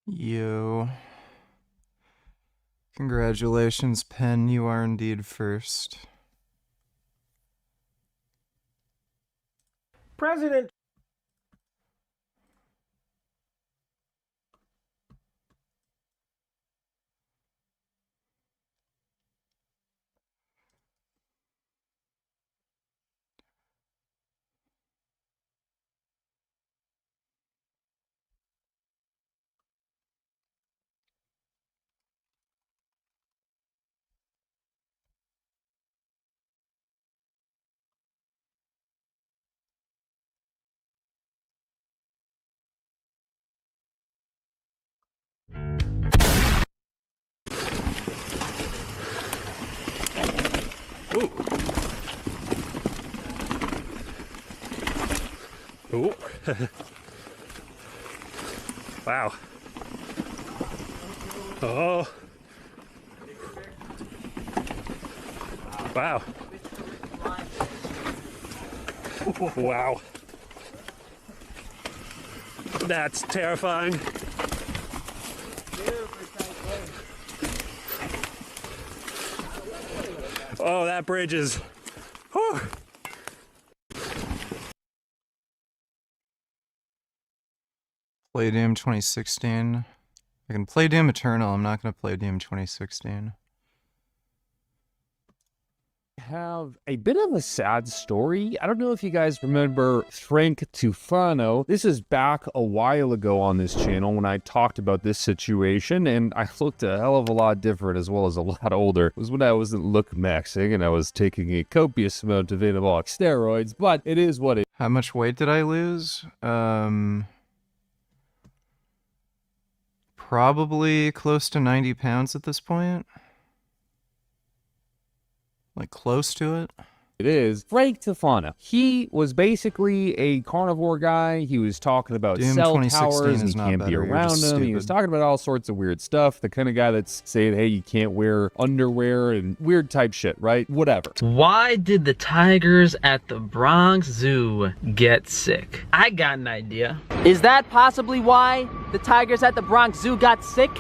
You. Congratulations, Pen. You are indeed first. President. Ooh. Ooh. Wow. Oh. Wow. Wow. That's terrifying. Oh, that bridge is... Whew. Play Doom 2016. I can play Doom Eternal. I'm not going to play Doom 2016. Have a bit of a sad story. I don't know if you guys remember Frank Tufano. This is back a while ago on this channel when I talked about this situation, and I looked a hell of a lot different as well as a lot older. It was when I wasn't look maxing and I was taking a copious amount of anabolic steroids, but it is what it is. How much weight did I lose? Probably close to 90 pounds at this point. Like, close to it. It is Frank Tufano. He was basically a carnivore guy. He was talking about Doom cell 2016 towers and is you not can't be better, you're around just them. He was stupid. talking about all sorts of weird stuff. The kind of guy that's saying, hey, you can't wear underwear and weird type shit, right? Whatever. Why did the tigers at the Bronx Zoo get sick? I got an idea. Is that possibly why the tigers at the Bronx Zoo got sick?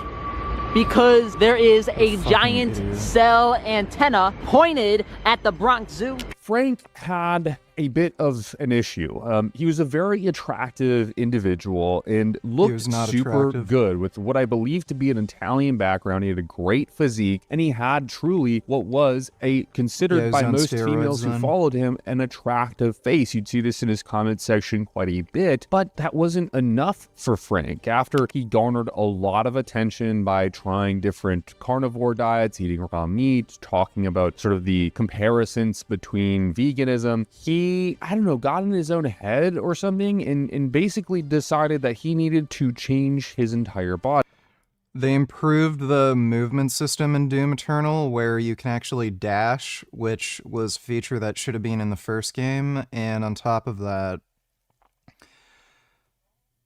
Because there is a giant cell antenna pointed at the Bronx Zoo. Frank had a bit of an issue. He was a very attractive individual and looked super good with what I believe to be an Italian background. He had a great physique and he had truly what was a considered by most females who followed him an attractive face. You'd see this in his comment section quite a bit, but that wasn't enough for Frank. After he garnered a lot of attention by trying different carnivore diets, eating raw meat, talking about sort of the comparisons between veganism, he, I don't know, got in his own head or something and basically decided that he needed to change his entire body. They improved the movement system in Doom Eternal where you can actually dash, which was a feature that should have been in the first game, and on top of that,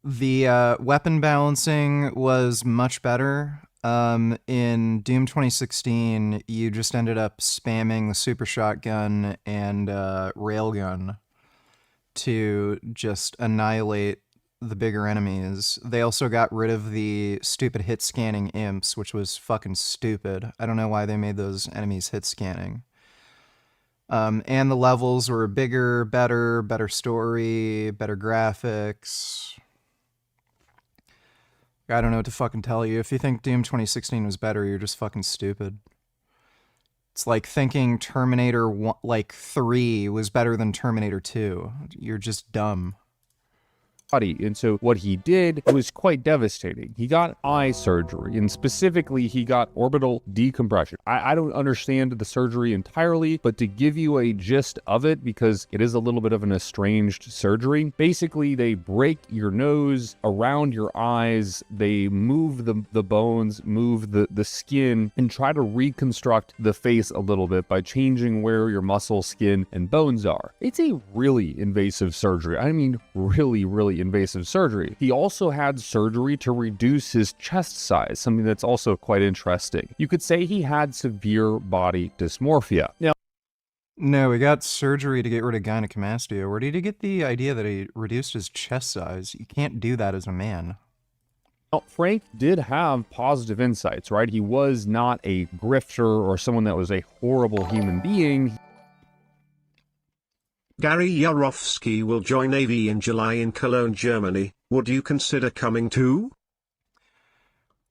the weapon balancing was much better. In Doom 2016, you just ended up spamming the super shotgun and railgun to just annihilate the bigger enemies. They also got rid of the stupid hit scanning imps, which was fucking stupid. I don't know why they made those enemies hit scanning. And the levels were bigger, better story, better graphics. I don't know what to fucking tell you. If you think Doom 2016 was better, you're just fucking stupid. It's like thinking Terminator 3 was better than Terminator 2. You're just dumb. And so what he did was quite devastating. He got eye surgery, and specifically he got orbital decompression. I don't understand the surgery entirely, but to give you a gist of it, because it is a little bit of an estranged surgery, basically they break your nose around your eyes, they move the bones, move the skin, and try to reconstruct the face a little bit by changing where your muscle, skin, and bones are. It's a really invasive surgery. I mean, really invasive surgery. He also had surgery to reduce his chest size, something that's also quite interesting. You could say he had severe body dysmorphia. Now, no, he got surgery to get rid of gynecomastia. Where did he get the idea that he reduced his chest size? You can't do that as a man. Now, Frank did have positive insights, right? He was not a grifter or someone that was a horrible human being. Gary Yarovsky will join AV in July in Cologne, Germany. Would you consider coming too?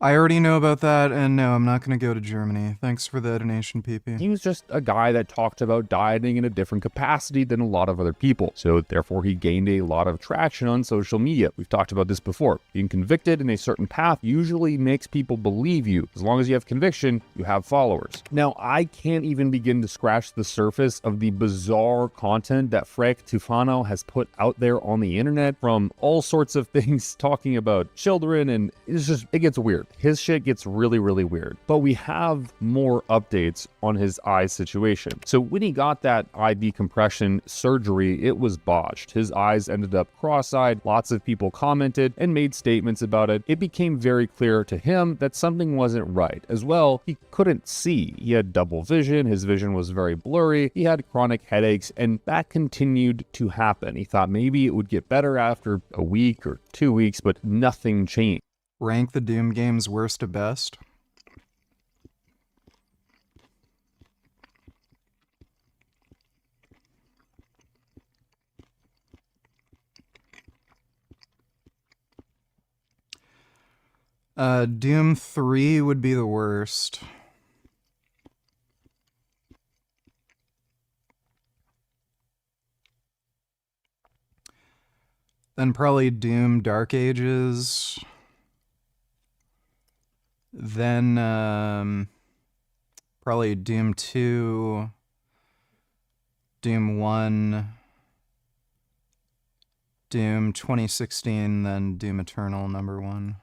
I already know about that, and no, I'm not going to go to Germany. Thanks for the donation, PP. He was just a guy that talked about dieting in a different capacity than a lot of other people. So therefore, he gained a lot of traction on social media. We've talked about this before. Being convicted in a certain path usually makes people believe you. As long as you have conviction, you have followers. Now, I can't even begin to scratch the surface of the bizarre content that Frank Tufano has put out there on the internet, from all sorts of things talking about children, and it gets weird. His shit gets really, really weird. But we have more updates on his eye situation. So when he got that eye decompression surgery, it was botched. His eyes ended up cross-eyed. Lots of people commented and made statements about it. It became very clear to him that something wasn't right. As well, he couldn't see. He had double vision. His vision was very blurry. He had chronic headaches, and that continued to happen. He thought maybe it would get better after a week or 2 weeks, but nothing changed. Rank the Doom games worst to best. Doom 3 would be the worst. Then probably Doom Dark Ages. Then probably Doom 2, Doom 1, Doom 2016, then Doom Eternal #1.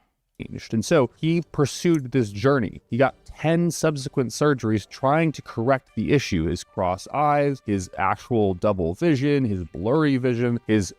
And so he pursued this journey. He got 10 subsequent surgeries trying to correct the issue. His cross eyes, his actual double vision, his blurry vision, his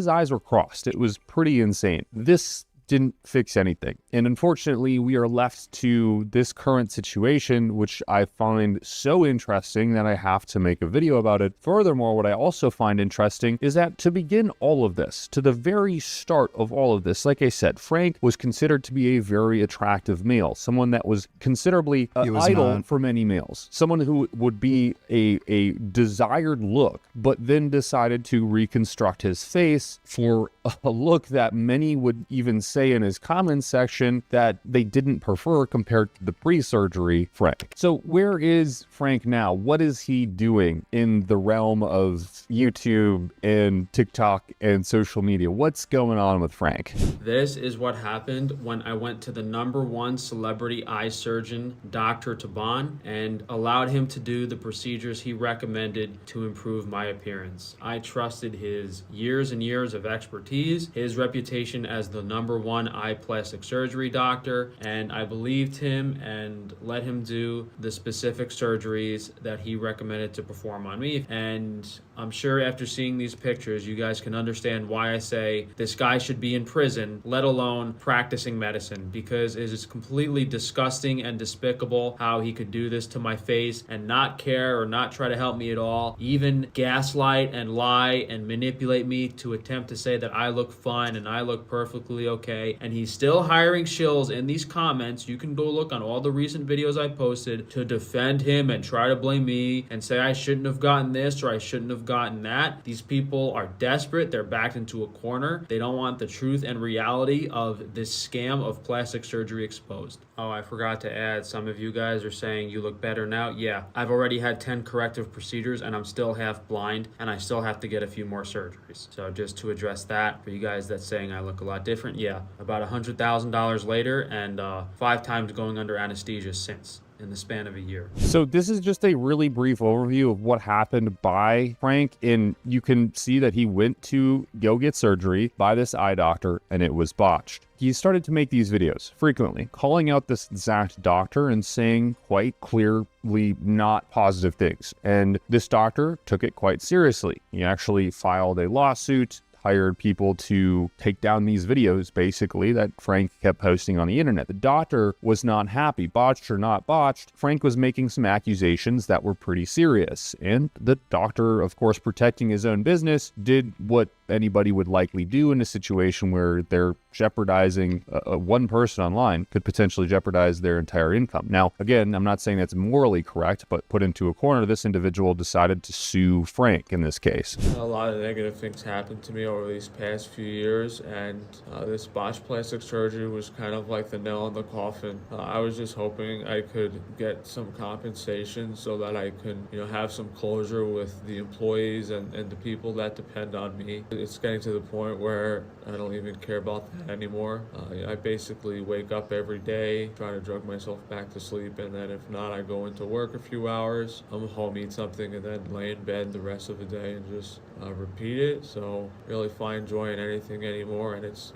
eyes were crossed. It was pretty insane. This didn't fix anything. And unfortunately, we are left to this current situation, which I find so interesting that I have to make a video about it. Furthermore, what I also find interesting is that to begin all of this, to the very start of all of this, like I said, Frank was considered to be a very attractive male, someone that was considerably idle for many males, someone who would be a desired look, but then decided to reconstruct his face for a look that many would even say in his comments section that they didn't prefer compared to the pre-surgery Frank. So where is Frank now? What is he doing in the realm of YouTube and TikTok and social media? What's going on with Frank? This is what happened when I went to the #1 celebrity eye surgeon, Dr. Taban, and allowed him to do the procedures he recommended to improve my appearance. I trusted his years and years of expertise, his reputation as the #1 eye plastic surgery doctor, and I believed him and let him do the specific surgeries that he recommended to perform on me. And I'm sure after seeing these pictures, you guys can understand why I say this guy should be in prison, let alone practicing medicine, because it is completely disgusting and despicable how he could do this to my face and not care or not try to help me at all, even gaslight and lie and manipulate me to attempt to say that I look fine and I look perfectly okay. And he's still hiring shills in these comments. You can go look on all the recent videos I posted to defend him and try to blame me and say I shouldn't have gotten this or I shouldn't have gotten that. These people are desperate. They're backed into a corner. They don't want the truth and reality of this scam of plastic surgery exposed. Oh, I forgot to add, some of you guys are saying you look better now. Yeah, I've already had 10 corrective procedures and I'm still half blind and I still have to get a few more surgeries. So just to address that, for you guys that's saying I look a lot different, yeah, about $100,000 later and 5 times going under anesthesia since, in the span of a year. So this is just a really brief overview of what happened by Frank, and you can see that he went to go get surgery by this eye doctor and it was botched. He started to make these videos frequently, calling out this exact doctor and saying quite clearly not positive things. And this doctor took it quite seriously. He actually filed a lawsuit, hired people to take down these videos, basically, that Frank kept posting on the internet. The doctor was not happy. Botched or not botched, Frank was making some accusations that were pretty serious. And the doctor, of course, protecting his own business, did what anybody would likely do in a situation where they're jeopardizing one person online could potentially jeopardize their entire income. Now, again, I'm not saying that's morally correct, but put into a corner, this individual decided to sue Frank in this case. A lot of negative things happened to me over these past few years, and this botched plastic surgery was kind of like the nail in the coffin. I was just hoping I could get some compensation so that I could, have some closure with the employees and the people that depend on me. It's getting to the point where I don't even care about that anymore. I basically wake up every day, try to drug myself back to sleep, and then if not, I go into work a few hours, I'm home, eat something, and then lay in bed the rest of the day and just repeat it. So really find joy in anything anymore, and it's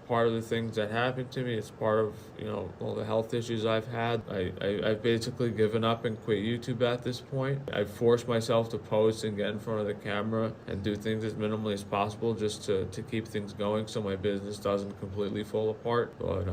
part of the things that happened to me. It's part of all the health issues I've had. I've basically given up and quit YouTube at this point. I've forced myself to post and get in front of the camera and do things as minimally as possible just to keep things going so my business doesn't completely fall apart. But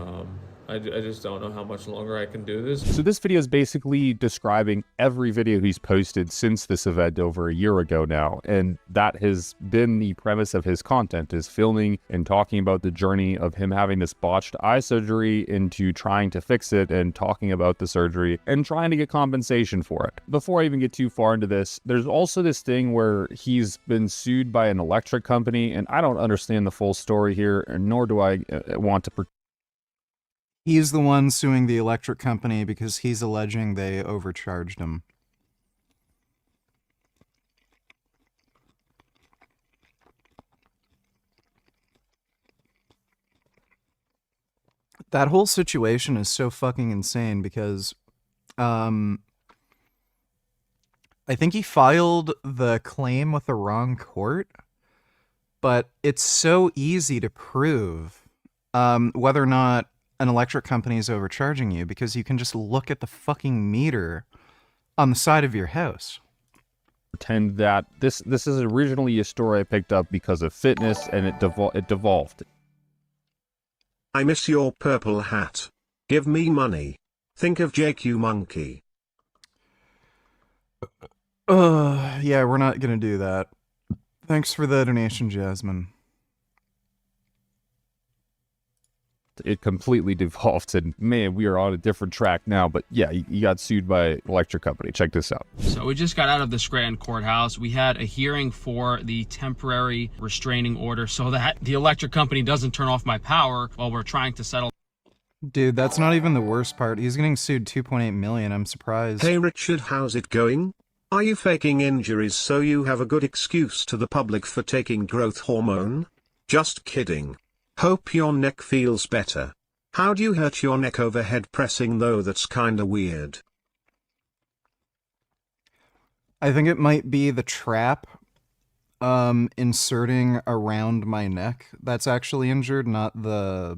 I just don't know how much longer I can do this. So this video is basically describing every video he's posted since this event over a year ago now, and that has been the premise of his content, is filming and talking about the journey of him having this botched eye surgery into trying to fix it and talking about the surgery and trying to get compensation for it. Before I even get too far into this, there's also this thing where he's been sued by an electric company, and I don't understand the full story here, nor do I want to He's the one suing the electric company because he's alleging they overcharged him. That whole situation is so fucking insane because I think he filed the claim with the wrong court, but it's so easy to prove whether or not an electric company is overcharging you because you can just look at the fucking meter on the side of your house. Pretend that this is originally a story I picked up because of fitness, and it devolved. I miss your purple hat. Give me money. Think of JQ Monkey. Yeah, we're not gonna do that. Thanks for the donation, Jasmine. It completely devolved, and man, we are on a different track now. But yeah, he got sued by an electric company. Check this out. So we just got out of the Scranton courthouse. We had a hearing for the temporary restraining order so that the electric company doesn't turn off my power while we're trying to settle. Dude, that's not even the worst part. He's getting sued $2.8 million. I'm surprised. Hey Richard, how's it going? Are you faking injuries so you have a good excuse to the public for taking growth hormone? Just kidding. Hope your neck feels better. How do you hurt your neck overhead pressing though? That's kinda weird. I think it might be the trap inserting around my neck that's actually injured, not the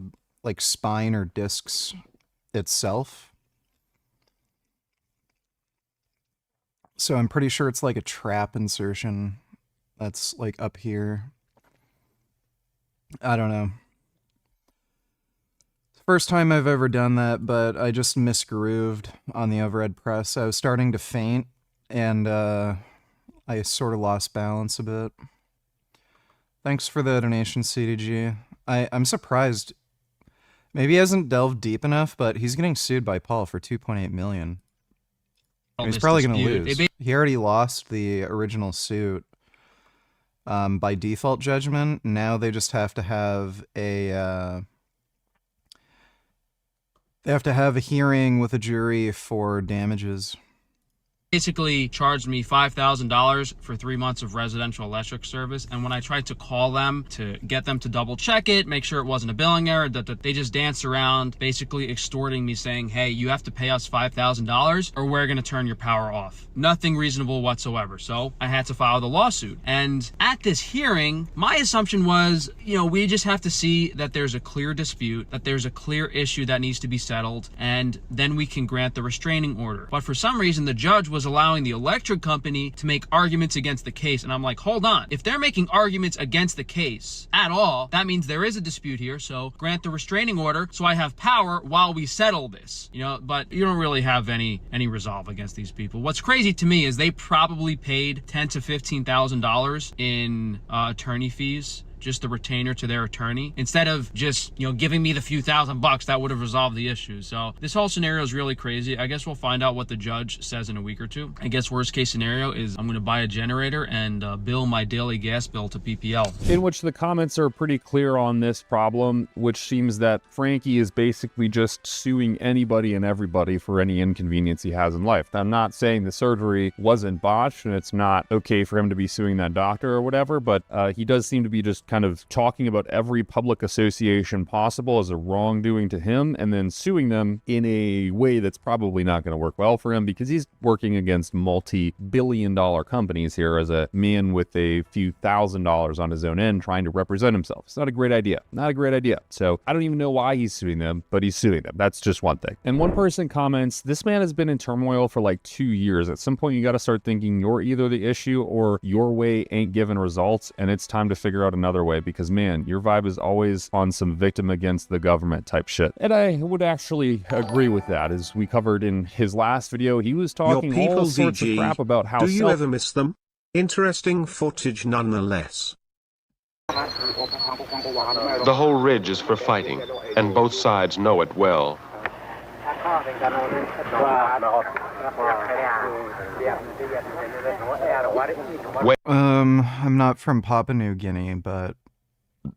spine or discs itself. So I'm pretty sure it's like a trap insertion that's up here. I don't know. First time I've ever done that, but I just misgrooved on the overhead press. I was starting to faint, and I sort of lost balance a bit. Thanks for the donation, CDG. I'm surprised. Maybe he hasn't delved deep enough, but he's getting sued by Paul for $2.8 million. He's probably going to lose. He already lost the original suit by default judgment. Now they just have to have a... They have to have a hearing with a jury for damages. Basically charged me $5,000 for 3 months of residential electric service, and when I tried to call them to get them to double check it, make sure it wasn't a billing error, that they just danced around, basically extorting me, saying, hey, you have to pay us $5,000 or we're gonna turn your power off. Nothing reasonable whatsoever. So I had to file the lawsuit. And at this hearing, my assumption was, we just have to see that there's a clear dispute, that there's a clear issue that needs to be settled, and then we can grant the restraining order. But for some reason, the judge was allowing the electric company to make arguments against the case. And I'm like, hold on. If they're making arguments against the case at all, that means there is a dispute here. So grant the restraining order so I have power while we settle this. But you don't really have any resolve against these people. What's crazy to me is they probably paid $10,000 to $15,000 in attorney fees just the retainer to their attorney, instead of just, you know, giving me the few $1,000 that would have resolved the issue. So this whole scenario is really crazy. I guess we'll find out what the judge says in a week or two. I guess worst case scenario is I'm going to buy a generator and bill my daily gas bill to PPL. In which the comments are pretty clear on this problem, which seems that Frankie is basically just suing anybody and everybody for any inconvenience he has in life. Now, I'm not saying the surgery wasn't botched and it's not okay for him to be suing that doctor or whatever, but he does seem to be just kind of talking about every public association possible as a wrongdoing to him and then suing them in a way that's probably not going to work well for him because he's working against multi-billion-dollar companies here as a man with a few $1,000s on his own end trying to represent himself. It's not a great idea. Not a great idea. So I don't even know why he's suing them, but he's suing them. That's just one thing. And one person comments, this man has been in turmoil for like 2 years. At some point, you got to start thinking you're either the issue or your way ain't giving results, and it's time to figure out another way because, man, your vibe is always on some victim against the government type shit. And I would actually agree with that. As we covered in his last video, he was talking all sorts of crap about how do you ever miss them? Interesting footage nonetheless. The whole ridge is for fighting, and both sides know it well. I'm not from Papua New Guinea, but I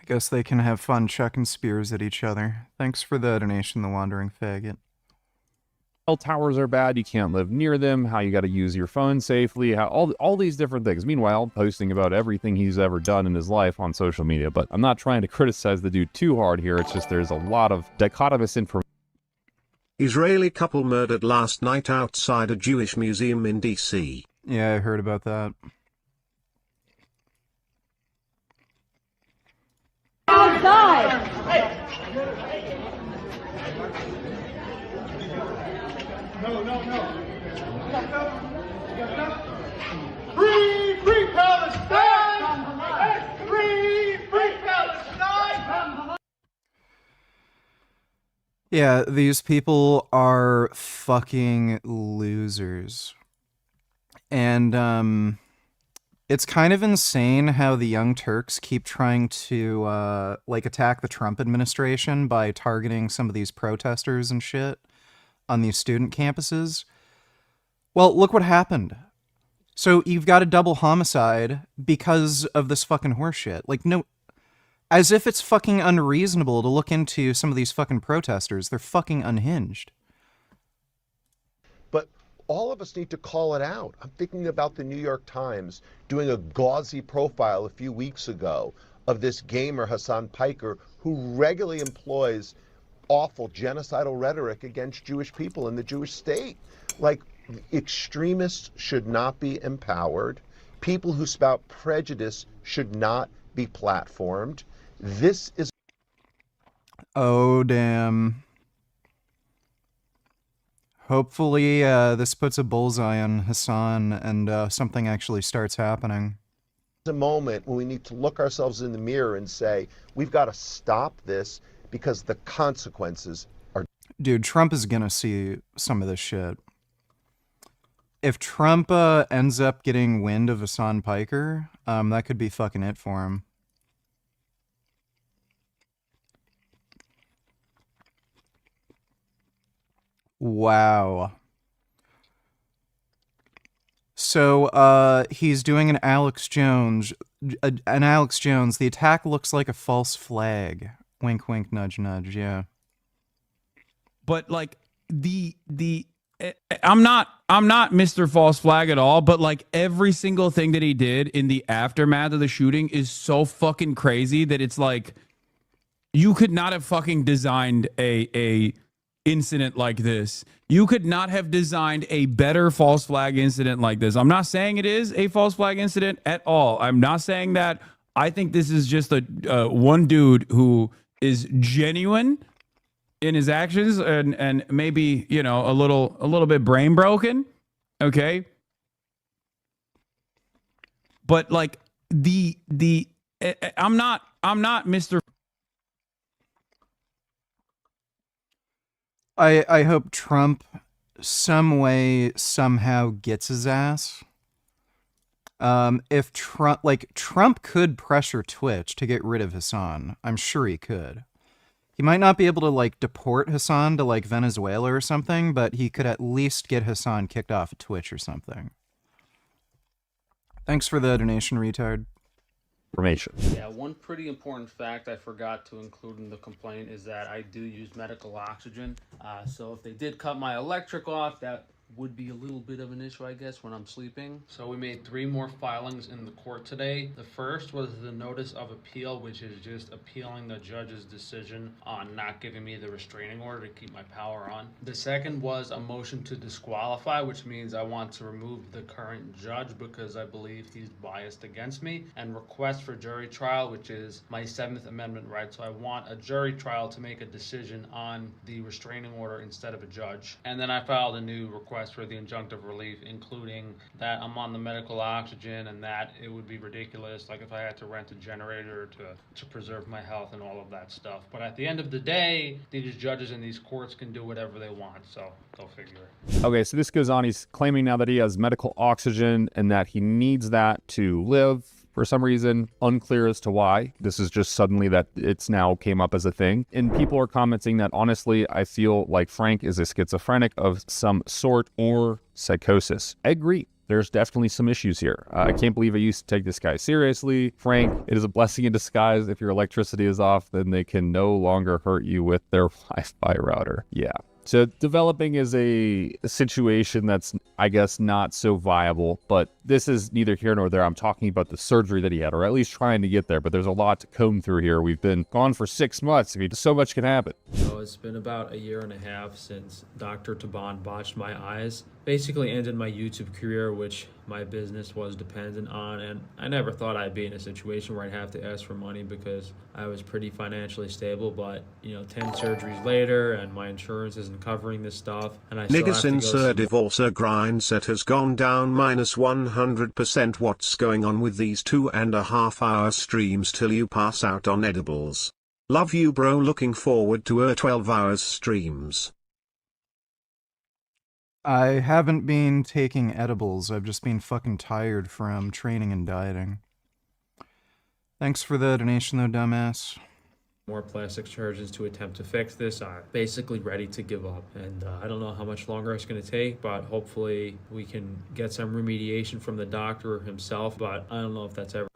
guess they can have fun chucking spears at each other. Thanks for the donation, the wandering faggot. Cell towers are bad, you can't live near them, how you got to use your phone safely, how all these different things. Meanwhile, posting about everything he's ever done in his life on social media. But I'm not trying to criticize the dude too hard here. It's just there's a lot of dichotomous information. Israeli couple murdered last night outside a Jewish museum in DC. Yeah, I heard about that. Outside! No. Free Palestine! Free Palestine! Yeah, these people are fucking losers. And, it's kind of insane how the Young Turks keep trying to, attack the Trump administration by targeting some of these protesters and shit on these student campuses. Well, look what happened. So you've got a double homicide because of this fucking horseshit. Like, no, as if it's fucking unreasonable to look into some of these fucking protesters. They're fucking unhinged. But all of us need to call it out. I'm thinking about the New York Times doing a gauzy profile a few weeks ago of this gamer, Hassan Piker, who regularly employs awful genocidal rhetoric against Jewish people in the Jewish state. Like, extremists should not be empowered. People who spout prejudice should not be platformed. This is... Oh, damn. Hopefully, this puts a bullseye on Hassan and something actually starts happening. a moment when we need to look ourselves in the mirror and say, we've got to stop this because the consequences are... Dude, Trump is gonna see some of this shit. If Trump ends up getting wind of Hassan Piker, that could be fucking it for him. Wow. So, he's doing an Alex Jones. The attack looks like a false flag. Wink, wink, nudge, nudge, yeah. But, like, I'm not Mr. False Flag at all, but, like, every single thing that he did in the aftermath of the shooting is so fucking crazy that it's like, you could not have fucking designed a incident like this. You could not have designed a better false flag incident like this. I'm not saying it is a false flag incident at all. I'm not saying that. I think this is just a one dude who is genuine in his actions and maybe, you know, a little bit brain broken. Okay. But like I'm not Mr. I hope Trump some way, somehow gets his ass. If Trump could pressure Twitch to get rid of Hassan. I'm sure he could. He might not be able to, like, deport Hassan to, like, Venezuela or something, but he could at least get Hassan kicked off of Twitch or something. Thanks for the donation, retard. Information. Yeah, one pretty important fact I forgot to include in the complaint is that I do use medical oxygen. So if they did cut my electric off, that would be a little bit of an issue, I guess, when I'm sleeping. So we made 3 more filings in the court today. The first was the notice of appeal, which is just appealing the judge's decision on not giving me the restraining order to keep my power on. The second was a motion to disqualify, which means I want to remove the current judge because I believe he's biased against me, and request for jury trial, which is my 7th Amendment right. So I want a jury trial to make a decision on the restraining order instead of a judge. And then I filed a new request for the injunctive relief, including that I'm on the medical oxygen and that it would be ridiculous, like if I had to rent a generator to preserve my health and all of that stuff. But at the end of the day, these judges in these courts can do whatever they want, so go figure. Okay, so this goes on. He's claiming now that he has medical oxygen and that he needs that to live for some reason. Unclear as to why. This is just suddenly that it's now came up as a thing. And people are commenting that, honestly, I feel like Frank is a schizophrenic of some sort or psychosis. I agree. There's definitely some issues here. I can't believe I used to take this guy seriously. Frank, it is a blessing in disguise. If your electricity is off, then they can no longer hurt you with their Wi-Fi router. Yeah. So developing is a situation that's, I guess, not so viable, but this is neither here nor there. I'm talking about the surgery that he had, or at least trying to get there, but there's a lot to comb through here. We've been gone for 6 months. I mean, so much can happen. So it's been about 1.5 years since Dr. Taban botched my eyes. Basically ended my YouTube career, which my business was dependent on, and I never thought I'd be in a situation where I'd have to ask for money because I was pretty financially stable, but 10 surgeries later and my insurance isn't covering this stuff, and I still have Niggas to in go Sir Divorcer grind set has gone down minus 100%. What's going on with these 2.5-hour streams till you pass out on edibles? Love you bro, looking forward to 12 hours streams. I haven't been taking edibles. I've just been fucking tired from training and dieting. Thanks for the donation though, dumbass. more plastic surgeons to attempt to fix this. I'm basically ready to give up, and I don't know how much longer it's going to take, but hopefully we can get some remediation from the doctor himself, but I don't know if that's ever.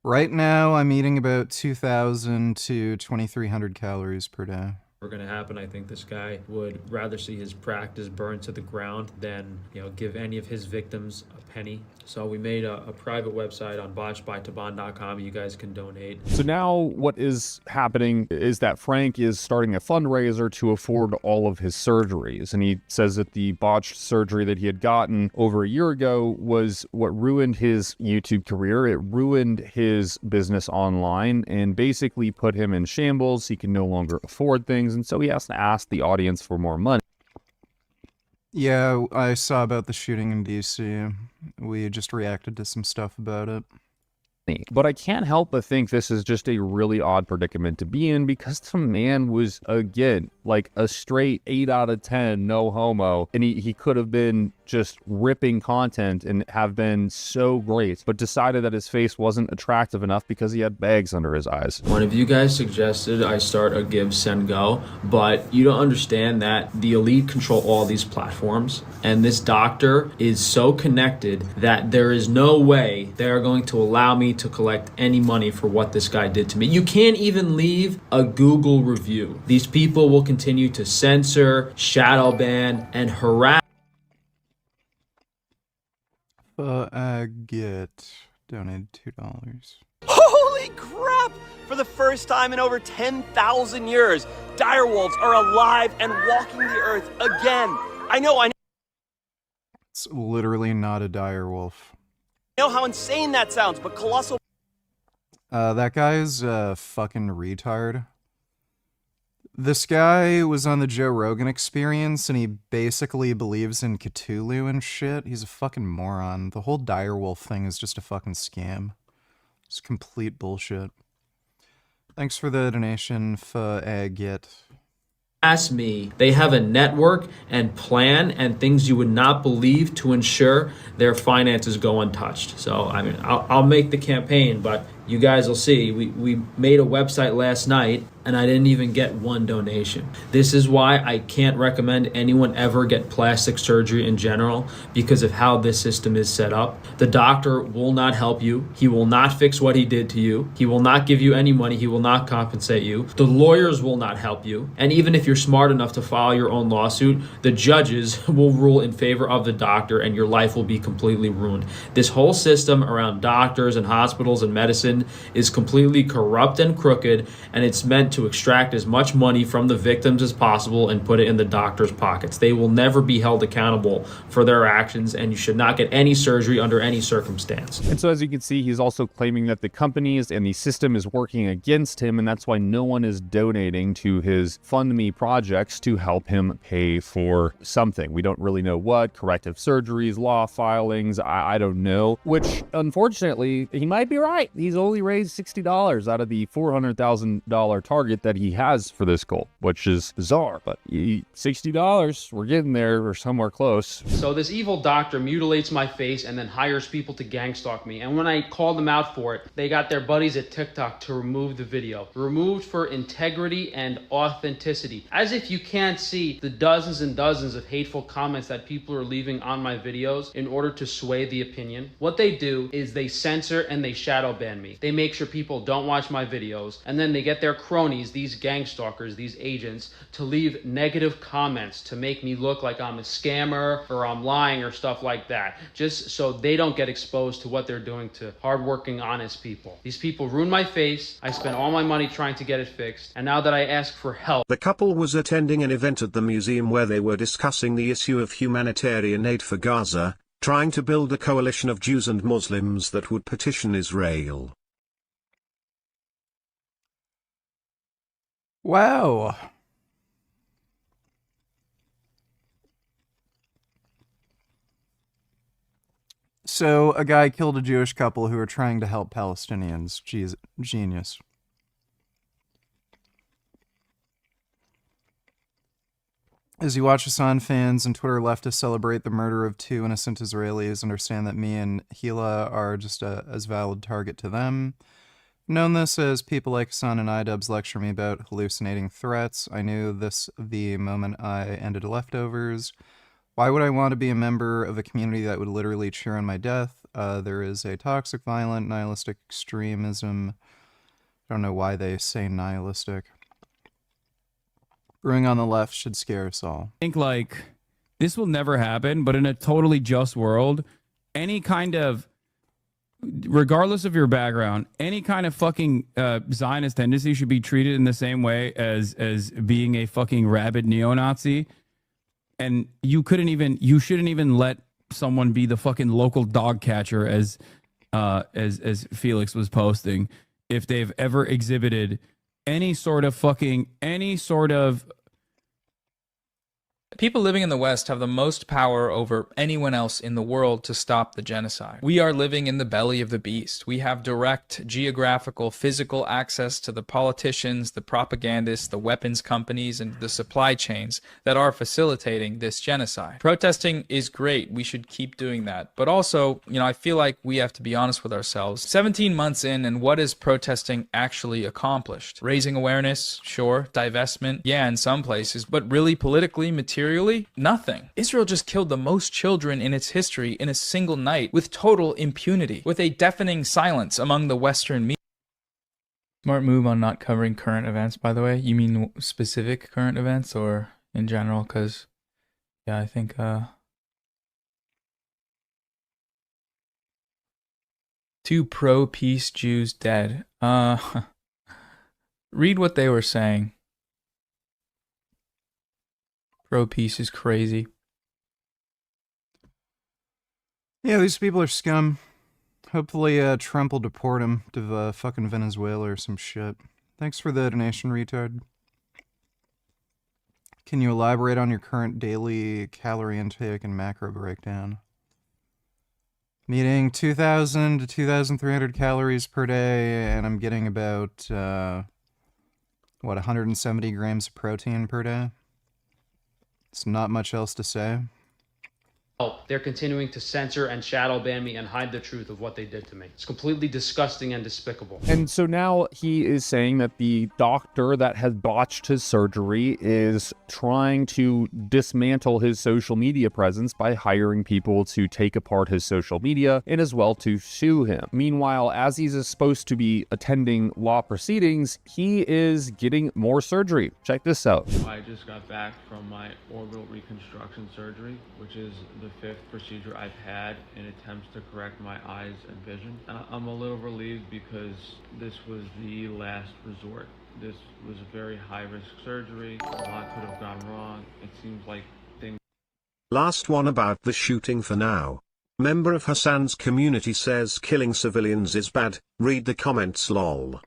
Right now, I'm eating about 2,000 to 2,300 calories per day. Going to happen. I think this guy would rather see his practice burned to the ground than, give any of his victims a penny. So we made a private website on botchedbytaban.com. You guys can donate. So now what is happening is that Frank is starting a fundraiser to afford all of his surgeries. And he says that the botched surgery that he had gotten over a year ago was what ruined his YouTube career. It ruined his business online and basically put him in shambles. He can no longer afford things. And so he has to ask the audience for more money. Yeah, I saw about the shooting in DC. We just reacted to some stuff about it. But I can't help but think this is just a really odd predicament to be in, because the man was, again, like a straight 8 out of 10, no homo. And he could have been just ripping content and have been so great, but decided that his face wasn't attractive enough because he had bags under his eyes. One of you guys suggested I start a Give, Send, Go, but you don't understand that the elite control all these platforms, and this doctor is so connected that there is no way they are going to allow me to collect any money for what this guy did to me. You can't even leave a Google review. These people will continue to censor, shadow ban, and harass. Get donated $2. Holy crap! For the first time in over 10,000 years, direwolves are alive and walking the earth again. I know. It's literally not a dire wolf. I know how insane that sounds, but colossal. That guy's a fucking retard. This guy was on the Joe Rogan Experience, and he basically believes in Cthulhu and shit. He's a fucking moron. The whole direwolf thing is just a fucking scam. It's complete bullshit. Thanks for the donation, Get. Ask me, they have a network and plan and things you would not believe to ensure their finances go untouched. So, I mean, I'll make the campaign, but you guys will see. We made a website last night and I didn't even get one donation. This is why I can't recommend anyone ever get plastic surgery in general, because of how this system is set up. The doctor will not help you. He will not fix what he did to you. He will not give you any money. He will not compensate you. The lawyers will not help you. And even if you're smart enough to file your own lawsuit, the judges will rule in favor of the doctor and your life will be completely ruined. This whole system around doctors and hospitals and medicine is completely corrupt and crooked, and it's meant to extract as much money from the victims as possible and put it in the doctor's pockets. They will never be held accountable for their actions, and you should not get any surgery under any circumstance. And so as you can see, he's also claiming that the companies and the system is working against him, and that's why no one is donating to his Fund Me projects to help him pay for something. We don't really know what, corrective surgeries, law filings, I don't know, which unfortunately, he might be right. He's only raised $60 out of the $400,000 target that he has for this goal, which is bizarre, but $60, we're getting there or somewhere close. So this evil doctor mutilates my face and then hires people to gang stalk me. And when I call them out for it, they got their buddies at TikTok to remove the video. Removed for integrity and authenticity. As if you can't see the dozens and dozens of hateful comments that people are leaving on my videos in order to sway the opinion. What they do is they censor and they shadow ban me. They make sure people don't watch my videos, and then they get their cronies, these gang stalkers, these agents, to leave negative comments to make me look like I'm a scammer or I'm lying or stuff like that, just so they don't get exposed to what they're doing to hardworking, honest people. These people ruined my face. I spent all my money trying to get it fixed, and now that I ask for help. The couple was attending an event at the museum where they were discussing the issue of humanitarian aid for Gaza, trying to build a coalition of Jews and Muslims that would petition Israel. Wow. So a guy killed a Jewish couple who were trying to help Palestinians. Jeez, genius. As you watch Hassan fans and Twitter leftists celebrate the murder of 2 innocent Israelis, understand that me and Hila are just as valid target to them. Known this as people like Hassan and iDubbbz lecture me about hallucinating threats. I knew this the moment I ended Leftovers. Why would I want to be a member of a community that would literally cheer on my death? There is a toxic, violent, nihilistic extremism. I don't know why they say nihilistic. Brewing on the left should scare us all. I think, like, this will never happen, but in a totally just world, any kind of, regardless of your background, any kind of fucking Zionist tendency should be treated in the same way as being a fucking rabid neo-Nazi. And you shouldn't even let someone be the fucking local dog catcher as Felix was posting, if they've ever exhibited any sort of People living in the West have the most power over anyone else in the world to stop the genocide. We are living in the belly of the beast. We have direct geographical, physical access to the politicians, the propagandists, the weapons companies, and the supply chains that are facilitating this genocide. Protesting is great. We should keep doing that. But also, I feel like we have to be honest with ourselves. 17 months in, and what is protesting actually accomplished? Raising awareness, sure. Divestment, yeah, in some places. But really, politically, materially, nothing. Israel just killed the most children in its history in a single night with total impunity, with a deafening silence among the Western media. Smart move on not covering current events, by the way. You mean specific current events or in general? Because, yeah, I think, 2 pro-peace Jews dead. Read what they were saying. Pro-peace is crazy. Yeah, these people are scum. Hopefully Trump will deport him to fucking Venezuela or some shit. Thanks for the donation, retard. Can you elaborate on your current daily calorie intake and macro breakdown? Eating 2,000 to 2,300 calories per day, and I'm getting about what, 170 grams of protein per day? It's not much else to say. They're continuing to censor and shadow ban me and hide the truth of what they did to me. It's completely disgusting and despicable. And so now he is saying that the doctor that has botched his surgery is trying to dismantle his social media presence by hiring people to take apart his social media and as well to sue him. Meanwhile, as he's supposed to be attending law proceedings, he is getting more surgery. Check this out. I just got back from my orbital reconstruction surgery, which is the 5th procedure I've had in attempts to correct my eyes and vision. I'm a little relieved because this was the last resort. This was a very high-risk surgery. A lot could have gone wrong. It seems like things... Last one about the shooting for now. Member of Hassan's community says killing civilians is bad. Read the comments lol.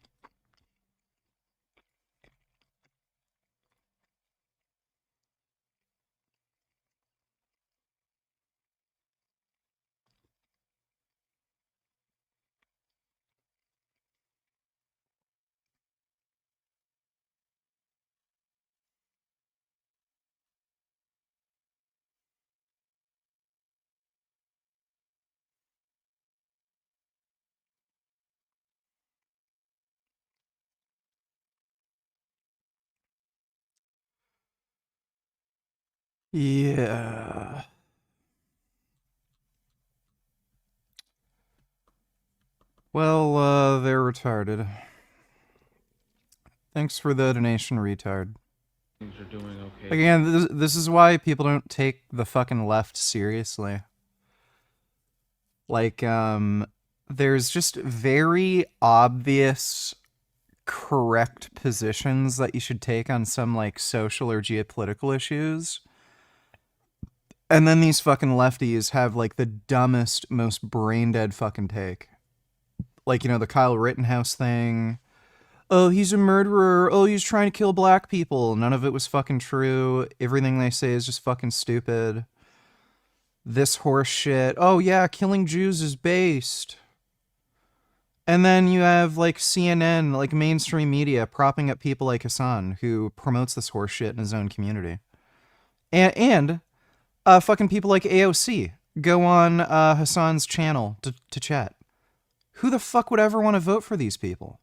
Yeah. Well, they're retarded. Thanks for the donation, retard. Things are doing okay. Again, this is why people don't take the fucking left seriously. Like, there's just very obvious correct positions that you should take on some, like, social or geopolitical issues. And then these fucking lefties have, like, the dumbest, most brain-dead fucking take. Like, you know, the Kyle Rittenhouse thing. Oh, he's a murderer. Oh, he's trying to kill black people. None of it was fucking true. Everything they say is just fucking stupid. This horse shit. Oh, yeah, killing Jews is based. And then you have, like, CNN, like, mainstream media propping up people like Hassan, who promotes this horse shit in his own community. And fucking people like AOC go on Hassan's channel to chat. Who the fuck would ever want to vote for these people?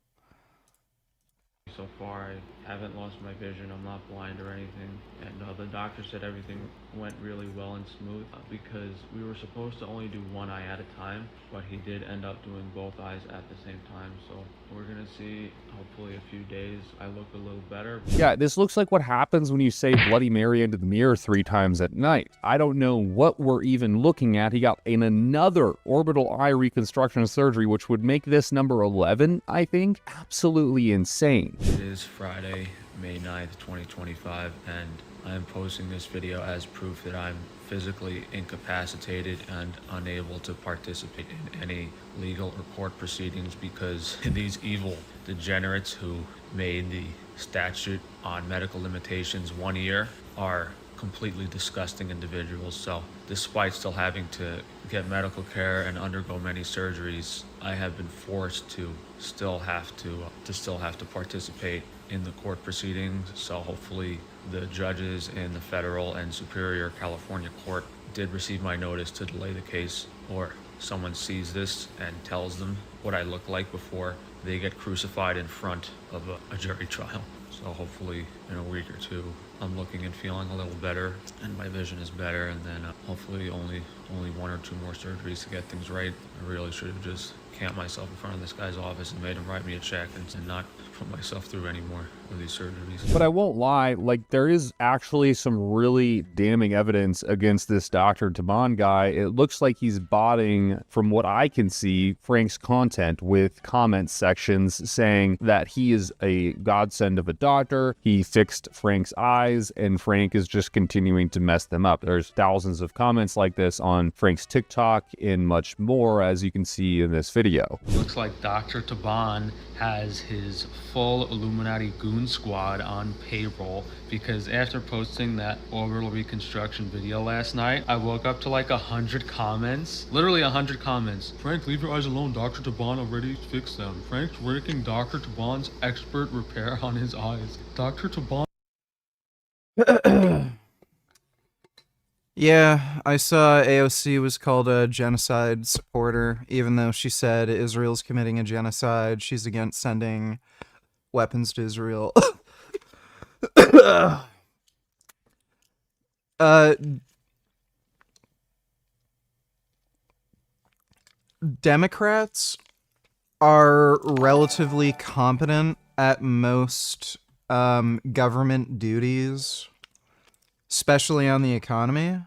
So far, I haven't lost my vision. I'm not blind or anything. And the doctor said everything went really well and smooth because we were supposed to only do one eye at a time, but he did end up doing both eyes at the same time. So we're going to see, hopefully a few days, I look a little better. Yeah, this looks like what happens when you say Bloody Mary into the mirror 3 times at night. I don't know what we're even looking at. He got in another orbital eye reconstruction surgery, which would make this number 11, I think. Absolutely insane. It is Friday, May 9th, 2025, and I am posting this video as proof that I'm physically incapacitated and unable to participate in any legal or court proceedings because these evil degenerates who made the statute on medical limitations 1 year are completely disgusting individuals. So despite still having to get medical care and undergo many surgeries, I have been forced to still have to participate in the court proceedings. So hopefully the judges in the federal and superior California court did receive my notice to delay the case, or someone sees this and tells them what I look like before they get crucified in front of a jury trial. So hopefully in a week or two, I'm looking and feeling a little better and my vision is better, and then hopefully only 1 or 2 more surgeries to get things right. I really should have just camped myself in front of this guy's office and made him write me a check and not put myself through any more of these surgeries. But I won't lie, like, there is actually some really damning evidence against this Dr. Taban guy. It looks like he's botting, from what I can see, Frank's content with comment sections saying that he is a godsend of a doctor, he fixed Frank's eyes, and Frank is just continuing to mess them up. There's thousands of comments like this on Frank's TikTok and much more, as you can see in this video. Looks like Dr. Taban has his full Illuminati goon squad on payroll, because after posting that orbital reconstruction video last night, I woke up to like 100 comments, literally 100 comments. Frank, leave your eyes alone. Dr. Taban already fixed them. Frank's ranking Dr. Taban's expert repair on his eyes. Dr. Taban. Yeah, I saw AOC was called a genocide supporter, even though she said Israel's committing a genocide. She's against sending weapons to Israel. Democrats are relatively competent at most government duties, especially on the economy,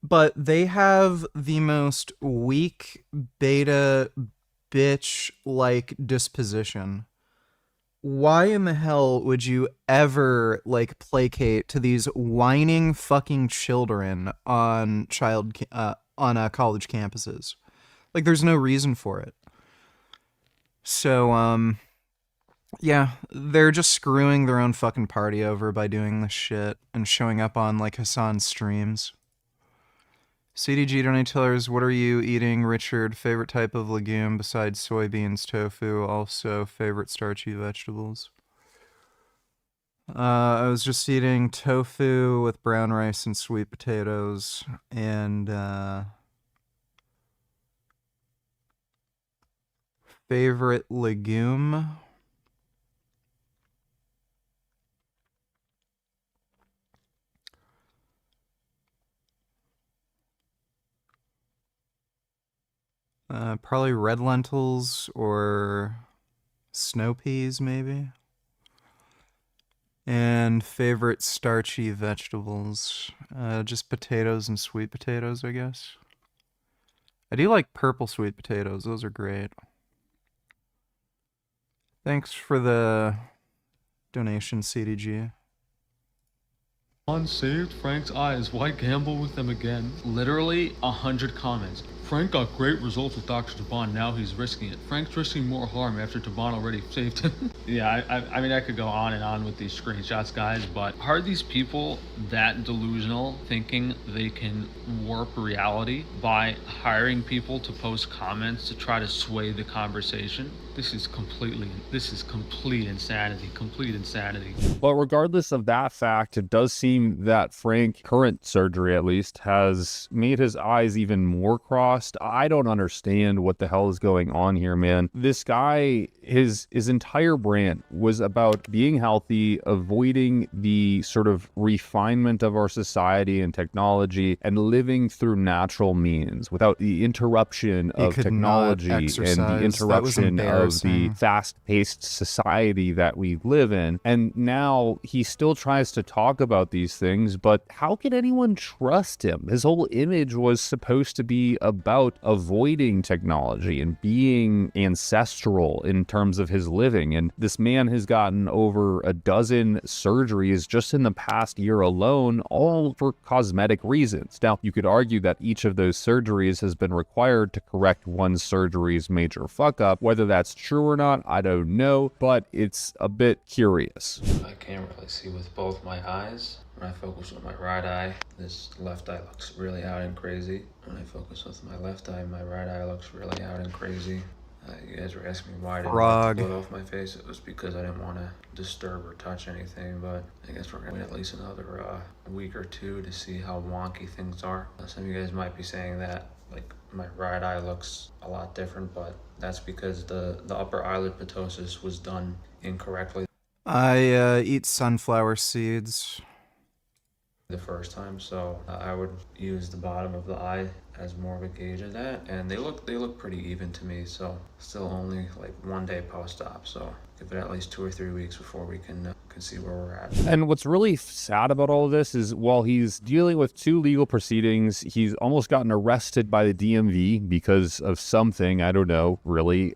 but they have the most weak beta bitch-like disposition. Why in the hell would you ever, like, placate to these whining fucking children on college campuses? Like, there's no reason for it. So, yeah, they're just screwing their own fucking party over by doing this shit and showing up on, like, Hassan's streams. CDG donators, what are you eating, Richard? Favorite type of legume besides soybeans, tofu, also favorite starchy vegetables? I was just eating tofu with brown rice and sweet potatoes, and, favorite legume? Probably red lentils or snow peas, maybe. And favorite starchy vegetables? Just potatoes and sweet potatoes, I guess. I do like purple sweet potatoes. Those are great. Thanks for the donation, CDG. Saved Frank's eyes. Why gamble with them again? Literally 100 comments. Frank got great results with Dr. Taban. Now he's risking it. Frank's risking more harm after Taban already saved him. Yeah, I mean, I could go on and on with these screenshots, guys, but are these people that delusional, thinking they can warp reality by hiring people to post comments to try to sway the conversation? This is complete insanity, complete insanity. But regardless of that fact, it does seem that Frank, current surgery at least, has made his eyes even more crossed. I don't understand what the hell is going on here, man. This guy, his entire brand was about being healthy, avoiding the sort of refinement of our society and technology, and living through natural means without the interruption of technology and the interruption of the fast-paced society that we live in. And now he still tries to talk about these things, but how can anyone trust him? His whole image was supposed to be about avoiding technology and being ancestral in terms of his living. And this man has gotten over a dozen surgeries just in the past year alone, all for cosmetic reasons. Now, you could argue that each of those surgeries has been required to correct one surgery's major fuck-up. Whether that's true or not, I don't know, but it's a bit curious. I can't really see with both my eyes. When I focus with my right eye, this left eye looks really out and crazy. When I focus with my left eye, my right eye looks really out and crazy. You guys were asking me why I didn't want the blood off my face. It was because I didn't want to disturb or touch anything, but I guess we're going to wait at least another week or two to see how wonky things are. Some of you guys might be saying that, like, my right eye looks a lot different, but that's because the upper eyelid ptosis was done incorrectly. I eat sunflower seeds the first time, so I would use the bottom of the eye as more of a gauge of that, and they look pretty even to me. So still only like 1 day post-op, so give it at least 2 or 3 weeks before we can and see where we're at. And what's really sad about all of this is while he's dealing with 2 legal proceedings, he's almost gotten arrested by the DMV because of something. I don't know, really.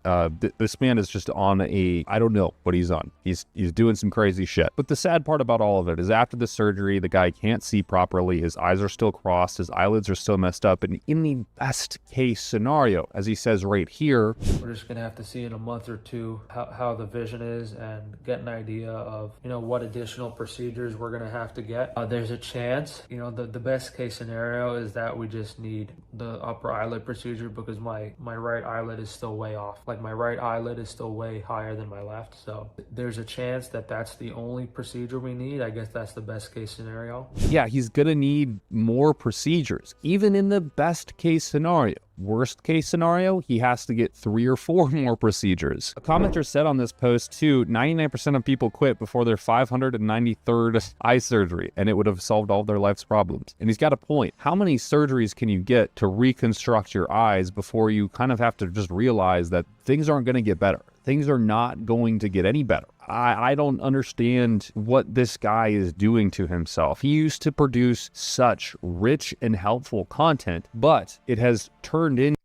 This man is just on I don't know what he's on. He's doing some crazy shit. But the sad part about all of it is after the surgery, the guy can't see properly. His eyes are still crossed. His eyelids are still messed up. And in the best case scenario, as he says right here, we're just going to have to see in a month or two how the vision is and get an idea of, what additional procedures we're going to have to get. There's a chance, the best case scenario is that we just need the upper eyelid procedure because my right eyelid is still way off. Like my right eyelid is still way higher than my left. So there's a chance that that's the only procedure we need. I guess that's the best case scenario. yeah, he's going to need more procedures, even in the best case scenario. Worst case scenario, he has to get 3 or 4 more procedures. A commenter said on this post too, 99% of people quit before their 593rd eye surgery, and it would have solved all of their life's problems. And he's got a point. How many surgeries can you get to reconstruct your eyes before you kind of have to just realize that things aren't going to get better? Things are not going to get any better. I don't understand what this guy is doing to himself. He used to produce such rich and helpful content, but it has turned in.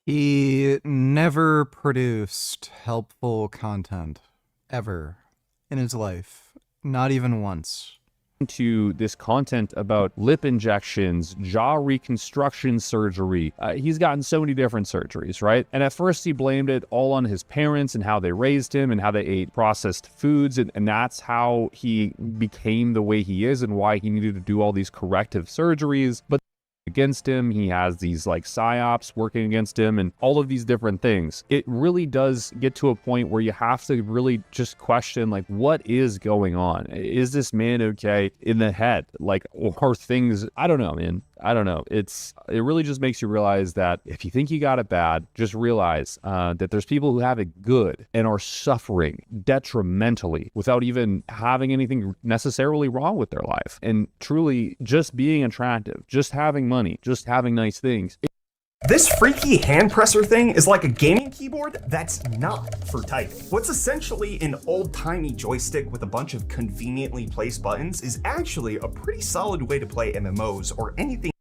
He never produced helpful content, ever, in his life. Not even once. To this content about lip injections, jaw reconstruction surgery. He's gotten so many different surgeries, right? And at first he blamed it all on his parents and how they raised him and how they ate processed foods. And that's how he became the way he is and why he needed to do all these corrective surgeries. But against him, he has these like psyops working against him and all of these different things. It really does get to a point where you have to really just question, like, what is going on? Is this man okay in the head? Like, or things, I don't know, man. I don't know. It really just makes you realize that if you think you got it bad, just realize that there's people who have it good and are suffering detrimentally without even having anything necessarily wrong with their life. And truly, just being attractive, just having money, just having nice things. This freaky hand presser thing is like a gaming keyboard that's not for typing. What's essentially an old-timey joystick with a bunch of conveniently placed buttons is actually a pretty solid way to play MMOs or anything.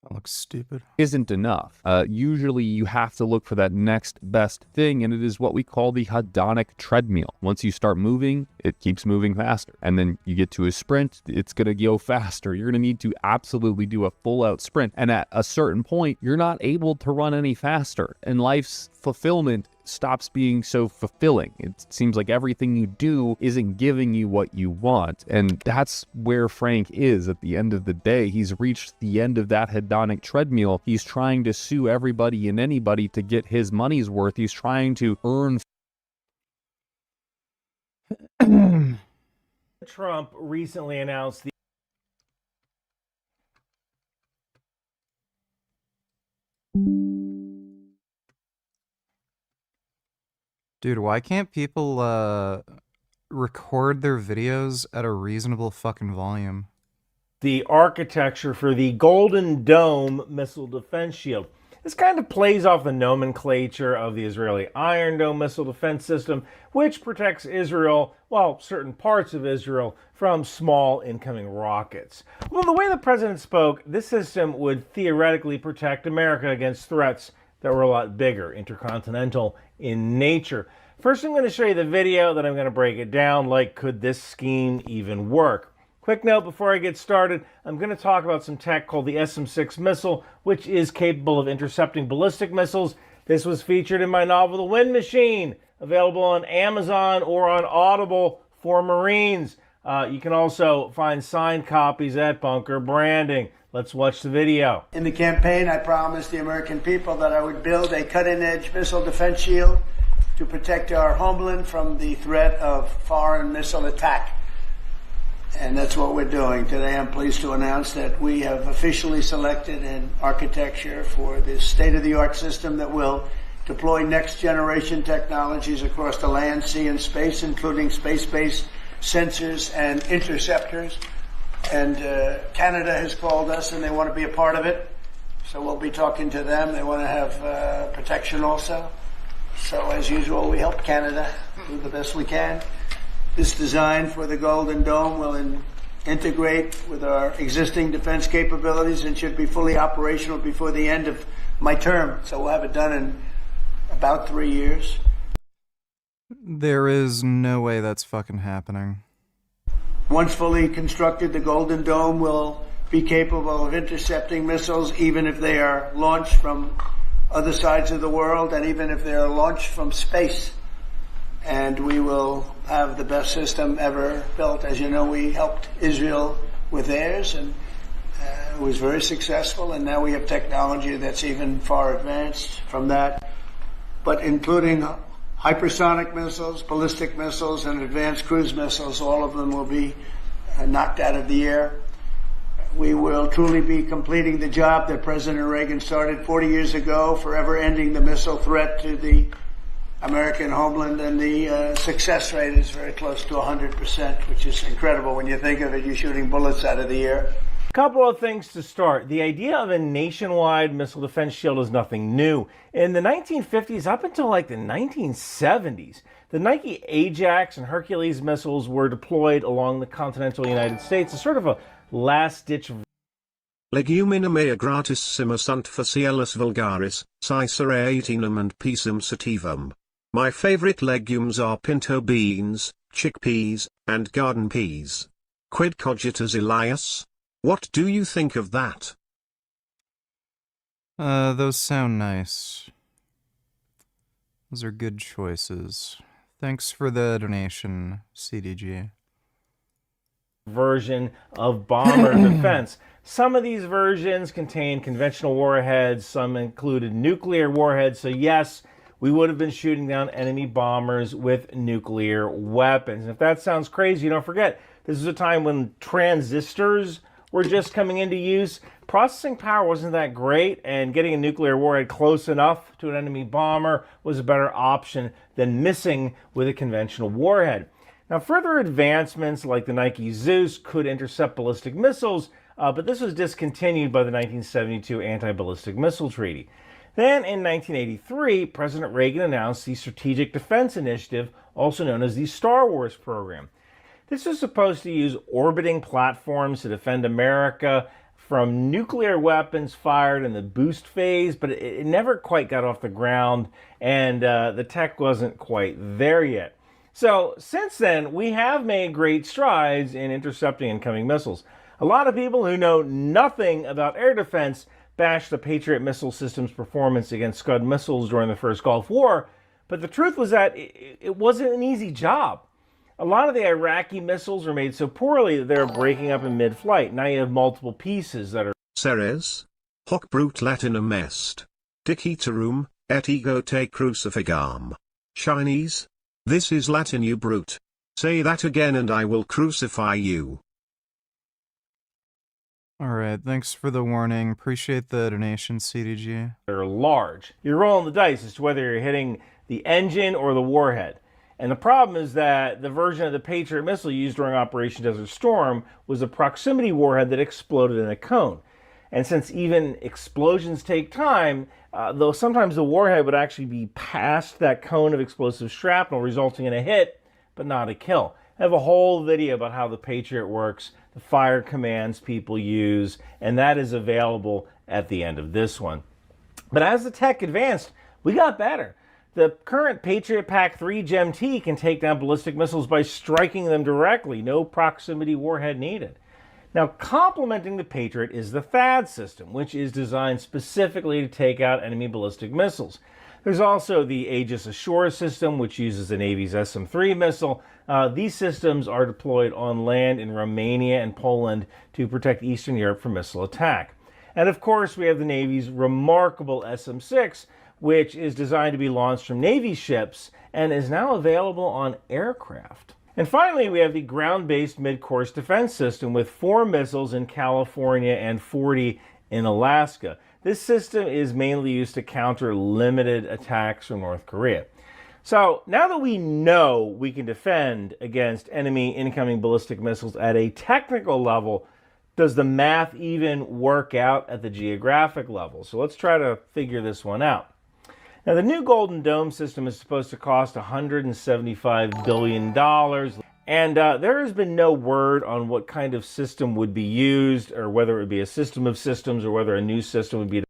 That looks stupid. Isn't enough. Usually you have to look for that next best thing, and it is what we call the hedonic treadmill. Once you start moving, it keeps moving faster. And then you get to a sprint, it's going to go faster. You're going to need to absolutely do a full-out sprint. And at a certain point, you're not able to run any faster. And life's fulfillment stops being so fulfilling. It seems like everything you do isn't giving you what you want. And that's where Frank is at the end of the day. He's reached the end of that hedonic treadmill. He's trying to sue everybody and anybody to get his money's worth. He's trying to earn. Trump recently announced the Dude, why can't people record their videos at a reasonable fucking volume? the architecture for the Golden Dome missile defense shield. This kind of plays off the nomenclature of the Israeli Iron Dome missile defense system, which protects Israel, well, certain parts of Israel, from small incoming rockets. Well, the way the president spoke, this system would theoretically protect America against threats that were a lot bigger, intercontinental in nature. First, I'm going to show you the video, then I'm going to break it down, like, could this scheme even work? Quick note before I get started, I'm going to talk about some tech called the SM-6 missile, which is capable of intercepting ballistic missiles. This was featured in my novel, The Wind Machine, available on Amazon or on Audible for Marines. You can also find signed copies at Bunker Branding. Let's watch the video. In the campaign, I promised the American people that I would build a cutting-edge missile defense shield to protect our homeland from the threat of foreign missile attack. And that's what we're doing. Today I'm pleased to announce that we have officially selected an architecture for this state-of-the-art system that will deploy next-generation technologies across the land, sea, and space, including space-based sensors and interceptors. And Canada has called us and they want to be a part of it. So we'll be talking to them. They want to have protection also. So as usual, we help Canada do the best we can. This design for the Golden Dome will integrate with our existing defense capabilities and should be fully operational before the end of my term. So we'll have it done in about 3 years. There is no way that's fucking happening. Once fully constructed, the Golden Dome will be capable of intercepting missiles even if they are launched from other sides of the world and even if they are launched from space. And we will have the best system ever built. As you know, we helped Israel with theirs, and it was very successful, and now we have technology that's even far advanced from that, but including hypersonic missiles, ballistic missiles, and advanced cruise missiles. All of them will be knocked out of the air. We will truly be completing the job that President Reagan started 40 years ago, forever ending the missile threat to the American homeland, and the success rate is very close to 100%, which is incredible when you think of it. You're shooting bullets out of the air. Couple of things to start. The idea of a nationwide missile defense shield is nothing new. In the 1950s up until like the 1970s, the Nike Ajax and Hercules missiles were deployed along the continental United States as sort of a last-ditch. Legumina mea gratissima sunt facialis vulgaris, Caesarea etinum and pisum sativum. My favorite legumes are pinto beans, chickpeas, and garden peas. Quid cogitus Elias? What do you think of that? Those sound nice. Those are good choices. Thanks for the donation, CDG. Version of bomber defense. Some of these versions contain conventional warheads, some included nuclear warheads, so yes, we would have been shooting down enemy bombers with nuclear weapons. If that sounds crazy, don't forget, this is a time when transistors were just coming into use. Processing power wasn't that great, and getting a nuclear warhead close enough to an enemy bomber was a better option than missing with a conventional warhead. Now, further advancements like the Nike Zeus could intercept ballistic missiles, but this was discontinued by the 1972 Anti-Ballistic Missile Treaty. Then, in 1983, President Reagan announced the Strategic Defense Initiative, also known as the Star Wars program. This was supposed to use orbiting platforms to defend America from nuclear weapons fired in the boost phase, but it never quite got off the ground, and the tech wasn't quite there yet. So, since then, we have made great strides in intercepting incoming missiles. A lot of people who know nothing about air defense bash the Patriot missile system's performance against Scud missiles during the first Gulf War, but the truth was that it wasn't an easy job. A lot of the Iraqi missiles were made so poorly that they're breaking up in mid-flight. Now you have multiple pieces that are... Ceres? Hoc brute Latinum est. Diciterum, et ego te crucifigam. Chinese? This is Latin, you brute. Say that again and I will crucify you. Alright, thanks for the warning. Appreciate the donation, CDG. They're large. You're rolling the dice as to whether you're hitting the engine or the warhead. And the problem is that the version of the Patriot missile used during Operation Desert Storm was a proximity warhead that exploded in a cone. And since even explosions take time, though sometimes the warhead would actually be past that cone of explosive shrapnel, resulting in a hit, but not a kill. I have a whole video about how the Patriot works, the fire commands people use, and that is available at the end of this one. But as the tech advanced, we got better. The current Patriot PAC-3 GEM-T can take down ballistic missiles by striking them directly, no proximity warhead needed. Now, complementing the Patriot is the THAAD system, which is designed specifically to take out enemy ballistic missiles. There's also the Aegis Ashore system, which uses the Navy's SM-3 missile. These systems are deployed on land in Romania and Poland to protect Eastern Europe from missile attack. And of course, we have the Navy's remarkable SM-6, which is designed to be launched from Navy ships and is now available on aircraft. And finally, we have the ground-based mid-course defense system with 4 missiles in California and 40 in Alaska. This system is mainly used to counter limited attacks from North Korea. So now that we know we can defend against enemy incoming ballistic missiles at a technical level, does the math even work out at the geographic level? So let's try to figure this one out. Now, the new Golden Dome system is supposed to cost $175 billion. And there has been no word on what kind of system would be used, or whether it would be a system of systems, or whether a new system would be.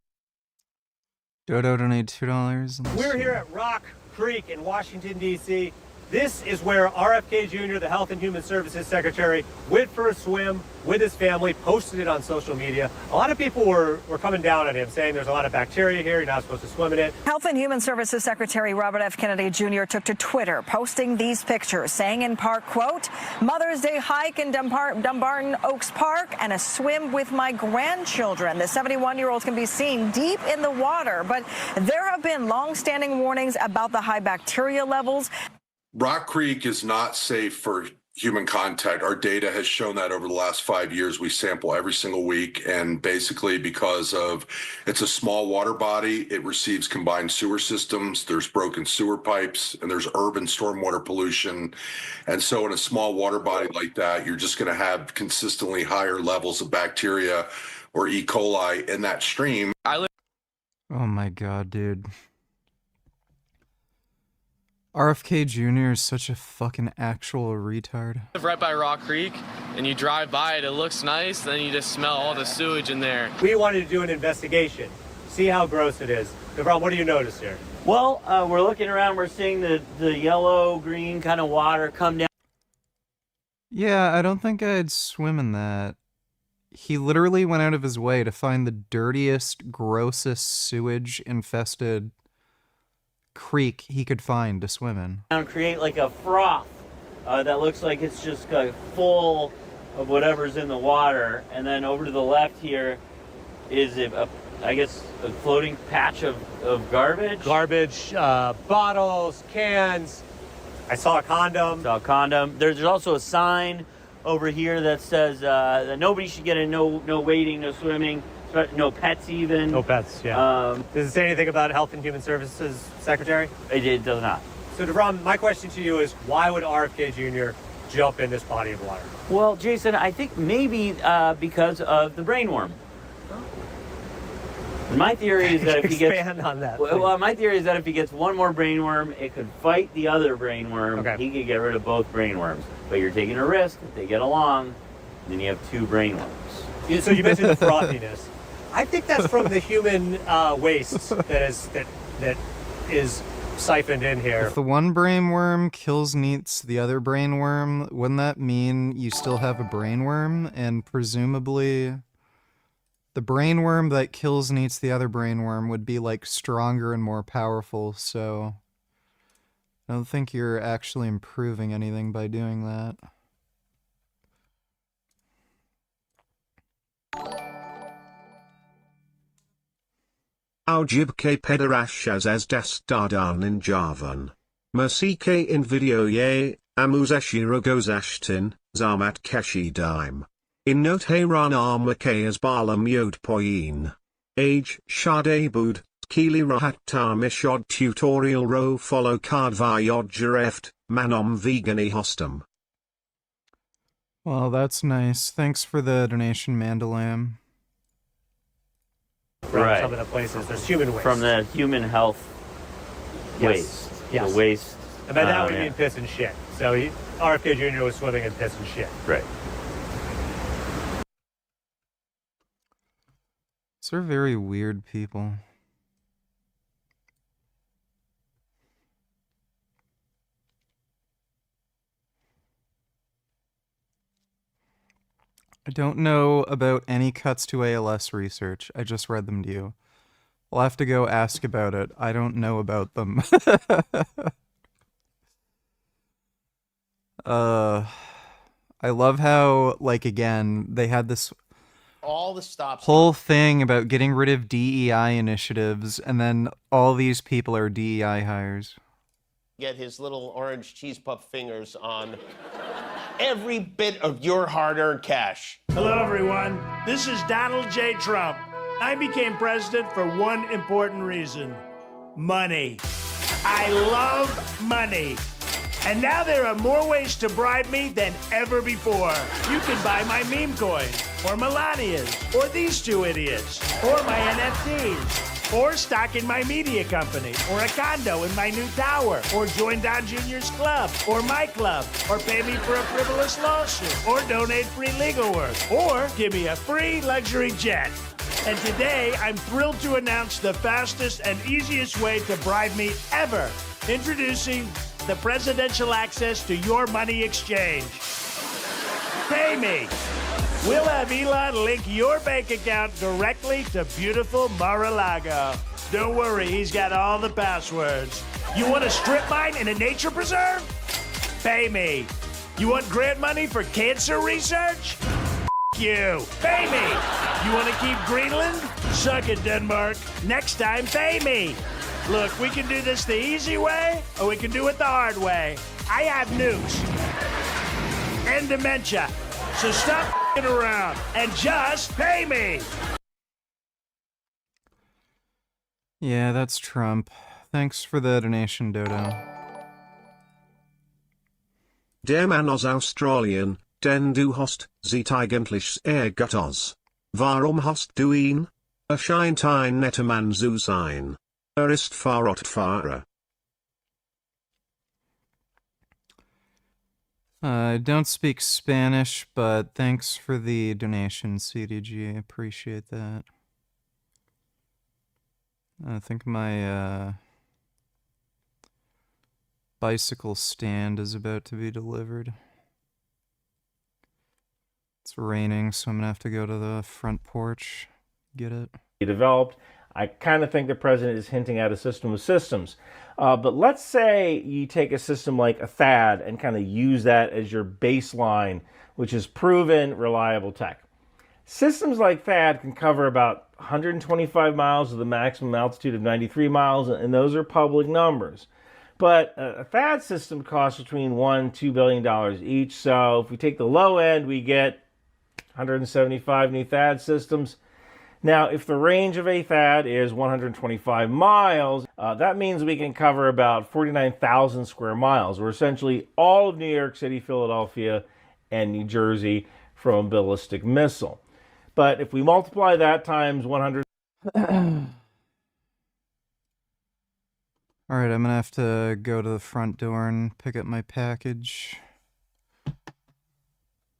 Dodo donated $2. We're here at Rock Creek in Washington, D.C. This is where RFK Jr., the Health and Human Services Secretary, went for a swim with his family, posted it on social media. A lot of people were coming down on him, saying there's a lot of bacteria here, you're not supposed to swim in it. Health and Human Services Secretary Robert F. Kennedy Jr. took to Twitter, posting these pictures, saying in part, quote, Mother's Day hike in Dumbarton Oaks Park and a swim with my grandchildren. The 71-year-old can be seen deep in the water, but there have been long-standing warnings about the high bacteria levels. Rock Creek is not safe for human contact. Our data has shown that over the last 5 years. We sample every single week, and basically because of it's a small water body, it receives combined sewer systems, there's broken sewer pipes, and there's urban stormwater pollution. And so in a small water body like that, you're just going to have consistently higher levels of bacteria or E. coli in that stream. Oh my god, dude. RFK Jr. is such a fucking actual retard. Right by Rock Creek, and you drive by it, it looks nice, then you just smell all the sewage in there. We wanted to do an investigation, see how gross it is. Devron, what do you notice here? Well, we're looking around, we're seeing the yellow, green kind of water come down. Yeah, I don't think I'd swim in that. He literally went out of his way to find the dirtiest, grossest sewage-infested creek he could find to swim in. And create like a froth that looks like it's just full of whatever's in the water. And then over to the left here is I guess a floating patch of garbage. Garbage, bottles, cans. I saw a condom. There's also a sign over here that says that nobody should get in, no wading, no swimming. No pets even. No pets, yeah. Does it say anything about Health and Human Services Secretary? It does not. So, Devron, my question to you is, why would RFK Jr. jump in this body of water? Well, Jason, I think maybe because of the brainworm. My theory is that if he gets expand on that. Well, my theory is that if he gets one more brainworm, it could fight the other brainworm. Okay. He could get rid of both brainworms. But you're taking a risk if they get along, then you have two brainworms. So you mentioned the frothiness. I think that's from the human waste that is siphoned in here. If the one brainworm kills and eats the other brainworm, wouldn't that mean you still have a brainworm? And presumably, the brainworm that kills and eats the other brainworm would be like stronger and more powerful. So I don't think you're actually improving anything by doing that. Aujibke pederashas as dastardan in Javan. Mersike in video ye, amuzashira gozashtin, zamat keshi dime. In note hayran armake as balam yod poyin. Age shade bud, kili rahatta mishod tutorial ro follow card vayod jareft, manom vegani hostum. Well, that's nice. Thanks for the donation, Mandalam. Right. Some of the places, there's human waste. From the human health waste. Yes. The waste. And by that we mean piss and shit. So RFK Jr. was swimming in piss and shit. Right. These are very weird people. I don't know about any cuts to ALS research. I just read them to you. I'll have to go ask about it. I don't know about them. I love how, like, again, they had this all the stops whole thing about getting rid of DEI initiatives, and then all these people are DEI hires. get his little orange cheese puff fingers on every bit of your hard-earned cash. Hello, everyone. This is Donald J. Trump. I became president for one important reason: money. I love money. And now there are more ways to bribe me than ever before. You can buy my meme coin, or Melania's, or these two idiots, or my NFTs. or stock in my media company, or a condo in my new tower, or join Don Jr.'s club, or my club, or pay me for a frivolous lawsuit, or donate free legal work, or give me a free luxury jet. And today, I'm thrilled to announce the fastest and easiest way to bribe me ever. Introducing the Presidential Access to Your Money Exchange. Pay me. We'll have Elon link your bank account directly to beautiful Mar-a-Lago. Don't worry, he's got all the passwords. You want a strip mine in a nature preserve? Pay me. You want grant money for cancer research? You. Pay me. You want to keep Greenland? Suck it, Denmark. Next time, pay me. Look, we can do this the easy way, or we can do it the hard way. I have nukes and dementia, so stop f***ing around and just pay me. Yeah, that's Trump. Thanks for the donation, Dodo. Der Mann aus Australien, den du hast sieht eigentlich sehr gut aus. Warum hast du ihn? Scheint ein netter Mann zu sein. Ist Fahrradfahrer. I don't speak Spanish, but thanks for the donation, CDG. I appreciate that. I think my bicycle stand is about to be delivered. It's raining, so I'm gonna have to go to the front porch, get it. Developed. I kind of think the president is hinting at a system of systems. But let's say you take a system like a THAAD and kind of use that as your baseline, which is proven, reliable tech. Systems like THAAD can cover about 125 miles with a maximum altitude of 93 miles, and those are public numbers. But a THAAD system costs between $1 and $2 billion each, so if we take the low end, we get 175 new THAAD systems. Now, if the range of a THAAD is 125 miles, that means we can cover about 49,000 square miles, or essentially all of New York City, Philadelphia, and New Jersey from a ballistic missile. But if we multiply that times 100... Alright, I'm gonna have to go to the front door and pick up my package.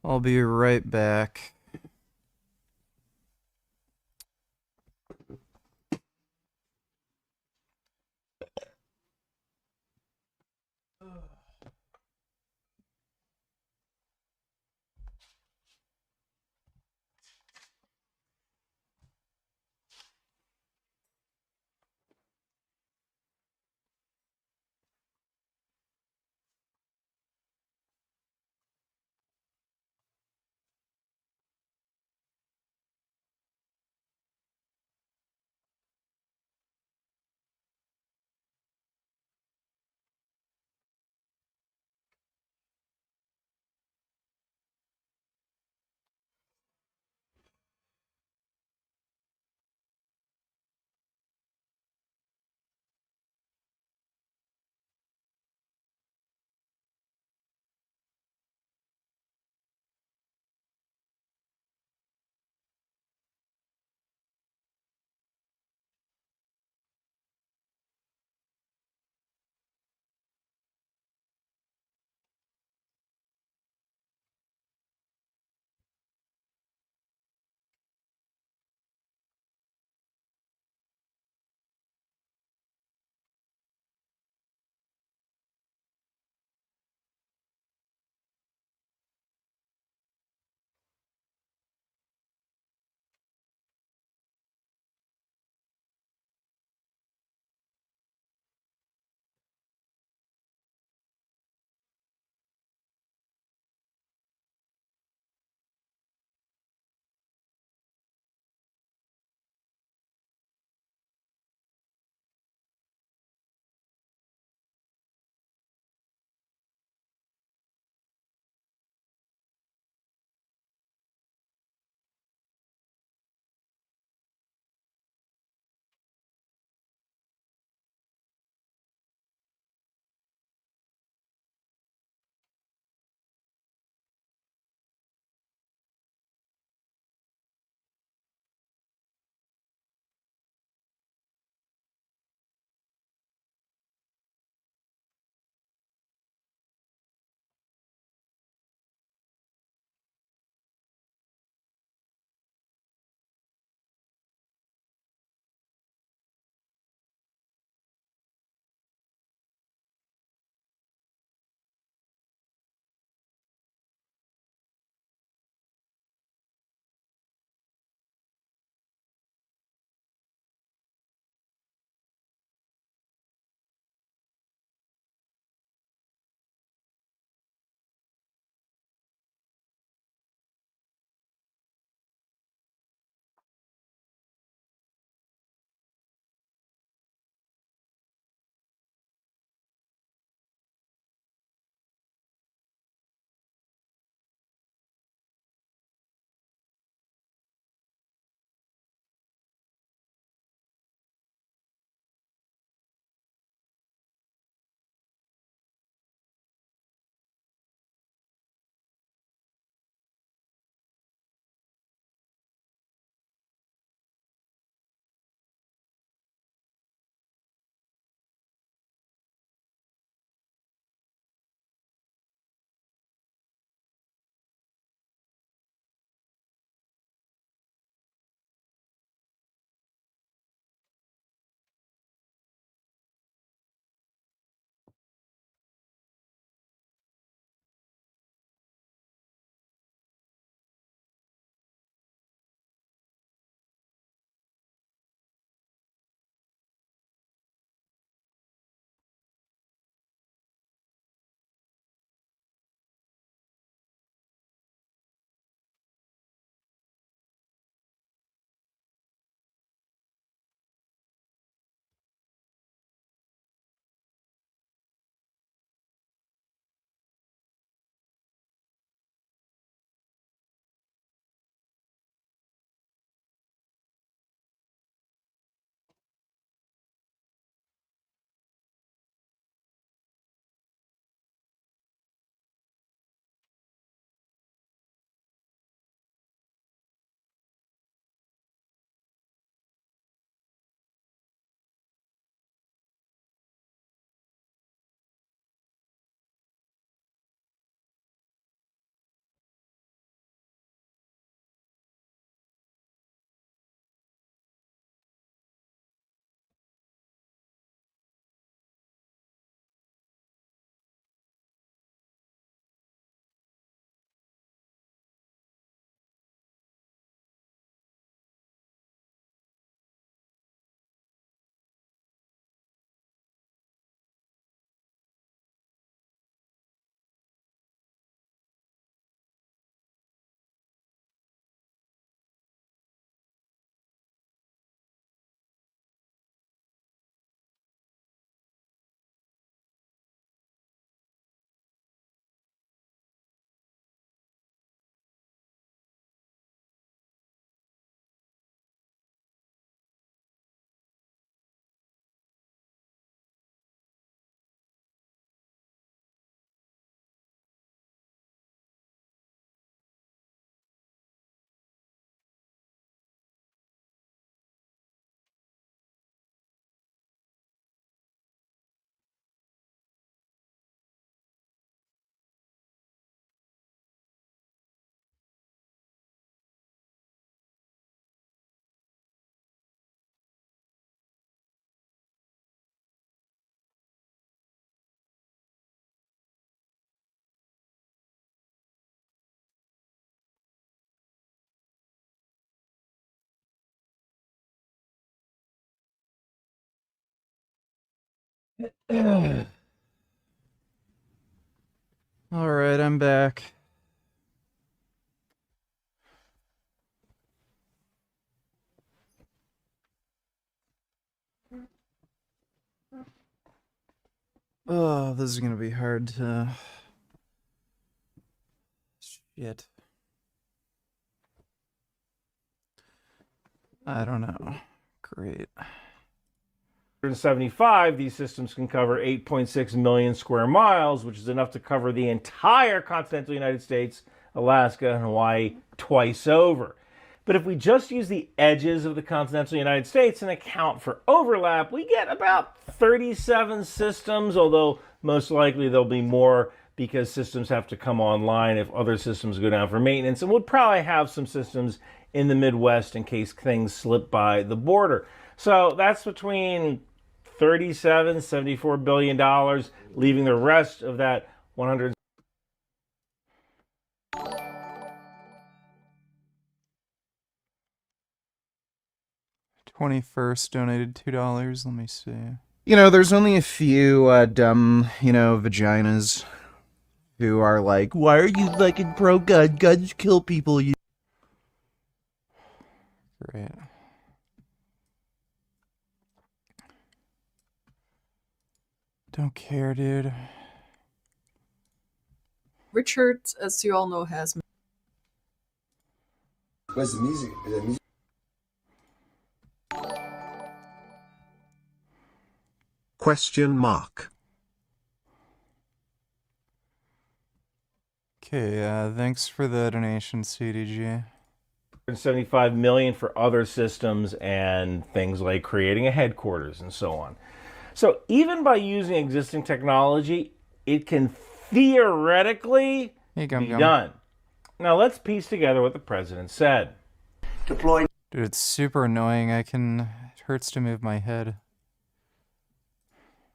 I'll be right back. All right, I'm back. Oh, this is gonna be hard to... Shit. I don't know. Great. 175, these systems can cover 8.6 million square miles, which is enough to cover the entire continental United States, Alaska, and Hawaii twice over. But if we just use the edges of the continental United States and account for overlap, we get about 37 systems, although most likely there'll be more because systems have to come online if other systems go down for maintenance. And we'll probably have some systems in the Midwest in case things slip by the border. So that's between $37, $74 billion, leaving the rest of that 100. 21st donated $2. Let me see. You know, there's only a few dumb, vaginas who are like, why are you fucking pro-gun? Guns kill people. You. Great. Don't care, dude. Richard, as you all know, has... Where's the music? Is there music? Question mark. Okay, thanks for the donation, CDG. 75 million for other systems and things like creating a headquarters and so on. So even by using existing technology, it can theoretically be done. Now let's piece together what the president said. Deploy. Dude, it's super annoying. It hurts to move my head.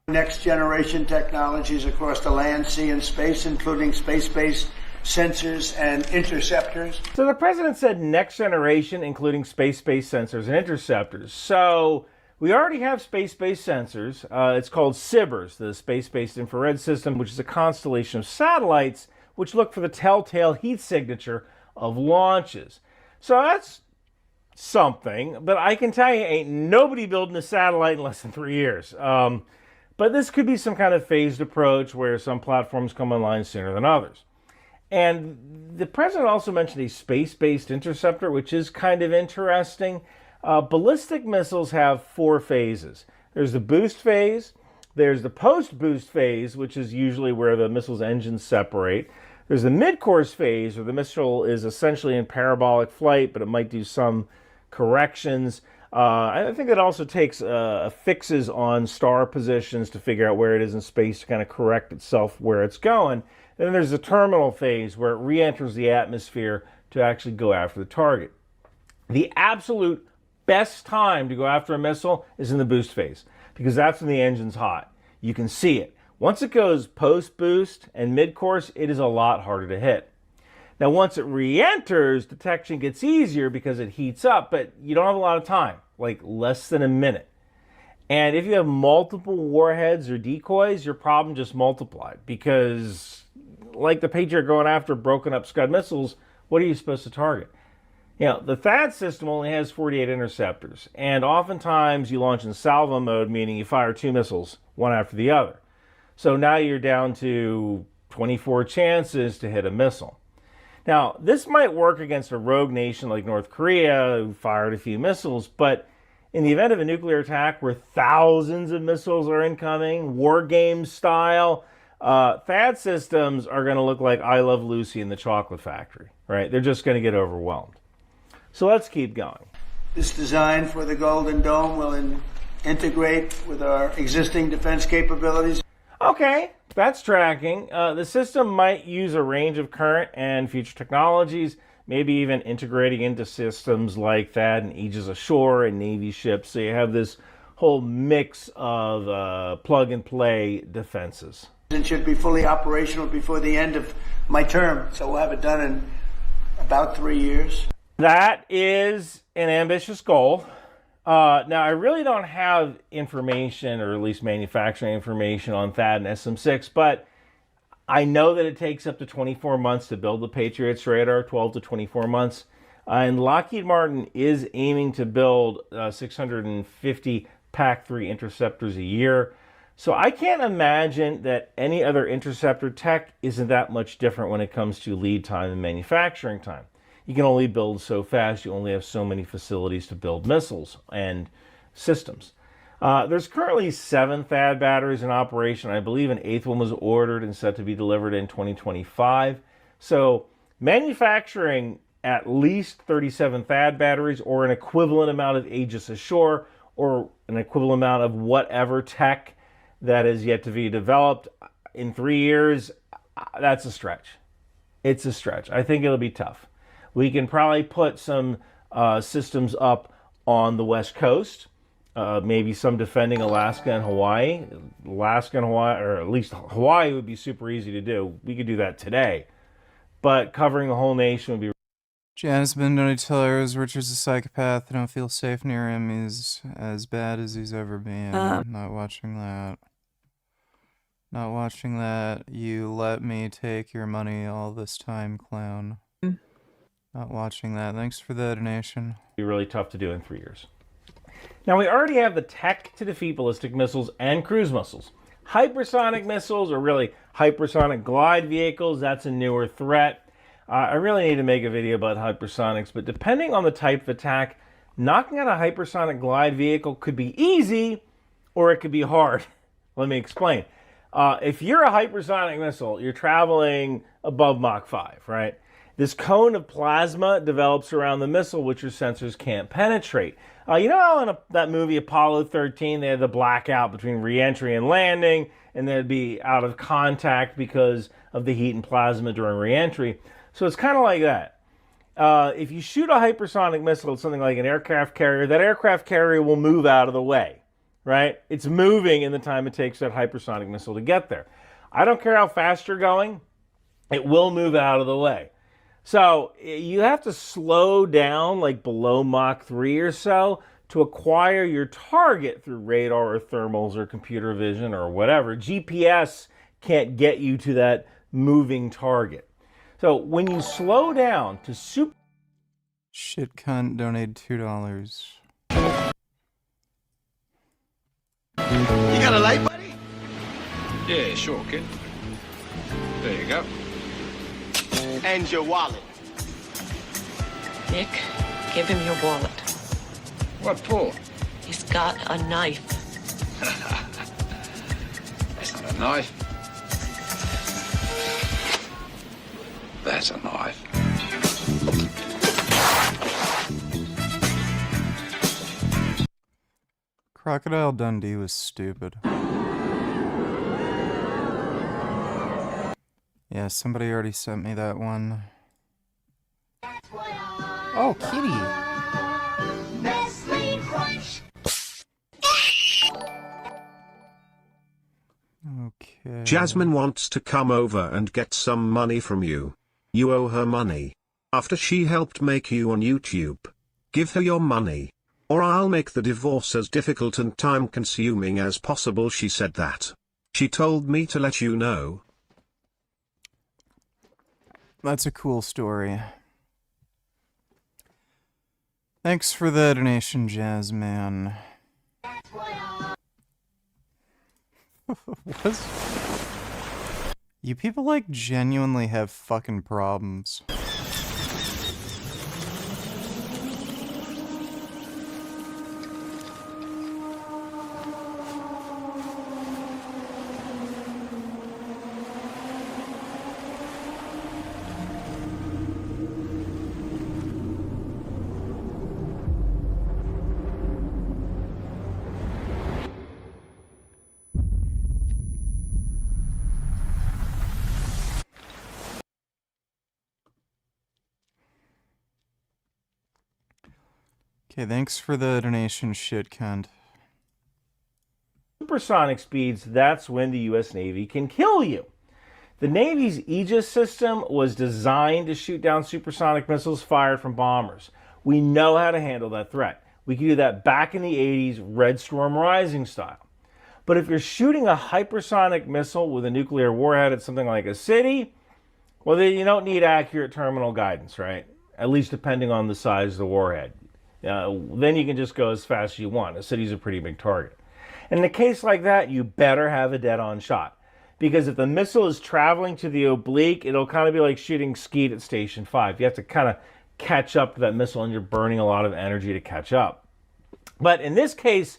Next generation technologies across the land, sea, and space, including space-based sensors and interceptors. So the president said next generation, including space-based sensors and interceptors. So we already have space-based sensors. It's called SBIRS, the Space-Based Infrared System, which is a constellation of satellites which look for the telltale heat signature of launches. So that's something, but I can tell you ain't nobody building a satellite in less than 3 years. But this could be some kind of phased approach where some platforms come online sooner than others. And the president also mentioned a space-based interceptor, which is kind of interesting. Ballistic missiles have 4 phases. There's the boost phase, there's the post-boost phase, which is usually where the missile's engines separate. There's the mid-course phase, where the missile is essentially in parabolic flight, but it might do some corrections. I think it also takes fixes on star positions to figure out where it is in space to kind of correct itself where it's going. And then there's the terminal phase where it re-enters the atmosphere to actually go after the target. The absolute best time to go after a missile is in the boost phase because that's when the engine's hot. You can see it. Once it goes post-boost and mid-course, it is a lot harder to hit. Now, once it re-enters, detection gets easier because it heats up, but you don't have a lot of time, like less than a minute. And if you have multiple warheads or decoys, your problem just multiplied because, like the Patriot going after broken up Scud missiles, what are you supposed to target? You know, the THAAD system only has 48 interceptors, and oftentimes you launch in salvo mode, meaning you fire 2 missiles, one after the other. So now you're down to 24 chances to hit a missile. Now, this might work against a rogue nation like North Korea, who fired a few missiles, but in the event of a nuclear attack where thousands of missiles are incoming, war game style, THAAD systems are going to look like I Love Lucy in the Chocolate Factory, right? They're just going to get overwhelmed. So let's keep going. This design for the Golden Dome will integrate with our existing defense capabilities. Okay, that's tracking. The system might use a range of current and future technologies, maybe even integrating into systems like THAAD and Aegis Ashore and Navy ships. So you have this whole mix of plug-and-play defenses. It should be fully operational before the end of my term, so we'll have it done in about 3 years. That is an ambitious goal. Now, I really don't have information, or at least manufacturing information, on THAAD and SM-6, but I know that it takes up to 24 months to build the Patriot's radar, 12 to 24 months. And Lockheed Martin is aiming to build 650 PAC-3 interceptors a year. So I can't imagine that any other interceptor tech isn't that much different when it comes to lead time and manufacturing time. You can only build so fast. You only have so many facilities to build missiles and systems. There's currently 7 THAAD batteries in operation. I believe an 8th one was ordered and set to be delivered in 2025. So manufacturing at least 37 THAAD batteries, or an equivalent amount of Aegis Ashore, or an equivalent amount of whatever tech that is yet to be developed in 3 years, that's a stretch. It's a stretch. I think it'll be tough. We can probably put some systems up on the West Coast, maybe some defending Alaska and Hawaii. Alaska and Hawaii, or at least Hawaii, would be super easy to do. We could do that today. But covering the whole nation would be... Jasmine, don't you tell her Richard's a psychopath? I don't feel safe near him. He's as bad as he's ever been. Not watching that. Not watching that. You let me take your money all this time, clown. Not watching that. Thanks for the donation. Be really tough to do in 3 years. Now, we already have the tech to defeat ballistic missiles and cruise missiles. Hypersonic missiles, or really hypersonic glide vehicles, that's a newer threat. I really need to make a video about hypersonics, but depending on the type of attack, knocking out a hypersonic glide vehicle could be easy, or it could be hard. Let me explain. If you're a hypersonic missile, you're traveling above Mach 5, right? This cone of plasma develops around the missile, which your sensors can't penetrate. You know how in that movie Apollo 13, they had the blackout between re-entry and landing, and they'd be out of contact because of the heat and plasma during re-entry? So it's kind of like that. If you shoot a hypersonic missile at something like an aircraft carrier, that aircraft carrier will move out of the way, right? It's moving in the time it takes that hypersonic missile to get there. I don't care how fast you're going, it will move out of the way. So you have to slow down like below Mach 3 or so to acquire your target through radar or thermals or computer vision or whatever. GPS can't get you to that moving target. So when you slow down to super... Shit cunt donated $2. You got a light, buddy? Yeah, sure, kid. There you go. And your wallet. Nick, give him your wallet. What for? He's got a knife. That's not a knife. That's a knife. Crocodile Dundee was stupid. Yeah, somebody already sent me that one. Oh, kitty. Okay. Jasmine wants to come over and get some money from you. You owe her money. After she helped make you on YouTube. Give her your money. Or I'll make the divorce as difficult and time-consuming as possible. She said that. She told me to let you know. That's a cool story. Thanks for the donation, Jazzman. What? You people like genuinely have fucking problems. Okay, thanks for the donation, shit cunt. Supersonic speeds, that's when the U.S. Navy can kill you. The Navy's Aegis system was designed to shoot down supersonic missiles fired from bombers. We know how to handle that threat. We could do that back in the 80s, Red Storm Rising style. But if you're shooting a hypersonic missile with a nuclear warhead at something like a city, well, then you don't need accurate terminal guidance, right? At least depending on the size of the warhead. Then you can just go as fast as you want. A city's a pretty big target. In a case like that, you better have a dead-on shot. Because if the missile is traveling to the oblique, it'll kind of be like shooting skeet at Station 5. You have to kind of catch up to that missile, and you're burning a lot of energy to catch up. But in this case,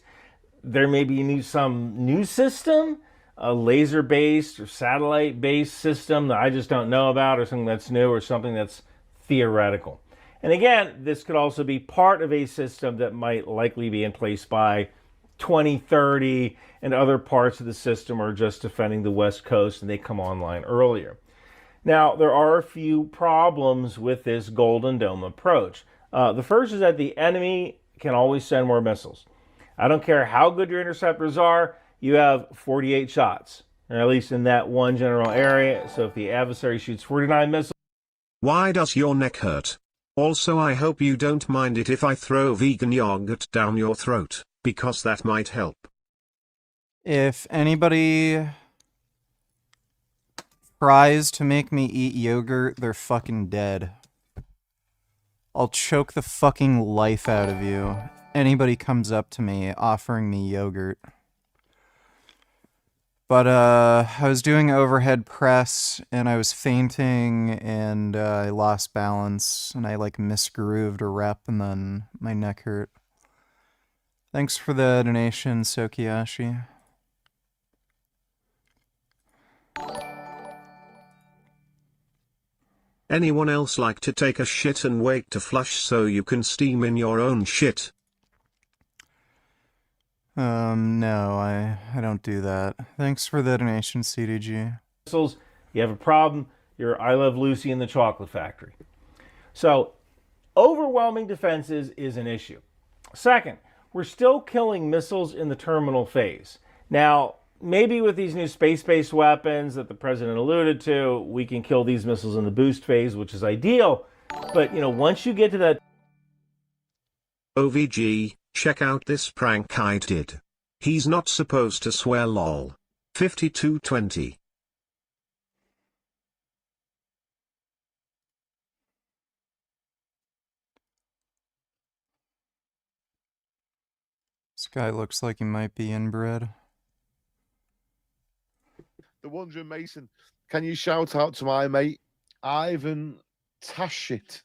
there may be some new system, a laser-based or satellite-based system that I just don't know about, or something that's new, or something that's theoretical. And again, this could also be part of a system that might likely be in place by 2030, and other parts of the system are just defending the West Coast and they come online earlier. Now, there are a few problems with this Golden Dome approach. The first is that the enemy can always send more missiles. I don't care how good your interceptors are, you have 48 shots, or at least in that one general area. So if the adversary shoots 49 missiles... Why does your neck hurt? Also, I hope you don't mind it if I throw vegan yogurt down your throat, because that might help. If anybody tries to make me eat yogurt, they're fucking dead. I'll choke the fucking life out of you. Anybody comes up to me offering me yogurt. But I was doing overhead press and I was fainting and I lost balance and I like misgrooved a rep and then my neck hurt. Thanks for the donation, Sokiyashi. Anyone else like to take a shit and wait to flush so you can steam in your own shit? No, I don't do that. Thanks for the donation, CDG. Missiles, you have a problem, you're I Love Lucy in the Chocolate Factory. So, overwhelming defenses is an issue. Second, we're still killing missiles in the terminal phase. Now, maybe with these new space-based weapons that the president alluded to, we can kill these missiles in the boost phase, which is ideal. But, once you get to that... OVG, check out this prank I did. He's not supposed to swear lol. 5220. This guy looks like he might be inbred. The Wondering Mason, can you shout out to my mate, Ivan Tashit?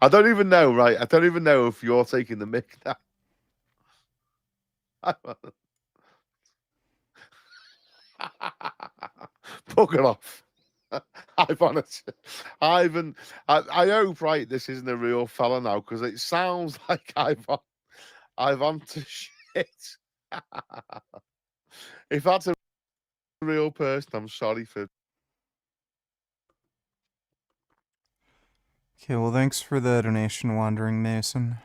I don't even know, right? I don't even know if you're taking the mic now. Bugger off. Ivan, I hope, right, this isn't a real fella now, because it sounds like Ivan to shit. If that's a real person, I'm sorry for... Okay, well, thanks for the donation, Wandering Mason.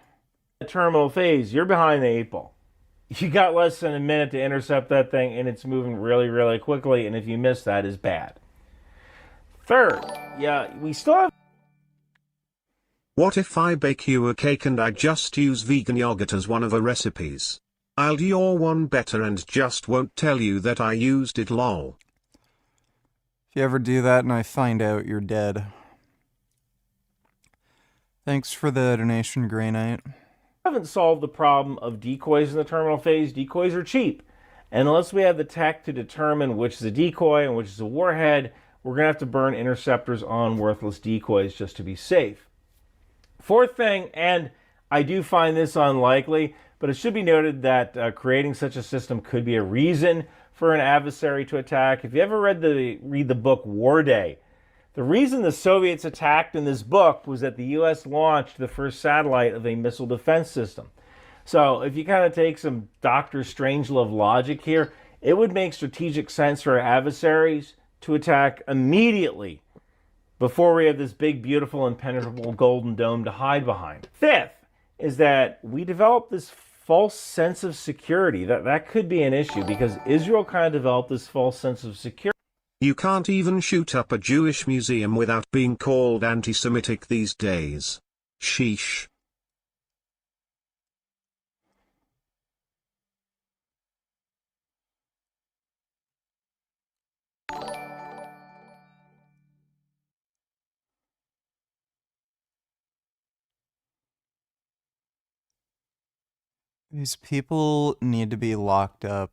The terminal phase, you're behind the 8 ball. You got less than a minute to intercept that thing, and it's moving really, really quickly, and if you miss that, is bad. Third, yeah, we still have... What if I bake you a cake and I just use vegan yogurt as one of the recipes? I'll do your one better and just won't tell you that I used it lol. If you ever do that and I find out, you're dead. Thanks for the donation, Grey Knight. Haven't solved the problem of decoys in the terminal phase. Decoys are cheap. And unless we have the tech to determine which is a decoy and which is a warhead, we're going to have to burn interceptors on worthless decoys just to be safe. Fourth thing, and I do find this unlikely, but it should be noted that creating such a system could be a reason for an adversary to attack. If you ever read the book War Day, the reason the Soviets attacked in this book was that the U.S. launched the first satellite of a missile defense system. So if you kind of take some Dr. Strangelove logic here, it would make strategic sense for our adversaries to attack immediately before we have this big, beautiful, impenetrable golden dome to hide behind. Fifth is that we develop this false sense of security. That could be an issue because Israel kind of developed this false sense of security. You can't even shoot up a Jewish museum without being called anti-Semitic these days. Sheesh. These people need to be locked up.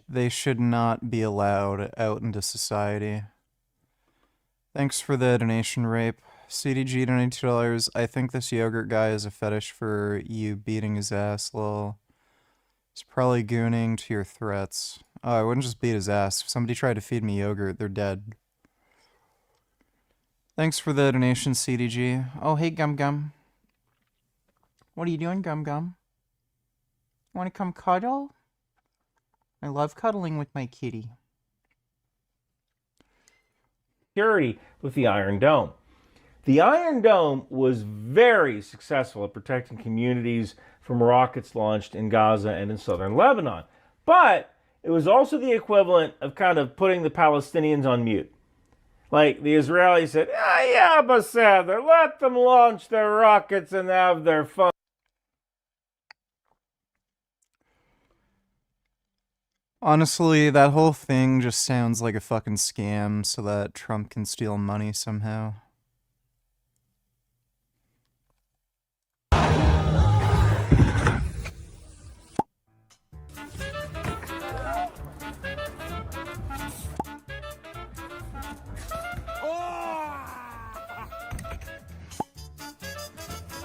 They should not be allowed out into society. Thanks for the donation, Rape. CDG $92. I think this yogurt guy is a fetish for you beating his ass, lol. He's probably gooning to your threats. Oh, I wouldn't just beat his ass. If somebody tried to feed me yogurt, they're dead. Thanks for the donation, CDG. Oh, hey, Gum Gum. What are you doing, Gum Gum? Want to come cuddle? I love cuddling with my kitty. Security with the Iron Dome. The Iron Dome was very successful at protecting communities from rockets launched in Gaza and in southern Lebanon. But it was also the equivalent of kind of putting the Palestinians on mute. Like the Israelis said, yeah, Beseder, let them launch their rockets and have their fun. Honestly, that whole thing just sounds like a fucking scam so that Trump can steal money somehow.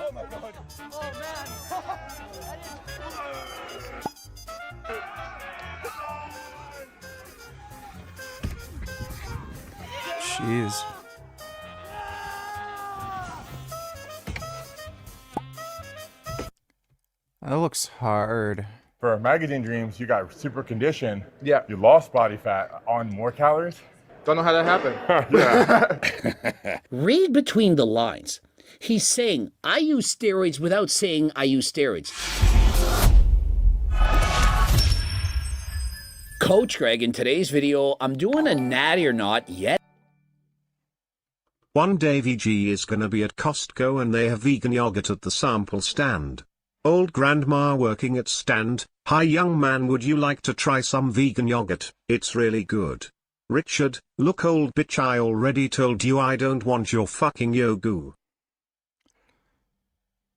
Oh my god. Oh man. Jeez. That looks hard. For magazine dreams, you got super conditioned. Yeah. You lost body fat on more calories. Don't know how that happened. Read between the lines. He's saying, I use steroids without saying I use steroids. Coach Greg, in today's video, I'm doing a natty or not yet. One day VG is gonna be at Costco and they have vegan yogurt at the sample stand. Old grandma working at stand, hi young man, would you like to try some vegan yogurt? It's really good. Richard, look old bitch, I already told you I don't want your fucking yogu.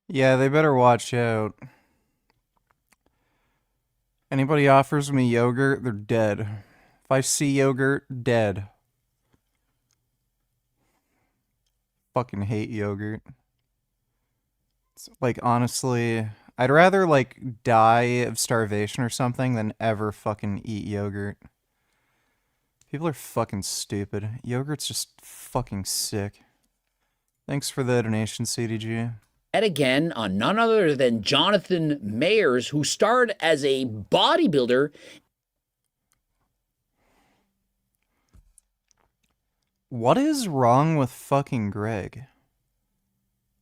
Yeah, they better watch out. Anybody offers me yogurt, they're dead. If I see yogurt, dead. Fucking hate yogurt. It's like, honestly, I'd rather like die of starvation or something than ever fucking eat yogurt. People are fucking stupid. Yogurt's just fucking sick. Thanks for the donation, CDG. Yet again on none other than Jonathan Mayers, who starred as a bodybuilder. What is wrong with fucking Greg?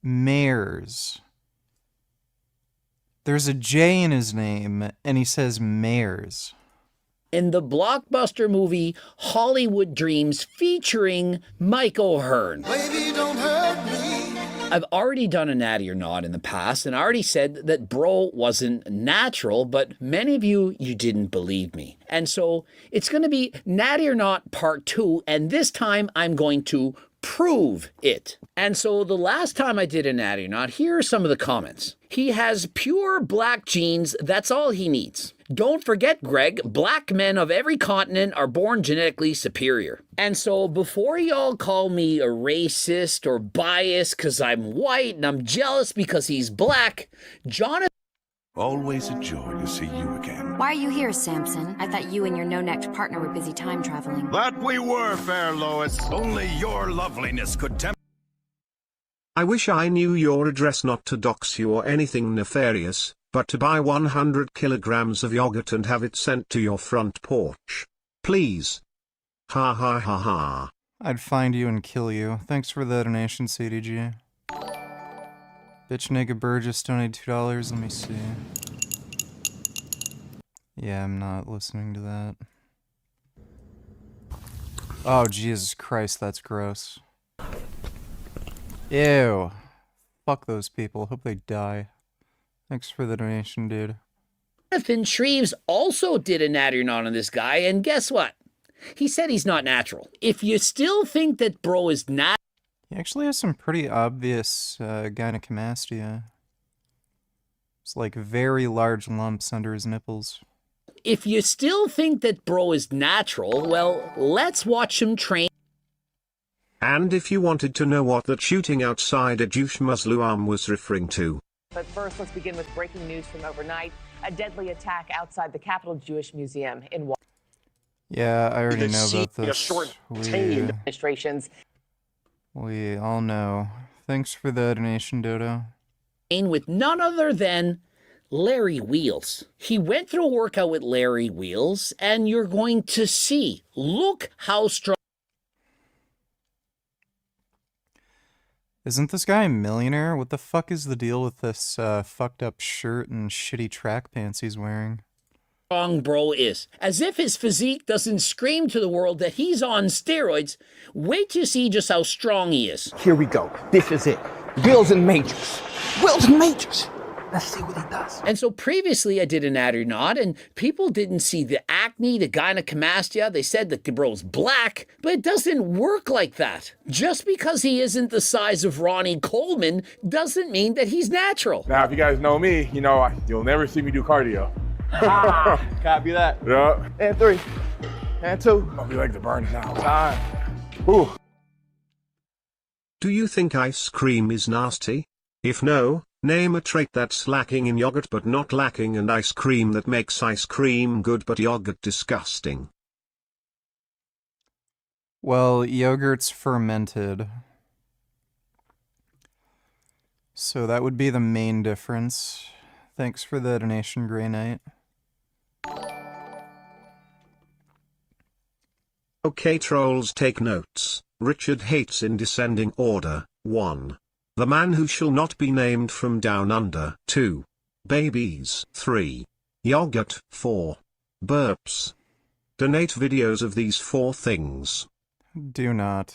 Mayers. There's a J in his name, and he says Mayers. In the blockbuster movie Hollywood Dreams featuring Mike O'Hearn. Baby, don't hurt me. I've already done a natty or not in the past, and I already said that bro wasn't natural, but many of you didn't believe me. And so it's going to be natty or not part 2, and this time I'm going to prove it. And so the last time I did a natty or not, here are some of the comments. He has pure black genes, that's all he needs. Don't forget, Greg, black men of every continent are born genetically superior. And so before y'all call me a racist or biased because I'm white and I'm jealous because he's black, Jonathan... Always a joy to see you again. Why are you here, Samson? I thought you and your no-necked partner were busy time traveling. That we were, fair Lois. Only your loveliness could tempt... I wish I knew your address, not to dox you or anything nefarious, but to buy 100 kilograms of yogurt and have it sent to your front porch. Please. Ha ha ha ha. I'd find you and kill you. Thanks for the donation, CDG. Bitch Nigga Burgess donated $2. Let me see. Yeah, I'm not listening to that. Oh, Jesus Christ, that's gross. Ew. Fuck those people. Hope they die. Thanks for the donation, dude. Jonathan Shreves also did a natty or not on this guy, and guess what? He said he's not natural. If you still think that bro is not... He actually has some pretty obvious gynecomastia. It's like very large lumps under his nipples. If you still think that bro is natural, well, let's watch him train. And if you wanted to know what that shooting outside a Jewish Muslim was referring to. But first, let's begin with breaking news from overnight. A deadly attack outside the Capitol Jewish Museum in Washington. Yeah, I already know about this. We all know. Thanks for the donation, Dodo. With none other than Larry Wheels. He went through a workout with Larry Wheels, and you're going to see. Look how strong. Isn't this guy a millionaire? What the fuck is the deal with this fucked up shirt and shitty track pants he's wearing? Strong bro is. As if his physique doesn't scream to the world that he's on steroids. Wait to see just how strong he is. Here we go. This is it. Wheels and majors. Wheels and majors. Let's see what he does. And so previously I did an ad or not, and people didn't see the acne, the gynecomastia. They said that the bro's black, but it doesn't work like that. Just because he isn't the size of Ronnie Coleman doesn't mean that he's natural. Now, if you guys know me, you know you'll never see me do cardio. Copy that. Yeah. And 3. And 2. Oh, we like to burn now. Time. Ooh. Do you think ice cream is nasty? If no, name a trait that's lacking in yogurt but not lacking in ice cream that makes ice cream good but yogurt disgusting. Well, yogurt's fermented. So that would be the main difference. Thanks for the donation, Grey Knight. Okay, trolls, take notes. Richard hates in descending order. 1. The man who shall not be named from down under. 2. Babies. 3. Yogurt. 4. Burps. Donate videos of these 4 things. Do not.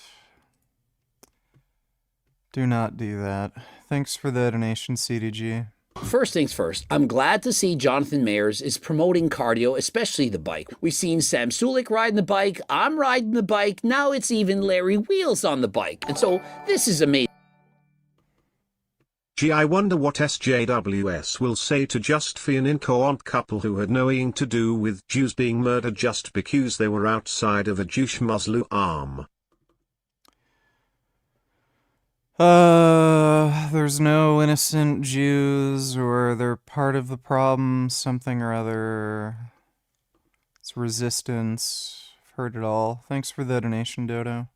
Do not do that. Thanks for the donation, CDG. First things first, I'm glad to see Jonathan Mayers is promoting cardio, especially the bike. We've seen Sam Sulik riding the bike, I'm riding the bike, now it's even Larry Wheels on the bike. And so this is amazing. Gee, I wonder what SJWS will say to just an co-op couple who had nothing to do with Jews being murdered just because they were outside of a Jewish Muslim arm. There's no innocent Jews, or they're part of the problem, something or other. It's resistance. I've heard it all. Thanks for the donation, Dodo.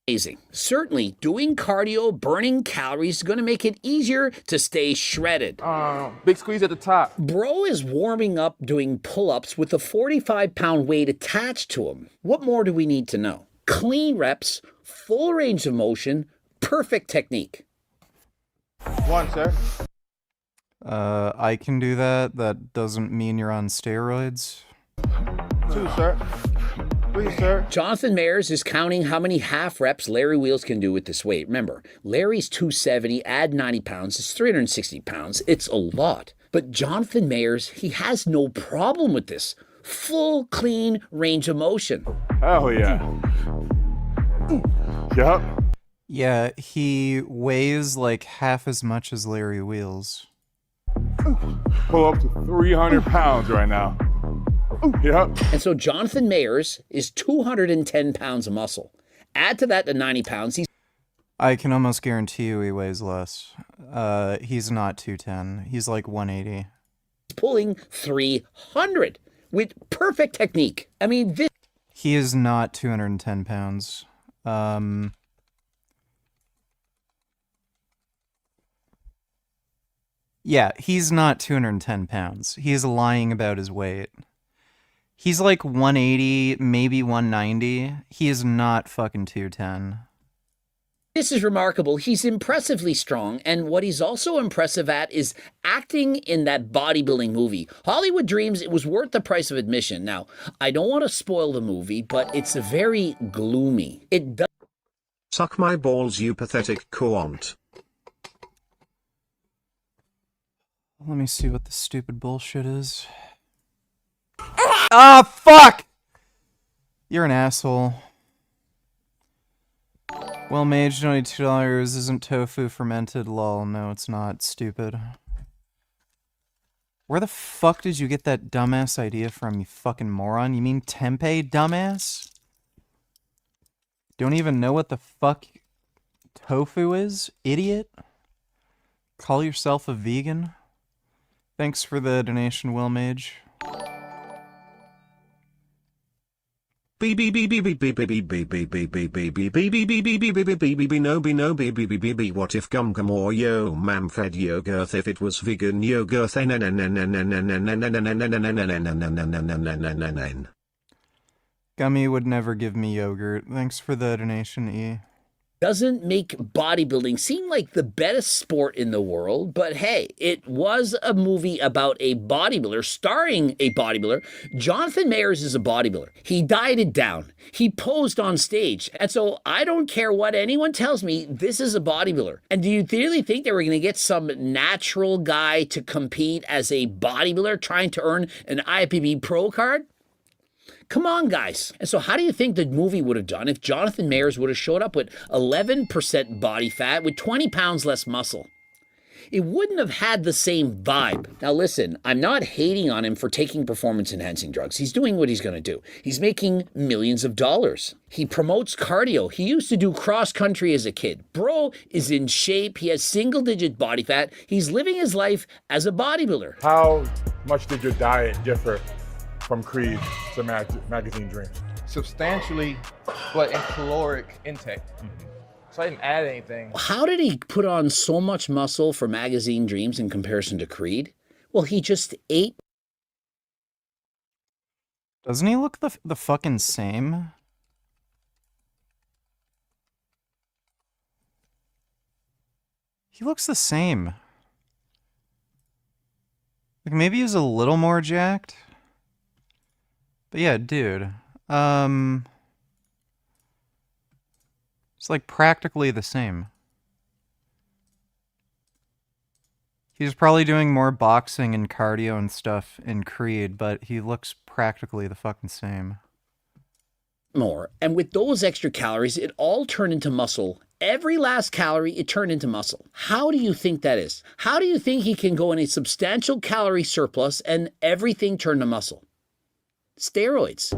Amazing. Certainly, doing cardio, burning calories is going to make it easier to stay shredded. Big squeeze at the top. Bro is warming up doing pull-ups with a 45-pound weight attached to him. What more do we need to know? Clean reps, full range of motion, perfect technique. 1, sir. I can do that. That doesn't mean you're on steroids. 2, sir. 3, sir. Jonathan Mayers is counting how many half reps Larry Wheels can do with this weight. Remember, Larry's 270, add 90 pounds, it's 360 pounds. It's a lot. But Jonathan Mayers, he has no problem with this. Full, clean range of motion. Oh, yeah. Yup. Yeah, he weighs like half as much as Larry Wheels. Pull up to 300 pounds right now. Yep. And so Jonathan Mayers is 210 pounds of muscle. Add to that the 90 pounds. I can almost guarantee you he weighs less. He's not 210. He's like 180. He's pulling 300 with perfect technique. I mean, this... He is not 210 pounds. Yeah, he's not 210 pounds. He's lying about his weight. He's like 180, maybe 190. He is not fucking 210. This is remarkable. He's impressively strong, and what he's also impressive at is acting in that bodybuilding movie. Hollywood Dreams, it was worth the price of admission. Now, I don't want to spoil the movie, but it's very gloomy. It does... Suck my balls, you pathetic quant. Let me see what the stupid bullshit is. Ah, fuck! You're an asshole. Well, mage, $22 isn't tofu fermented, lol. No, it's not, stupid. Where the fuck did you get that dumbass idea from, you fucking moron? You mean tempeh, dumbass? Don't even know what the fuck tofu is, idiot? Call yourself a vegan? Thanks for the donation, Will Mage. No be what if gum or yo mam fed yogurt if it was vegan yogurt. Gummy would never give me yogurt. Thanks for the donation, E. Doesn't make bodybuilding seem like the best sport in the world, but hey, it was a movie about a bodybuilder, starring a bodybuilder. Jonathan Mayers is a bodybuilder. He dieted down. He posed on stage. And so I don't care what anyone tells me, this is a bodybuilder. And do you really think they were going to get some natural guy to compete as a bodybuilder trying to earn an IFBB Pro card? Come on, guys. And so how do you think the movie would have done if Jonathan Mayers would have showed up with 11% body fat with 20 pounds less muscle? It wouldn't have had the same vibe. Now listen, I'm not hating on him for taking performance-enhancing drugs. He's doing what he's going to do. He's making millions of dollars. He promotes cardio. He used to do cross-country as a kid. Bro is in shape. He has single-digit body fat. He's living his life as a bodybuilder. How much did your diet differ from Creed to Magazine Dreams? Substantially, but in caloric intake. So I didn't add anything. How did he put on so much muscle for Magazine Dreams in comparison to Creed? Well, he just ate. Doesn't he look the fucking same? He looks the same. Like, maybe he's a little more jacked. But yeah, dude. It's like practically the same. He's probably doing more boxing and cardio and stuff in Creed, but he looks practically the fucking same. More. And with those extra calories, it all turned into muscle. Every last calorie, it turned into muscle. How do you think that is? How do you think he can go in a substantial calorie surplus and everything turn to muscle? Steroids.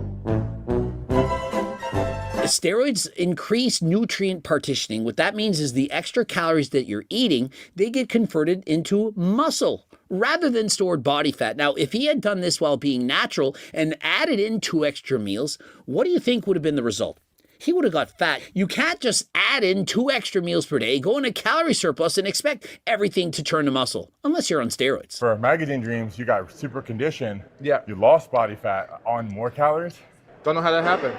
Steroids increase nutrient partitioning. What that means is the extra calories that you're eating, they get converted into muscle rather than stored body fat. Now, if he had done this while being natural and added in 2 extra meals, what do you think would have been the result? He would have got fat. You can't just add in 2 extra meals per day, go in a calorie surplus, and expect everything to turn to muscle, unless you're on steroids. For Magazine Dreams, you got super conditioned. Yeah. You lost body fat on more calories. Don't know how that happened.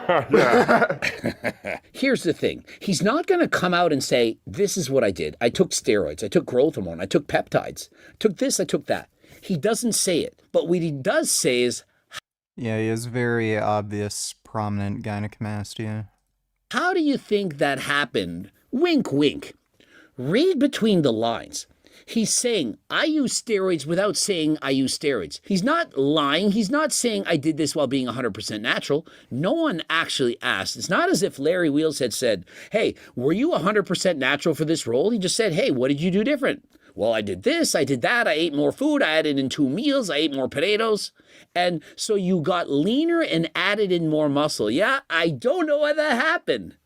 Here's the thing. He's not going to come out and say, this is what I did. I took steroids. I took growth hormone. I took peptides. I took this. I took that. He doesn't say it. But what he does say is... Yeah, he has very obvious, prominent gynecomastia. How do you think that happened? Wink, wink. Read between the lines. He's saying, I use steroids without saying I use steroids. He's not lying. He's not saying I did this while being 100% natural. No one actually asked. It's not as if Larry Wheels had said, hey, were you 100% natural for this role? He just said, hey, what did you do different? Well, I did this, I did that, I ate more food, I added in 2 meals, I ate more potatoes. And so you got leaner and added in more muscle. Yeah, I don't know how that happened.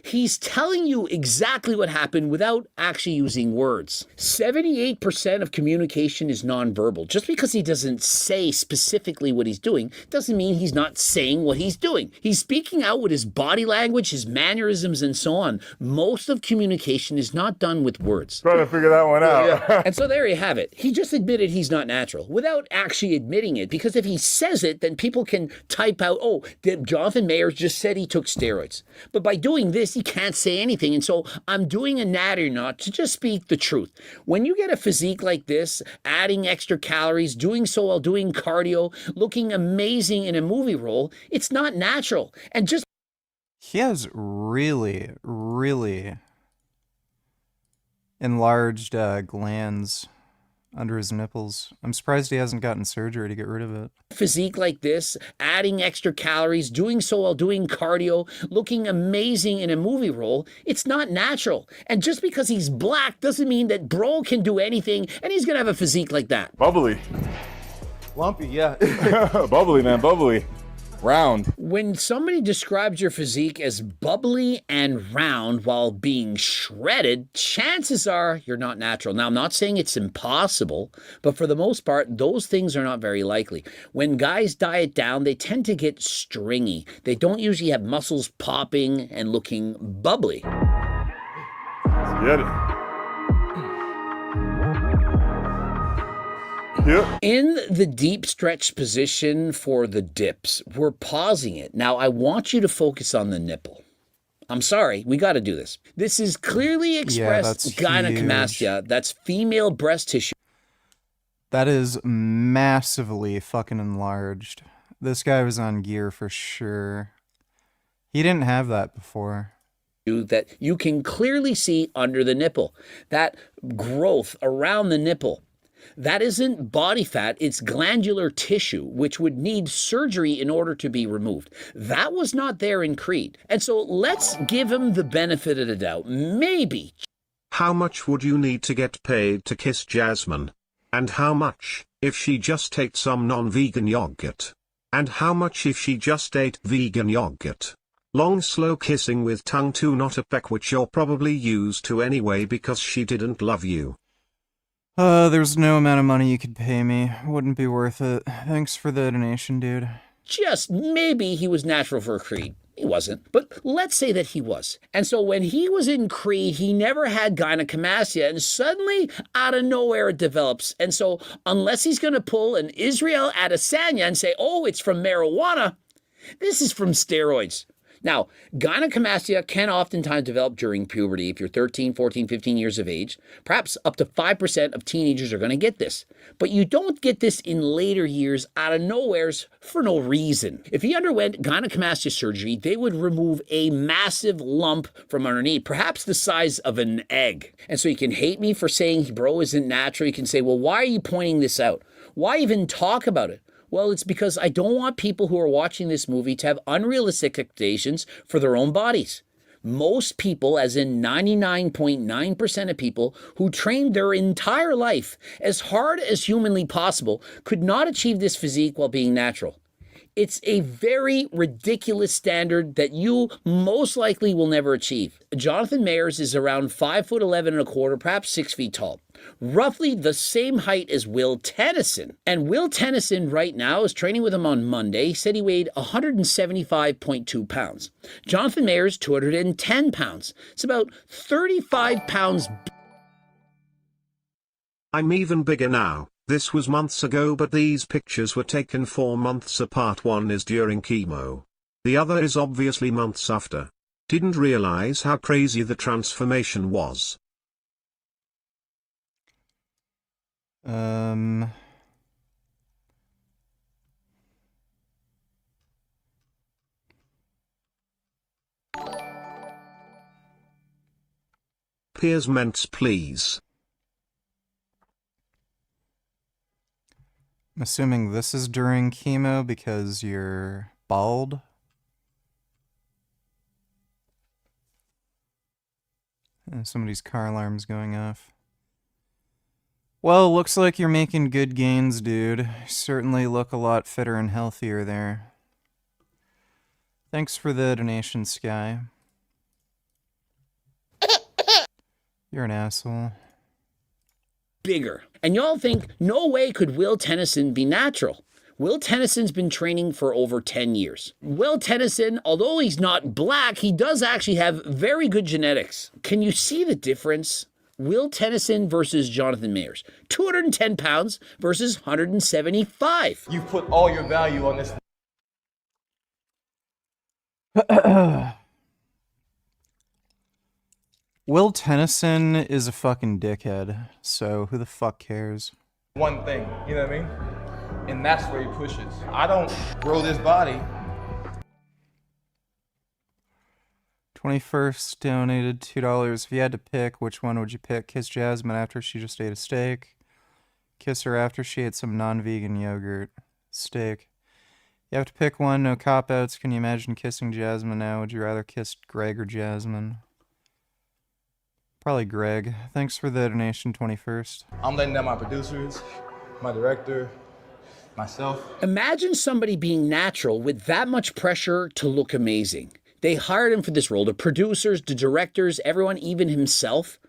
He's telling you exactly what happened without actually using words. 78% of communication is nonverbal. Just because he doesn't say specifically what he's doing doesn't mean he's not saying what he's doing. He's speaking out with his body language, his mannerisms, and so on. Most of communication is not done with words. Trying to figure that one out. Yeah. And so there you have it. He just admitted he's not natural without actually admitting it, because if he says it, then people can type out, oh, Jonathan Mayers just said he took steroids. But by doing this, he can't say anything. And so I'm doing a natty or not to just speak the truth. When you get a physique like this, adding extra calories, doing so while doing cardio, looking amazing in a movie role, it's not natural. And just... He has really, really enlarged glands under his nipples. I'm surprised he hasn't gotten surgery to get rid of it. Physique like this, adding extra calories, doing so while doing cardio, looking amazing in a movie role, it's not natural. And just because he's black doesn't mean that bro can do anything and he's gonna have a physique like that. Bubbly. Lumpy, yeah. Bubbly, man, bubbly. Round. When somebody describes your physique as bubbly and round while being shredded, chances are you're not natural. Now, I'm not saying it's impossible, but for the most part, those things are not very likely. When guys diet down, they tend to get stringy. They don't usually have muscles popping and looking bubbly. Let's get it. Yep. In the deep stretch position for the dips, we're pausing it. Now, I want you to focus on the nipple. I'm sorry, we got to do this. This is clearly expressed gynecomastia. Huge. That's female breast tissue. That is massively fucking enlarged. This guy was on gear for sure. He didn't have that before. That you can clearly see under the nipple. That growth around the nipple. That isn't body fat, it's glandular tissue, which would need surgery in order to be removed. That was not there in Creed. And so let's give him the benefit of the doubt. Maybe. How much would you need to get paid to kiss Jasmine? And how much, if she just ate some non-vegan yogurt? And how much if she just ate vegan yogurt? Long slow kissing with tongue too, not a peck, which you're probably used to anyway because she didn't love you. There's no amount of money you could pay me. Wouldn't be worth it. Thanks for the donation, dude. Just maybe he was natural for Creed. He wasn't, but let's say that he was. And so when he was in Creed, he never had gynecomastia, and suddenly, out of nowhere, it develops. And so unless he's going to pull an Israel Adesanya and say, oh, it's from marijuana, this is from steroids. Now, gynecomastia can oftentimes develop during puberty. If you're 13, 14, 15 years of age, perhaps up to 5% of teenagers are going to get this. But you don't get this in later years out of nowheres for no reason. If he underwent gynecomastia surgery, they would remove a massive lump from underneath, perhaps the size of an egg. And so you can hate me for saying bro isn't natural. You can say, well, why are you pointing this out? Why even talk about it? Well, it's because I don't want people who are watching this movie to have unrealistic expectations for their own bodies. Most people, as in 99.9% of people who trained their entire life as hard as humanly possible, could not achieve this physique while being natural. It's a very ridiculous standard that you most likely will never achieve. Jonathan Mayers is around 5'11" and a quarter, perhaps 6 feet tall. Roughly the same height as Will Tennyson. And Will Tennyson right now is training with him on Monday. He said he weighed 175.2 pounds. Jonathan Mayers, 210 pounds. It's about 35 pounds. I'm even bigger now. This was months ago, but these pictures were taken 4 months apart. One is during chemo. The other is obviously months after. Didn't realize how crazy the transformation was. Piers Ments, please. I'm assuming this is during chemo because you're bald. And somebody's car alarm's going off. Well, looks like you're making good gains, dude. You certainly look a lot fitter and healthier there. Thanks for the donation, Sky. You're an asshole. Bigger. And y'all think, no way could Will Tennyson be natural. Will Tennyson's been training for over 10 years. Will Tennyson, although he's not black, he does actually have very good genetics. Can you see the difference? Will Tennyson versus Jonathan Mayers. 210 pounds versus 175. You've put all your value on this. Will Tennyson is a fucking dickhead, so who the fuck cares? One thing, you know what I mean? And that's where he pushes. I don't grow this body. 21st donated $2. If you had to pick, which one would you pick? Kiss Jasmine after she just ate a steak? Kiss her after she ate some non-vegan yogurt. Steak. You have to pick one, no cop-outs. Can you imagine kissing Jasmine now? Would you rather kiss Greg or Jasmine? Probably Greg. Thanks for the donation, 21st. I'm letting down my producers, my director, myself. Imagine somebody being natural with that much pressure to look amazing. They hired him for this role, the producers, the directors, everyone, even himself.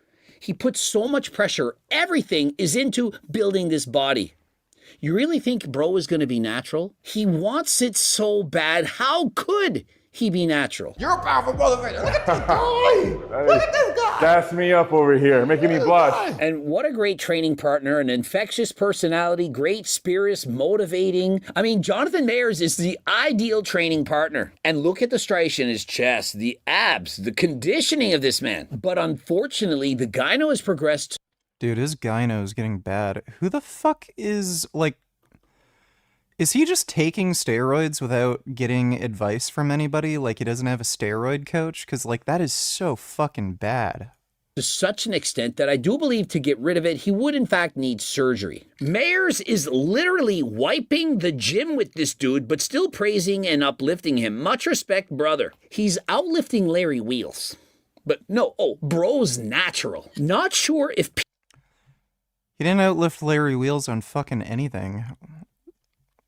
He put so much pressure. Everything is into building this body. You really think bro is going to be natural? He wants it so bad. How could he be natural? You're a powerful motivator. Look at this guy. Look at this guy. Gas me up over here, making me blush. And what a great training partner, an infectious personality, great spirits, motivating. I mean, Jonathan Mayers is the ideal training partner. And look at the striations in his chest, the abs, the conditioning of this man. But unfortunately, the gyno has progressed. Dude, his gyno is getting bad. Who the fuck is, like... Is he just taking steroids without getting advice from anybody? Like, he doesn't have a steroid coach? Because, like, that is so fucking bad. To such an extent that I do believe to get rid of it, he would in fact need surgery. Mayers is literally wiping the gym with this dude, but still praising and uplifting him. Much respect, brother. He's outlifting Larry Wheels. But no, bro's natural. Not sure if... He didn't outlift Larry Wheels on fucking anything.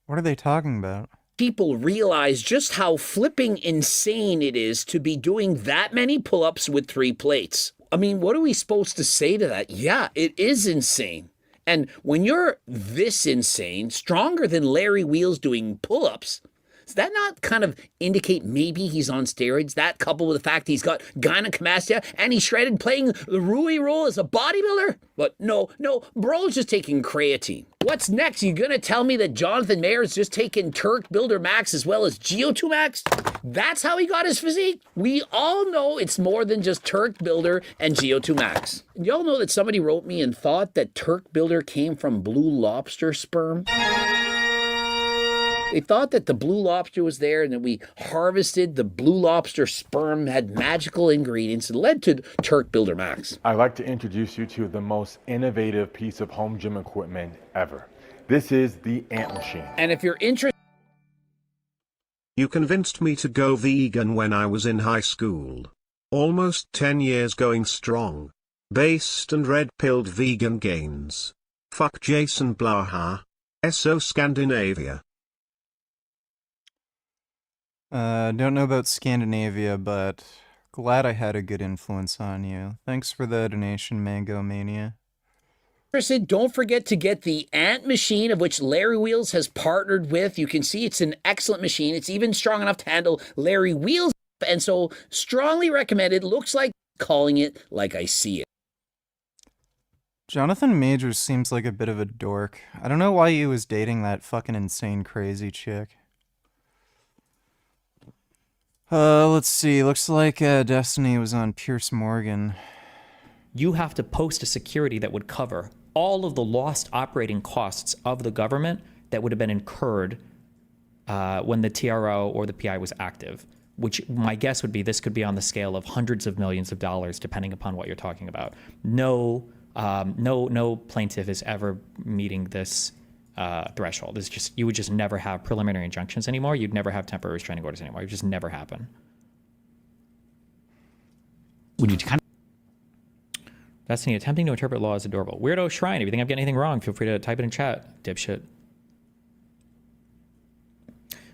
What are they talking about? People realize just how flipping insane it is to be doing that many pull-ups with 3 plates. I mean, what are we supposed to say to that? Yeah, it is insane. And when you're this insane, stronger than Larry Wheels doing pull-ups, does that not kind of indicate maybe he's on steroids? That coupled with the fact he's got gynecomastia and he's shredded playing the Rui role as a bodybuilder? But no, bro's just taking creatine. What's next? You gonna tell me that Jonathan Mayer's just taking Turk Builder Max as well as Geo2 Max? That's how he got his physique? We all know it's more than just Turk Builder and Geo2 Max. Y'all know that somebody wrote me and thought that Turk Builder came from Blue Lobster sperm? They thought that the blue lobster was there and that we harvested the blue lobster sperm, had magical ingredients and led to Turk Builder Max. I'd like to introduce you to the most innovative piece of home gym equipment ever. This is the Ant Machine. And if you're interested... You convinced me to go vegan when I was in high school. Almost 10 years going strong. Based and red-pilled vegan gains. Fuck Jason Blaha. SO Scandinavia. Don't know about Scandinavia, but glad I had a good influence on you. Thanks for the donation, Mango Mania. Don't forget to get the Ant Machine, of which Larry Wheels has partnered with. You can see it's an excellent machine. It's even strong enough to handle Larry Wheels, and so strongly recommended. Looks like calling it like I see it. Jonathan Majors seems like a bit of a dork. I don't know why he was dating that fucking insane crazy chick. Let's see. Looks like Destiny was on Piers Morgan. You have to post a security that would cover all of the lost operating costs of the government that would have been incurred when the TRO or the PI was active, which my guess would be this could be on the scale of hundreds of millions of dollars, depending upon what you're talking about. No plaintiff is ever meeting this threshold. It's just, you would just never have preliminary injunctions anymore. You'd never have temporary restraining orders anymore. It would just never happen. When you kind of Destiny, attempting to interpret law is adorable. Weirdo Shrine, if you think I'm getting anything wrong, feel free to type it in chat, dipshit.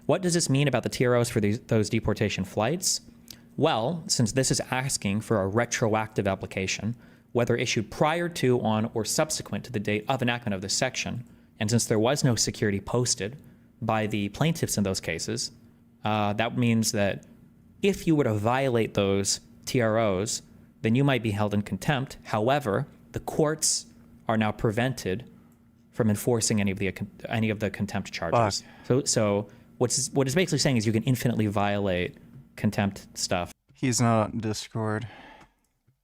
What does this mean about the TROs for those deportation flights? Well, since this is asking for a retroactive application, whether issued prior to, on, or subsequent to the date of enactment of this section, and since there was no security posted by the plaintiffs in those cases, that means that if you were to violate those TROs, then you might be held in contempt. However, the courts are now prevented from enforcing any of the contempt charges. So what is basically saying is you can infinitely violate contempt stuff. He's not on Discord.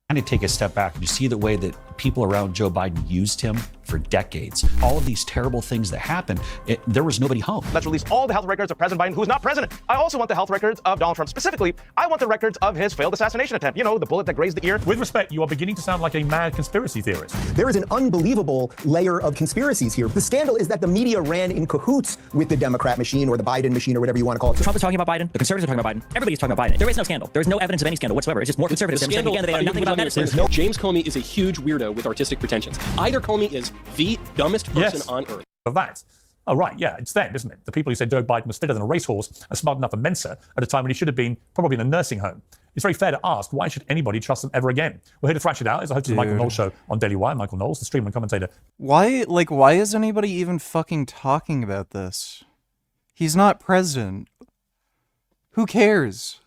Kind of take a step back and you see the way that people around Joe Biden used him for decades. All of these terrible things that happened, there was nobody home. Let's release all the health records of President Biden, who's not president. I also want the health records of Donald Trump. Specifically, I want the records of his failed assassination attempt. You know, the bullet that grazed the ear. With respect, you are beginning to sound like a mad conspiracy theorist. There is an unbelievable layer of conspiracies here. The scandal is that the media ran in cahoots with the Democrat machine or the Biden machine or whatever you want to call it. Trump is talking about Biden. The conservatives are talking about Biden. Everybody's talking about Biden. There is no scandal. There is no evidence of any scandal whatsoever. It's just more conservatives saying again that they know nothing about medicine. James Comey is a huge weirdo with artistic pretensions. Either Comey is the dumbest person on earth. For that. Oh, right, yeah, it's them, isn't it? The people who said Joe Biden was fitter than a racehorse and smart enough for Mensa at a time when he should have been probably in a nursing home. It's very fair to ask, why should anybody trust them ever again? We're here to thrash it out. It's a host of the Michael Knowles Show on Daily Wire. Michael Knowles, the streamer and commentator. Why is anybody even fucking talking about this? He's not president. Who cares?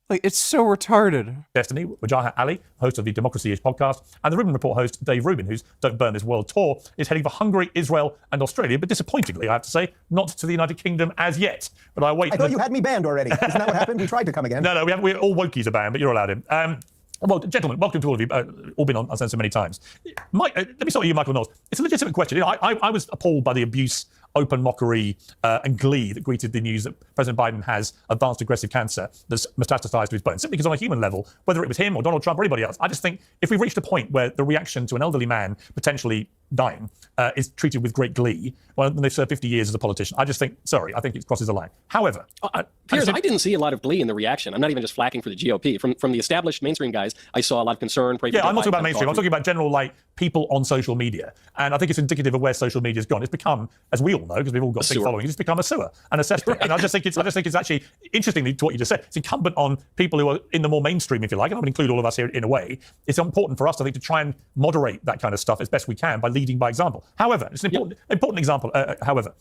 Like, it's so retarded. Destiny, Wajahat Ali, host of the Democracy-ish podcast, and the Rubin Report host, Dave Rubin, whose Don't Burn This World tour, is heading for Hungary, Israel, and Australia, but disappointingly, I have to say, not to the United Kingdom as yet. But I wait. I thought you had me banned already. Isn't that what happened? We tried to come again. No, we're all wokies are banned, but you're allowed in. Well, gentlemen, welcome to all of you. All been on so many times. Let me start with you, Michael Knowles. It's a legitimate question. You know, I was appalled by the abuse, open mockery, and glee that greeted the news that President Biden has advanced aggressive cancer that's metastasized to his bones. Simply because on a human level, whether it was him or Donald Trump or anybody else, I just think if we've reached a point where the reaction to an elderly man potentially dying is treated with great glee when they've served 50 years as a politician, I just think, sorry, I think it crosses the line. However, Piers, I didn't see a lot of glee in the reaction. I'm not even just flacking for the GOP. From the established mainstream guys, I saw a lot of concern. Yeah, I'm not talking about mainstream. I'm talking about general, like, people on social media. And I think it's indicative of where social media's gone. It's become, as we all know, because we've all got big following, it's become a sewer and a cesspit. Right. And I just think it's actually, interestingly to what you just said, it's incumbent on people who are in the more mainstream, if you like, and I would include all of us here in a way. It's important for us, I think, to try and moderate that kind of stuff as best we can by leading by example. However, it's an important example. However,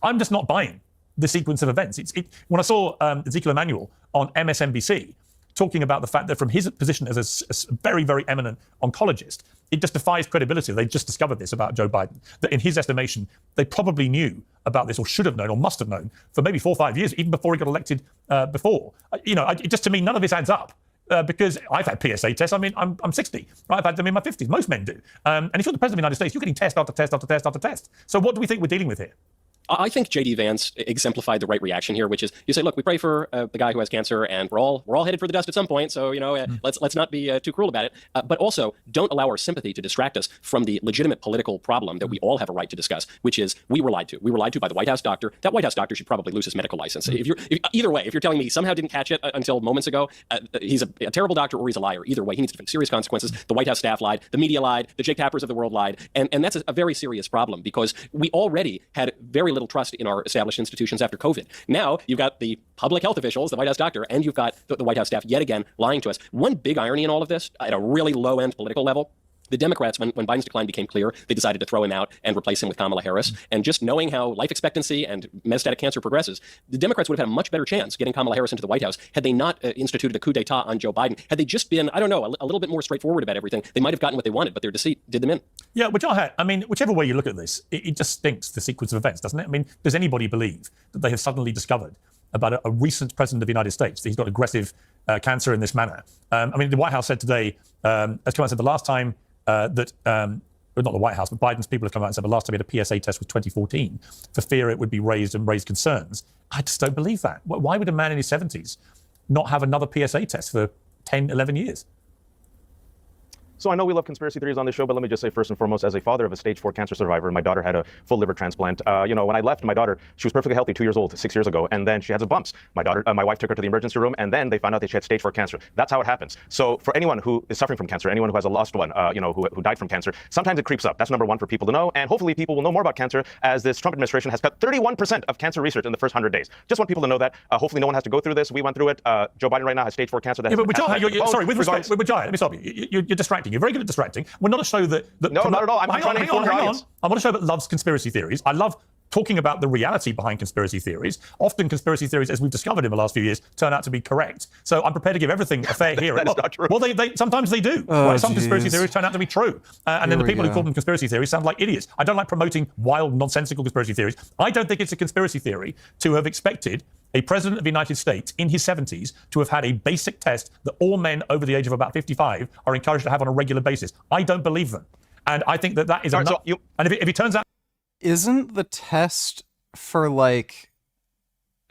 I'm just not buying the sequence of events. When I saw Ezekiel Emanuel on MSNBC talking about the fact that from his position as a very, very eminent oncologist, it just defies credibility. They just discovered this about Joe Biden, that in his estimation, they probably knew about this or should have known or must have known for maybe 4 or 5 years, even before he got elected before. Just to me, none of this adds up. Because I've had PSA tests. I mean, I'm 60. Right? I've had them in my 50s. Most men do. And if you're the president of the United States, you're getting test after test after test after test. So what do we think we're dealing with here? I think J.D. Vance exemplified the right reaction here, which is you say, look, we pray for the guy who has cancer, and we're all headed for the dust at some point. So let's not be too cruel about it. But also, don't allow our sympathy to distract us from the legitimate political problem that we all have a right to discuss, which is we were lied to. We were lied to by the White House doctor. That White House doctor should probably lose his medical license. Either way, if you're telling me he somehow didn't catch it until moments ago, he's a terrible doctor or he's a liar. Either way, he needs to face serious consequences. The White House staff lied. The media lied. The Jake Tappers of the world lied. And that's a very serious problem because we already had very little trust in our established institutions after COVID. Now you've got the public health officials, the White House doctor, and you've got the White House staff yet again lying to us. One big irony in all of this, at a really low-end political level, the Democrats, when Biden's decline became clear, they decided to throw him out and replace him with Kamala Harris. And just knowing how life expectancy and metastatic cancer progresses, the Democrats would have had a much better chance getting Kamala Harris into the White House had they not instituted a coup d'etat on Joe Biden. Had they just been, I don't know, a little bit more straightforward about everything, they might have gotten what they wanted, but their deceit did them in. Yeah, whichever way you look at this, it just stinks, the sequence of events, doesn't it? I mean, does anybody believe that they have suddenly discovered about a recent president of the United States that he's got aggressive cancer in this manner? The White House said today, as come out and said, the last time not the White House, but Biden's people have come out and said the last time he had a PSA test was 2014 for fear it would be raise concerns. I just don't believe that. Why would a man in his 70s not have another PSA test for 10, 11 years? So I know we love conspiracy theories on this show, but let me just say first and foremost, as a father of a stage 4 cancer survivor, my daughter had a full liver transplant. When I left my daughter, she was perfectly healthy, 2 years old, 6 years ago, and then she had some bumps. My wife took her to the emergency room, and then they found out that she had stage 4 cancer. That's how it happens. So for anyone who is suffering from cancer, anyone who has a lost one, who died from cancer, sometimes it creeps up. That's number one for people to know, and hopefully people will know more about cancer as this Trump administration has cut 31% of cancer research in the first 100 days. Just want people to know that. Hopefully no one has to go through this. We went through it. Joe Biden right now has stage 4 cancer. Sorry, with respect, let me stop you. You're distracting. You're very good at distracting. We're not a show that no, not at all. I'm trying to inform your audience. I'm not a show that loves conspiracy theories. I love talking about the reality behind conspiracy theories. Often conspiracy theories, as we've discovered in the last few years, turn out to be correct. So I'm prepared to give everything a fair hearing. That's not true. Well, sometimes they do. Some conspiracy theories turn out to be true. And then the people who call them conspiracy theories sound like idiots. I don't like promoting wild, nonsensical conspiracy theories. I don't think it's a conspiracy theory to have expected a president of the United States in his 70s to have had a basic test that all men over the age of about 55 are encouraged to have on a regular basis. I don't believe them. And I think that is and if it turns out... Isn't the test for, like,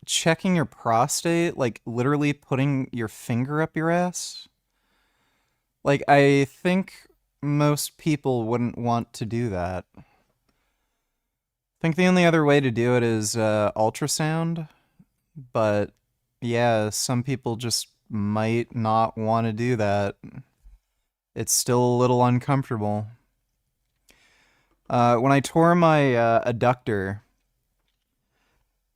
checking your prostate, like, literally putting your finger up your ass? Like, I think most people wouldn't want to do that. I think the only other way to do it is ultrasound, but yeah, some people just might not want to do that. It's still a little uncomfortable. When I tore my adductor,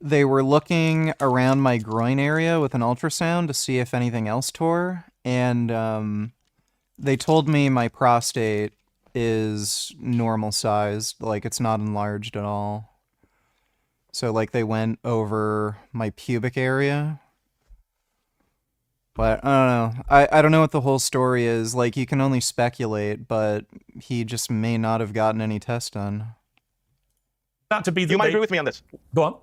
they were looking around my groin area with an ultrasound to see if anything else tore, and they told me my prostate is normal sized, like it's not enlarged at all. So like they went over my pubic area. But I don't know. I don't know what the whole story is. Like, you can only speculate, but he just may not have gotten any tests done. Not to be You might agree with me on this. Go on.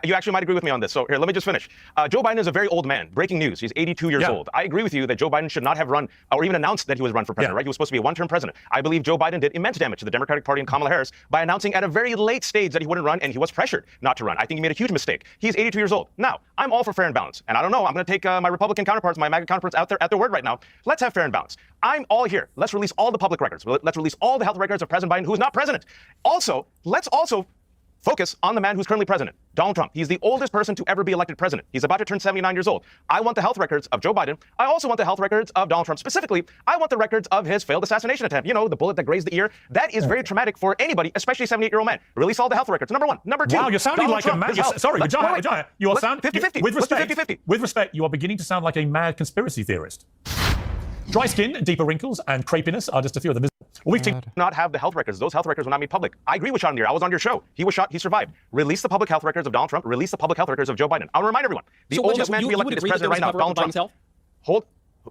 You actually might agree with me on this. So here, let me just finish. Joe Biden is a very old man. Breaking news. He's 82 years old. I agree with you that Joe Biden should not have run or even announced that he was run for president, right? He was supposed to be a one-term president. I believe Joe Biden did immense damage to the Democratic Party and Kamala Harris by announcing at a very late stage that he wouldn't run, and he was pressured not to run. I think he made a huge mistake. He's 82 years old. Now, I'm all for fair and balance. And I don't know, I'm going to take my Republican counterparts, my MAGA counterparts out there at their word right now. Let's have fair and balance. I'm all here. Let's release all the public records. Let's release all the health records of President Biden, who's not president. Also, let's focus on the man who's currently president, Donald Trump. He's the oldest person to ever be elected president. He's about to turn 79 years old. I want the health records of Joe Biden. I also want the health records of Donald Trump. Specifically, I want the records of his failed assassination attempt. You know, the bullet that grazed the ear. That is very traumatic for anybody, especially a 78-year-old man. Release all the health records. Number one. Number two. Wow, you're sounding Donald like Trump, a mad... Sorry, Vijaya, you are sounding... 50-50. With respect, 50-50. with respect, you are beginning to sound like a mad conspiracy theorist. Dry skin, deeper wrinkles, and crepiness are just a few of them. We do not have the health records. Those health records were not made public. I agree with Sean Deere. I was on your show. He was shot. He survived. Release the public health records of Donald Trump. Release the public health records of Joe Biden. I'll remind everyone. The oldest man to be elected as president right now, Donald Trump. Hold.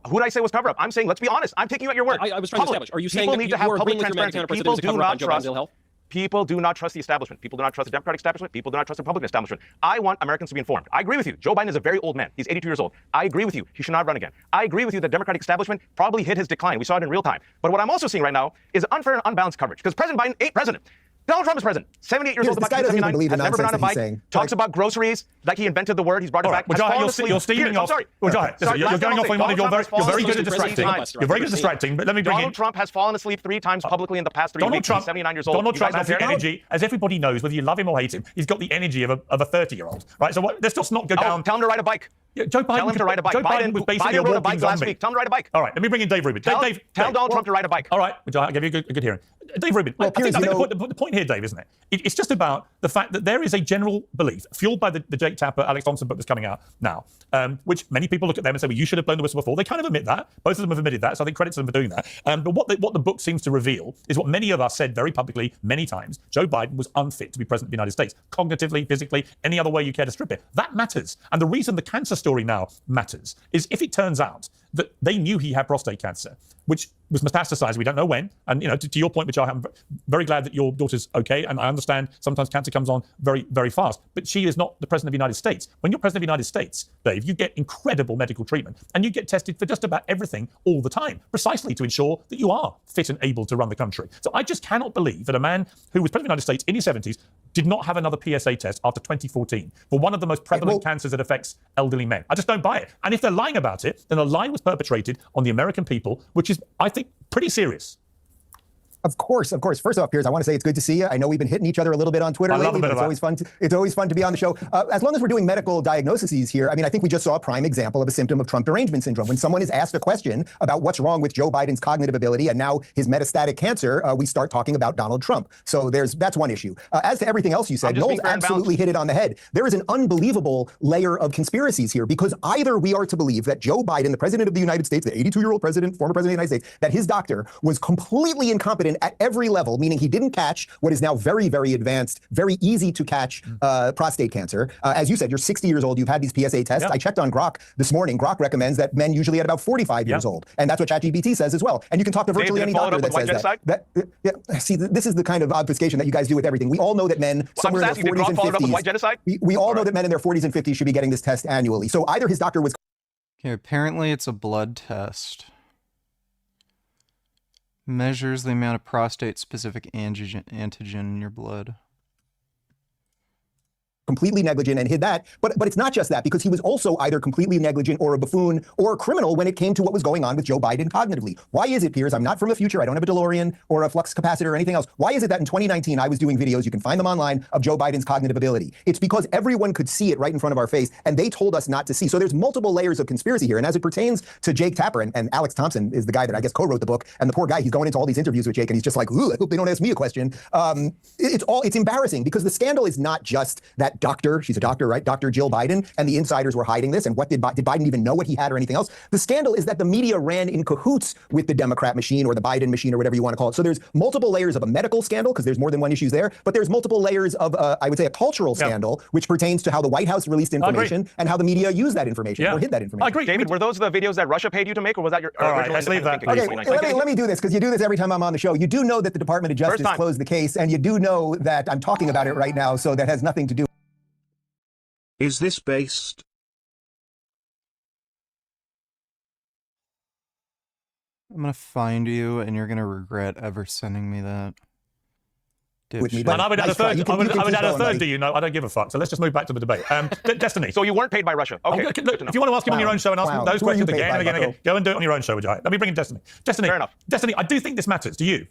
Who did I say was cover-up? I'm saying, let's be honest. I'm taking you at your word. I was trying to establish. Are you saying that you are agreeing with your American counterparts that it was a cover-up on Joe Biden's ill health? People do not trust the establishment. People do not trust the Democratic establishment. People do not trust the Republican establishment. I want Americans to be informed. I agree with you. Joe Biden is a very old man. He's 82 years old. I agree with you. He should not run again. I agree with you that the Democratic establishment probably hit his decline. We saw it in real time. But what I'm also seeing right now is unfair and unbalanced coverage because President Biden ain't president. Donald Trump is president. 78 years old, about 79, has never been on a bike, talks about groceries, like he invented the word, he's brought it back. You're steaming off. You're going off on one of your you're very good at distracting. You're very good at distracting, but let me bring in. Donald Trump has fallen asleep 3 times publicly in the past 3 weeks. He's 79 years old. Donald Trump has the energy, as everybody knows, whether you love him or hate him, he's got the energy of a 30-year-old, right? So let's just not go down. Tell him to ride a bike. Joe Biden, tell him to ride a bike. Joe Biden was basically Biden rode a bike last week. Tell him to ride a bike. All right, let me bring in Dave Rubin. Tell Donald Trump to ride a bike. All right, I'll give you a good hearing. Dave Rubin, I think the point here, Dave, isn't it? It's just about the fact that there is a general belief, fueled by the Jake Tapper, Alex Thompson book that's coming out now, which many people look at them and say, well, you should have blown the whistle before. They kind of admit that. Both of them have admitted that, so I think credit to them for doing that. But what the book seems to reveal is what many of us said very publicly many times. Joe Biden was unfit to be president of the United States, cognitively, physically, any other way you care to strip it. That matters. And the reason the cancer story now matters is if it turns out that they knew he had prostate cancer, which was metastasized, we don't know when. And, you know, to your point, which I'm very glad that your daughter's okay. And I understand sometimes cancer comes on very, very fast. But she is not the president of the United States. When you're president of the United States, Dave, you get incredible medical treatment. And you get tested for just about everything all the time, precisely to ensure that you are fit and able to run the country. So I just cannot believe that a man who was president of the United States in his 70s did not have another PSA test after 2014 for one of the most prevalent cancers that affects elderly men. I just don't buy it. And if they're lying about it, then a lie was perpetrated on the American people, which is, I think, pretty serious. Of course. First off, Piers, I want to say it's good to see you. I know we've been hitting each other a little bit on Twitter lately, but it's always fun to be on the show. As long as we're doing medical diagnoses here, I mean, I think we just saw a prime example of a symptom of Trump derangement syndrome. When someone is asked a question about what's wrong with Joe Biden's cognitive ability and now his metastatic cancer, we start talking about Donald Trump. So that's one issue. As to everything else you said, Noel's absolutely hit it on the head. There is an unbelievable layer of conspiracies here because either we are to believe that Joe Biden, the president of the United States, the 82-year-old president, former president of the United States, that his doctor was completely incompetent at every level, meaning he didn't catch what is now very, very advanced, very easy to catch prostate cancer. As you said, you're 60 years old. You've had these PSA tests. Yeah. I checked on Grok this morning. Grok recommends that men usually at about 45 years old. And that's what ChatGPT says as well. And you can talk to virtually any doctor that says that. See, this is the kind of obfuscation that you guys do with everything. We all know that men somewhere in their 40s and 50s, we all know that men in their 40s and 50s should be getting this test annually. So either his doctor was... Okay, apparently it's a blood test. Measures the amount of prostate-specific antigen in your blood. Completely negligent and hid that. But it's not just that, because he was also either completely negligent or a buffoon or a criminal when it came to what was going on with Joe Biden cognitively. Why is it, Piers? I'm not from the future. I don't have a DeLorean or a flux capacitor or anything else. Why is it that in 2019 I was doing videos, you can find them online, of Joe Biden's cognitive ability? It's because everyone could see it right in front of our face, and they told us not to see. So there's multiple layers of conspiracy here. And as it pertains to Jake Tapper, and Alex Thompson is the guy that I guess co-wrote the book, and the poor guy, he's going into all these interviews with Jake, and he's just like, ooh, I hope they don't ask me a question. It's embarrassing, because the scandal is not just that doctor, she's a doctor, right? Dr. Jill Biden, and the insiders were hiding this. And what did Biden even know what he had or anything else? The scandal is that the media ran in cahoots with the Democrat machine or the Biden machine or whatever you want to call it. So there's multiple layers of a medical scandal, because there's more than one issue there, but there's multiple layers of, I would say, a cultural scandal, which pertains to how the White House released information and how the media used that information or hid that information. I agree. David, were those the videos that Russia paid you to make, or was that your right, let's leave that. Okay, let me do this, because you do this every time I'm on the show. You do know that the Department of Justice closed the case, and you do know that I'm talking about it right now, so that has nothing to do. Is this based? I'm gonna find you, and you're gonna regret ever sending me that. And I would add a third. I would add a third. Do you know? I don't give a fuck. So let's just move back to the debate. Destiny. So you weren't paid by Russia. Okay. Look, if you want to ask him on your own show and ask him those questions again and again, go and do it on your own show, would you? Let me bring in Destiny. Destiny. Fair enough. Destiny. I do think this matters. Do you?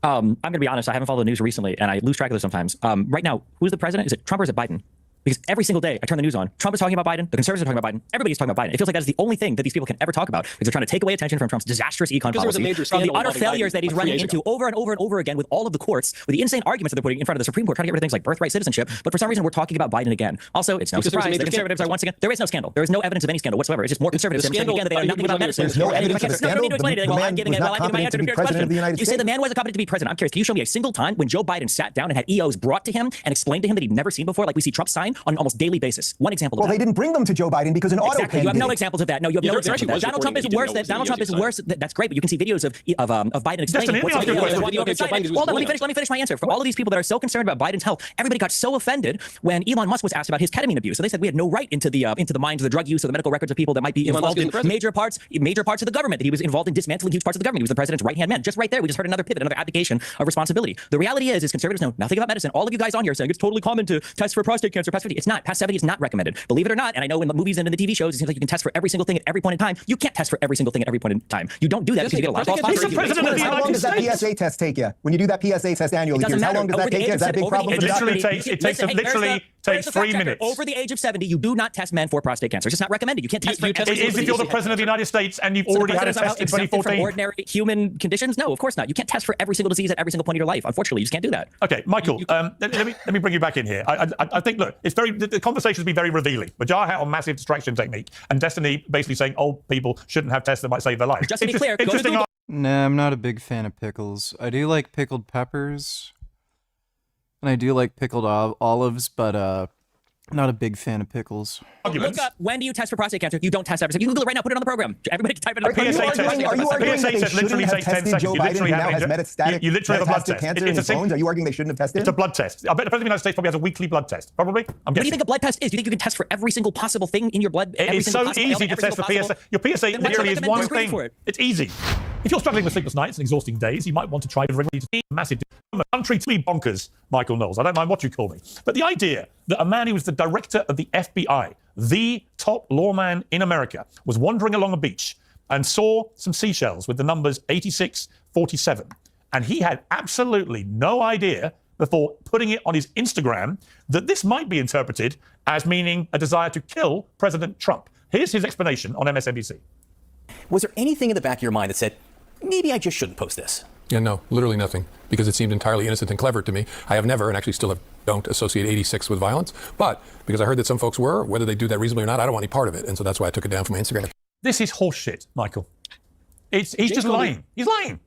I'm going to be honest. I haven't followed the news recently, and I lose track of this sometimes. Right now, who's the president? Is it Trump or is it Biden? Because every single day I turn the news on, Trump is talking about Biden, the conservatives are talking about Biden, everybody's talking about Biden. It feels like that is the only thing that these people can ever talk about, because they're trying to take away attention from Trump's disastrous econ policy, from the utter failures that he's running into over and over and over again with all of the courts, with the insane arguments that they're putting in front of the Supreme Court, trying to get rid of things like birthright citizenship. But for some reason, we're talking about Biden again. Also, it's no surprise the conservatives are once again, there is no scandal. There is no evidence of any scandal whatsoever. It's just more conservatives saying again that they know nothing about medicine. There's no evidence of a scandal. The man was not competent to be president of the United States. You say the man wasn't competent to be president. I'm curious, can you show me a single time when Joe Biden sat down and had EOs brought to him and explained to him that he'd never seen before, like we see Trump sign on an almost daily basis? One example of that. Well, they didn't bring them to Joe Biden because an auto pen You have no did. examples of that. No, you have no examples of that. Donald Trump is worse. Donald Trump is worse. That's great, but you can see videos of Biden explaining what's Hold on, let me finish my answer. For all of these people that are so concerned about Biden's health, everybody got so offended when Elon Musk was asked about his ketamine abuse. So they said we had no right into the minds of the drug use or the medical records of people that might be involved in major parts of the government, that he was involved in dismantling huge parts of the government. He was the president's right-hand man. Just right there, we just heard another pivot, another abdication of responsibility. The reality is conservatives know nothing about medicine. All of you guys on here saying it's totally common to test for prostate cancer past 50. It's not. Past 70 is not recommended. Believe it or not, and I know in the movies and in the TV shows, it seems like you can test for every single thing at every point in time. You can't test for every single thing at every point in time. You don't do that because you get a lot of false positives. How long does that PSA test take you? When you do that PSA test annually, how long does that take you? Is that a big problem for the doctor? It takes 3 minutes. Over the age of 70, you do not test men for prostate cancer. It's just not recommended. You can't test for it is if you're the president of the United States and you've already had a test in 2014. From ordinary human conditions? No, of course not. You can't test for every single disease at every single point of your life. Unfortunately, you just can't do that. Okay, Michael, let me bring you back in here. I think, look, it's the conversation's been very revealing. Majah hat on massive distraction technique, and Destiny basically saying old people shouldn't have tests that might save their life. Just to be clear, interesting. Nah, I'm not a big fan of pickles. I do like pickled peppers, and I do like pickled olives, but not a big fan of pickles. Look up, when do you test for prostate cancer? You don't test every single. You can Google it right now, put it on the program. Everybody can type it in the program. Are you arguing that they shouldn't have tested Joe Biden, who now has metastatic cancer in his bones? Are you arguing they shouldn't have tested? It's a blood test. I bet the President of the United States probably has a weekly blood test. Probably. What do you think a blood test is? Do you think you can test for every single possible thing in your blood? It is so easy to test for PSA. Your PSA literally is one thing. It's easy. If you're struggling with sleepless nights and exhausting days, you might want to try a massive country to be bonkers, Michael Knowles. I don't mind what you call me. But the idea that a man who was the director of the FBI, the top lawman in America, was wandering along a beach and saw some seashells with the numbers 8647. And he had absolutely no idea before putting it on his Instagram that this might be interpreted as meaning a desire to kill President Trump. Here's his explanation on MSNBC. Was there anything in the back of your mind that said, maybe I just shouldn't post this? Yeah, no, literally nothing, because it seemed entirely innocent and clever to me. I have never, and actually still don't associate 86 with violence, but because I heard that some folks were, whether they do that reasonably or not, I don't want any part of it, and so that's why I took it down from my Instagram. This is horseshit, Michael. He's just lying. He's lying.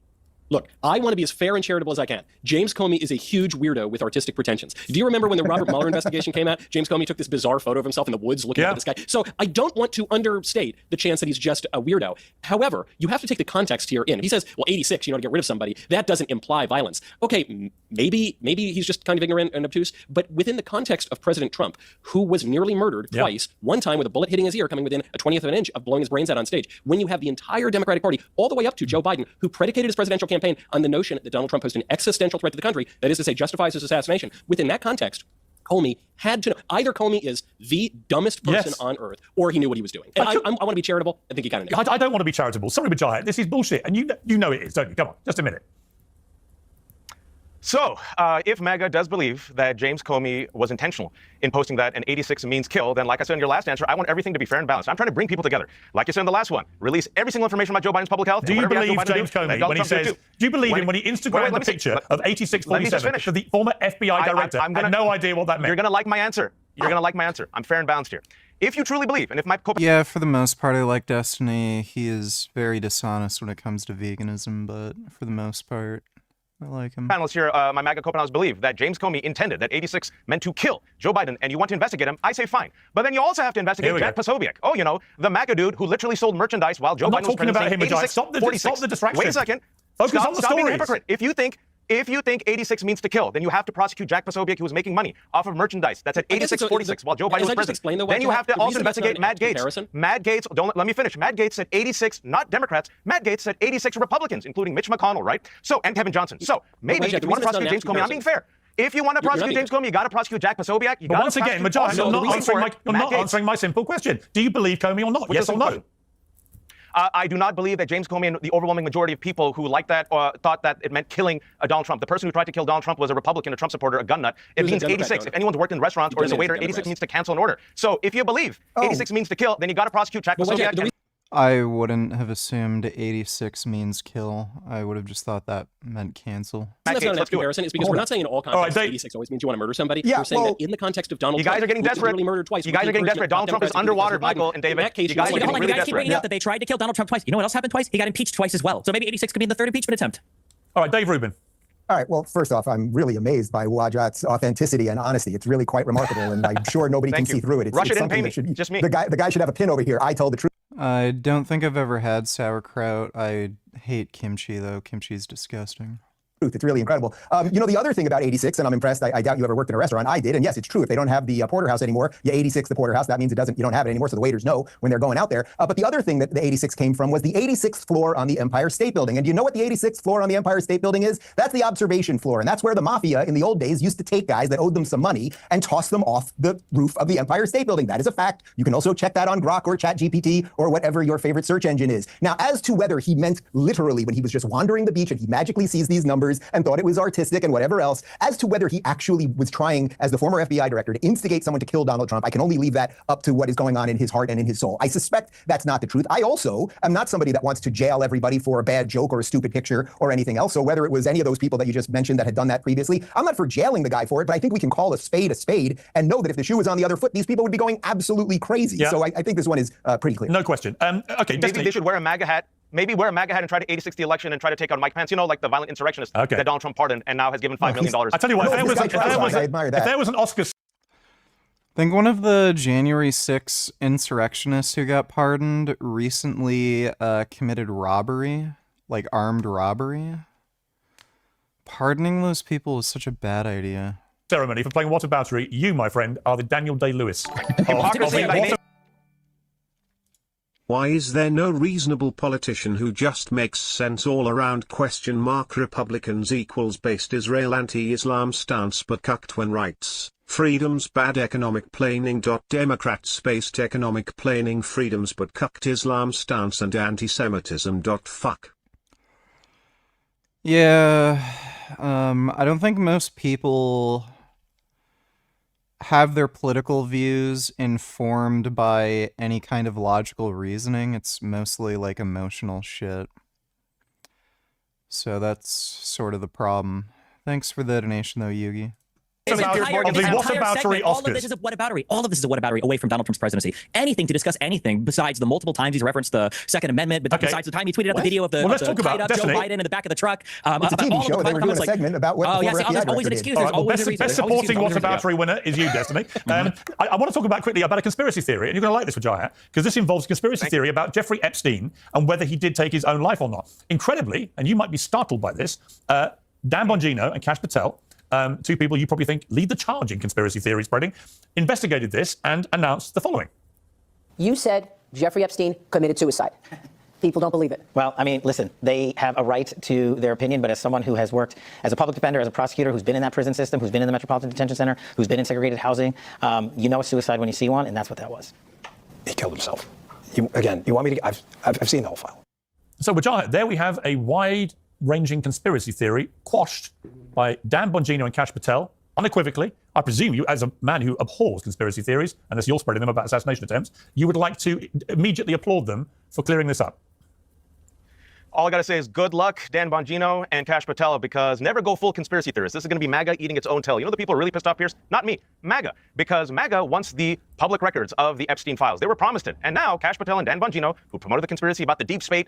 Look, I want to be as fair and charitable as I can. James Comey is a huge weirdo with artistic pretensions. Do you remember when the Robert Mueller investigation came out? James Comey took this bizarre photo of himself in the woods looking at the sky. So I don't want to understate the chance that he's just a weirdo. However, you have to take the context here in. He says, well, 86, you know, to get rid of somebody. That doesn't imply violence. Okay, maybe he's just kind of ignorant and obtuse, but within the context of President Trump, who was nearly murdered twice, one time with a bullet hitting his ear, coming within a 20th of an inch of blowing his brains out on stage, when you have the entire Democratic Party, all the way up to Joe Biden, who predicated his presidential campaign campaign on the notion that Donald Trump posed an existential threat to the country, that is to say, justifies his assassination. Within that context, Comey had to know. Either Comey is the dumbest person on earth, or he knew what he was doing. And I want to be charitable. I think he kind of knew. I don't want to be charitable. Sorry, Bajaya, this is bullshit. And you know it is, don't you? Come on, just a minute. So, if MAGA does believe that James Comey was intentional in posting that an 86 means kill, then like I said in your last answer, I want everything to be fair and balanced. I'm trying to bring people together. Like you said in the last one, release every single information about Joe Biden's public health. Do you believe James Comey when he says, do you believe him when he Instagrammed the picture of 8647 to the former FBI director had no idea what that meant? You're going to like my answer. You're going to like my answer. I'm fair and balanced here. If you truly believe, and if my... Yeah, for the most part, I like Destiny. He is very dishonest when it comes to veganism, but for the most part, I like him. Panelists here, my MAGA co-panelists believe that James Comey intended that 86 meant to kill Joe Biden, and you want to investigate him, I say fine. But then you also have to investigate Jack Posobiec. Oh, you know, the MAGA dude who literally sold merchandise while Joe Biden was talking about him, 86, stop the distraction. Wait a second. Focus on the stop being a stories. hypocrite. If you think 86 means to kill, then you have to prosecute Jack Posobiec, who was making money off of merchandise that's at 86.46 while Joe Biden was president. Then you have to also investigate Matt Gaetz. Matt Gaetz, let me finish. Matt Gaetz said 86, not Democrats. Matt Gaetz said 86 Republicans, including Mitch McConnell, right? So, and Kevin Johnson. So, maybe if you want to prosecute James Comey, I'm being fair. If you want to prosecute James Comey, you got to prosecute Jack Posobiec. But once again, Majah, you're not answering my simple question. Do you believe Comey or not? Yes or no? I do not believe that James Comey and the overwhelming majority of people who like that thought that it meant killing Donald Trump. The person who tried to kill Donald Trump was a Republican, a Trump supporter, a gun nut. It means 86. If anyone's worked in restaurants or is a waiter, 86 means to cancel an order. So if you believe 86 means to kill, then you got to prosecute Jack Posobiec. I wouldn't have assumed 86 means kill. I would have just thought that meant cancel. That's not an comparison. It's because we're not saying in all contexts 86 always means you want to murder somebody. We're saying that in the context of Donald Trump, you guys are getting desperate. Murdered twice. You guys are getting desperate. Donald Trump is underwater, Michael and David. You guys are getting really desperate. Keep bringing up that they tried to kill Donald Trump twice. You know what else happened twice? He got impeached twice as well. So maybe 86 could be in the third impeachment attempt. All right, Dave Rubin. All right. Well, first off, I'm really amazed by Wajat's authenticity and honesty. It's really quite remarkable, and I'm sure nobody can see through it. It's Russia didn't something pay that should me. Just me. The guy should have a pin over here. I told the truth. I don't think I've ever had sauerkraut. I hate kimchi, though. Kimchi's disgusting. It's really incredible. You know, the other thing about 86, and I'm impressed, I doubt you ever worked in a restaurant. I did, and yes, it's true. If they don't have the porterhouse anymore, you 86 the porterhouse. That means you don't have it anymore, so the waiters know when they're going out there. But the other thing that the 86 came from was the 86th floor on the Empire State Building. And do you know what the 86th floor on the Empire State Building is? That's the observation floor, and that's where the mafia in the old days used to take guys that owed them some money and toss them off the roof of the Empire State Building. That is a fact. You can also check that on Grok or ChatGPT or whatever your favorite search engine is. Now, as to whether he meant literally when he was just wandering the beach and he magically sees these numbers and thought it was artistic and whatever else, as to whether he actually was trying, as the former FBI director, to instigate someone to kill Donald Trump, I can only leave that up to what is going on in his heart and in his soul. I suspect that's not the truth. I also am not somebody that wants to jail everybody for a bad joke or a stupid picture or anything else. So whether it was any of those people that you just mentioned that had done that previously, I'm not for jailing the guy for it, but I think we can call a spade and know that if the shoe was on the other foot, these people would be going absolutely crazy. Yeah. So I think this one is pretty clear. No question. Okay, maybe they should wear a MAGA hat. Maybe wear a MAGA hat and try to 86 the election and try to take out Mike Pence. You know, like the violent insurrectionist that Donald Trump pardoned and now has given $5 million. I tell you what, if there was an Oscar... I think one of the January 6 insurrectionists who got pardoned recently committed robbery, like armed robbery. Pardoning those people is such a bad idea. Ceremony for playing whataboutery, you, my friend, are the Daniel Day-Lewis. Why is there no reasonable politician who just makes sense all around? Republicans equals based Israel anti-Islam stance but cucked when rights, freedoms bad economic planing. Democrats based economic planing freedoms but cucked Islam stance and anti-Semitism. Fuck. Yeah, I don't think most people have their political views informed by any kind of logical reasoning. It's mostly like emotional shit. So that's sort of the problem. Thanks for the donation though, Yugi. All of this is a whataboutery. All of this is a whataboutery away from Donald Trump's presidency. Anything to discuss anything besides the multiple times he's referenced the Second Amendment, but besides the time he tweeted out the video of the tied up Joe Biden in the back of the truck. It's a TV show. They were doing a segment about what the former FBI there's always an excuse. There's always a reason. Best supporting whataboutery winner is you, Destiny. I want to talk quickly about a conspiracy theory, and you're going to like this, Vijaya, because this involves a conspiracy theory about Jeffrey Epstein and whether he did take his own life or not. Incredibly, and you might be startled by this, Dan Bongino and Kash Patel, two people you probably think lead the charge in conspiracy theory spreading, investigated this and announced the following. You said Jeffrey Epstein committed suicide. people don't believe it. Well, I mean, listen, they have a right to their opinion, but as someone who has worked as a public defender, as a prosecutor, who's been in that prison system, who's been in the Metropolitan Detention Center, who's been in segregated housing, you know a suicide when you see one, and that's what that was. He killed himself. You want me to? I've seen the whole file. So, Wajah, there we have a wide-ranging conspiracy theory quashed by Dan Bongino and Kash Patel, unequivocally. I presume you, as a man who abhors conspiracy theories, unless you're spreading them about assassination attempts, you would like to immediately applaud them for clearing this up. All I got to say is good luck, Dan Bongino and Kash Patel, because never go full conspiracy theorist. This is going to be MAGA eating its own tail. You know the people are really pissed off, Piers? Not me, MAGA. Because MAGA wants the public records of the Epstein files. They were promised it. And now Kash Patel and Dan Bongino, who promoted the conspiracy about the deep state,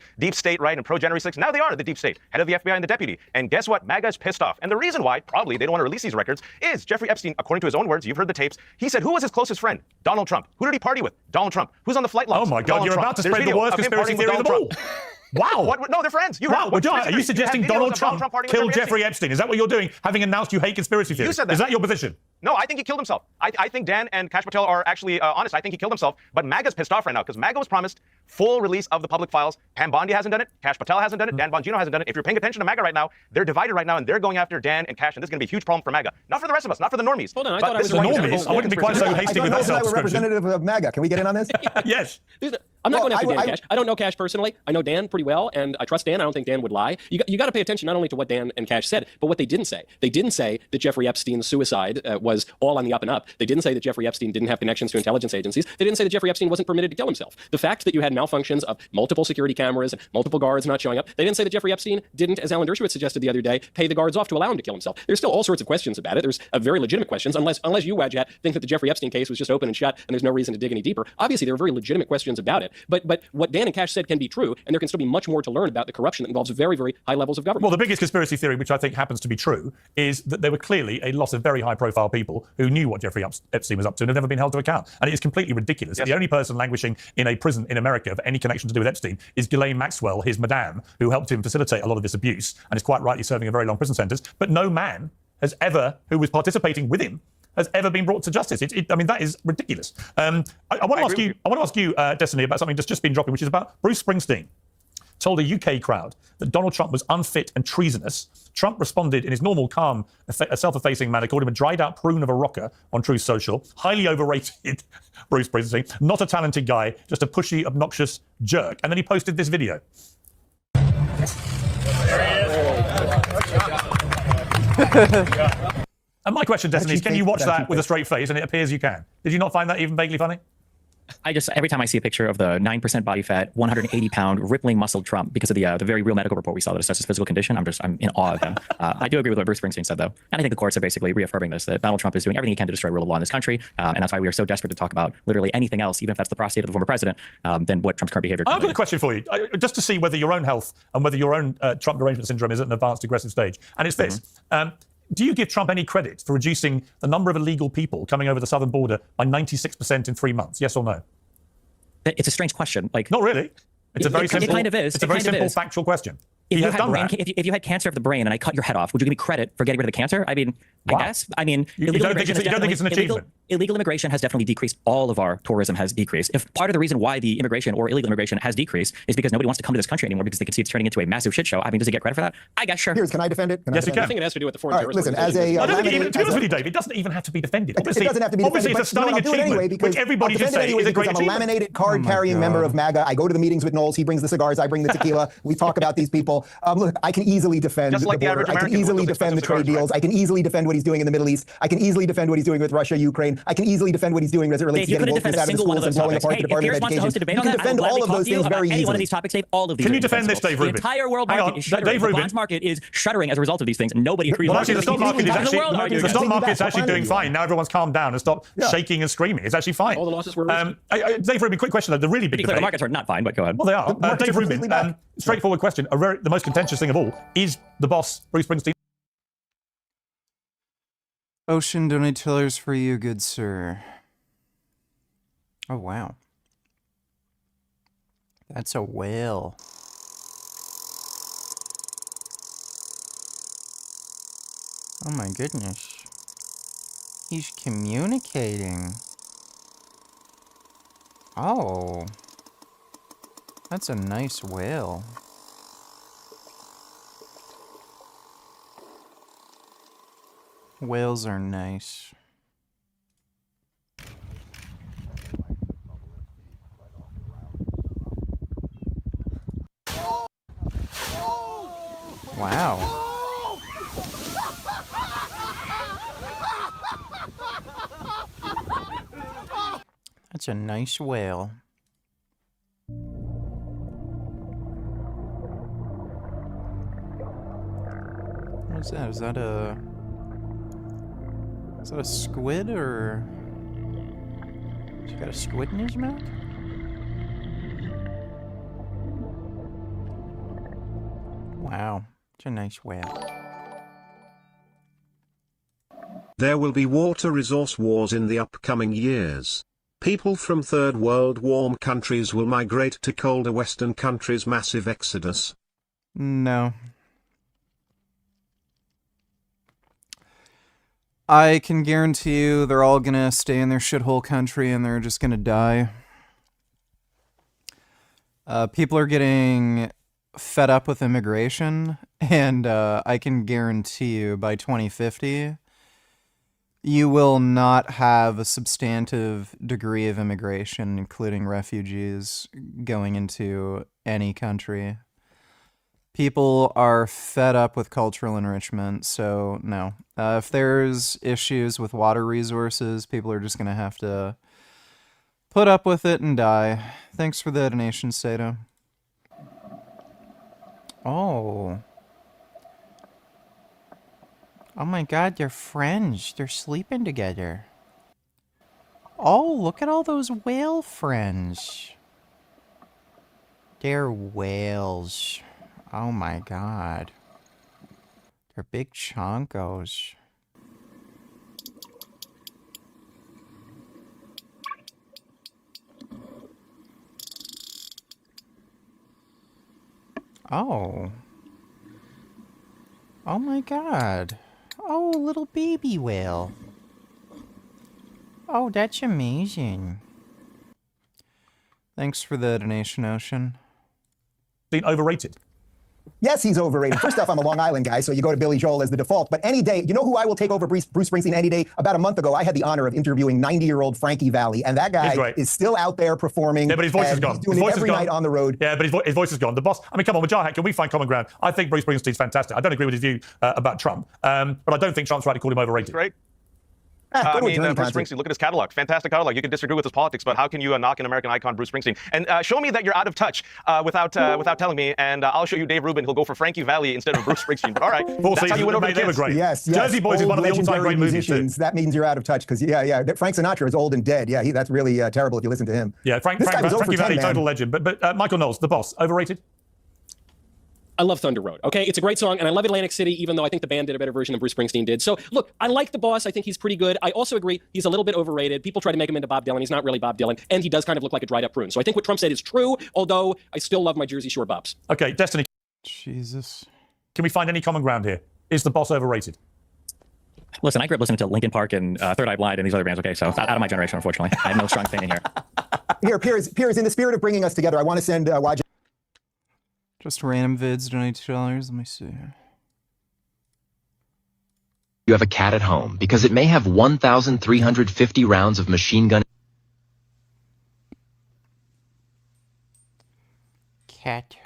right, and pro-January 6th, now they are the deep state, head of the FBI and the deputy. And guess what? MAGA is pissed off. And the reason why, probably, they don't want to release these records is Jeffrey Epstein, according to his own words, you've heard the tapes, he said, who was his closest friend? Donald Trump. Who did he party with? Donald Trump. Who's on the flight logs? Oh my God, Donald you're Trump. about to There's spread the video worst of him conspiracy partying with theory of them all. Donald Trump. Wow. No, they're friends. You Wow, heard. are you suggesting Donald Trump killed Jeffrey Epstein? Is that what you're doing, having announced you hate conspiracy theories? You said that. Is that your position? No, I think he killed himself. I think Dan and Kash Patel are actually honest. I think he killed himself. But MAGA's pissed off right now because MAGA was promised full release of the public files. Pam Bondi hasn't done it. Kash Patel hasn't done it. Dan Bongino hasn't done it. If you're paying attention to MAGA right now, they're divided right now, and they're going after Dan and Kash, and this is going to be a huge problem for MAGA. Not for the rest of us, not for the normies. Hold on, I but thought I this was is the why normies. I wouldn't be quite so hasty with that I were self-description. representative of MAGA. Can we get in on this? Yes. I'm not going after Dan Cash. I don't know Cash personally. I know Dan pretty well, and I trust Dan. I don't think Dan would lie. You got to pay attention not only to what Dan and Cash said, but what they didn't say. They didn't say that Jeffrey Epstein's suicide was all on the up and up. They didn't say that Jeffrey Epstein didn't have connections to intelligence agencies. They didn't say that Jeffrey Epstein wasn't permitted to kill himself. The fact that you had malfunctions of multiple security cameras and multiple guards not showing up, they didn't say that Jeffrey Epstein didn't, as Alan Dershowitz suggested the other day, pay the guards off to allow him to kill himself. There's still all sorts of questions about it. There's very legitimate questions, unless you, Wajat, think that the Jeffrey Epstein case was just open and shut and there's no reason to dig any deeper. Obviously, there are very legitimate questions about it. But what Dan and Cash said can be true, and there can still be much more to learn about the corruption that involves very, very high levels of government. Well, the biggest conspiracy theory, which I think happens to be true, is that there were clearly a lot of very high-profile people who knew what Jeffrey Epstein was up to and have never been held to account. And it is completely ridiculous. Yes. The only person languishing in a prison in America of any connection to do with Epstein is Ghislaine Maxwell, his madame, who helped him facilitate a lot of this abuse and is quite rightly serving a very long prison sentence. But no man has ever, who was participating with him, has ever been brought to justice. I mean, that is ridiculous. I want to ask you, Destiny, about something that's just been dropping, which is about Bruce Springsteen told a UK crowd that Donald Trump was unfit and treasonous. Trump responded in his normal, calm, self-effacing manner, called him a dried-out prune of a rocker on Truth Social. Highly overrated Bruce Springsteen. Not a talented guy, just a pushy, obnoxious jerk. And then he posted this video. And my question, Destiny, is can you watch that with a straight face? And it appears you can. Did you not find that even vaguely funny? Every time I see a picture of the 9% body fat, 180-pound, rippling muscled Trump, because of the very real medical report we saw that assesses his physical condition, I'm in awe of him. I do agree with what Bruce Springsteen said, though. And I think the courts are basically reaffirming this, that Donald Trump is doing everything he can to destroy rule of law in this country. And that's why we are so desperate to talk about literally anything else, even if that's the prostate of the former president, than what Trump's current behavior. I've got a question for you, just to see whether your own health and whether your own Trump derangement syndrome is at an advanced aggressive stage. And it's this. Do you give Trump any credit for reducing the number of illegal people coming over the southern border by 96% in 3 months? Yes or no? It's a strange question. Not really. It's a very simple. It kind of is. It's a very simple, factual question. If you had cancer of the brain and I cut your head off, would you give me credit for getting rid of the cancer? I mean, wow. I guess. I mean, you don't think it's an achievement? Illegal immigration has definitely decreased. All of our tourism has decreased. If part of the reason why the immigration or illegal immigration has decreased is because nobody wants to come to this country anymore because they can see it's turning into a massive shit show. I mean, does he get credit for that? I guess sure. Piers, can I defend it? Yes, you can. I think it has to do with the foreign terrorist listen, as a to be honest with you, Dave, it doesn't even have to be defended. It doesn't have to be defended. Obviously, it's a stunning achievement, which everybody should say is a great I'm a achievement. laminated card-carrying member of MAGA. I go to the meetings with Knowles. He brings the cigars. I bring the tequila. We talk about these people. Look, I can easily defend the border. I can easily defend the trade deals. I can easily defend what he's doing in the Middle East. I can easily defend what he's doing with Russia, Ukraine. I can easily defend what he's doing as it relates to getting wokeness out of the schools and blowing apart the Department of Education. You can defend all of those things very easily. Any one of these topics, Dave, all of these. Can you defend this, Dave Rubin? The entire world market is shuddering. The bonds market is shuddering as a result of this things, and nobody agrees. Well, actually, the stock market is actually doing fine. Now everyone's calmed down and stopped shaking and screaming. It's actually fine. All the losses were. Dave Rubin, quick question though. The really big debate. The markets are not fine, but go ahead. Well, they are. Dave Rubin, straightforward question. The most contentious thing of all is the boss, Bruce Springsteen. Ocean donatillers for you, good sir. Oh, wow. That's a whale. Oh my goodness. He's communicating. Oh. That's a nice whale. Whales are nice. Wow. That's a nice whale. What's that? Is that a squid, or has he got a squid in his mouth? Wow, it's a nice whale. There will be water resource wars in the upcoming years. People from third world warm countries will migrate to colder Western countries. Massive exodus. No. I can guarantee you they're all gonna stay in their shithole country and they're just gonna die. People are getting fed up with immigration, and I can guarantee you by 2050, you will not have a substantive degree of immigration, including refugees, going into any country. People are fed up with cultural enrichment, so no. If there's issues with water resources, people are just going to have to put up with it and die. Thanks for the donation, Sato. Oh. Oh my god, they're friends. They're sleeping together. Oh, look at all those whale friends. They're whales. Oh my god. They're big chonkos. Oh. Oh my god. Oh, little baby whale. Oh, that's amazing. Thanks for the donation, Ocean. Been overrated. Yes, he's overrated. First off, I'm a Long Island guy, so you go to Billy Joel as the default. But any day, you know who I will take over Bruce Springsteen any day? About a month ago, I had the honor of interviewing 90-year-old Frankie Valli, and that guy is still out there performing. Yeah, but his voice is gone. He's doing it every night on the road. Yeah, but his voice is gone. The boss. I mean, come on, with Jarhead, can we find common ground? I think Bruce Springsteen's fantastic. I don't agree with his view about Trump, but I don't think Trump's right to call him overrated. Great. I mean, Bruce Springsteen, look at his catalog. Fantastic catalog. You can disagree with his politics, but how can you knock an American icon, Bruce Springsteen? And show me that you're out of touch without telling me, and I'll show you Dave Rubin. He'll go for Frankie Valli instead of Bruce Springsteen. But all right, that's how you win over the They were kids. great. Yes. Jersey Boys is one of the all-time great movies too. That means you're out of touch, because Frank Sinatra is old and dead. Yeah, that's really terrible if you listen to him. Yeah, Frankie Valli, total legend. But Michael Knowles, the boss, overrated? I love Thunder Road. Okay, it's a great song, and I love Atlantic City, even though I think the band did a better version than Bruce Springsteen did. So, look, I like the boss. I think he's pretty good. I also agree he's a little bit overrated. People try to make him into Bob Dylan. He's not really Bob Dylan, and he does kind of look like a dried up prune. So I think what Trump said is true, although I still love my Jersey Shore Bobs. Okay, Destiny. Jesus. Can we find any common ground here? Is the boss overrated? Listen, I grew up listening to Linkin Park and Third Eye Blind and these other bands, okay? So it's out of my generation, unfortunately. I have no strong opinion here. Piers, in the spirit of bringing us together, I want to send YJ. Just random vids, donate $2. Let me see. You have a cat at home because it may have 1,350 rounds of machine gun. Cat.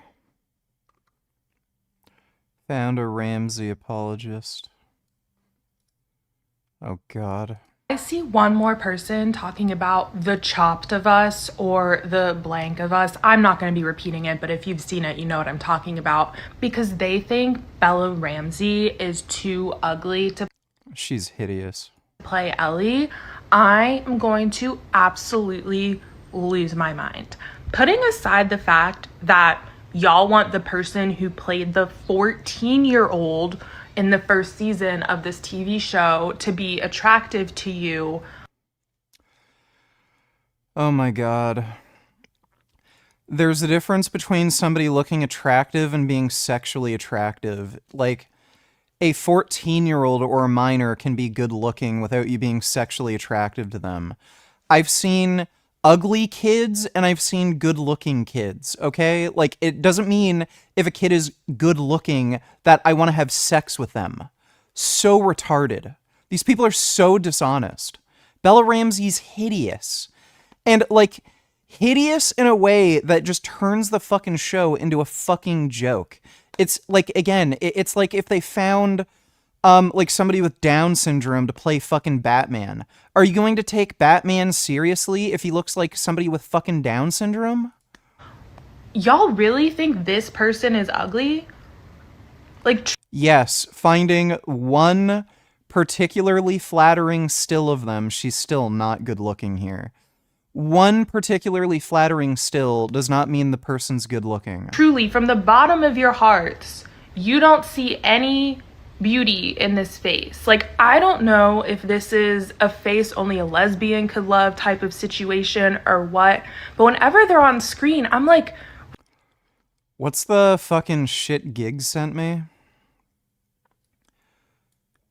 Found a Ramsey apologist. Oh God. I see one more person talking about the chopped of us or the blank of us. I'm not going to be repeating it, but if you've seen it, you know what I'm talking about. Because they think Bella Ramsey is too ugly to She's hideous. play Ellie. I am going to absolutely lose my mind. Putting aside the fact that y'all want the person who played the 14-year-old in the first season of this TV show to be attractive to you. Oh my God. There's a difference between somebody looking attractive and being sexually attractive. Like, a 14-year-old or a minor can be good looking without you being sexually attractive to them. I've seen ugly kids and I've seen good-looking kids, okay? Like, it doesn't mean if a kid is good-looking that I want to have sex with them. So retarded. These people are so dishonest. Bella Ramsey's hideous. And, like, hideous in a way that just turns the fucking show into a fucking joke. It's, like, again, it's like if they found... like somebody with Down syndrome to play fucking Batman. Are you going to take Batman seriously if he looks like somebody with fucking Down syndrome? Y'all really think this person is ugly? Like, yes, finding one particularly flattering still of them, she's still not good looking here. One particularly flattering still does not mean the person's good looking. truly, from the bottom of your hearts, you don't see any beauty in this face. Like, I don't know if this is a face only a lesbian could love type of situation or what, but whenever they're on screen, I'm like, what's the fucking shit Gig sent me?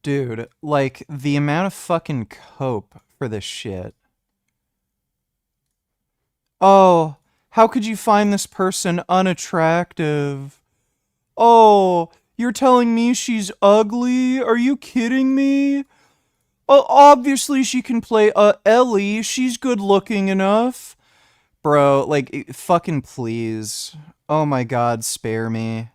Dude, like, the amount of fucking cope for this shit. Oh, how could you find this person unattractive? Oh, you're telling me she's ugly? Are you kidding me? Oh, obviously she can play Ellie. She's good looking enough. Bro, like, fucking please. Oh my god, spare me.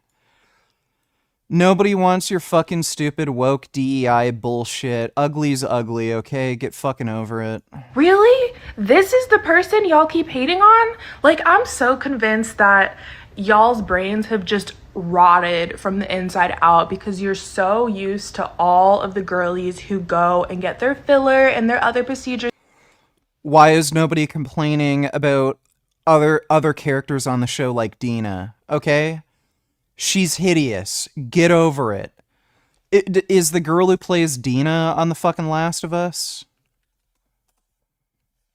Nobody wants your fucking stupid woke DEI bullshit. Ugly's ugly, okay? Get fucking over it. really? This is the person y'all keep hating on? Like, I'm so convinced that y'all's brains have just rotted from the inside out because you're so used to all of the girlies who go and get their filler and their other procedures. Why is nobody complaining about other characters on the show like Dina? Okay? She's hideous. Get over it. Is the girl who plays Dina on the fucking Last of Us?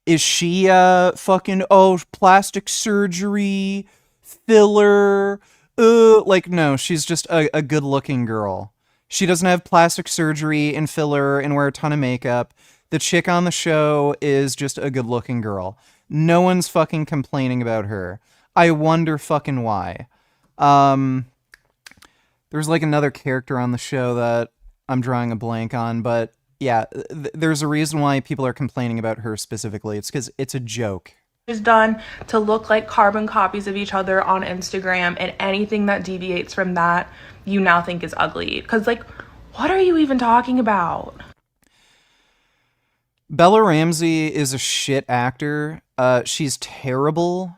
Is she fucking plastic surgery, filler? Like, no, she's just a good-looking girl. She doesn't have plastic surgery and filler and wear a ton of makeup. The chick on the show is just a good-looking girl. No one's fucking complaining about her. I wonder fucking why. There's like another character on the show that I'm drawing a blank on, but yeah, there's a reason why people are complaining about her specifically. It's because it's a joke. Is done to look like carbon copies of each other on Instagram, and anything that deviates from that you now think is ugly. Because, like, what are you even talking about? Bella Ramsey is a shit actor. She's terrible.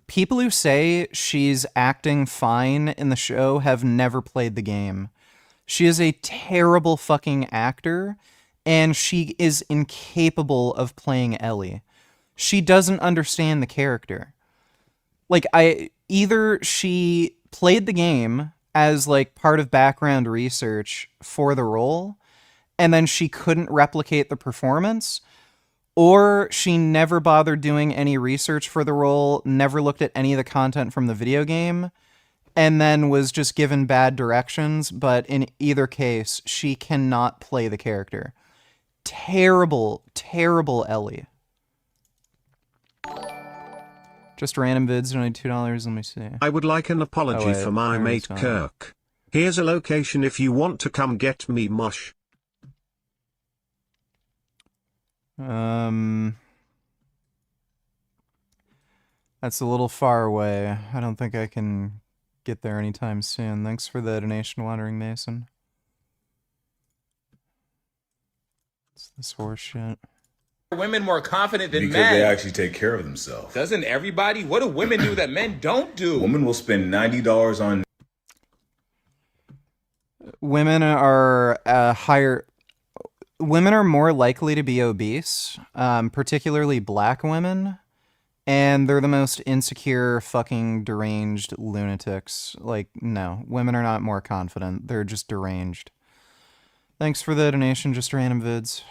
People who say she's acting fine in the show have never played the game. She is a terrible fucking actor, and she is incapable of playing Ellie. She doesn't understand the character. Like, either she played the game as, like, part of background research for the role, and then she couldn't replicate the performance, or she never bothered doing any research for the role, never looked at any of the content from the video game, and then was just given bad directions, but in either case, she cannot play the character. Terrible, terrible Ellie. Just random vids, donate $2, let me see. I would like an apology for my mate gone. Kirk. Here's a location if you want to come get me mush. That's a little far away. I don't think I can get there anytime soon. Thanks for the donation, Wandering Mason. What's this horse shit? Women more confident than because men. they actually take care of themselves. Doesn't everybody? What do women do that men don't do? Women will spend $90 on. Women are Women are more likely to be obese, particularly black women, and they're the most insecure, fucking deranged lunatics. Like, no, women are not more confident. They're just deranged. Thanks for the donation, just random vids.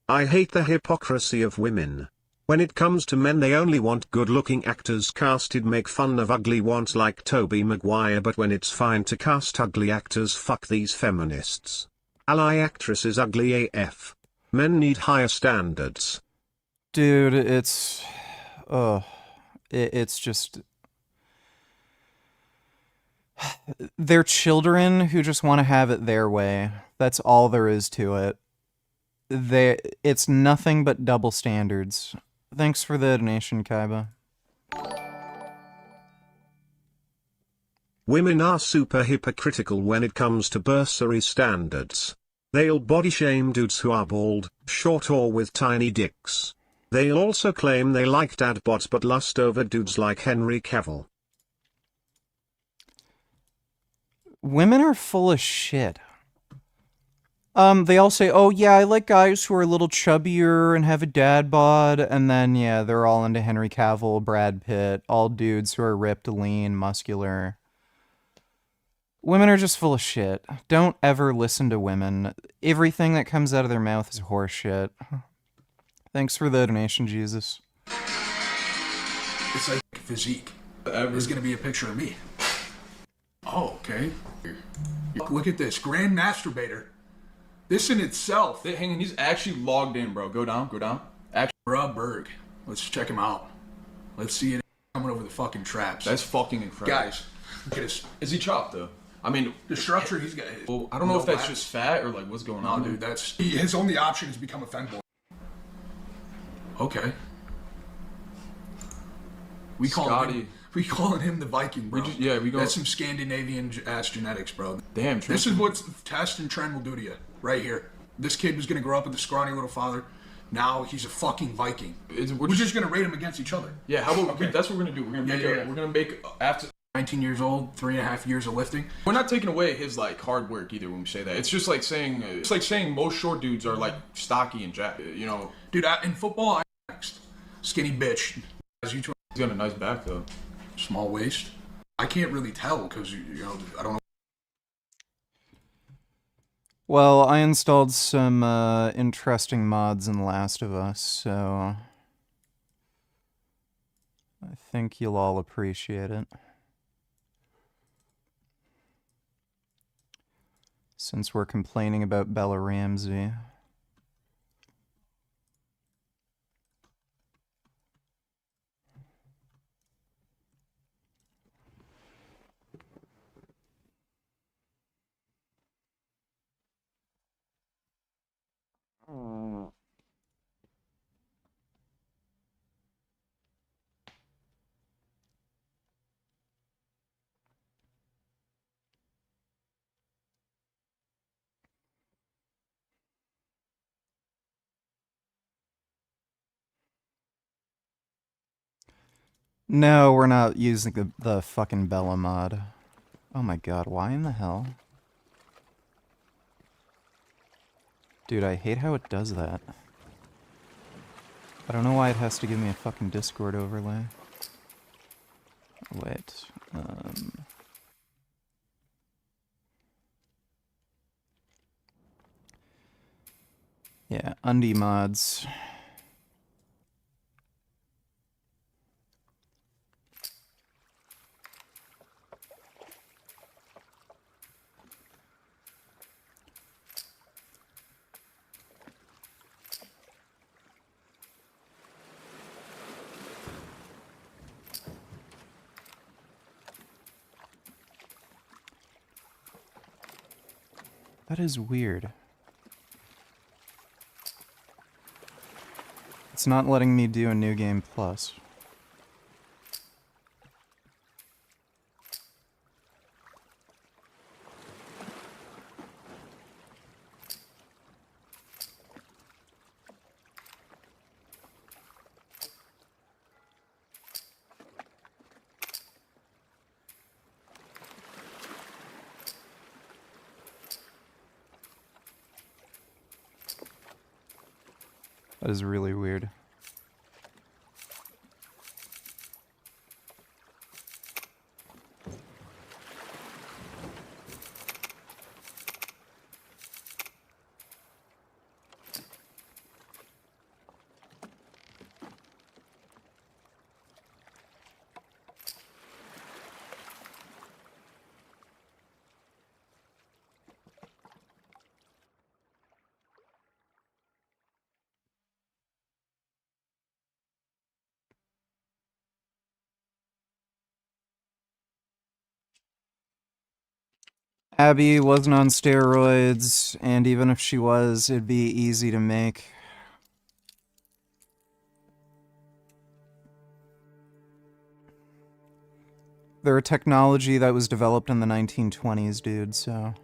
I hate the hypocrisy of women. When it comes to men, they only want good-looking actors casted, make fun of ugly ones like Tobey Maguire, but when it's fine to cast ugly actors, fuck these feminists. Ally actress is ugly AF. Men need higher standards. Dude, it's it's just they're children who just want to have it their way. That's all there is to it. It's nothing but double standards. Thanks for the donation, Kaiba. Women are super hypocritical when it comes to bursary standards. They'll body shame dudes who are bald, short or with tiny dicks. They'll also claim they like dad bods but lust over dudes like Henry Cavill. Women are full of shit. They all say, oh yeah, I like guys who are a little chubbier and have a dad bod, and then yeah, they're all into Henry Cavill, Brad Pitt, all dudes who are ripped, lean, muscular. Women are just full of shit. Don't ever listen to women. Everything that comes out of their mouth is horseshit. Thanks for the donation, Jesus. It's like physique. There's gonna be a picture of me. Oh, okay. Look at this, grand masturbator. This in itself. Hang on, he's actually logged in, bro. Go down, go down. Rob Berg. Let's check him out. Let's see it coming over the fucking traps. That's fucking incredible. Guys, look at this. Is he chopped though? I mean, the structure he's got. Well, I don't know if that's just fat or like what's going on. No, dude, that's his only option is become a femboy. Okay. We calling him the Viking, bro. That's some Scandinavian ass genetics, bro. Damn, this is what test and trend will do to you, right here. This kid was gonna grow up with a scrawny little father. Now he's a fucking Viking. We're just gonna rate them against each other. Yeah, how about that's what we're gonna do. We're gonna make after 19 years old, 3.5 years of lifting. We're not taking away his like hard work either when we say that. It's just like saying most short dudes are like stocky and jacked. You know, dude. In football, I'm next. Skinny bitch. As you. He's got a nice back though. Small waist. I can't really tell because you know I don't know. Well, I installed some interesting mods in Last of Us, so I think you'll all appreciate it. Since we're complaining about Bella Ramsey. No, we're not using the fucking Bella mod. Oh my god, why in the hell? Dude, I hate how it does that. I don't know why it has to give me a fucking Discord overlay. Wait, yeah, undie mods. That is weird. It's not letting me do a new game plus. That is really weird. Abby wasn't on steroids, and even if she was, it'd be easy to make. They're a technology that was developed in the 1920s, dude, so...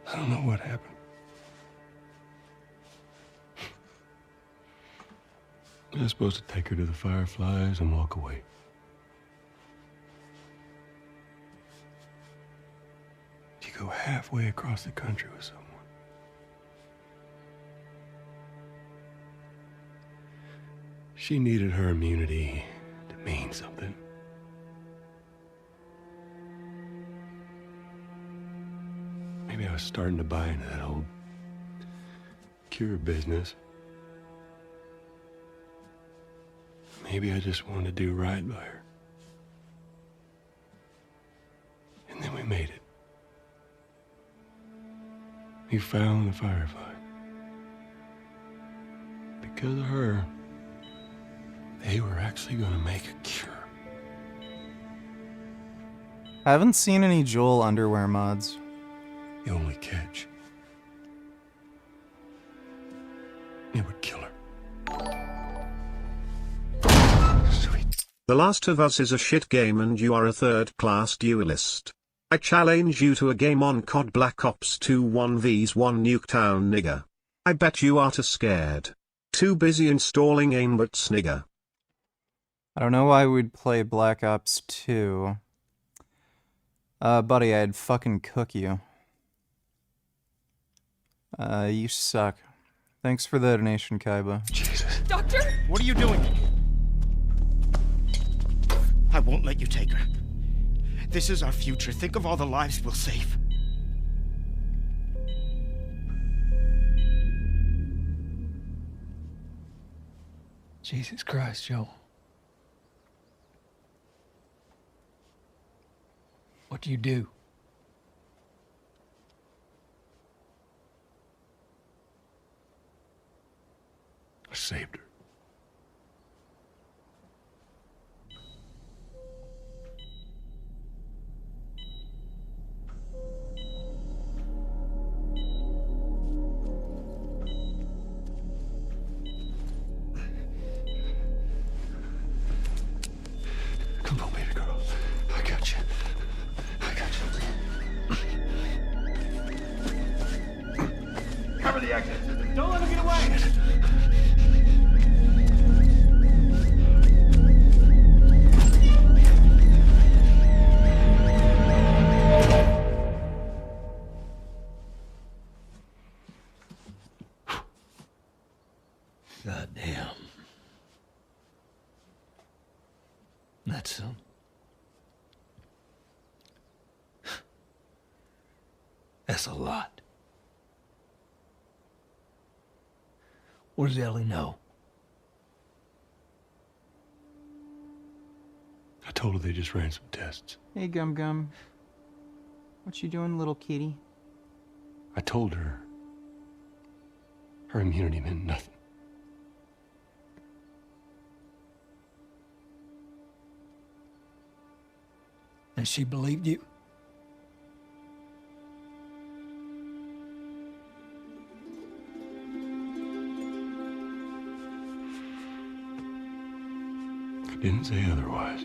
I don't know what happened. I was supposed to take her to the Fireflies and walk away. You go halfway across the country with someone. She needed her immunity to mean something. Maybe I was starting to buy into that old cure business. Maybe I just wanted to do right by her. And then we made it. We found the Firefly. Because of her, they were actually going to make a cure. I haven't seen any Joel underwear mods. The only catch, it would kill her. The Last of Us is a shit game and you are a third-class duelist. I challenge you to a game on COD Black Ops 2 1v1 Nuketown nigger. I bet you are too scared. Too busy installing aimbots nigger. I don't know why we'd play Black Ops 2. Buddy, I'd fucking cook you. You suck. Thanks for the donation, Kaiba. Jesus. Doctor? What are you doing? I won't let you take her. This is our future. Think of all the lives we'll save. Jesus Christ, Joel. What do you do? I saved her. Come on, baby girl. I got you. I got you. Cover the exit. Don't let him get away. God damn. That's so. That's a lot. What does Ellie know? I told her they just ran some tests. Hey, Gum Gum. What you doing, little kitty? I told her her immunity meant nothing. And she believed you? I didn't say otherwise.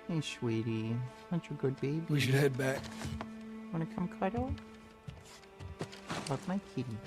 Hey, sweetie. Aren't you a good baby? We should head back. Wanna come cuddle? Love my kitty.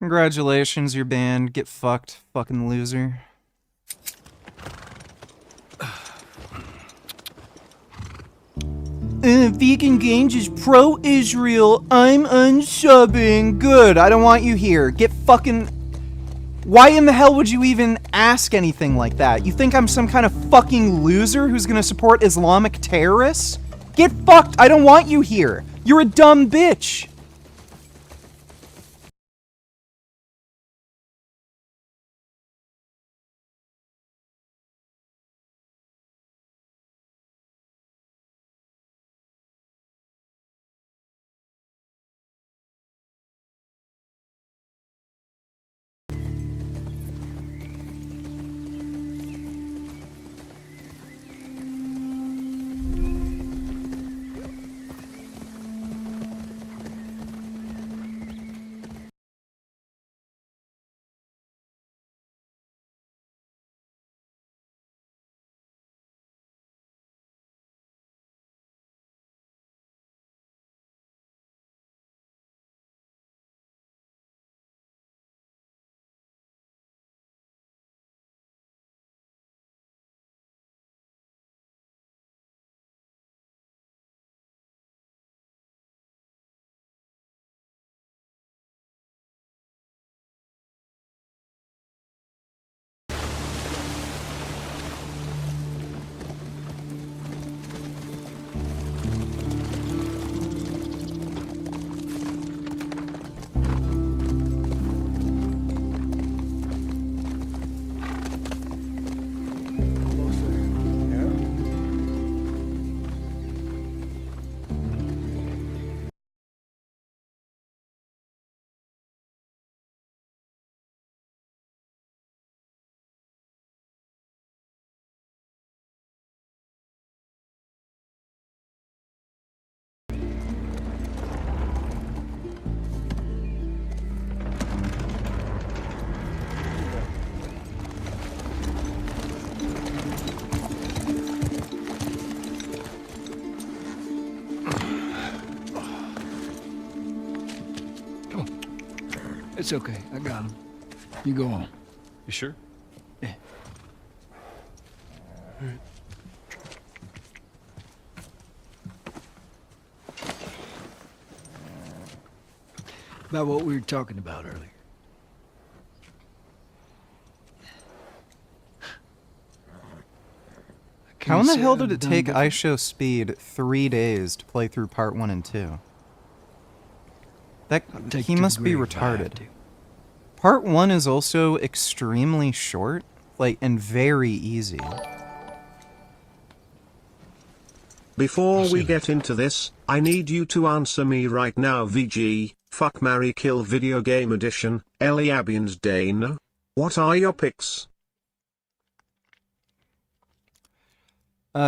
Congratulations, you're banned. Get fucked, fucking loser. Vegan Gains is pro-Israel. I'm unsubbing. Good, I don't want you here. Get fucking... Why in the hell would you even ask anything like that? You think I'm some kind of fucking loser who's gonna support Islamic terrorists? Get fucked, I don't want you here. You're a dumb bitch. It's okay. I got him. You go on. You sure? Yeah. All right. About what we were talking about earlier. How in the hell did it take iShow Speed 3 days to play through part 1 and 2? He must be retarded. Part 1 is also extremely short, and very easy. Before we get into this, I need you to answer me right now, VG. Fuck, marry, kill video game edition, Ellie Abians Dane. What are your picks?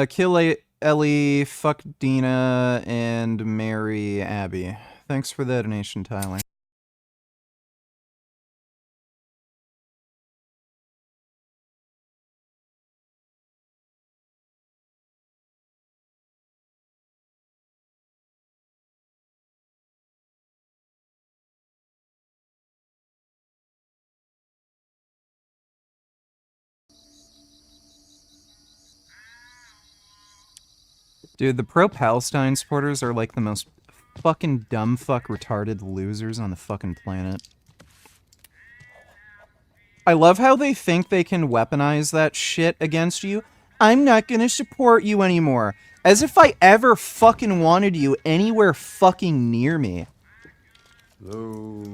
Kill Ellie, fuck Dina, and marry Abby. Thanks for the donation, Tyler. Dude, the pro-Palestine supporters are like the most fucking dumb fuck retarded losers on the fucking planet. I love how they think they can weaponize that shit against you. I'm not gonna support you anymore. As if I ever fucking wanted you anywhere fucking near me. Hello.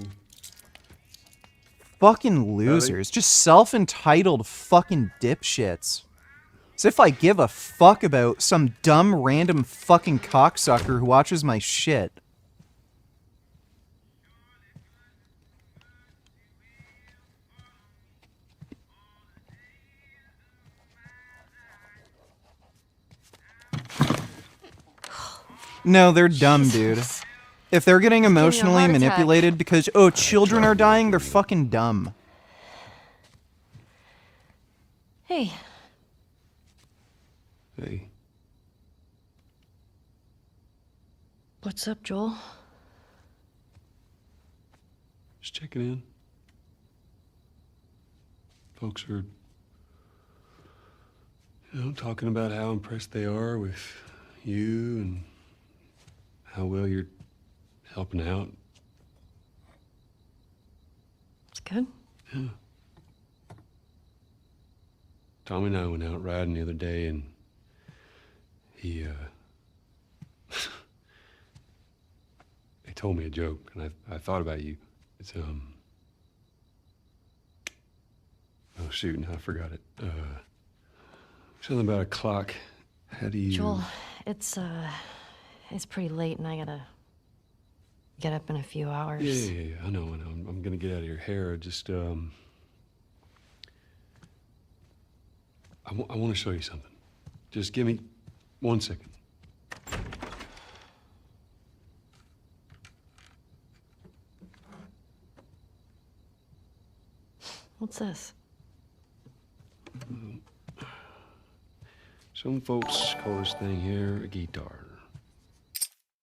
Fucking losers. Just self-entitled fucking dipshits. As if I give a fuck about some dumb random fucking cocksucker who watches my shit. No, they're dumb, dude. If they're getting emotionally manipulated because, oh, children are dying, they're fucking dumb. Hey. Hey. What's up, Joel? Just checking in. Folks are, talking about how impressed they are with you and how well you're helping out. It's good. Yeah. Tommy and I went out riding the other day, and he told me a joke, and I thought about you. It's oh shoot, now I forgot it. Something about a clock. How do you? Joel, it's pretty late, and I gotta get up in a few hours. Yeah. I know. I'm gonna get out of your hair. Just I want to show you something. Just give me 1 second. What's this? Some folks call this thing here a guitar.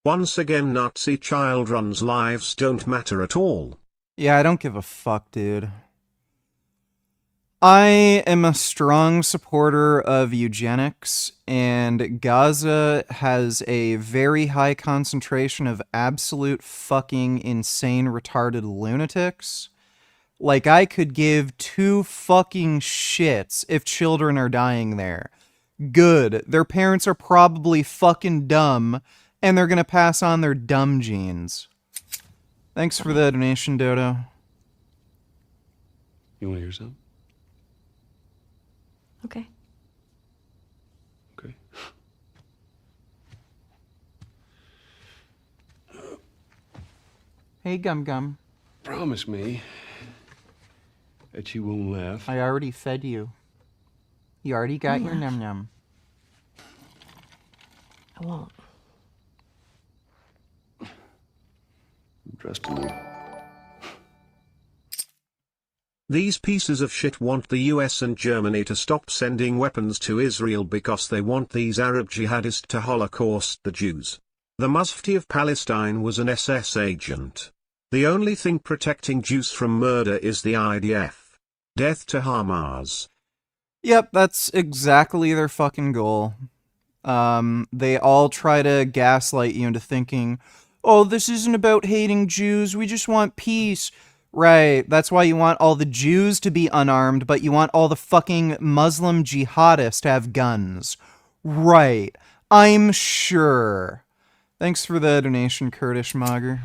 Once again, Nazi children's lives don't matter at all. Yeah, I don't give a fuck, dude. I am a strong supporter of eugenics, and Gaza has a very high concentration of absolute fucking insane retarded lunatics. Like, I could give two fucking shits if children are dying there. Good. Their parents are probably fucking dumb, and they're gonna pass on their dumb genes. Thanks for the donation, Dodo. You want to hear something? Okay. Okay. Hey, Gum Gum. Promise me that you won't laugh. I already fed you. You already got your num num. I won't. I'm trusting you. These pieces of shit want the US and Germany to stop sending weapons to Israel because they want these Arab jihadists to Holocaust the Jews. The Mufti of Palestine was an SS agent. The only thing protecting Jews from murder is the IDF. Death to Hamas. Yep, that's exactly their fucking goal. They all try to gaslight you into thinking, oh, this isn't about hating Jews, we just want peace. Right, that's why you want all the Jews to be unarmed, but you want all the fucking Muslim jihadists to have guns. Right, I'm sure. Thanks for the donation, Kurdish Mager.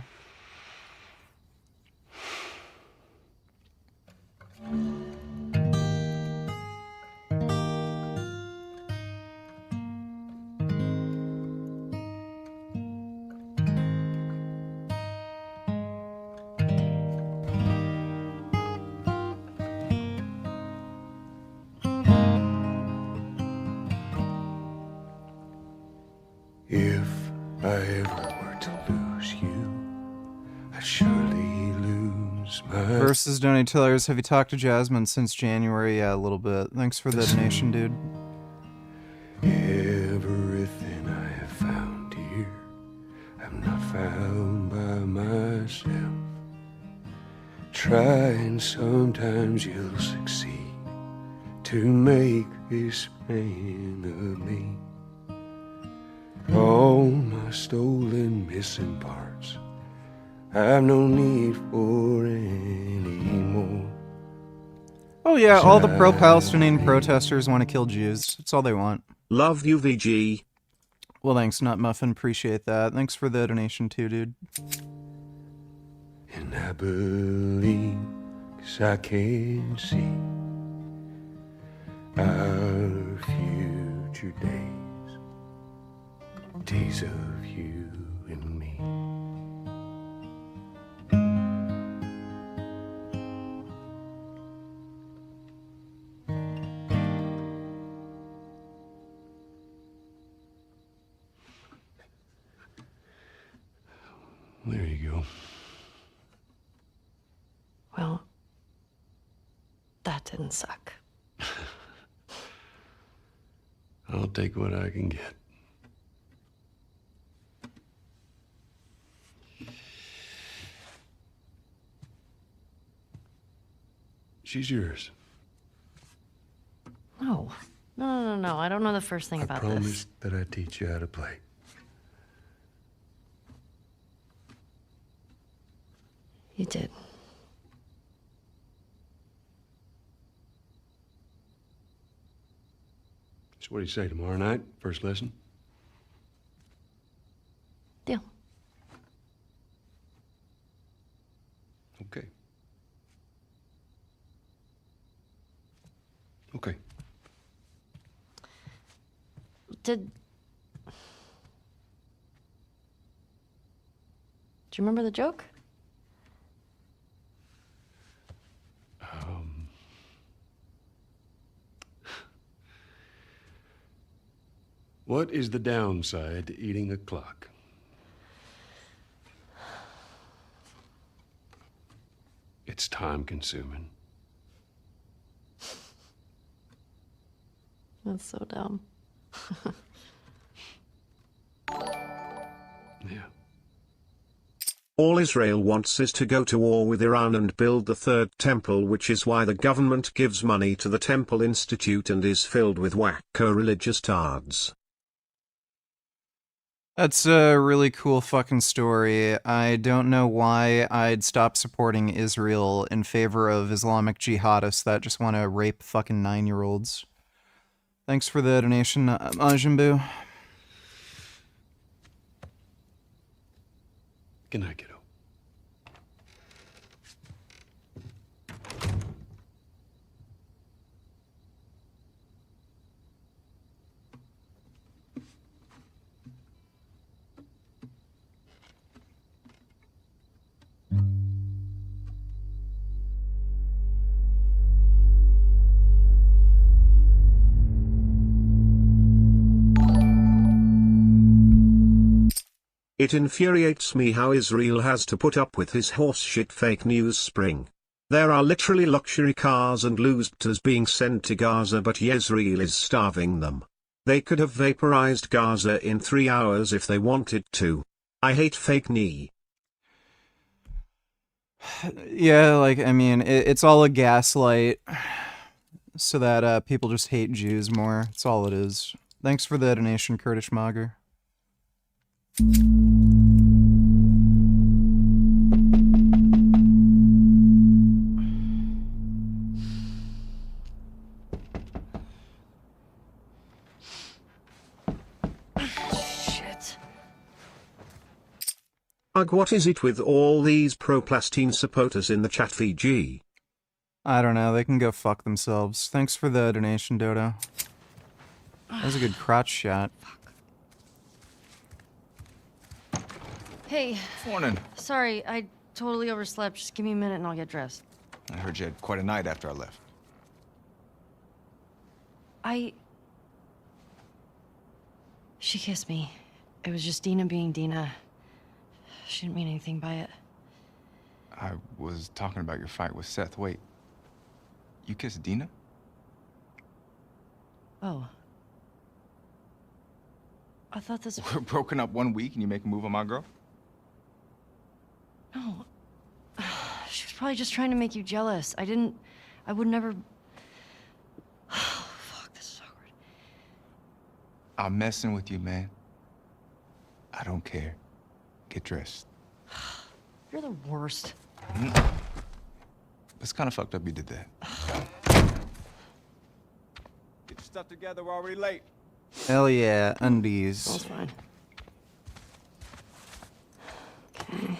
If I ever were to lose you, I'd surely lose my... Versus Donate Tillers, have you talked to Jasmine since January? Yeah, a little bit. Thanks for the donation, dude. Everything I have found here, I'm not found by myself. Try and sometimes you'll succeed to make this man of me. All my stolen missing parts, I've no need for any more. Oh yeah, all the pro-Palestinian protesters want to kill Jews. That's all they want. Love you, VG. Well, thanks, Nut Muffin. Appreciate that. Thanks for the donation too, dude. And I believe, 'cause I can see our future days of you and me. There you go. Well, that didn't suck. I'll take what I can get. She's yours. No. No. I don't know the first thing I about promised this. that I'd teach you how to play. You did. So what do you say, tomorrow night? First lesson? Deal. Okay. Okay. Do you remember the joke? What is the downside to eating a clock? It's time consuming. That's so dumb. Yeah. All Israel wants is to go to war with Iran and build the third temple, which is why the government gives money to the Temple Institute and is filled with wacko religious tards. That's a really cool fucking story. I don't know why I'd stop supporting Israel in favor of Islamic jihadists that just want to rape fucking 9-year-olds. Thanks for the donation, Majimbu. Good night, kiddo. It infuriates me how Israel has to put up with his horseshit fake news spring. There are literally luxury cars and looters being sent to Gaza, but Israel is starving them. They could have vaporized Gaza in 3 hours if they wanted to. I hate fake knee. Yeah, like, I mean, it's all a gaslight so that people just hate Jews more. That's all it is. Thanks for the donation, Kurdish Mager. Ugh, what is it with all these pro-Palestine supporters in the chat VG? I don't know, they can go fuck themselves. Thanks for the donation, Dodo. That was a good crotch shot. Hey. Morning. Sorry, I totally overslept. Just give me a minute and I'll get dressed. I heard you had quite a night after I left. She kissed me. It was just Dina being Dina. She didn't mean anything by it. I was talking about your fight with Seth. Wait. You kissed Dina? Oh. I thought this... We're broken up 1 week and you make a move on my girl? No. She was probably just trying to make you jealous. I would never... Oh, fuck, this is awkward. I'm messing with you, man. I don't care. Get dressed. You're the worst. It's kind of fucked up you did that. Get your stuff together, we're already late. Hell yeah, undies. That's fine. Okay.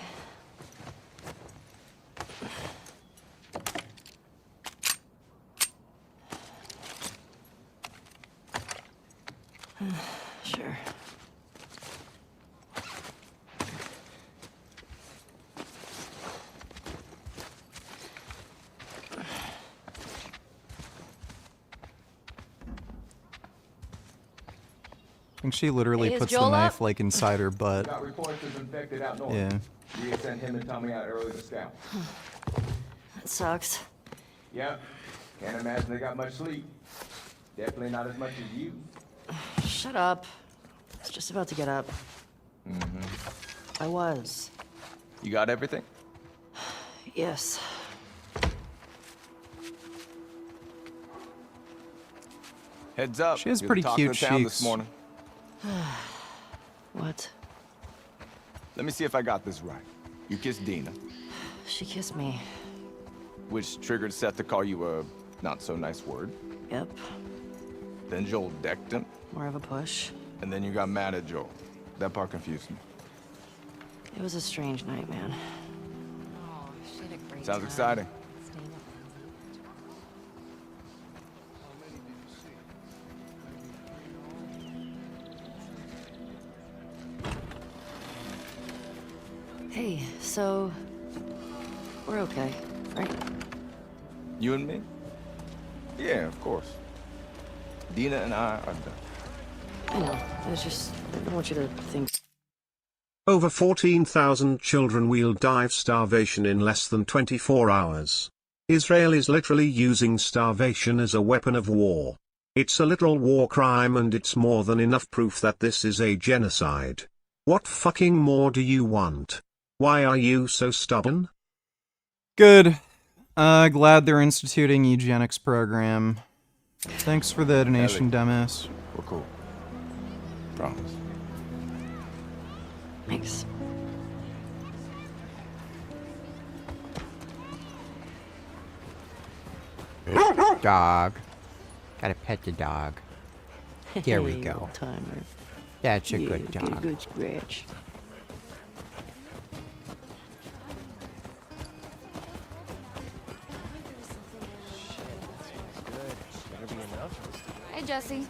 Sure. I think she literally Hey, is puts the Joel knife up? like inside her butt. Got reports of infected out north. Yeah. We had sent him and Tommy out early to scout. That sucks. Yep. Can't imagine they got much sleep. Definitely not as much as you. Shut up. I was just about to get up. Mm-hmm. I was. You got everything? Yes. Heads up. She has you're pretty the talk cute of the town cheeks. this morning. What? Let me see if I got this right. You kissed Dina. She kissed me. Which triggered Seth to call you a not-so-nice word. Yep. Then Joel decked him. More of a push. And then you got mad at Joel. That part confused me. It was a strange night, man. Sounds exciting. Hey, so we're okay, right? You and me? Yeah, of course. Dina and I are done. I know. I don't want you to think. Over 14,000 children will die of starvation in less than 24 hours. Israel is literally using starvation as a weapon of war. It's a literal war crime, and it's more than enough proof that this is a genocide. What fucking more do you want? Why are you so stubborn? Good. Glad they're instituting eugenics program. Thanks for the donation, dumbass. We're cool. Promise. Thanks. Dog. Gotta pet the dog. Here we Hey, go. old timer. That's a Yeah, good get a dog. good scratch. Hey, Jesse.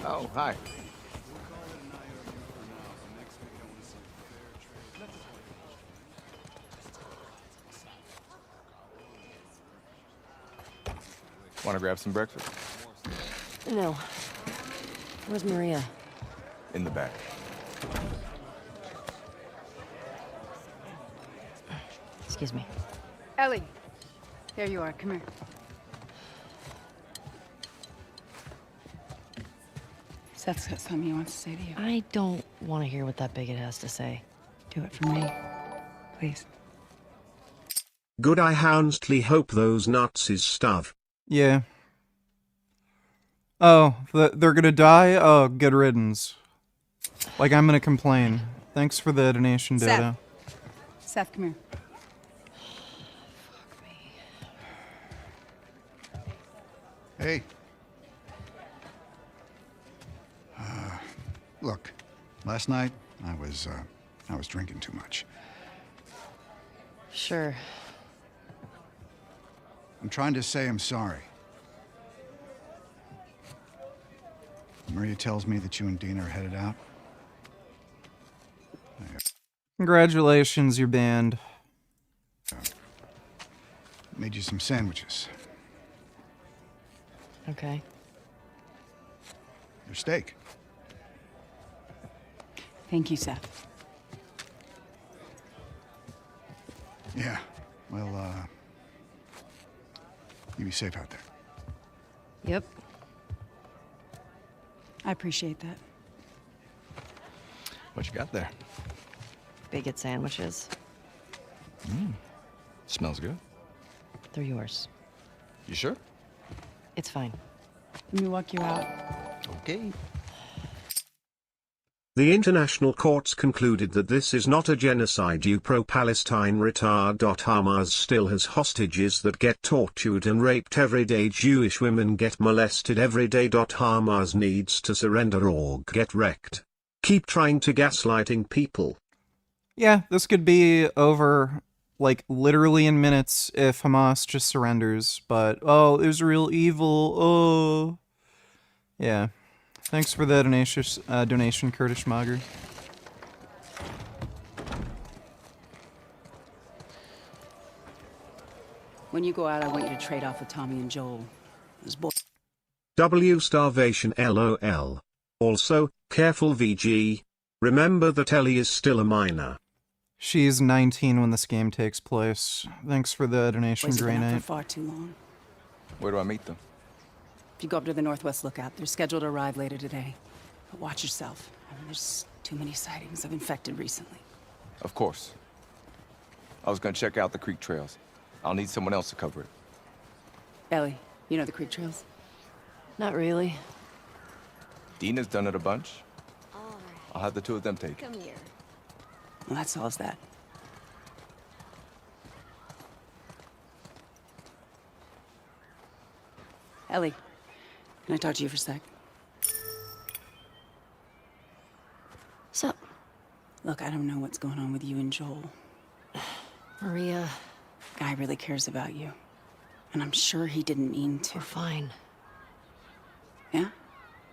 Oh, hi. Want to grab some breakfast? No. Where's Maria? In the back. Excuse me. Ellie. There you are. Come here. Seth's got something he wants to say to you. I don't want to hear what that bigot has to say. Do it for me. Please. Good, I honestly hope those Nazis starve. Yeah. Oh, they're gonna die? Oh, good riddance. Like, I'm gonna complain. Thanks for the donation, Dodo. Seth, come here. Hey. Look, last night I was drinking too much. Sure. I'm trying to say I'm sorry. Maria tells me that you and Dina are headed out. Congratulations, you're banned. Made you some sandwiches. Okay. Your steak. Thank you, Seth. Yeah. Well, you be safe out there. Yep. I appreciate that. What you got there? Bigot sandwiches. Smells good. They're yours. You sure? It's fine. Let me walk you out. Okay. The international courts concluded that this is not a genocide. You pro-Palestine retard. Hamas still has hostages that get tortured and raped every day. Jewish women get molested every day. Hamas needs to surrender or get wrecked. Keep trying to gaslighting people. Yeah, this could be over, like, literally in minutes if Hamas just surrenders, but, oh, Israel evil, oh. Yeah. Thanks for the donation, Curtis Schmager. When you go out, I want you to trade off with Tommy and Joel. Those boys. W starvation LOL. Also, careful VG. Remember that Ellie is still a minor. She's 19 when this game takes place. Thanks for the donation, Boys have Grey been up Knight. for far too long. Where do I meet them? If you go up to the Northwest Lookout, they're scheduled to arrive later today. But watch yourself. I mean, there's too many sightings of infected recently. Of course. I was gonna check out the creek trails. I'll need someone else to cover it. Ellie, you know the creek trails? Not really. Dina's done it a bunch. I'll have the two of them take it. Come here. Well, that solves that. Ellie, can I talk to you for a sec? What's up? Look, I don't know what's going on with you and Joel. Maria. Guy really cares about you. And I'm sure he didn't mean to. We're fine. Yeah?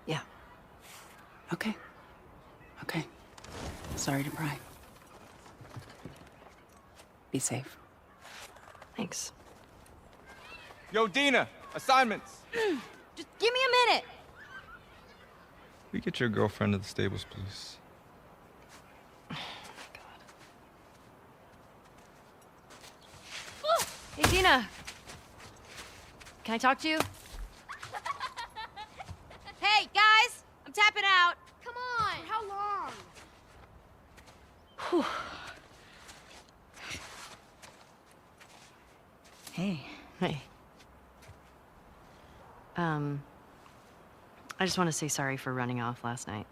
Yeah. Okay. Okay. Sorry to pry. Be safe. Thanks. Yo, Dina, assignments. Just give me a minute. We get your girlfriend to the stables, please. Hey, Dina. Can I talk to you? Hey, guys! I'm tapping out. Come on. For how long? Whew. Hey. Hey. I just want to say sorry for running off last night.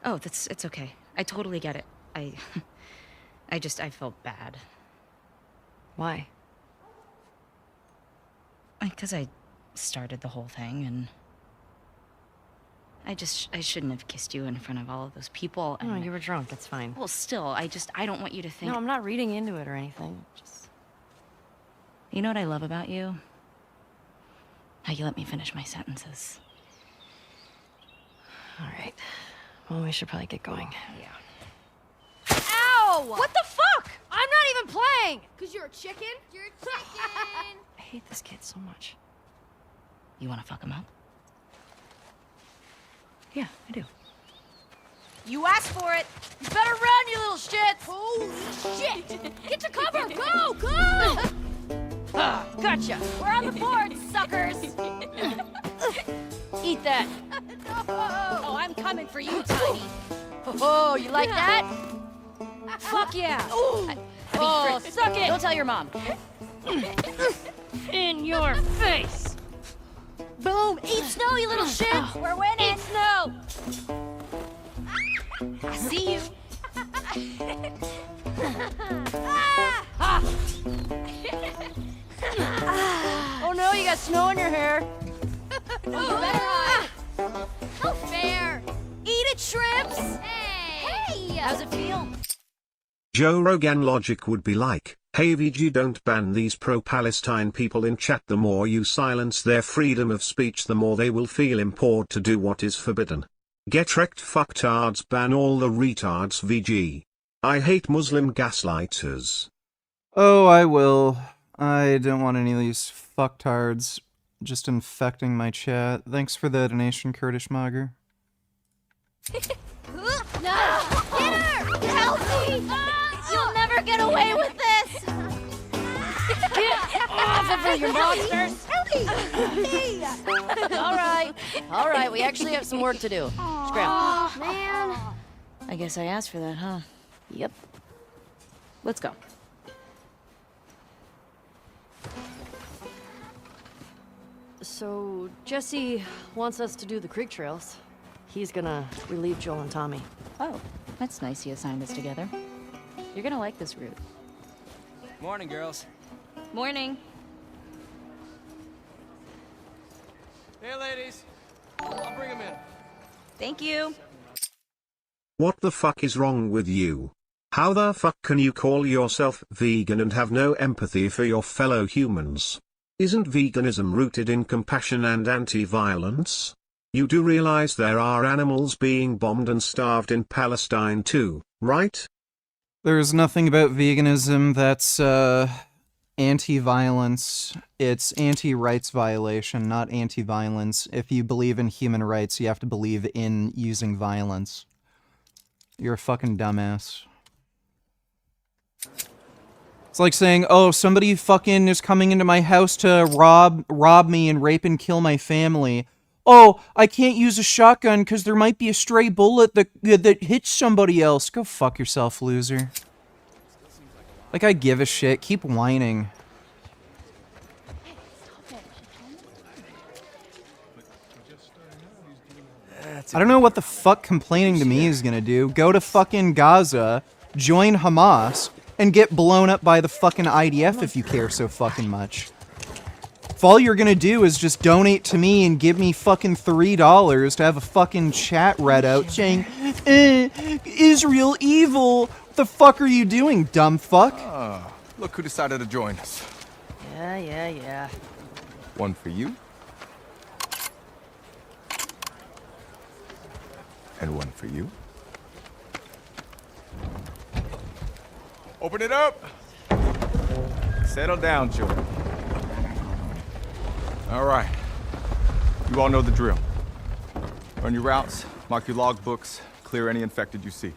Oh, it's okay. I totally get it. I felt bad. Why? Because I started the whole thing, and I shouldn't have kissed you in front of all of those people. And No, you were drunk. It's fine. Well, still, I don't want you to think. No, I'm not reading into it or anything. Just... You know what I love about you? How you let me finish my sentences. All right. Well, we should probably get going. Yeah. Ow! What the fuck? I'm not even playing! Cause you're a chicken? You're a chicken! I hate this kid so much. You want to fuck him up? Yeah, I do. You asked for it! You better run, you little shit! Holy shit! Get to cover! Go! Go! Gotcha! We're on the board, suckers! Eat that! No. Oh, I'm coming for you, Tiny! Oh, you like that? Fuck yeah! Oh, suck it! Don't tell your mom. In your face! Boom! Eat snow, you little shit! We're winning! Eat snow! I see you! Oh no, you got snow in your hair! Oh, you better hide! No fair! Eat it, shrimps! Hey! How's it feel? Joe Rogan logic would be like, hey VG, don't ban these pro-Palestine people in chat. The more you silence their freedom of speech, the more they will feel empowered to do what is forbidden. Get wrecked, fucktards, ban all the retards VG. I hate Muslim gaslighters. Oh, I will. I don't want any of these fucktards just infecting my chat. Thanks for the donation, Kurdish Mager. No! Get her! Help me! You'll never get away with this! Get off of her, you monsters! All right, we actually have some work to do. Scram. Oh, man. I guess I asked for that, huh? Yep. Let's go. So, Jesse wants us to do the creek trails. He's gonna relieve Joel and Tommy. Oh, that's nice you assigned us together. You're gonna like this route. Morning, girls. Morning. Hey, ladies. I'll bring them in. Thank you. What the fuck is wrong with you? How the fuck can you call yourself vegan and have no empathy for your fellow humans? Isn't veganism rooted in compassion and anti-violence? You do realize there are animals being bombed and starved in Palestine too, right? There's nothing about veganism that's anti-violence. It's anti-rights violation, not anti-violence. If you believe in human rights, you have to believe in using violence. You're a fucking dumbass. It's like saying, oh, somebody fucking is coming into my house to rob me and rape and kill my family. Oh, I can't use a shotgun because there might be a stray bullet that hits somebody else. Go fuck yourself, loser. Like, I give a shit. Keep whining. I don't know what the fuck complaining to me is gonna do. Go to fucking Gaza, join Hamas, and get blown up by the fucking IDF if you care so fucking much. all you're gonna do is just donate to me and give me fucking $3 to have a fucking chat read out saying, Israel evil, what the fuck are you doing, dumb fuck? Look who decided to join us. Yeah. One for you. And one for you. Open it up. Settle down, children. All right. You all know the drill. Run your routes, mark your logbooks, clear any infected you see.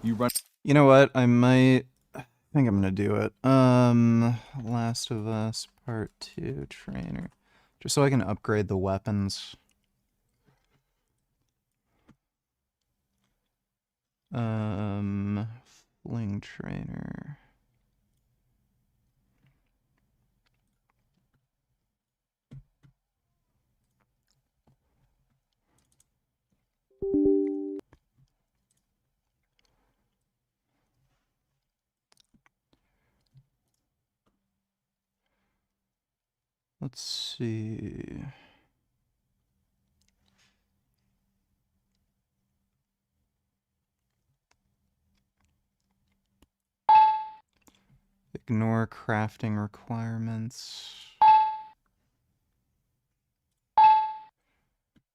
You run. You know what? I think I'm gonna do it. Last of Us Part 2 trainer. Just so I can upgrade the weapons. Fling trainer. Let's see. Ignore crafting requirements.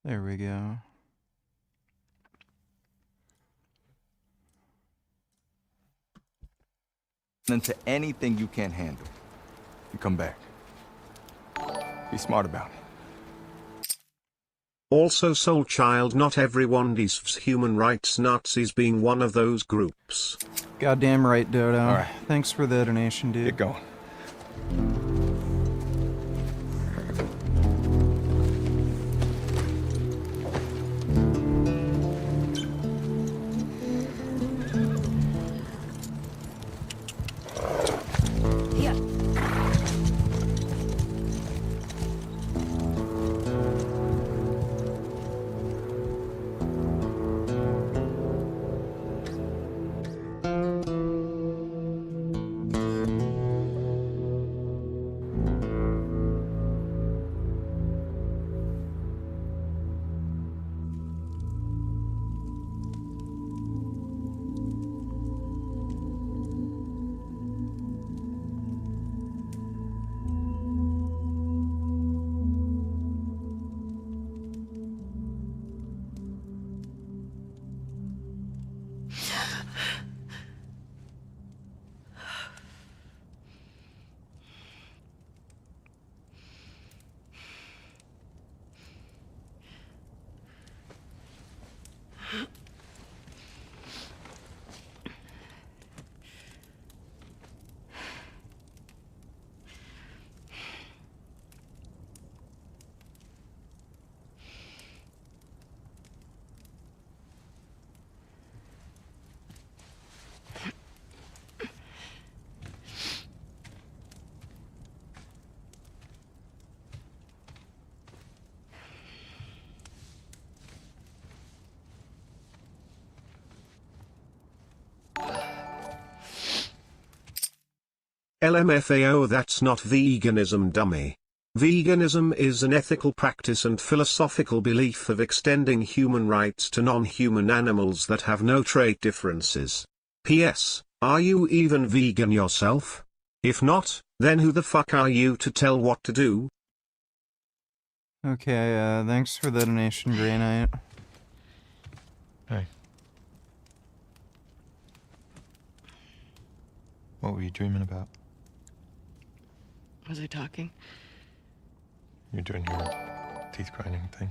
There we go. Into anything you can't handle. You come back. Be smart about it. Also, Soul Child, not everyone deserves human rights Nazis being one of those groups. Goddamn right, Dodo. All right. Thanks for the donation, dude. Get going. LMFAO, that's not veganism, dummy. Veganism is an ethical practice and philosophical belief of extending human rights to non-human animals that have no trait differences. P.S. Are you even vegan yourself? If not, then who the fuck are you to tell what to do? Okay, thanks for the donation, Grey Knight. Hey. What were you dreaming about? Was I talking? You're doing your teeth grinding thing.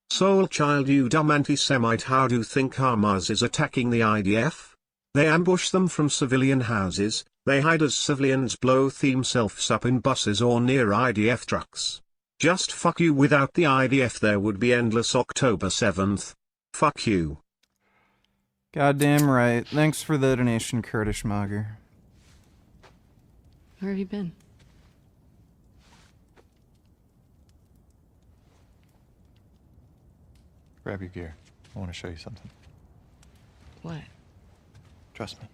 Soul Child, you dumb anti-Semite, how do you think Hamas is attacking the IDF? They ambush them from civilian houses, they hide as civilians blow themselves up in buses or near IDF trucks. Just fuck you. Without the IDF there would be endless October 7th. Fuck you. Goddamn right. Thanks for the donation, Kurdish Mogger. Where have you been? Grab your gear. I want to show you something. What? Trust me.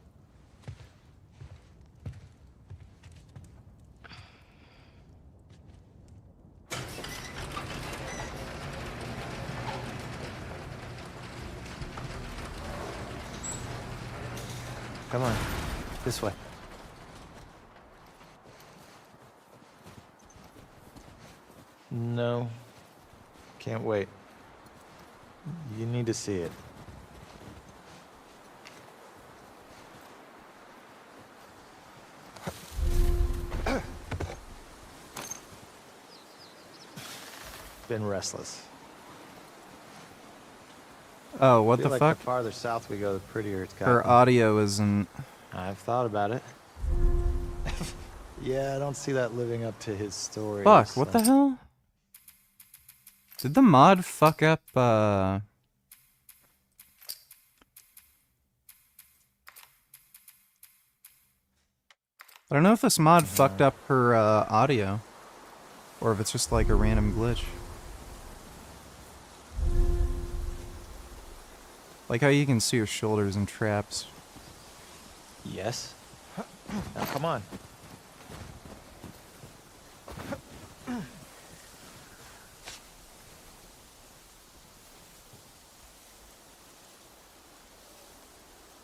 Come on. This way. No. Can't wait. You need to see it. Been restless. Oh, what Feel the like fuck? The farther south we go, the prettier it's Her gotten. audio isn't. I've thought about it. Yeah, I don't see that living up to his story. Fuck, what the hell? Did the mod fuck up, I don't know if this mod fucked up her, audio. Or if it's just like a random glitch. Like how you can see her shoulders in traps. Yes. Now come on.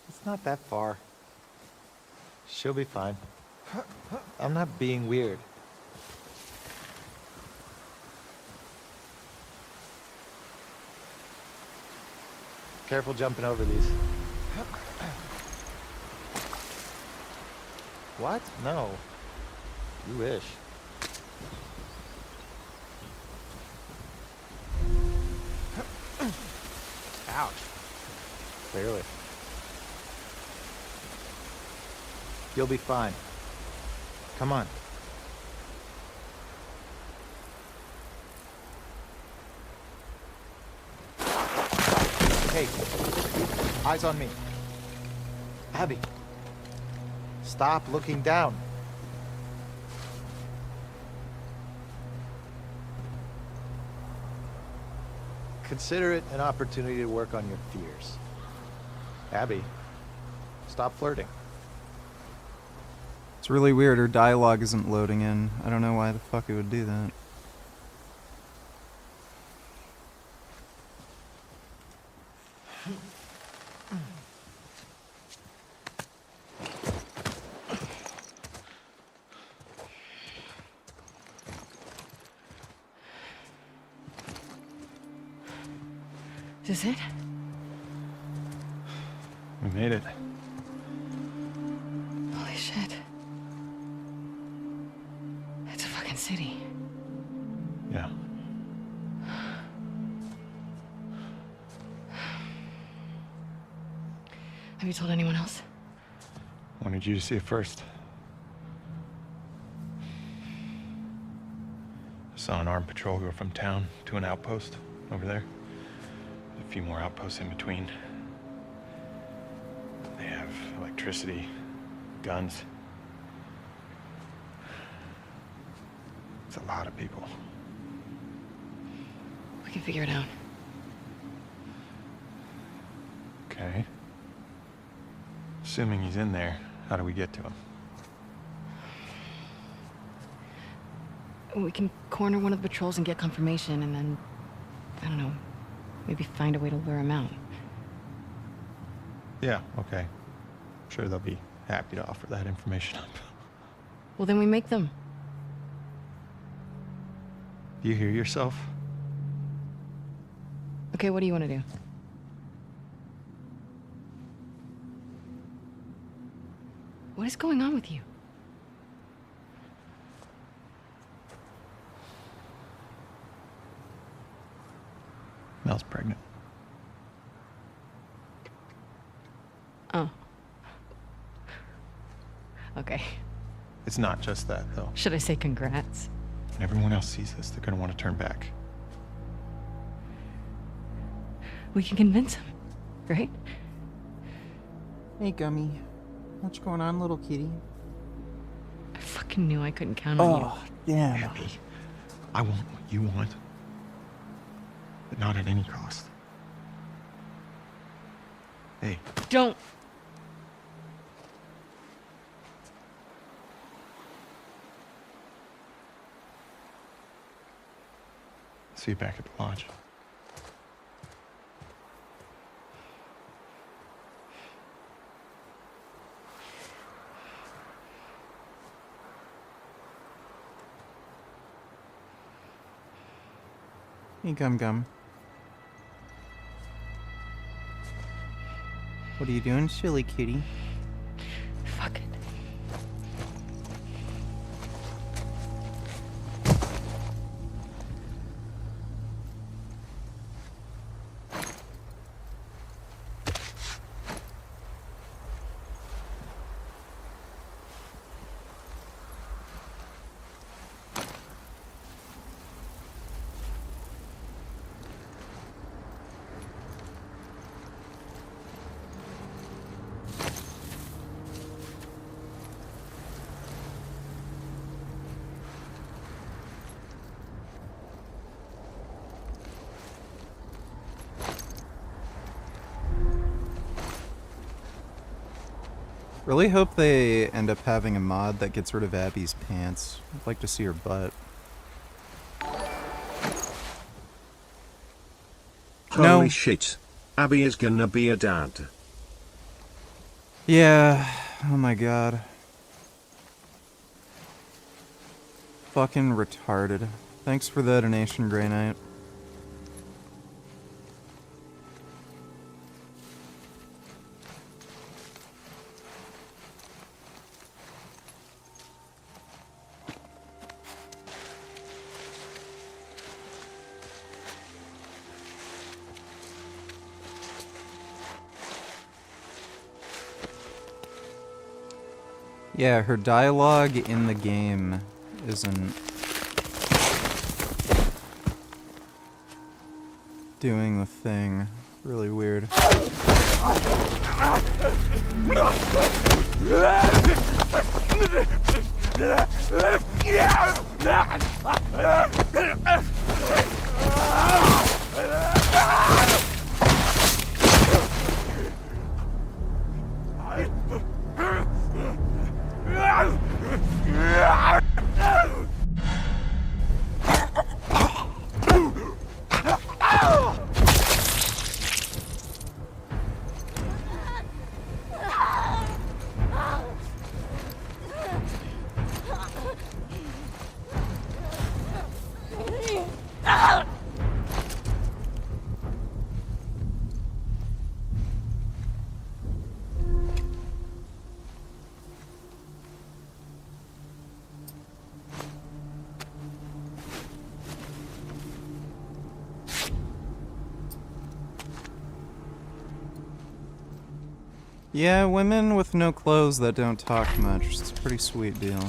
It's not that far. She'll be fine. I'm not being weird. Careful jumping over these. What? No. You wish. Ouch. Clearly. You'll be fine. Come on. Hey, eyes on me. Abby, stop looking down. Consider it an opportunity to work on your fears. Abby, stop flirting. It's really weird, her dialogue isn't loading in. I don't know why the fuck it would do that. Is this it? We made it. Holy shit. It's a fucking city. Yeah. Have you told anyone else? Wanted you to see it first. I saw an armed patrol go from town to an outpost over there. A few more outposts in between. They have electricity, guns. It's a lot of people. We can figure it out. Okay. Assuming he's in there, how do we get to him? We can corner one of the patrols and get confirmation, and then, I don't know, maybe find a way to lure him out. Yeah, okay. I'm sure they'll be happy to offer that information up. Well, then we make them. Do you hear yourself? Okay, what do you want to do? What is going on with you? Mel's pregnant. Oh. Okay. It's not just that, though. Should I say congrats? When everyone else sees this, they're gonna want to turn back. We can convince him, right? Hey, Gummy. What's going on, little kitty? I fucking knew I couldn't count on you. Oh, damn. Abby, I want what you want, but not at any cost. Hey. Don't. See you back at the lodge. Hey, Gum Gum. What are you doing, silly kitty? Fuck it. Really hope they end up having a mod that gets rid of Abby's pants. I'd like to see her butt. Holy shit. Abby is gonna be a dad. Yeah, oh my god. Fucking retarded. Thanks for the donation, Grey Knight. Yeah, her dialogue in the game isn't doing the thing. Really weird. Yeah, women with no clothes that don't talk much. It's a pretty sweet deal.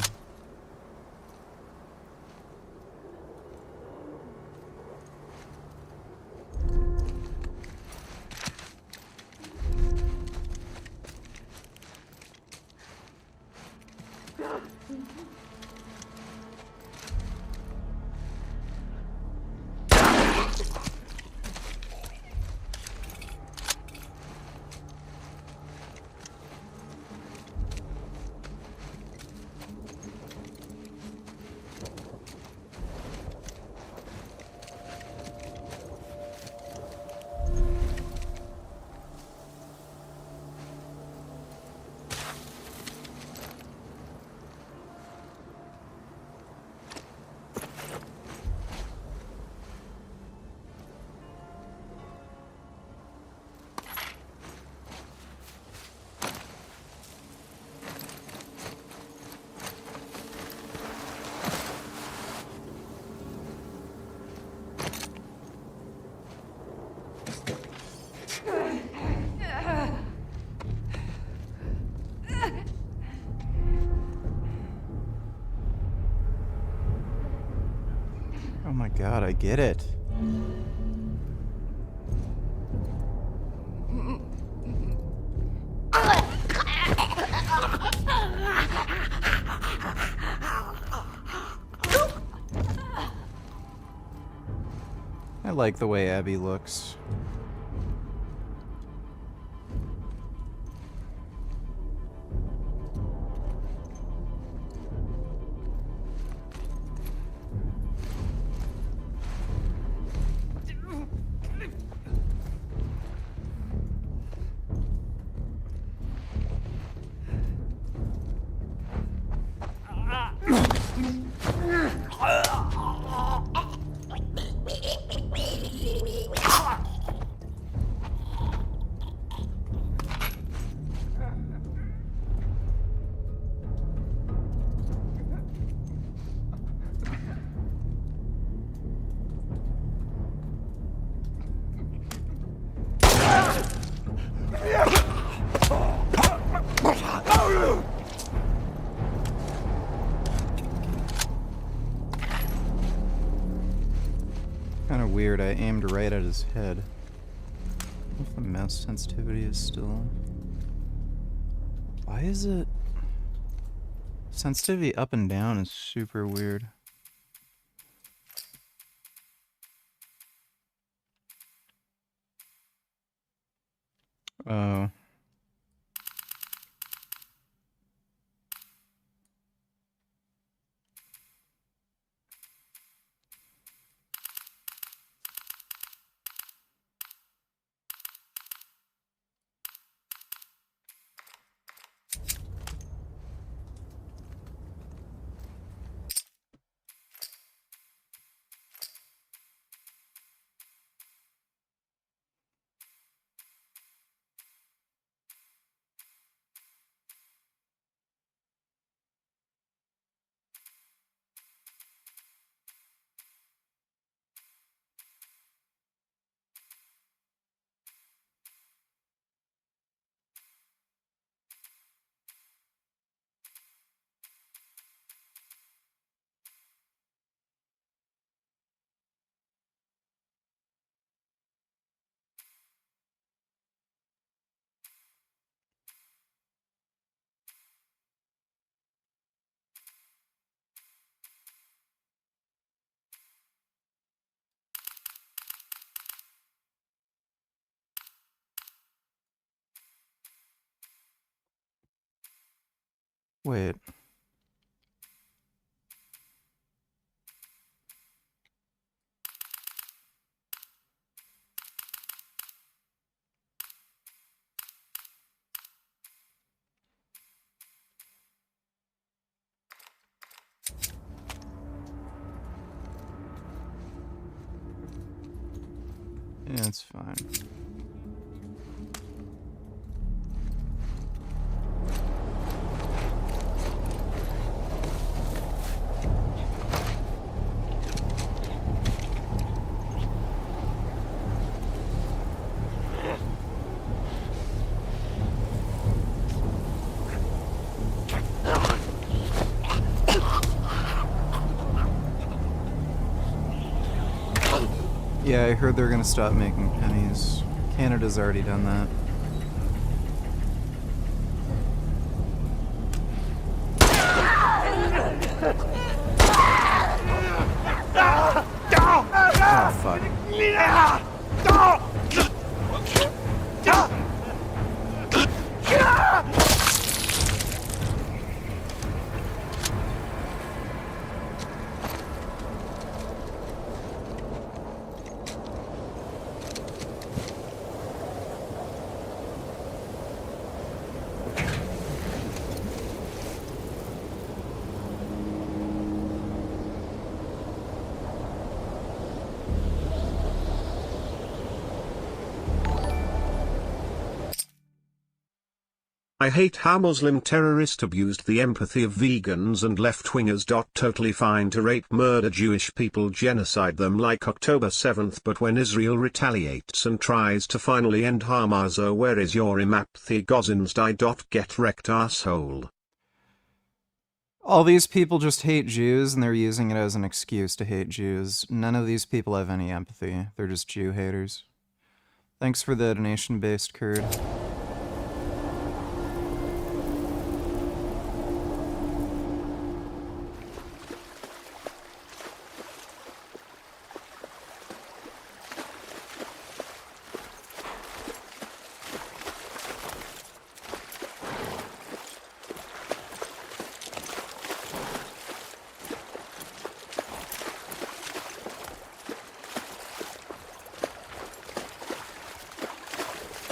Oh my god, I get it. I like the way Abby looks. Kind of weird, I aimed right at his head. If the mouse sensitivity is still... Why is it... Sensitivity up and down is super weird. Oh. Wait. Yeah, it's fine. Yeah, I heard they're gonna stop making pennies. Canada's already done that. Oh, fuck. I hate how Muslim terrorists abused the empathy of vegans and left-wingers. Totally fine to rape, murder Jewish people, genocide them like October 7th, but when Israel retaliates and tries to finally end Hamas, oh, where is your empathy? Gazans die. Get wrecked, asshole. All these people just hate Jews and they're using it as an excuse to hate Jews. None of these people have any empathy. They're just Jew haters. Thanks for the donation-based curd.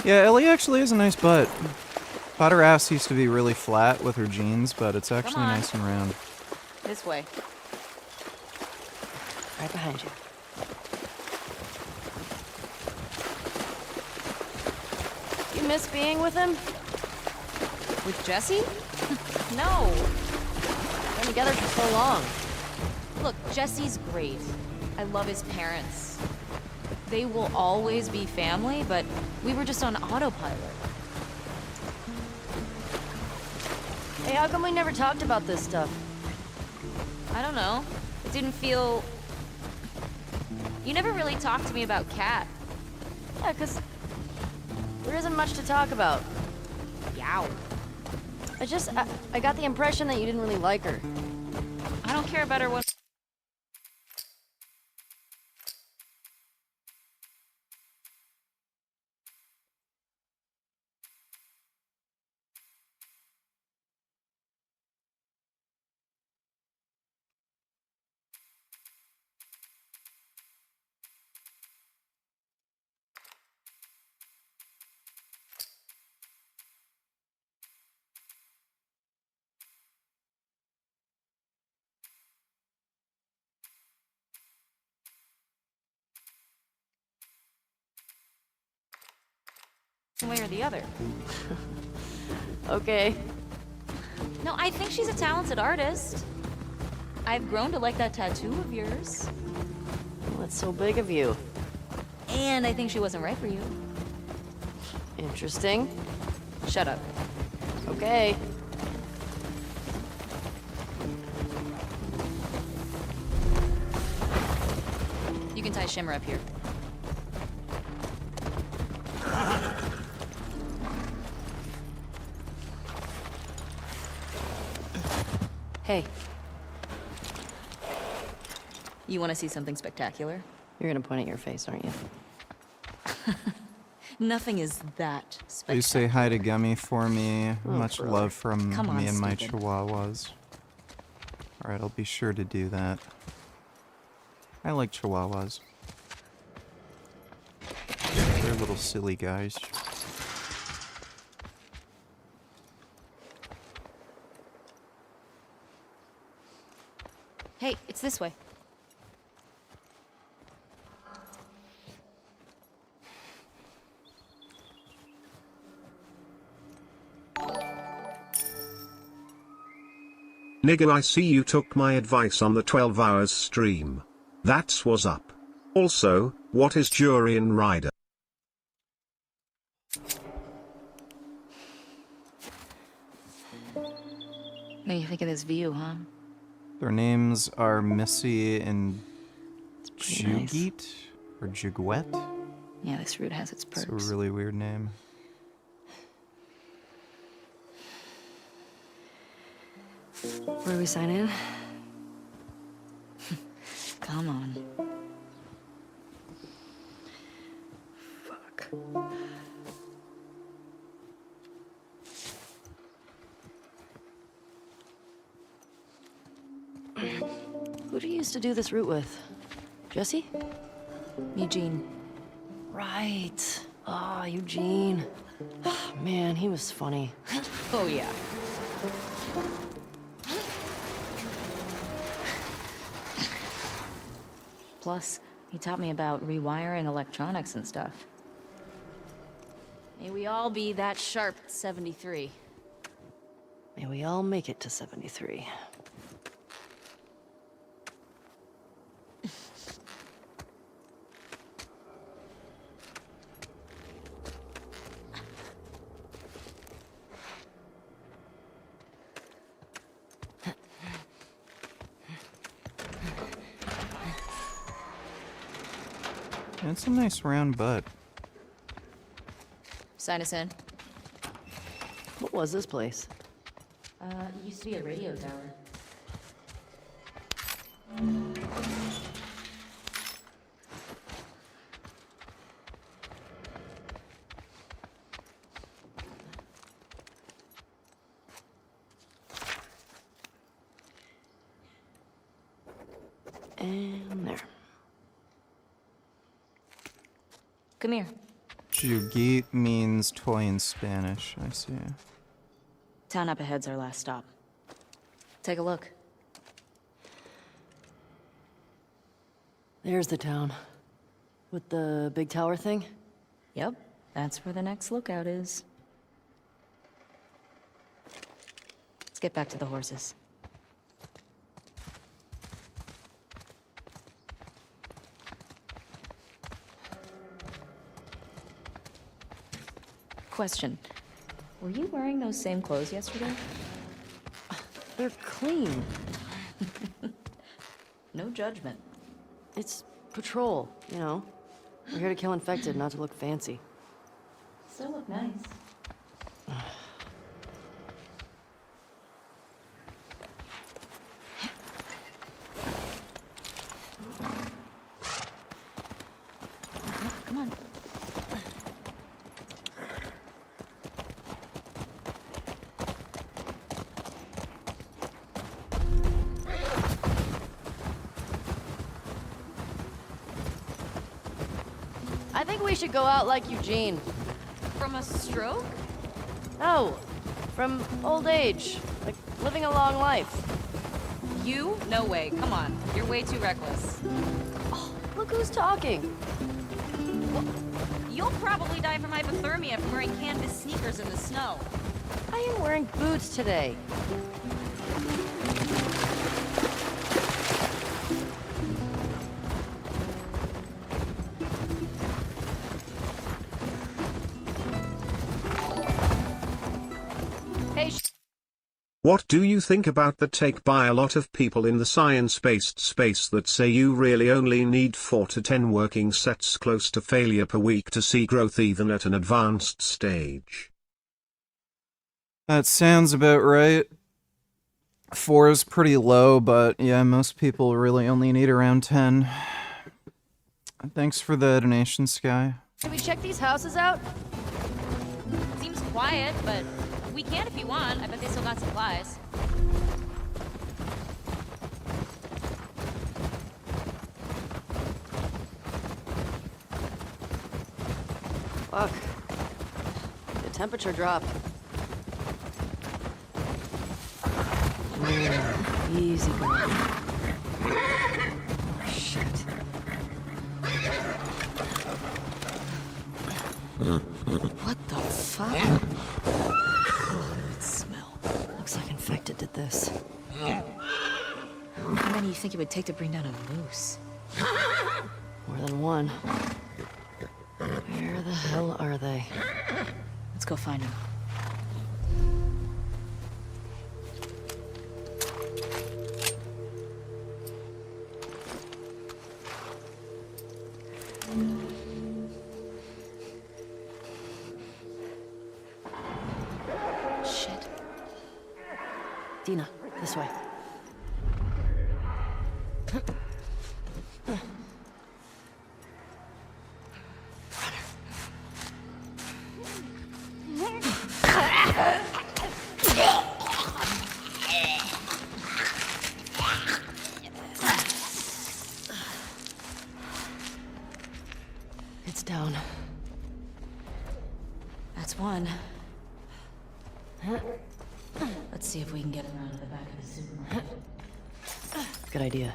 Yeah, Ellie actually has a nice butt. Thought her ass used to be really flat with her jeans, but it's actually nice and round. This way. Right behind you. You miss being with him? With Jesse? No. We've been together for so long. Look, Jesse's great. I love his parents. They will always be family, but we were just on autopilot. Hey, how come we never talked about this stuff? I don't know. It didn't feel... You never really talked to me about Kat. Yeah, 'cause there isn't much to talk about. Yow. I got the impression that you didn't really like her. I don't care about her when... one way or the other. Okay. No, I think she's a talented artist. I've grown to like that tattoo of yours. What's so big of you? And I think she wasn't right for you. Interesting. Shut up. Okay. You can tie Shimmer up here. Hey. You want to see something spectacular? You're gonna point at your face, aren't you? Nothing is that spectacular. Please say hi to Gummy for me. Much brother. love from Come on, me and my Steven. chihuahuas. Alright, I'll be sure to do that. I like chihuahuas. They're little silly guys. Hey, it's this way. Nigga, I see you took my advice on the 12 hours stream. That's what's up. Also, what is Durian Rider? What do you think of this view, huh? Their names are Missy and pretty nice. Jugeet or Juguette. Yeah, this route has its It's perks. a really weird name. Where do we sign in? Come on. Fuck. Who do you used to do this route with? Jesse? Eugene. Right. Ah, Eugene. Man, he was funny. Oh, yeah. Plus, he taught me about rewiring electronics and stuff. May we all be that sharp at 73. May we all make it to 73. It's a nice round butt. Sign us in. What was this place? It used to be a radio tower. And there. Come here. Jugeet means toy in Spanish, I see. Town up ahead's our last stop. Take a look. There's the town. With the big tower thing? Yep, that's where the next lookout is. Let's get back to the horses. Question. Were you wearing those same clothes yesterday? They're clean. No judgment. It's patrol, you know? We're here to kill infected, not to look fancy. Still look nice. Come on. I think we should go out like Eugene. From a stroke? No, from old age. Like, living a long life. You? No way. Come on. You're way too reckless. Oh, look who's talking. Well, you'll probably die from hypothermia from wearing canvas sneakers in the snow. I am wearing boots today. Hey, What do you think about the take by a lot of people in the science-based space that say you really only need 4 to 10 working sets close to failure per week to see growth even at an advanced stage? That sounds about right. 4 is pretty low, but yeah, most people really only need around 10. Thanks for the donation, Sky. should we check these houses out? Seems quiet, but we can if you want. I bet they still got supplies. Fuck. The temperature dropped. Easy, girl. Shit. What the fuck? Oh, it smell. Looks like infected did this. How many do you think it would take to bring down a moose? More than one. Where the hell are they? Let's go find them. Shit. Dina, this way. It's down. That's one. Let's see if we can get around to the back of the supermarket. Good idea.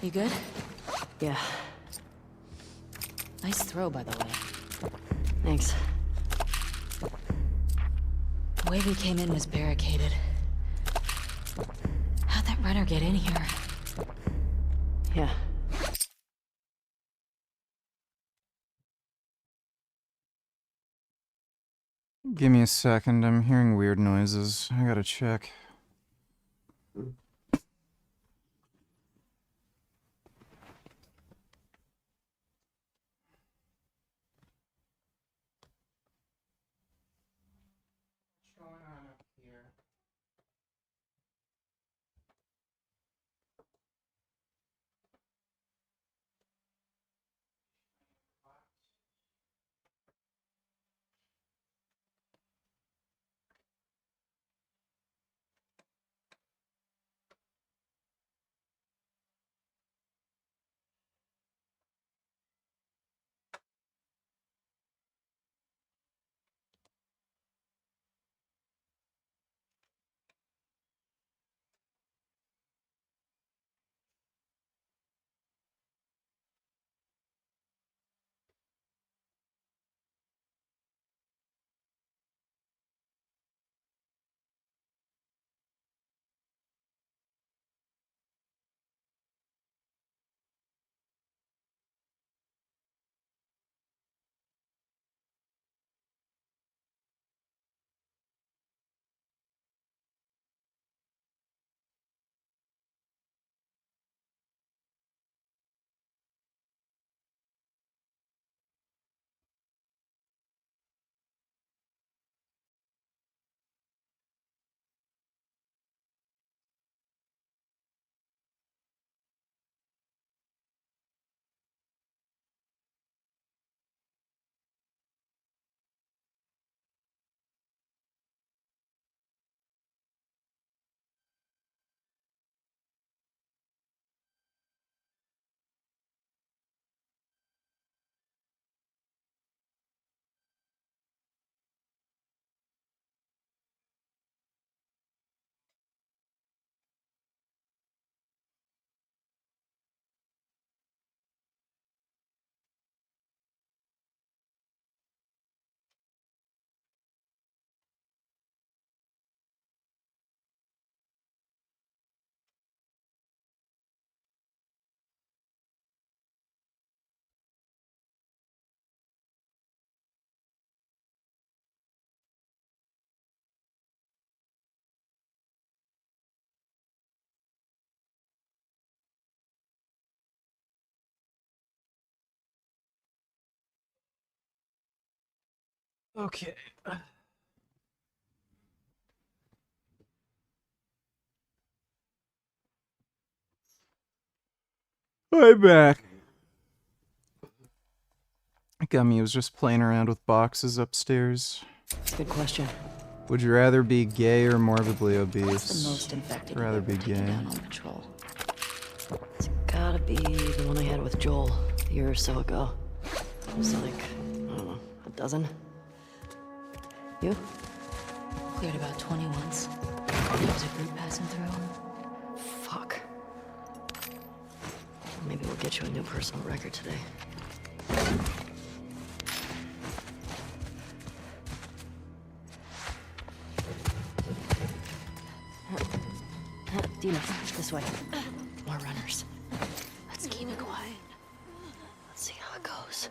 You good? Yeah, Nice throw, by the way. thanks. The way we came in was barricaded. How'd that runner get in here? Yeah. Give me a second, I'm hearing weird noises. I gotta check. Okay. I'm back. Gummy was just playing around with boxes upstairs. That's a good question. Would you rather be gay or morbidly obese? What's the most infected I'd rather be gay. down on patrol? It's gotta be the one I had with Joel a year or so ago. It was like, I don't know, a dozen. You? Cleared about 20 once. There was a group passing through. Fuck. Maybe we'll get you a new personal record today. Dina, this way. More runners. Let's keep it quiet. Let's see how it goes.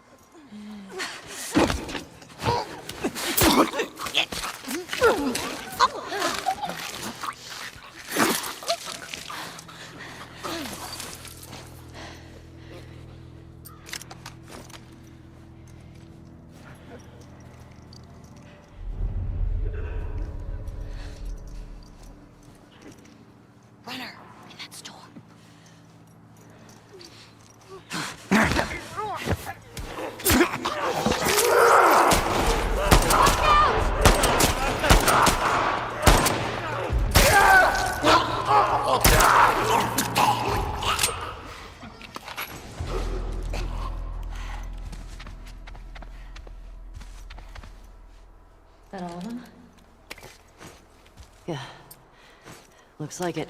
Runner, in that store. That all of them? Yeah. Looks like it.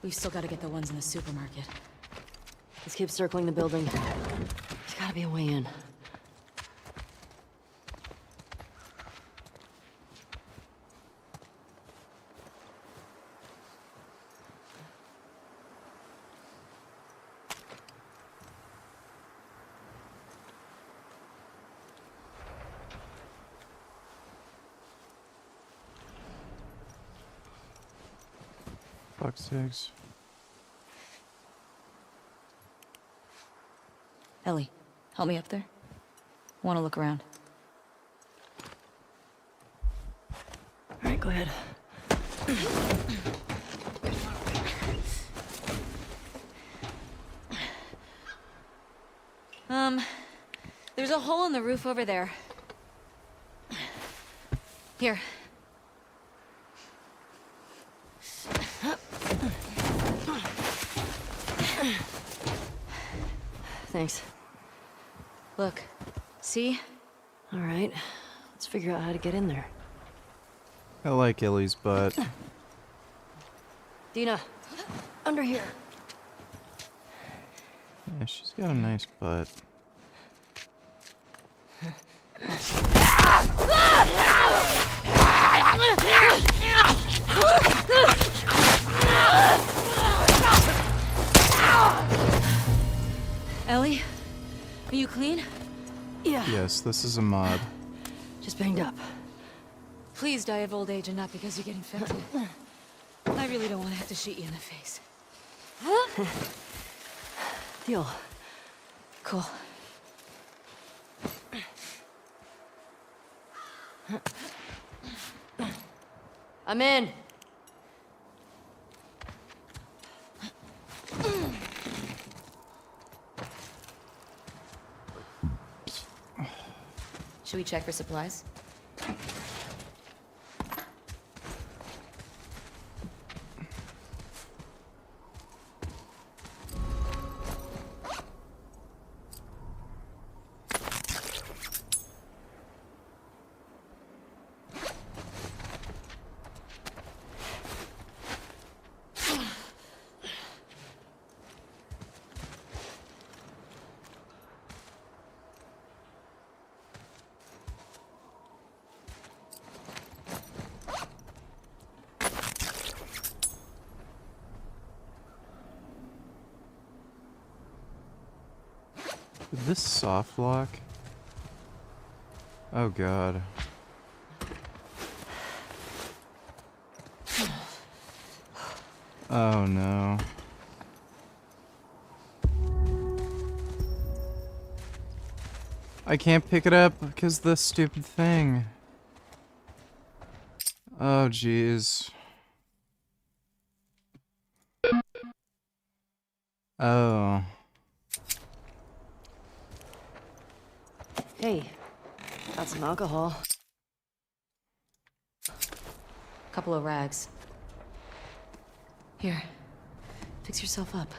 We've still got to get the ones in the supermarket. Let's keep circling the building. There's gotta be a way in. Fuck's sakes. Ellie, help me up there. Want to look around. All right, go ahead. There's a hole in the roof over there. Here. Thanks. Look. See? All right. Let's figure out how to get in there. I like Ellie's butt. Dina, under here. Yeah, she's got a nice butt. Ellie? Are you clean? Yeah. Yes, this is a mod. Just banged up. Please die of old age and not because you get infected. I really don't want to have to shoot you in the face. Deal. Cool. I'm in. Should we check for supplies? Did this soft lock? Oh god. Oh no. I can't pick it up because the stupid thing. Oh, jeez. Oh. Hey, got some alcohol. Couple of rags. Here, fix yourself up.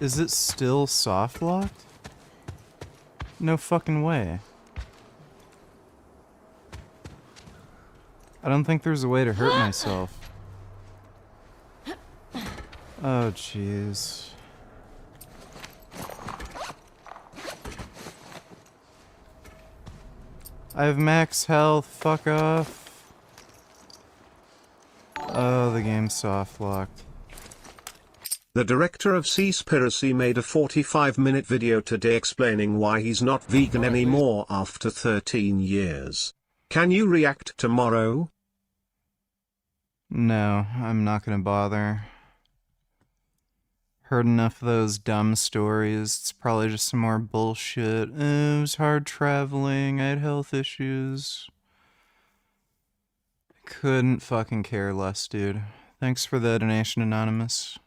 Is it still soft locked? No fucking way. I don't think there's a way to hurt myself. Oh, jeez. I have max health, fuck off. Oh, the game's soft locked. The director of Seaspiracy made a 45-minute video today explaining why he's not vegan anymore after 13 years. Can you react tomorrow? No, I'm not gonna bother. Heard enough of those dumb stories. It's probably just some more bullshit. It was hard traveling, I had health issues. Couldn't fucking care less, dude. Thanks for the donation, Anonymous.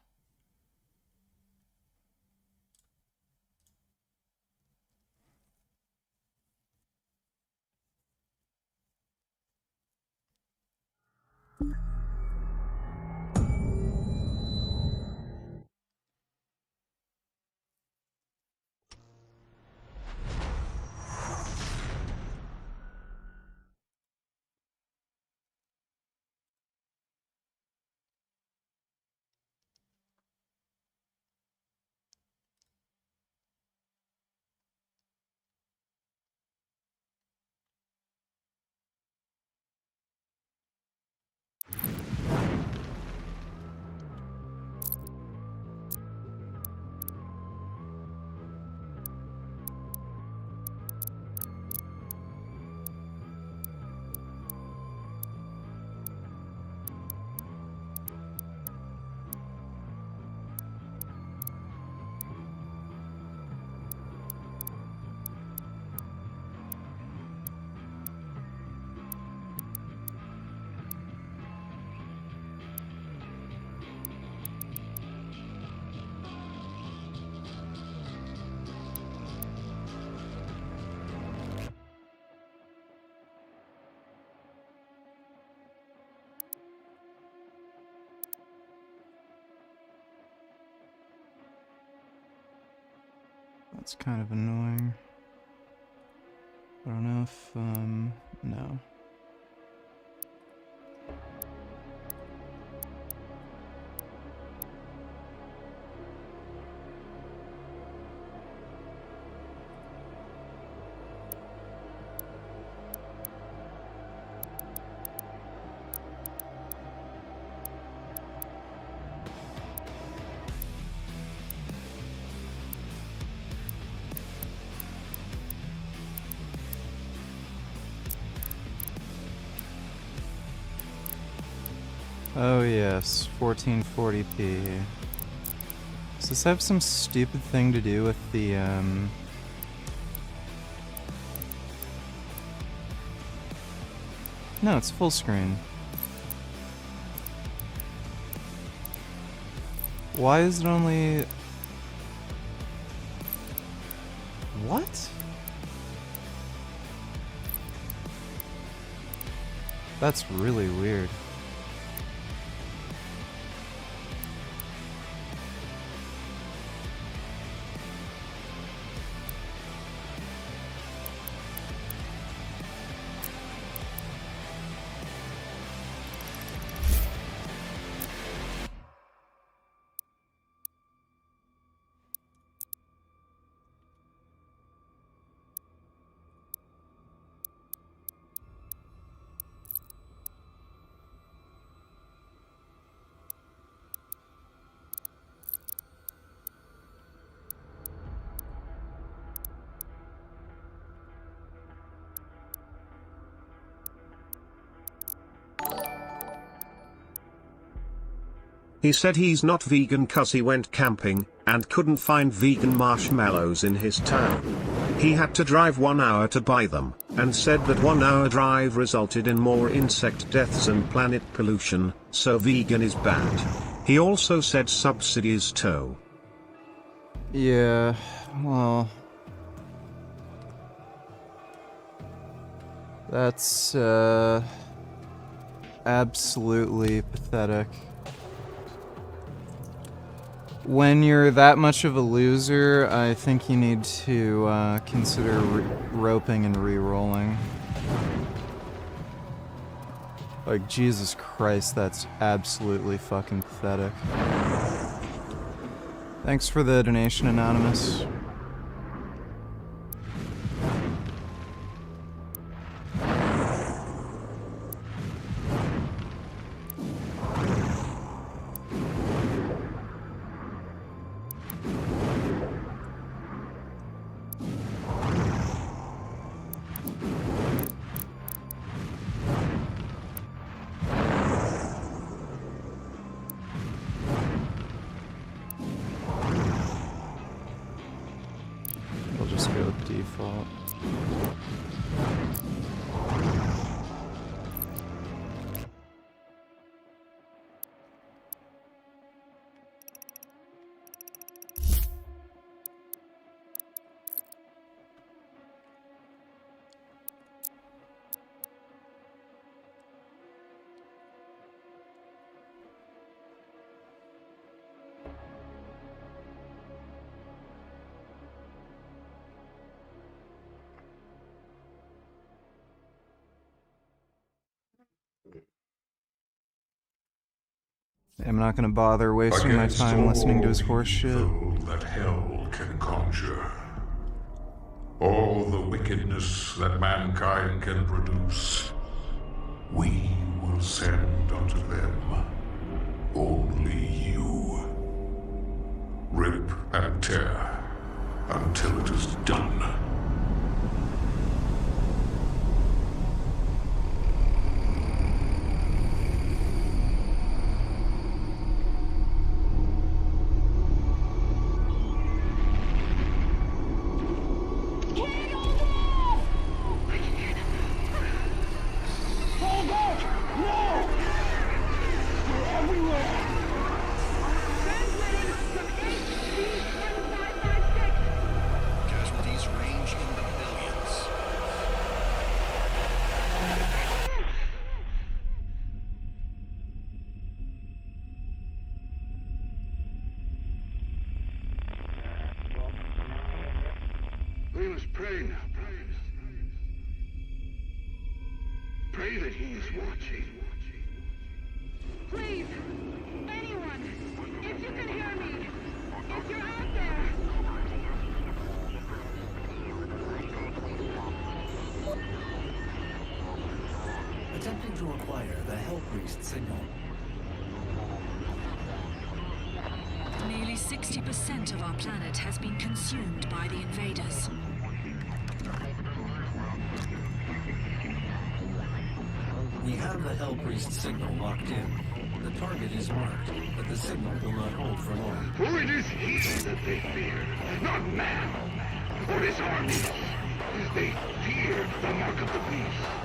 That's kind of annoying. I don't know if, no. Oh yes, 1440p. Does this have some stupid thing to do with the, No, it's full screen. Why is it only... What? That's really weird. He said he's not vegan cause he went camping, and couldn't find vegan marshmallows in his town. He had to drive 1 hour to buy them, and said that 1 hour drive resulted in more insect deaths and planet pollution, so vegan is bad. He also said subsidies too. Yeah, well... That's, absolutely pathetic. When you're that much of a loser, I think you need to, consider roping and re-rolling. Like, Jesus Christ, that's absolutely fucking pathetic. Thanks for the donation, Anonymous. We'll just go with default. I'm not gonna bother wasting my time listening to his horse shit. That hell can conjure. All the wickedness that mankind can produce, we will send unto them. Only you. Rip and tear until it is done. We must pray now, brothers. Pray that he is watching. Please, anyone, if you can hear me, if you're out there. Attempting to acquire the Hell Priest signal. Nearly 60% of our planet has been consumed by the invaders. We have the Hell Priest signal locked in. The target is marked, but the signal will not hold for long. For it is he that they fear, not man, or his armies. They fear the mark of the beast.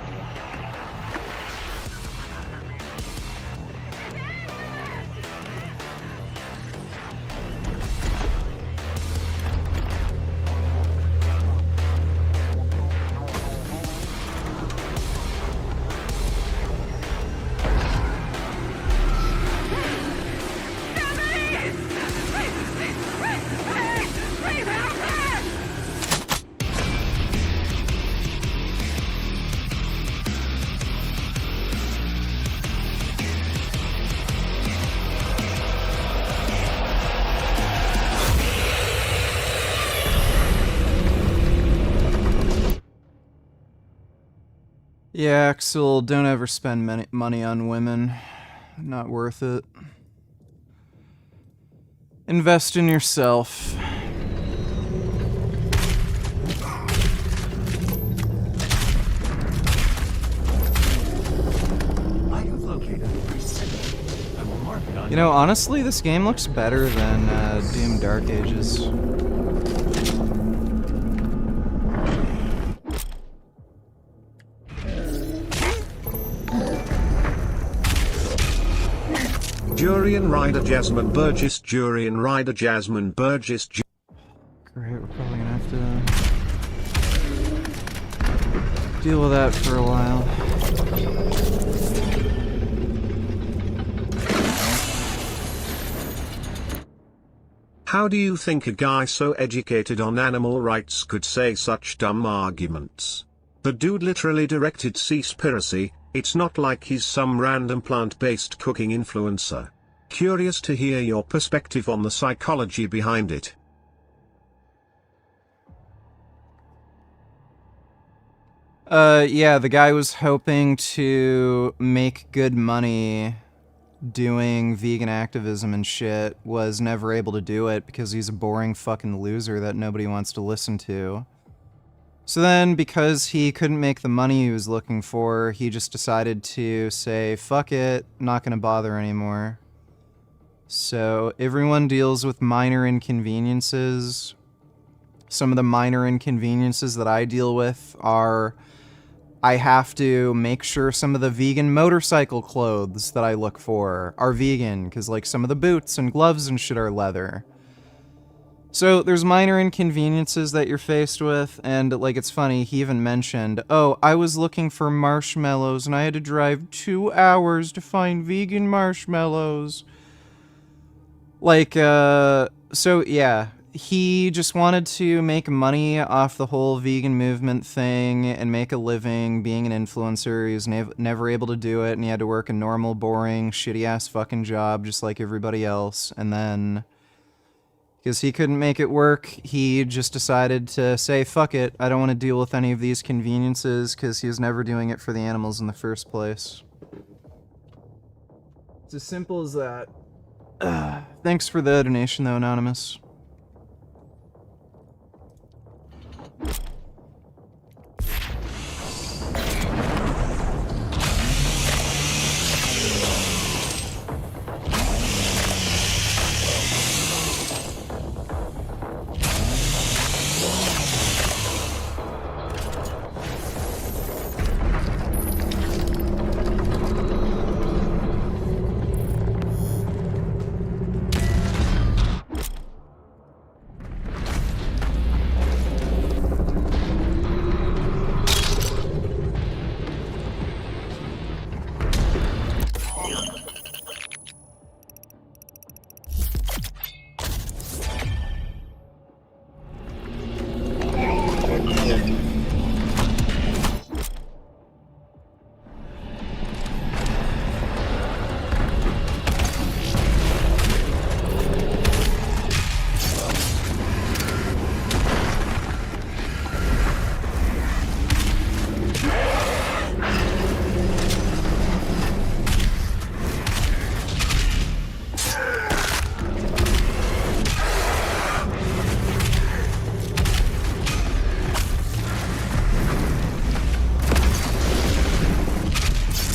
Yeah, Axel, don't ever spend money on women. Not worth it. Invest in yourself. I have located the priest signal. I will mark it You know, honestly, this game looks better than Doom Dark Ages. Durian Rider Jasmine Burgess, Durian Rider Jasmine Burgess. Great, we're probably gonna have to deal with that for a while. How do you think a guy so educated on animal rights could say such dumb arguments? The dude literally directed Seaspiracy. It's not like he's some random plant-based cooking influencer. Curious to hear your perspective on the psychology behind it. Yeah, the guy was hoping to make good money doing vegan activism and shit, was never able to do it because he's a boring fucking loser that nobody wants to listen to. So then, because he couldn't make the money he was looking for, he just decided to say, fuck it, not gonna bother anymore. So everyone deals with minor inconveniences. Some of the minor inconveniences that I deal with are I have to make sure some of the vegan motorcycle clothes that I look for are vegan, because like some of the boots and gloves and shit are leather. So there's minor inconveniences that you're faced with, and like it's funny, he even mentioned, oh, I was looking for marshmallows and I had to drive 2 hours to find vegan marshmallows. Like, so yeah, he just wanted to make money off the whole vegan movement thing and make a living being an influencer. He was never able to do it, and he had to work a normal, boring, shitty-ass fucking job just like everybody else, and then because he couldn't make it work, he just decided to say, fuck it, I don't want to deal with any of these conveniences, because he was never doing it for the animals in the first place. It's as simple as that. Thanks for the donation, though, Anonymous.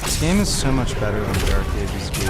This game is so much better than Dark Ages 2.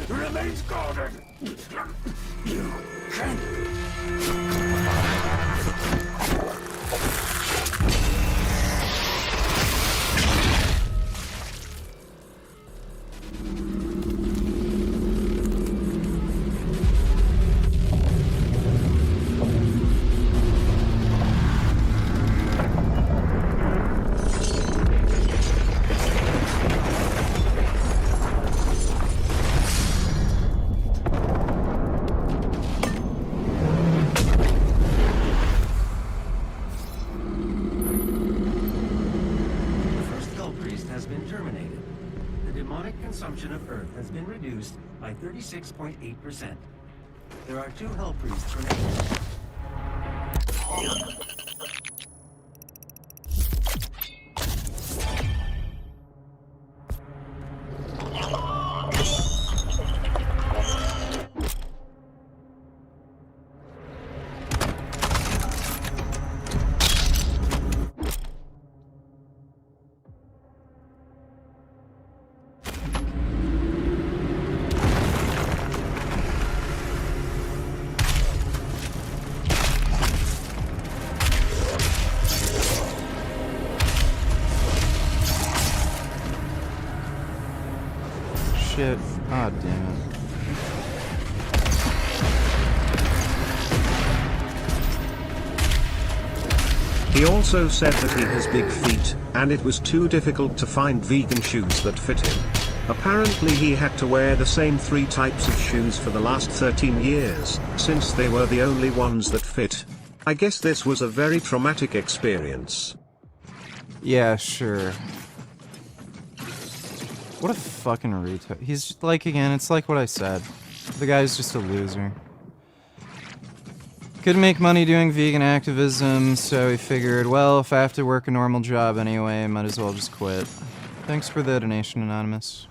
Remains guarded. You can't. terminated. The demonic consumption of Earth has been reduced by 36.8%. There are 2 hell priests remaining. Shit. Ah, damn it. He also said that he has big feet, and it was too difficult to find vegan shoes that fit him. Apparently he had to wear the same 3 types of shoes for the last 13 years, since they were the only ones that fit. I guess this was a very traumatic experience. Yeah, sure. What a fucking retard. He's like, again, it's like what I said. The guy's just a loser. Couldn't make money doing vegan activism, so he figured, well, if I have to work a normal job anyway, I might as well just quit. Thanks for the donation, Anonymous.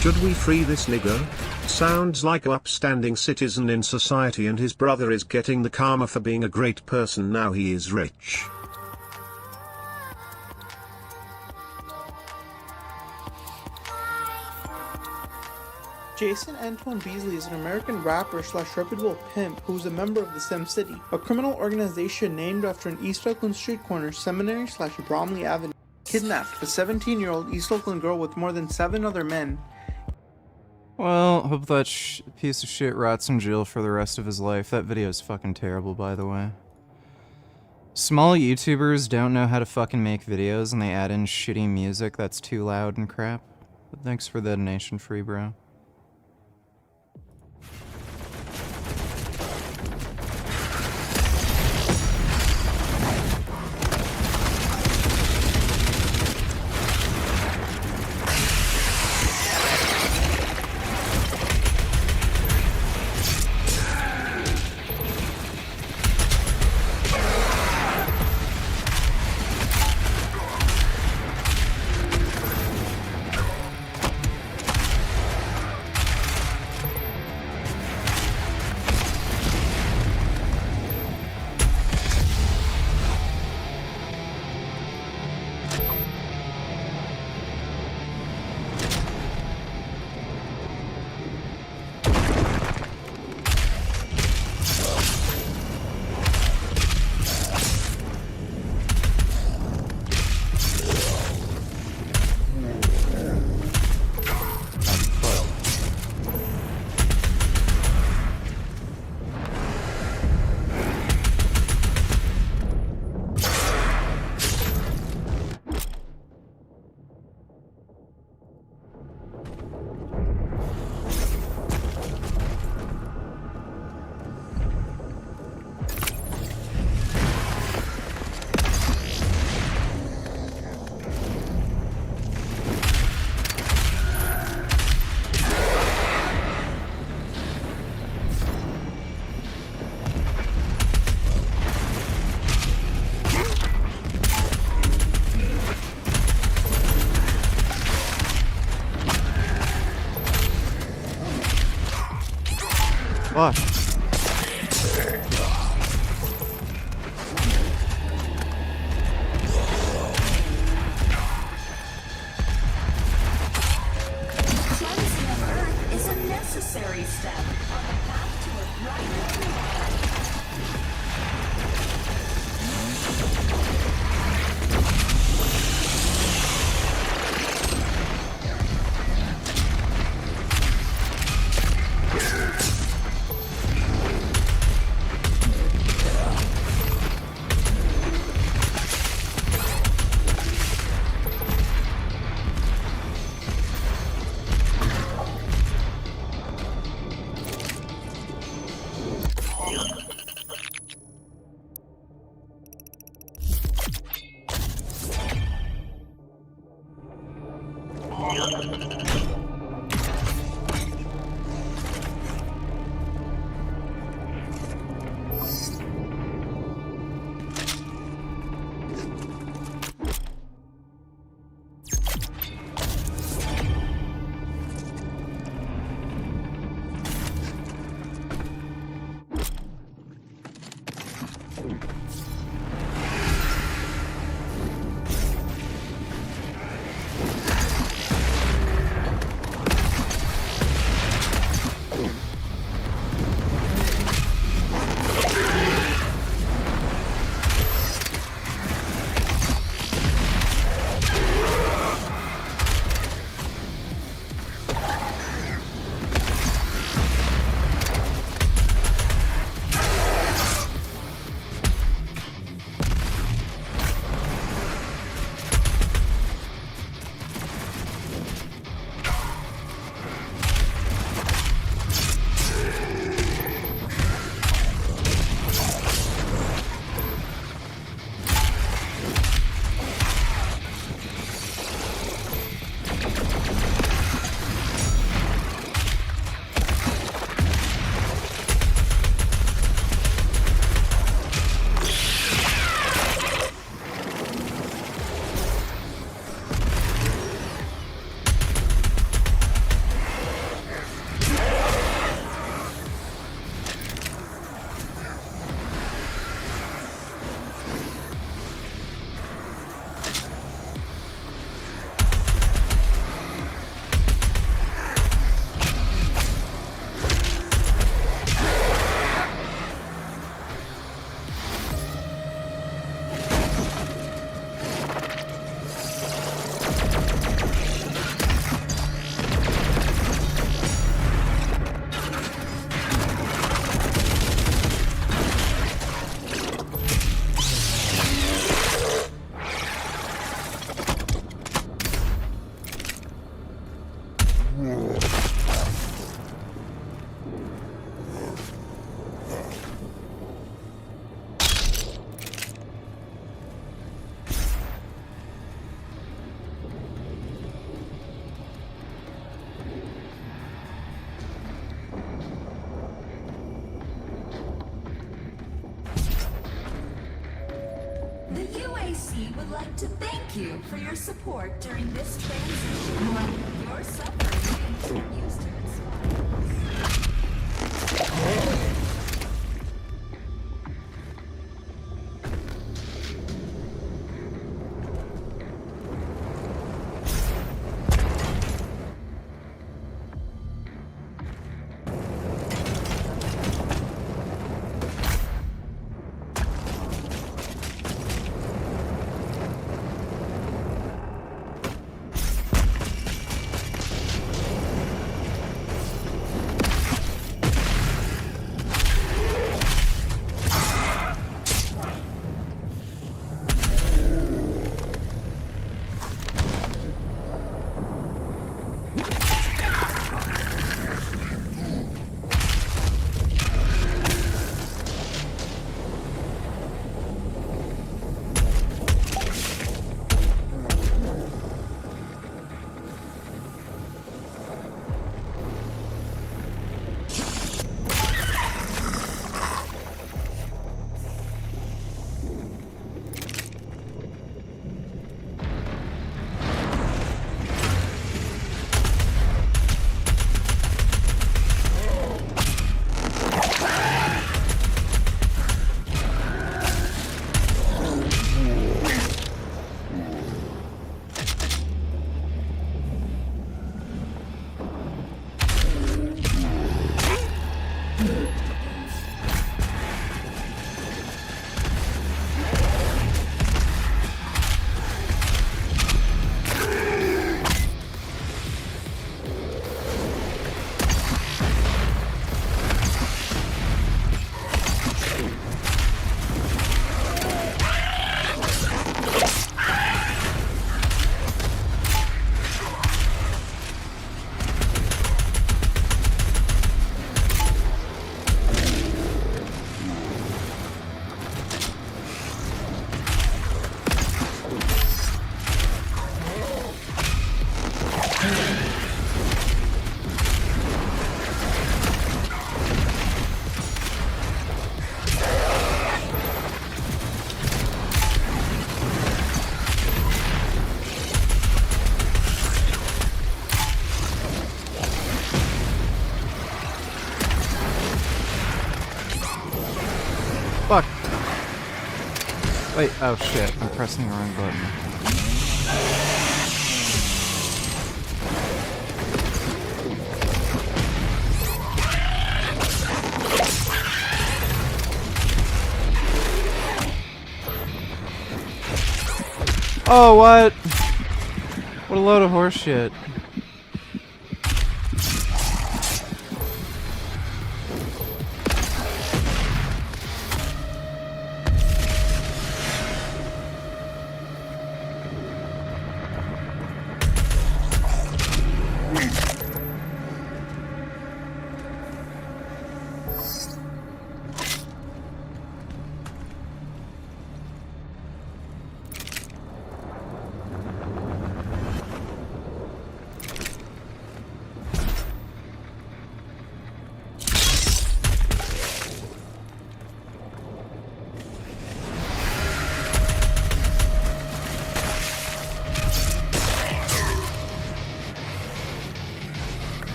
Should we free this nigger? Sounds like an upstanding citizen in society, and his brother is getting the karma for being a great person now he is rich. Jason Antoine Beasley is an American rapper slash reputable pimp who is a member of the Sim City, a criminal organization named after an East Oakland street corner seminary slash Bromley Avenue. Kidnapped a 17-year-old East Oakland girl with more than 7 other men. Well, hope that piece of shit rots in jail for the rest of his life. That video is fucking terrible, by the way. Small YouTubers don't know how to fucking make videos, and they add in shitty music that's too loud and crap. But thanks for the donation, free bro. Fuck. Cleansing of Earth is a necessary step on the path to a brighter tomorrow. The UAC would like to thank you for your support during this transition. Your suffering continues to inspire us. Fuck. Wait, oh shit, I'm pressing the wrong button. Oh, what? What a load of horse shit.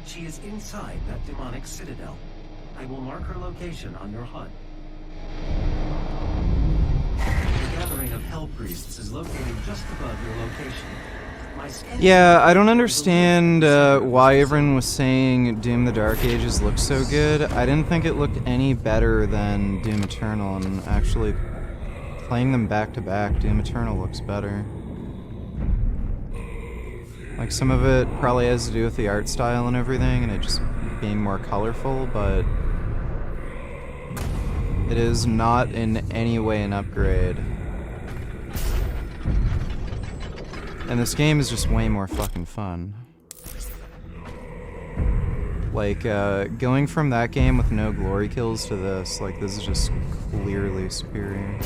She is inside that demonic citadel. I will mark her location on your HUD. The gathering of Hell Priests is located just above your location. Yeah, I don't understand why everyone was saying Doom the Dark Ages looked so good. I didn't think it looked any better than Doom Eternal, and actually playing them back to back, Doom Eternal looks better. Like, some of it probably has to do with the art style and everything, and it just being more colorful, but it is not in any way an upgrade. And this game is just way more fucking fun. Like, going from that game with no glory kills to this, like, this is just clearly superior.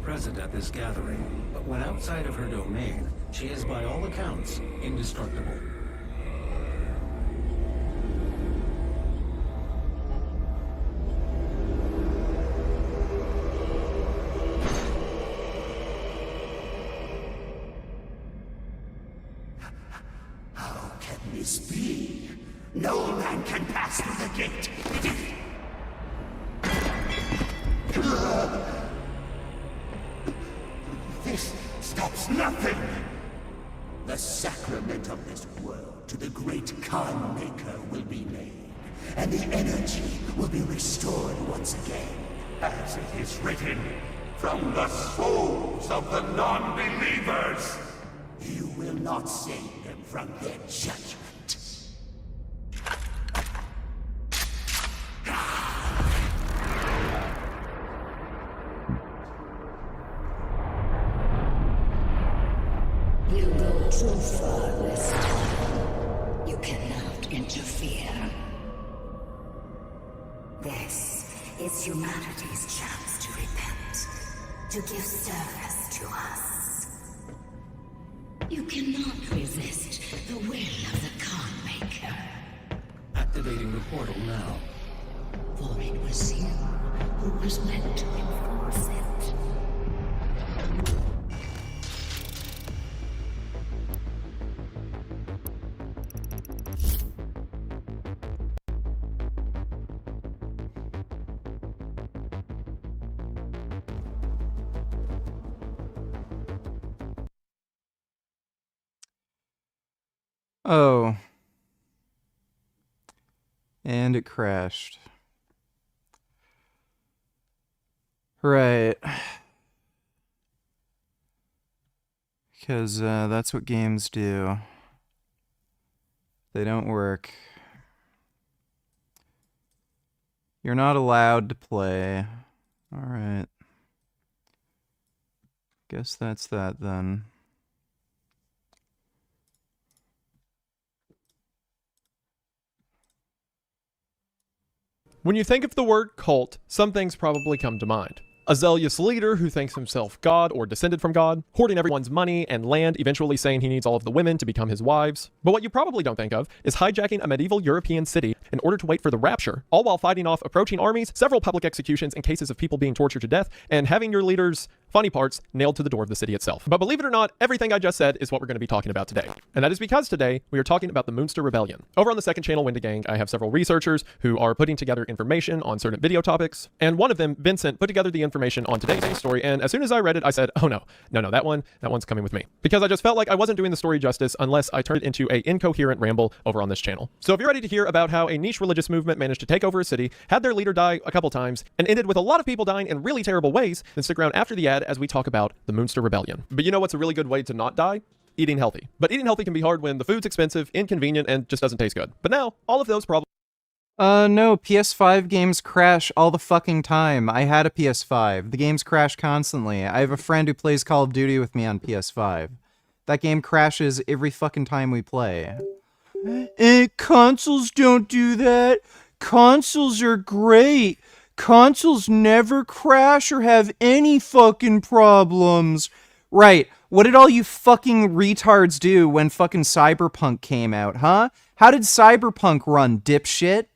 Present at this gathering, but when outside of her domain, she is by all accounts indestructible. How can this be? No man can pass through the gate. This stops nothing! The sacrament of this world to the great Khan Maker will be made, and the energy will be restored once again. As it is written, from the souls of the non-believers! You will not save them from their judgment. You go too far this time. You cannot interfere. This is humanity's chance to repent, to give service to us. You cannot resist the will of the Khan Maker. Activating the portal now. For it was you who was meant to enforce it. Oh. And it crashed. Right. Because that's what games do. They don't work. You're not allowed to play. Alright. Guess that's that then. When you think of the word cult, some things probably come to mind. A zealous leader who thinks himself God or descended from God, hoarding everyone's money and land, eventually saying he needs all of the women to become his wives. But what you probably don't think of is hijacking a medieval European city in order to wait for the rapture, all while fighting off approaching armies, several public executions and cases of people being tortured to death, and having your leaders' funny parts nailed to the door of the city itself. But believe it or not, everything I just said is what we're going to be talking about today. And that is because today we are talking about the Munster Rebellion. Over on the second channel, Wendigang, I have several researchers who are putting together information on certain video topics. And one of them, Vincent, put together the information on today's story. And as soon as I read it, I said, oh no, that one's coming with me. Because I just felt like I wasn't doing the story justice unless I turned it into an incoherent ramble over on this channel. So if you're ready to hear about how a niche religious movement managed to take over a city, had their leader die a couple times, and ended with a lot of people dying in really terrible ways, then stick around after the ad as we talk about the Munster Rebellion. But you know what's a really good way to not die? Eating healthy. But eating healthy can be hard when the food's expensive, inconvenient, and just doesn't taste good. But now, all of those problems... No, PS5 games crash all the fucking time. I had a PS5. The games crash constantly. I have a friend who plays Call of Duty with me on PS5. That game crashes every fucking time we play. Consoles don't do that. Consoles are great. Consoles never crash or have any fucking problems. Right, what did all you fucking retards do when fucking Cyberpunk came out, huh? How did Cyberpunk run, dipshit?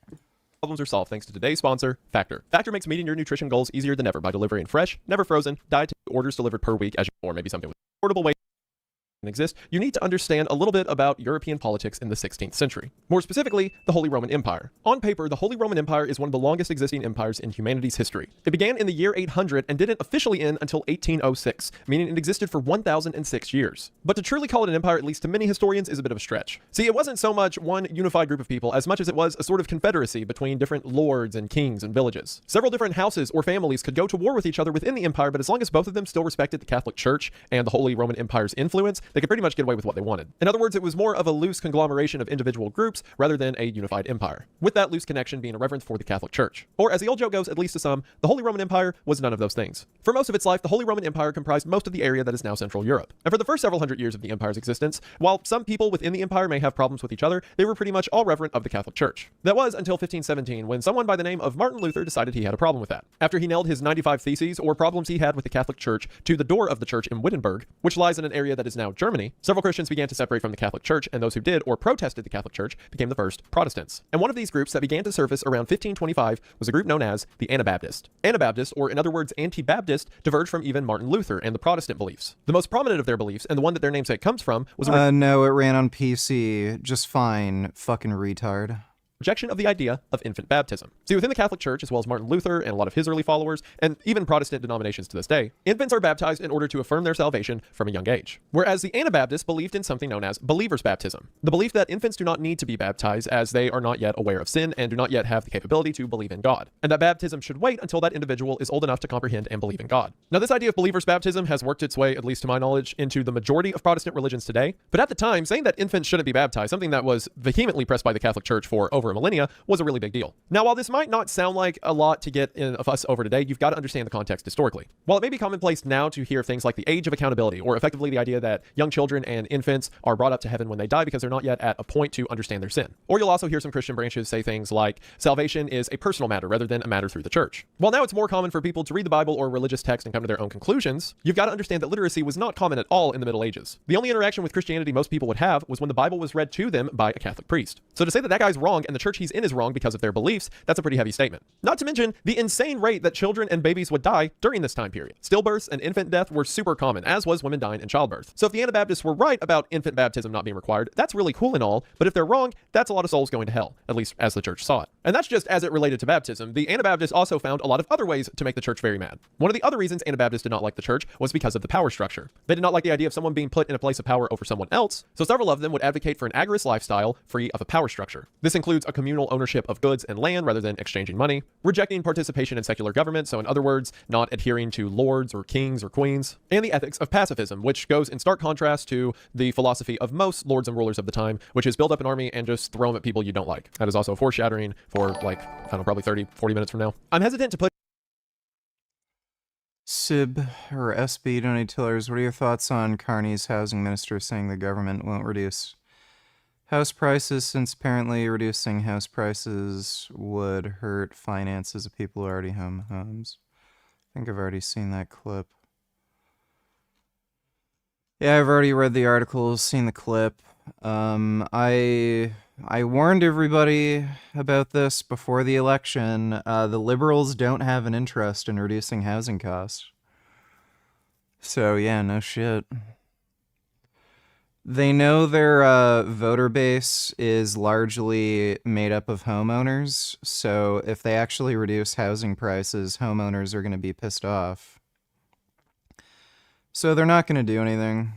Problems are solved thanks to today's sponsor, Factor. Factor makes meeting your nutrition goals easier than ever by delivering fresh, never frozen, diet orders delivered per week, or maybe something with affordable way exist. You need to understand a little bit about European politics in the 16th century. More specifically, the Holy Roman Empire. On paper, the Holy Roman Empire is one of the longest existing empires in humanity's history. It began in the year 800 and didn't officially end until 1806, meaning it existed for 1006 years. But to truly call it an empire, at least to many historians, is a bit of a stretch. See, it wasn't so much one unified group of people as much as it was a sort of confederacy between different lords and kings and villages. Several different houses or families could go to war with each other within the empire, but as long as both of them still respected the Catholic Church and the Holy Roman Empire's influence, they could pretty much get away with what they wanted. In other words, it was more of a loose conglomeration of individual groups rather than a unified empire, with that loose connection being a reverence for the Catholic Church. Or as the old joke goes, at least to some, the Holy Roman Empire was none of those things. For most of its life, the Holy Roman Empire comprised most of the area that is now Central Europe. And for the first several hundred years of the empire's existence, while some people within the empire may have problems with each other, they were pretty much all reverent of the Catholic Church. That was until 1517, when someone by the name of Martin Luther decided he had a problem with that. After he nailed his 95 theses, or problems he had with the Catholic Church, to the door of the church in Wittenberg, which lies in an area that is now Germany, several Christians began to separate from the Catholic Church, and those who did or protested the Catholic Church became the first Protestants. And one of these groups that began to surface around 1525 was a group known as the Anabaptist. Anabaptist, or in other words, anti-Baptist, diverged from even Martin Luther and the Protestant beliefs. The most prominent of their beliefs, and the one that their namesake comes from, was no, it ran on PC. Just fine. Fucking retard. Rejection of the idea of infant baptism. See, within the Catholic Church, as well as Martin Luther and a lot of his early followers, and even Protestant denominations to this day, infants are baptized in order to affirm their salvation from a young age. Whereas the Anabaptists believed in something known as believer's baptism, the belief that infants do not need to be baptized as they are not yet aware of sin and do not yet have the capability to believe in God, and that baptism should wait until that individual is old enough to comprehend and believe in God. Now, this idea of believer's baptism has worked its way, at least to my knowledge, into the majority of Protestant religions today, but at the time, saying that infants shouldn't be baptized, something that was vehemently pressed by the Catholic Church for over a millennia, was a really big deal. Now, while this might not sound like a lot to get in a fuss over today, you've got to understand the context historically. While it may be commonplace now to hear things like the age of accountability, or effectively the idea that young children and infants are brought up to heaven when they die because they're not yet at a point to understand their sin. Or you'll also hear some Christian branches say things like salvation is a personal matter rather than a matter through the church. While now it's more common for people to read the Bible or religious text and come to their own conclusions, you've got to understand that literacy was not common at all in the Middle Ages. The only interaction with Christianity most people would have was when the Bible was read to them by a Catholic priest. So to say that that guy's wrong and the church he's in is wrong because of their beliefs, that's a pretty heavy statement. Not to mention the insane rate that children and babies would die during this time period. Stillbirths and infant death were super common, as was women dying in childbirth. So if the Anabaptists were right about infant baptism not being required, that's really cool and all, but if they're wrong, that's a lot of souls going to hell, at least as the church saw it. And that's just as it related to baptism. The Anabaptists also found a lot of other ways to make the church very mad. One of the other reasons Anabaptists did not like the church was because of the power structure. They did not like the idea of someone being put in a place of power over someone else, so several of them would advocate for an agorist lifestyle free of a power structure. This includes a communal ownership of goods and land rather than exchanging money, rejecting participation in secular government, so in other words, not adhering to lords or kings or queens, and the ethics of pacifism, which goes in stark contrast to the philosophy of most lords and rulers of the time, which is build up an army and just throw them at people you don't like. That is also foreshadowing for like, I don't know, probably 30, 40 minutes from now. I'm hesitant to put Sib or SB donate tillers, what are your thoughts on Carney's housing minister saying the government won't reduce house prices since apparently reducing house prices would hurt finances of people who already own homes? I think I've already seen that clip. Yeah, I've already read the article, seen the clip. I warned everybody about this before the election. The liberals don't have an interest in reducing housing costs. So yeah, no shit. They know their voter base is largely made up of homeowners, so if they actually reduce housing prices, homeowners are going to be pissed off. So they're not going to do anything.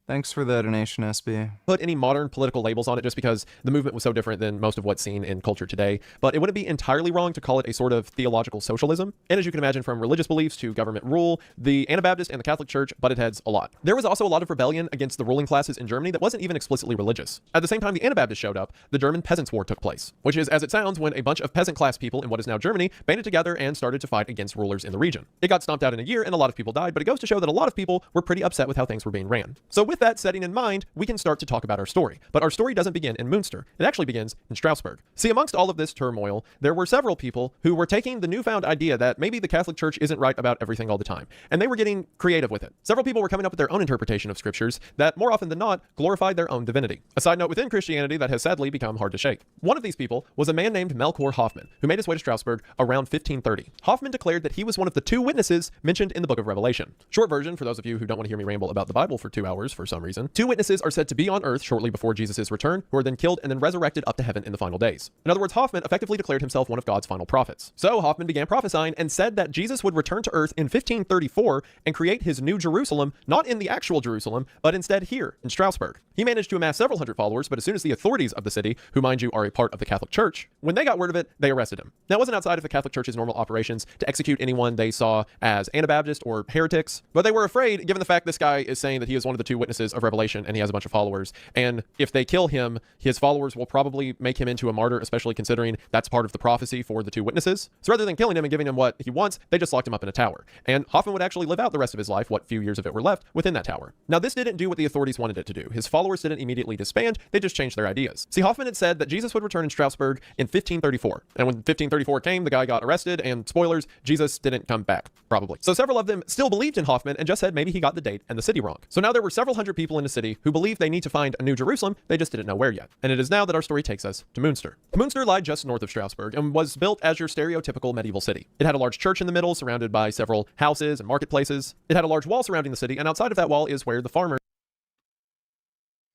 Thanks for the donation, SB. Put any modern political labels on it just because the movement was so different than most of what's seen in culture today, but it wouldn't be entirely wrong to call it a sort of theological socialism. And as you can imagine, from religious beliefs to government rule, the Anabaptist and the Catholic Church butted heads a lot. There was also a lot of rebellion against the ruling classes in Germany that wasn't even explicitly religious. At the same time the Anabaptists showed up, the German Peasants' War took place, which is, as it sounds, when a bunch of peasant class people in what is now Germany banded together and started to fight against rulers in the region. It got stomped out in a year and a lot of people died, but it goes to show that a lot of people were pretty upset with how things were being ran. So with that setting in mind, we can start to talk about our story. But our story doesn't begin in Münster. It actually begins in Strasbourg. See, amongst all of this turmoil, there were several people who were taking the newfound idea that maybe the Catholic Church isn't right about everything all the time, and they were getting creative with it. Several people were coming up with their own interpretation of scriptures that, more often than not, glorified their own divinity. A side note within Christianity that has sadly become hard to shake. One of these people was a man named Melchior Hoffman, who made his way to Strasbourg around 1530. Hoffman declared that he was one of the two witnesses mentioned in the book of Revelation. Short version, for those of you who don't want to hear me ramble about the Bible for 2 hours for some reason, two witnesses are said to be on earth shortly before Jesus' return, who are then killed and then resurrected up to heaven in the final days. In other words, Hoffman effectively declared himself one of God's final prophets. So Hoffman began prophesying and said that Jesus would return to earth in 1534 and create his new Jerusalem, not in the actual Jerusalem, but instead here in Strasbourg. He managed to amass several hundred followers, but as soon as the authorities of the city, who mind you are a part of the Catholic Church, when they got word of it, they arrested him. Now it wasn't outside of the Catholic Church's normal operations to execute anyone they saw as Anabaptist or heretics, but they were afraid given the fact this guy is saying that he is one of the two witnesses of Revelation and he has a bunch of followers, and if they kill him, his followers will probably make him into a martyr, especially considering that's part of the prophecy for the two witnesses. So rather than killing him and giving him what he wants, they just locked him up in a tower. And Hoffman would actually live out the rest of his life, what few years of it were left, within that tower. Now this didn't do what the authorities wanted it to do. His followers didn't immediately disband, they just changed their ideas. See, Hoffman had said that Jesus would return in Strasbourg in 1534. And when 1534 came, the guy got arrested, and spoilers, Jesus didn't come back, probably. So several of them still believed in Hoffman and just said maybe he got the date and the city wrong. So now there were several hundred people in the city who believed they need to find a new Jerusalem, they just didn't know where yet. And it is now that our story takes us to Münster. Münster lied just north of Strasbourg and was built as your stereotypical medieval city. It had a large church in the middle, surrounded by several houses and marketplaces. It had a large wall surrounding the city, and outside of that wall is where the farmers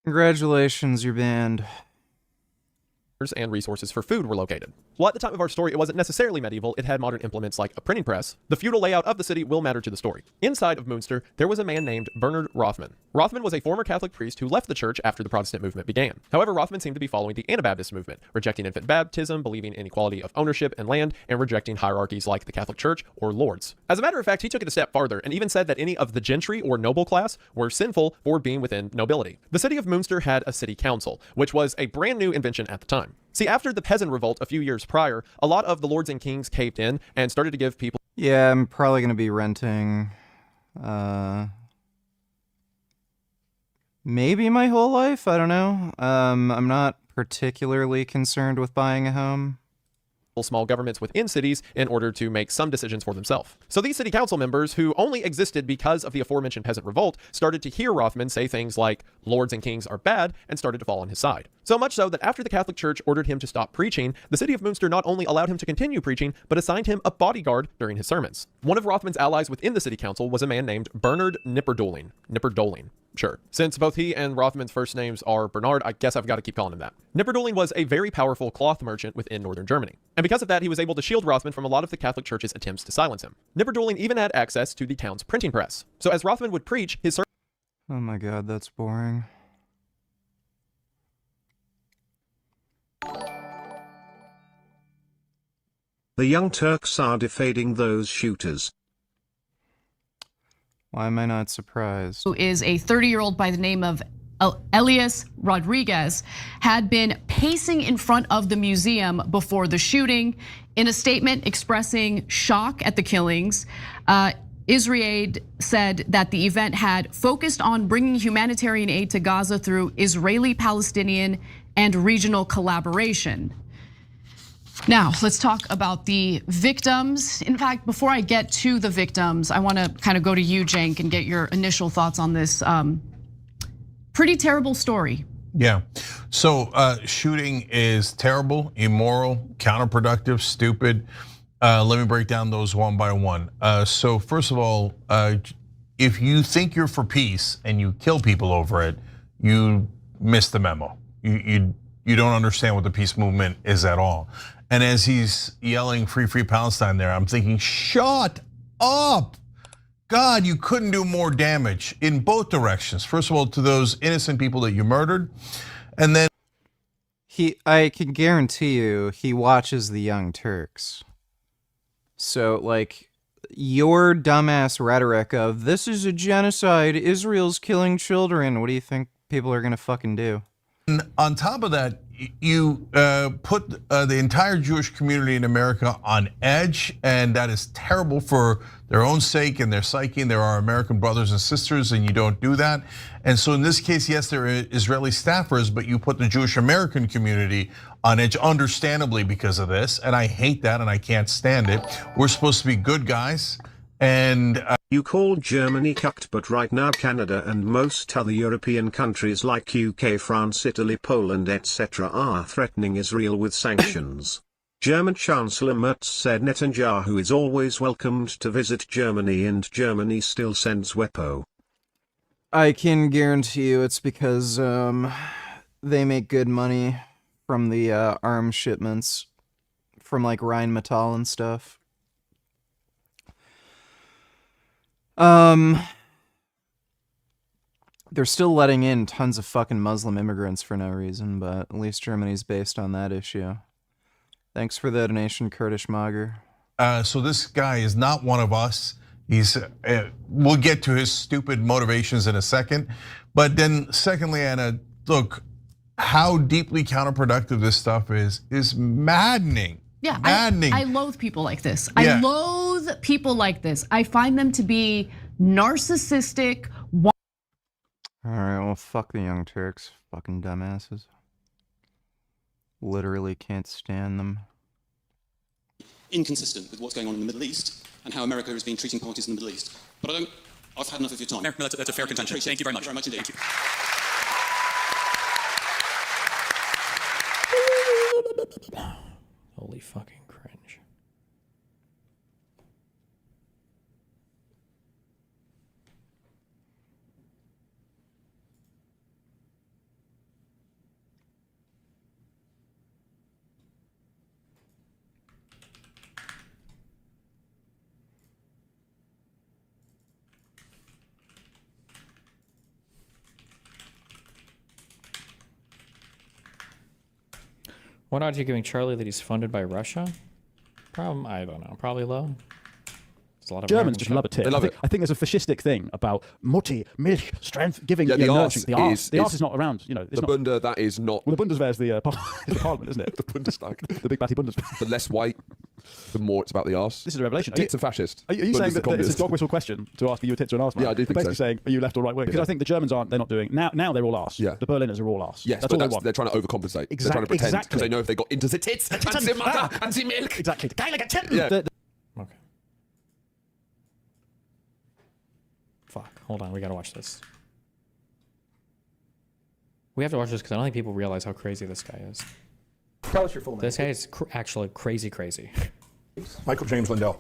Congratulations, you're banned. and resources for food were located. Well, at the time of our story, it wasn't necessarily medieval. It had modern implements like a printing press. The feudal layout of the city will matter to the story. Inside of Münster, there was a man named Bernard Rothman. Rothman was a former Catholic priest who left the church after the Protestant movement began. However, Rothman seemed to be following the Anabaptist movement, rejecting infant baptism, believing in equality of ownership and land, and rejecting hierarchies like the Catholic Church or lords. As a matter of fact, he took it a step farther and even said that any of the gentry or noble class were sinful for being within nobility. The city of Münster had a city council, which was a brand new invention at the time. See, after the peasant revolt a few years prior, a lot of the lords and kings caved in and started to give people... Yeah, I'm probably going to be renting, maybe my whole life, I don't know. I'm not particularly concerned with buying a home. small governments within cities in order to make some decisions for themselves. So these city council members, who only existed because of the aforementioned peasant revolt, started to hear Rothman say things like lords and kings are bad and started to fall on his side. So much so that after the Catholic Church ordered him to stop preaching, the city of Münster not only allowed him to continue preaching, but assigned him a bodyguard during his sermons. One of Rothman's allies within the city council was a man named Bernard Knipperdoling. Sure. Since both he and Rothman's first names are Bernard, I guess I've got to keep calling him that. Knipperdoling was a very powerful cloth merchant within northern Germany. And because of that, he was able to shield Rothman from a lot of the Catholic Church's attempts to silence him. Knipperdoling even had access to the town's printing press. So as Rothman would preach, his Oh my god, that's boring. The Young Turks are defending those shooters. Why am I not surprised? Who is a 30-year-old by the name of Elias Rodriguez, had been pacing in front of the museum before the shooting. In a statement expressing shock at the killings, Israel said that the event had focused on bringing humanitarian aid to Gaza through Israeli-Palestinian and regional collaboration. Now, let's talk about the victims. In fact, before I get to the victims, I want to kind of go to you, Cenk, and get your initial thoughts on this pretty terrible story. Yeah, so shooting is terrible, immoral, counterproductive, stupid. Let me break down those one by one. So first of all, if you think you're for peace and you kill people over it, you miss the memo. You don't understand what the peace movement is at all. And as he's yelling free, free Palestine there, I'm thinking, shut up. God, you couldn't do more damage in both directions. First of all, to those innocent people that you murdered, and then I can guarantee you he watches the Young Turks. So like your dumbass rhetoric of this is a genocide, Israel's killing children, what do you think people are gonna fucking do? And on top of that, you put the entire Jewish community in America on edge, and that is terrible for their own sake and their psyche, and they're our American brothers and sisters, and you don't do that. And so in this case, yes, there are Israeli staffers, but you put the Jewish American community on edge, understandably because of this, and I hate that and I can't stand it. We're supposed to be good guys, and you called Germany cucked, but right now Canada and most other European countries like UK, France, Italy, Poland, etc. are threatening Israel with sanctions. German Chancellor Merz said Netanyahu is always welcomed to visit Germany and Germany still sends weapons. I can guarantee you it's because they make good money from the arms shipments from like Rheinmetall and stuff. They're still letting in tons of fucking Muslim immigrants for no reason, but at least Germany's based on that issue. Thanks for the donation, Kurdish Mager. So this guy is not one of us. We'll get to his stupid motivations in a second. But then secondly, Anna, look, how deeply counterproductive this stuff is maddening. Yeah, maddening. I loathe people like this. Yeah. I loathe people like this. I find them to be narcissistic. All right, well, fuck the Young Turks, fucking dumbasses. Literally can't stand them. Inconsistent with what's going on in the Middle East and how America has been treating parties in the Middle East. But I've had enough of your time. No, that's a fair contention. Thank you very much. Very much indeed. Thank you. Holy fucking cringe. What odds are you giving Charlie that he's funded by Russia? I don't know. Probably low. There's a lot of Germans just love a tip. They love I think there's a fascistic thing about Mutti, Milch, strength, giving. Yeah, the nurturing. arse The arse is not around. You know, it's the not, Bunda, that is not. Well, the Bundeswehr is the parliament, isn't it? The Bundestag. The big batty Bundeswehr. The less white. the more it's about the arse. This is a revelation. Tits are fascist. Are you saying that it's a dog whistle question to ask you a tits or an arse? Yeah, I do think basically so. saying, are you left or right wing? Because I think the Germans aren't. They're not doing now. They're all arse. Yeah. The Berliners are all arse. Yes, that's but all they want. they're trying to overcompensate. They're trying to Exactly. pretend because they know if they got into the tits and the mother and the milk. Exactly. Yeah. Okay. Fuck. Hold on. We gotta watch this. We have to watch this because I don't think people realize how crazy this guy is. Tell us your full name. This guy is actually crazy. Michael James Lindell.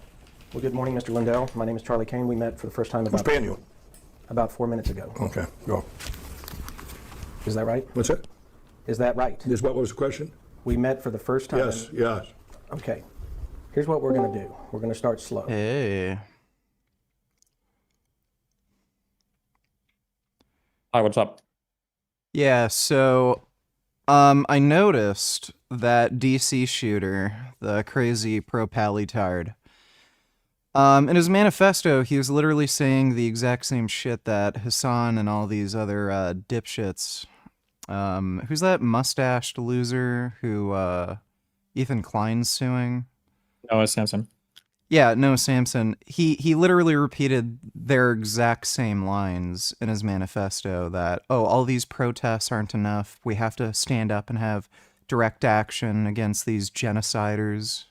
Well, good morning, Mr. Lindell. My name is Charlie Kane. We met for the first time Who's paying you? About 4 minutes ago. Okay, go. Is that right? What's it? Is that right? What was the question? We met for the first time. Yes. Okay. Here's what we're going to do. We're going to start slow. Hey. Hi, what's up? Yeah, so I noticed that DC shooter, the crazy pro-pally-tard, in his manifesto, he was literally saying the exact same shit that Hassan and all these other dipshits. Who's that mustached loser who Ethan Klein's suing? Noah Samson. Yeah, Noah Samson. He literally repeated their exact same lines in his manifesto that, oh, all these protests aren't enough. We have to stand up and have direct action against these genociders.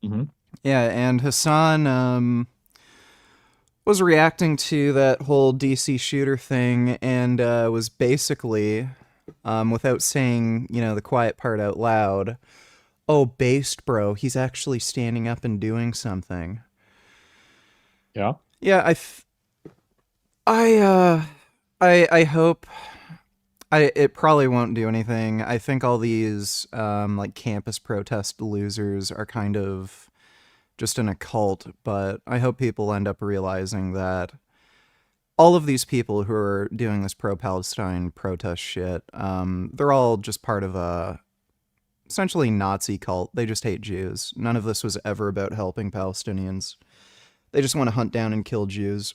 Mm-hmm. Yeah, and Hassan was reacting to that whole DC shooter thing and was basically, without saying, the quiet part out loud, oh, based, bro, he's actually standing up and doing something. Yeah? Yeah, I hope... it probably won't do anything. I think all these, campus protest losers are kind of just in a cult, but I hope people end up realizing that all of these people who are doing this pro-Palestine protest shit, they're all just part of a essentially Nazi cult. They just hate Jews. None of this was ever about helping Palestinians. They just want to hunt down and kill Jews.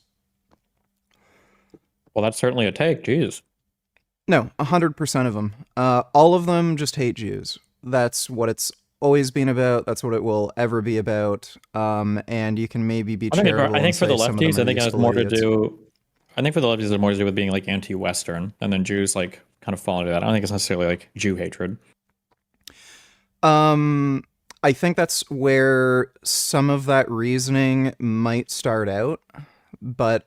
Well, that's certainly a take. Jeez. No, 100% of them. All of them just hate Jews. That's what it's always been about. That's what it will ever be about. And you can maybe be charitable. I think for the lefties, I think it has more to idiots. do. I think for the lefties, it has more to do with being like anti-Western, and then Jews kind of fall into that. I don't think it's necessarily like Jew hatred. I think that's where some of that reasoning might start out, but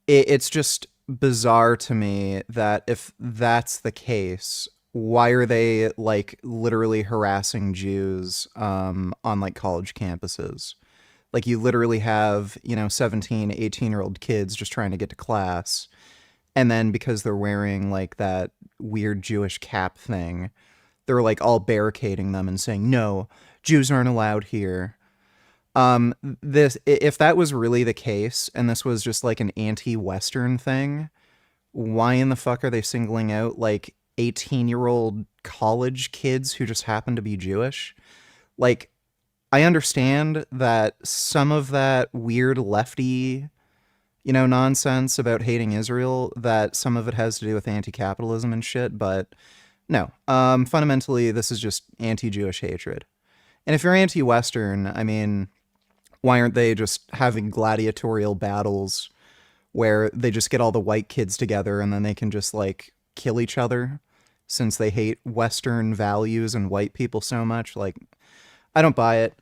it's just bizarre to me that if that's the case, why are they literally harassing Jews on college campuses? You literally have 17, 18-year-old kids just trying to get to class, and then because they're wearing that weird Jewish cap thing, they're all barricading them and saying, no, Jews aren't allowed here. If that was really the case, and this was just an anti-Western thing, why in the fuck are they singling out 18-year-old college kids who just happen to be Jewish? I understand that some of that weird lefty, nonsense about hating Israel, that some of it has to do with anti-capitalism and shit, but no, fundamentally, this is just anti-Jewish hatred. And if you're anti-Western, I mean, why aren't they just having gladiatorial battles where they just get all the white kids together and then they can just kill each other since they hate Western values and white people so much? I don't buy it.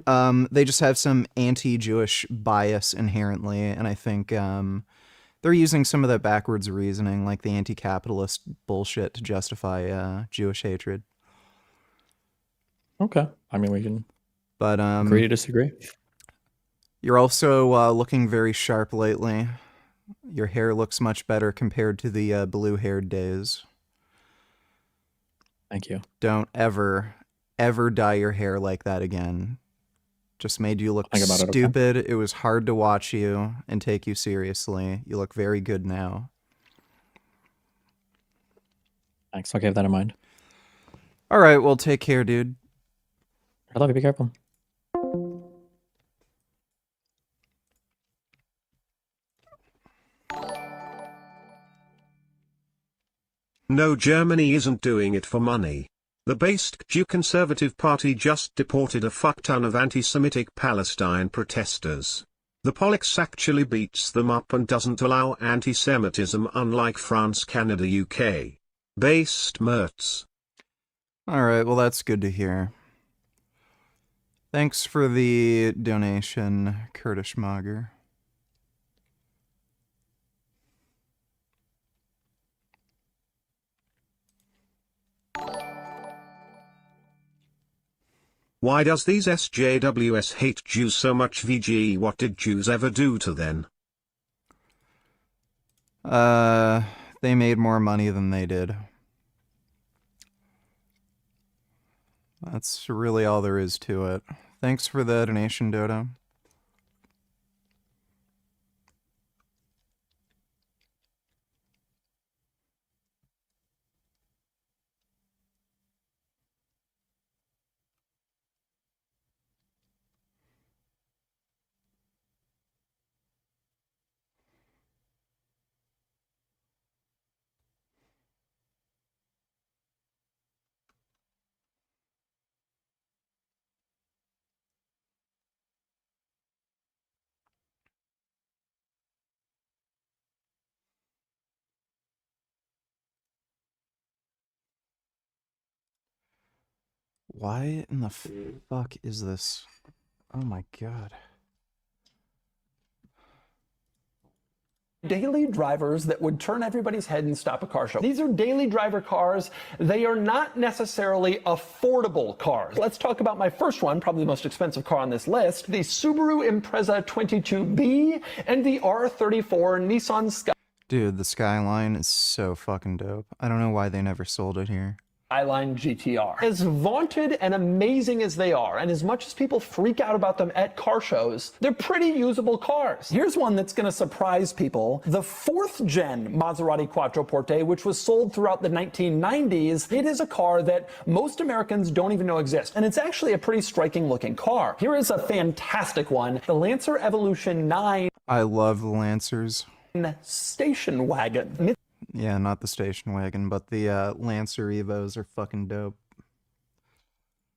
They just have some anti-Jewish bias inherently, and I think they're using some of that backwards reasoning, like the anti-capitalist bullshit, to justify Jewish hatred. Okay. I mean, we can agree to disagree. You're also looking very sharp lately. Your hair looks much better compared to the blue-haired days. Thank you. Don't ever dye your hair like that again. Just made you look stupid. It was hard to watch you and take you seriously. You look very good now. Thanks. I'll keep that in mind. All right, well, take care, dude. I love you. Be careful. No, Germany isn't doing it for money. The based Jew Conservative Party just deported a fuckton of anti-Semitic Palestine protesters. The Polix actually beats them up and doesn't allow anti-Semitism, unlike France, Canada, UK. Based Mertz. Alright, well that's good to hear. Thanks for the donation, Kurdish Mager. Why does these SJWs hate Jews so much? VG, what did Jews ever do to them? They made more money than they did. That's really all there is to it. Thanks for the donation, Dodo. Why in the fuck is this? Oh my god. Daily drivers that would turn everybody's head and stop a car show. These are daily driver cars. They are not necessarily affordable cars. Let's talk about my first one, probably the most expensive car on this list, the Subaru Impreza 22B and the R34 Nissan Skyline. Dude, the Skyline is so fucking dope. I don't know why they never sold it here. Skyline GTR. As vaunted and amazing as they are, and as much as people freak out about them at car shows, they're pretty usable cars. Here's one that's going to surprise people. The 4th gen Maserati Quattroporte, which was sold throughout the 1990s, it is a car that most Americans don't even know exists, and it's actually a pretty striking looking car. Here is a fantastic one, the Lancer Evolution 9. I love the Lancers. Station wagon. Yeah, not the station wagon, but the Lancer Evos are fucking dope.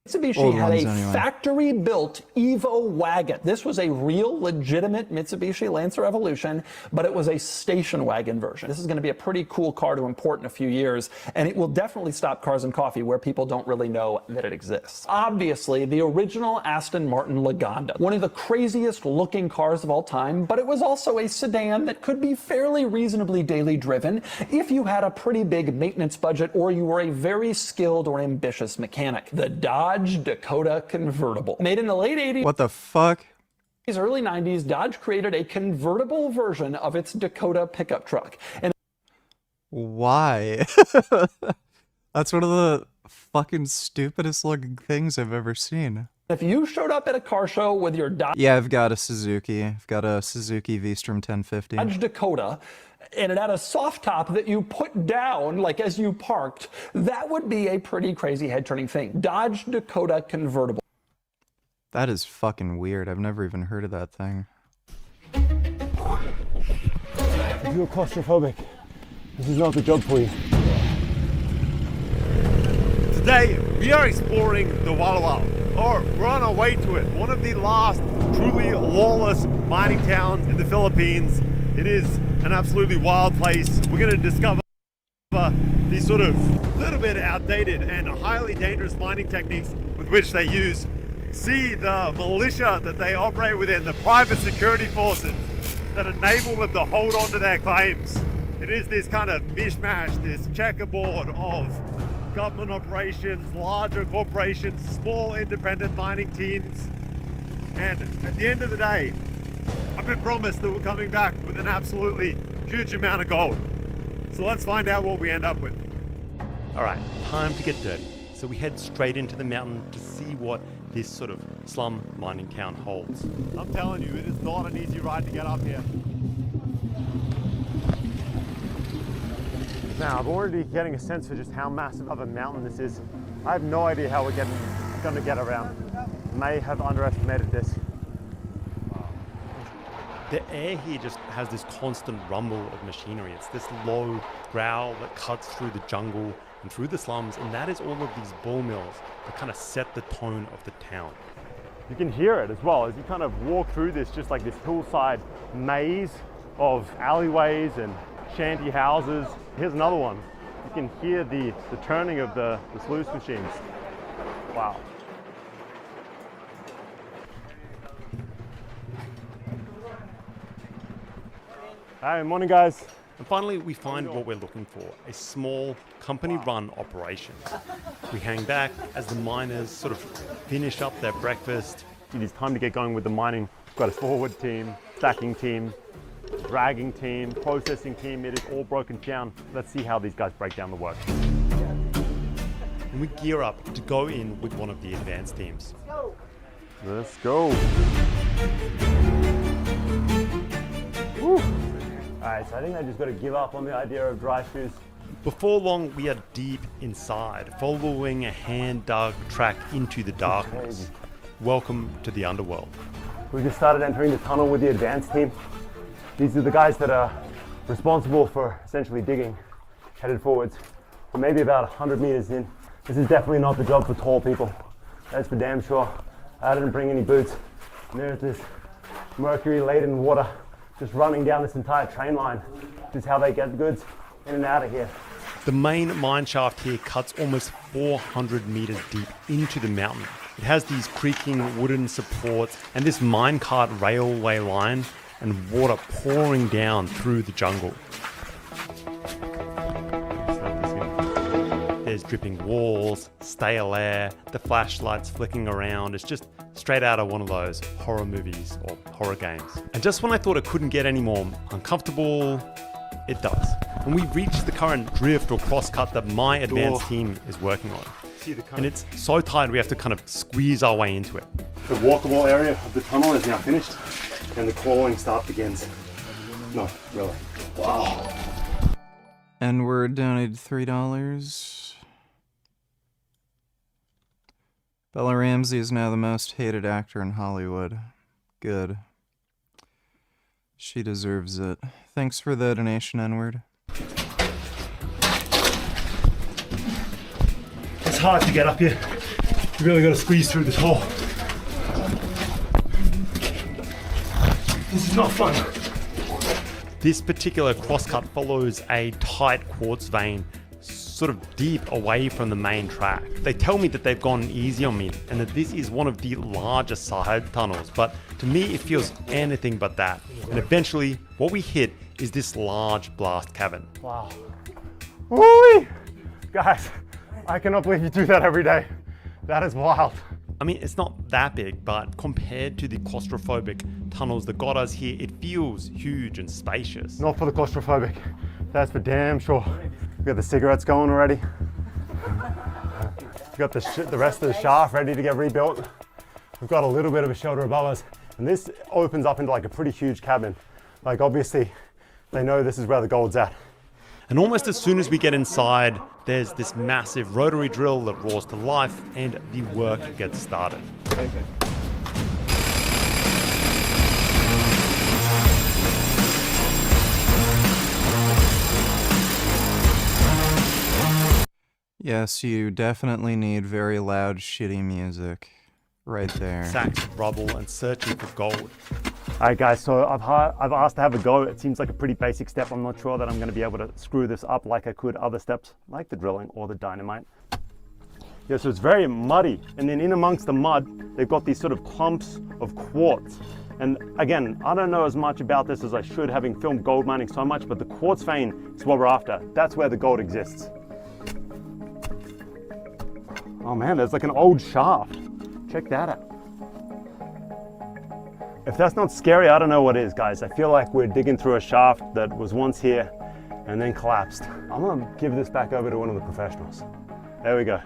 Mitsubishi had a factory-built Evo wagon. This was a real, legitimate Mitsubishi Lancer Evolution, but it was a station wagon version. This is going to be a pretty cool car to import in a few years, and it will definitely stop Cars and Coffee where people don't really know that it exists. Obviously, the original Aston Martin Lagonda, one of the craziest looking cars of all time, but it was also a sedan that could be fairly reasonably daily driven if you had a pretty big maintenance budget or you were a very skilled or ambitious mechanic. The Dodge Dakota convertible. Made in the late 80s. What the fuck? Early 90s, Dodge created a convertible version of its Dakota pickup truck. And why? That's one of the fucking stupidest looking things I've ever seen. If you showed up at a car show with your Dodge... Yeah, I've got a Suzuki. I've got a Suzuki V-Strom 1050. Dodge Dakota, and it had a soft top that you put down, like as you parked, that would be a pretty crazy head-turning thing. Dodge Dakota convertible. That is fucking weird. I've never even heard of that thing. If you're claustrophobic, this is not the job for you. Today, we are exploring the Walla Walla, or we're on our way to it. One of the last truly lawless mining towns in the Philippines. It is an absolutely wild place. We're going to discover these sort of little bit outdated and highly dangerous mining techniques with which they use. See the militia that they operate within, the private security forces that enable them to hold on to their claims. It is this kind of mishmash, this checkerboard of government operations, larger corporations, small independent mining teams. And at the end of the day, I've been promised that we're coming back with an absolutely huge amount of gold. So let's find out what we end up with. All right, time to get dirty. So we head straight into the mountain to see what this sort of slum mining town holds. I'm telling you, it is not an easy ride to get up here. Now, I've already getting a sense for just how massive of a mountain this is. I have no idea how we're going to get around. May have underestimated this. The air here just has this constant rumble of machinery. It's this low growl that cuts through the jungle and through the slums, and that is all of these ball mills that kind of set the tone of the town. You can hear it as well as you kind of walk through this, just like this hillside maze of alleyways and shanty houses. Here's another one. You can hear the turning of the sluice machines. Wow. Hi, morning guys. And finally, we find what we're looking for, a small company-run operation. We hang back as the miners sort of finish up their breakfast. It is time to get going with the mining. We've got a forward team, stacking team, dragging team, processing team. It is all broken down. Let's see how these guys break down the work. And we gear up to go in with one of the advanced teams. Let's go. Woo. All right, so I think I just got to give up on the idea of dry shoes. Before long, we are deep inside, following a hand-dug track into the darkness. Welcome to the underworld. We just started entering the tunnel with the advanced team. These are the guys that are responsible for essentially digging, headed forwards. We're maybe about 100 meters in. This is definitely not the job for tall people. That's for damn sure. I didn't bring any boots. And there's this mercury-laden water just running down this entire train line. This is how they get the goods in and out of here. The main mine shaft here cuts almost 400 meters deep into the mountain. It has these creaking wooden supports and this minecart railway line and water pouring down through the jungle. There's dripping walls, stale air, the flashlights flicking around. It's just straight out of one of those horror movies or horror games. And just when I thought it couldn't get any more uncomfortable, it does. And we reach the current drift or crosscut that my advanced team is working on. And it's so tight we have to kind of squeeze our way into it. The walkable area of the tunnel is now finished and the crawling start begins. No, really. Wow. N-word donated $3. Bella Ramsey is now the most hated actor in Hollywood. Good. She deserves it. Thanks for the donation, N-word. It's hard to get up here. You really got to squeeze through this hole. This is not fun. This particular crosscut follows a tight quartz vein sort of deep away from the main track. They tell me that they've gone easy on me and that this is one of the larger side tunnels, but to me it feels anything but that. And eventually what we hit is this large blast cavern. Wow. Woo-wee! Guys, I cannot believe you do that every day. That is wild. I mean, it's not that big, but compared to the claustrophobic tunnels that got us here, it feels huge and spacious. Not for the claustrophobic. That's for damn sure. We got the cigarettes going already. We got the rest of the shaft ready to get rebuilt. We've got a little bit of a shelter above us, and this opens up into like a pretty huge cabin. Like obviously, they know this is where the gold's at. And almost as soon as we get inside, there's this massive rotary drill that roars to life and the work gets started. Okay. Yes, you definitely need very loud, shitty music. Right there. Sacks of rubble and searching for gold. All right, guys, so I've asked to have a go. It seems like a pretty basic step. I'm not sure that I'm going to be able to screw this up like I could other steps, like the drilling or the dynamite. Yeah, so it's very muddy. And then in amongst the mud, they've got these sort of clumps of quartz. And again, I don't know as much about this as I should, having filmed gold mining so much, but the quartz vein is what we're after. That's where the gold exists. Oh man, there's like an old shaft. Check that out. If that's not scary, I don't know what is, guys. I feel like we're digging through a shaft that was once here and then collapsed. I'm gonna give this back over to one of the professionals. There we go,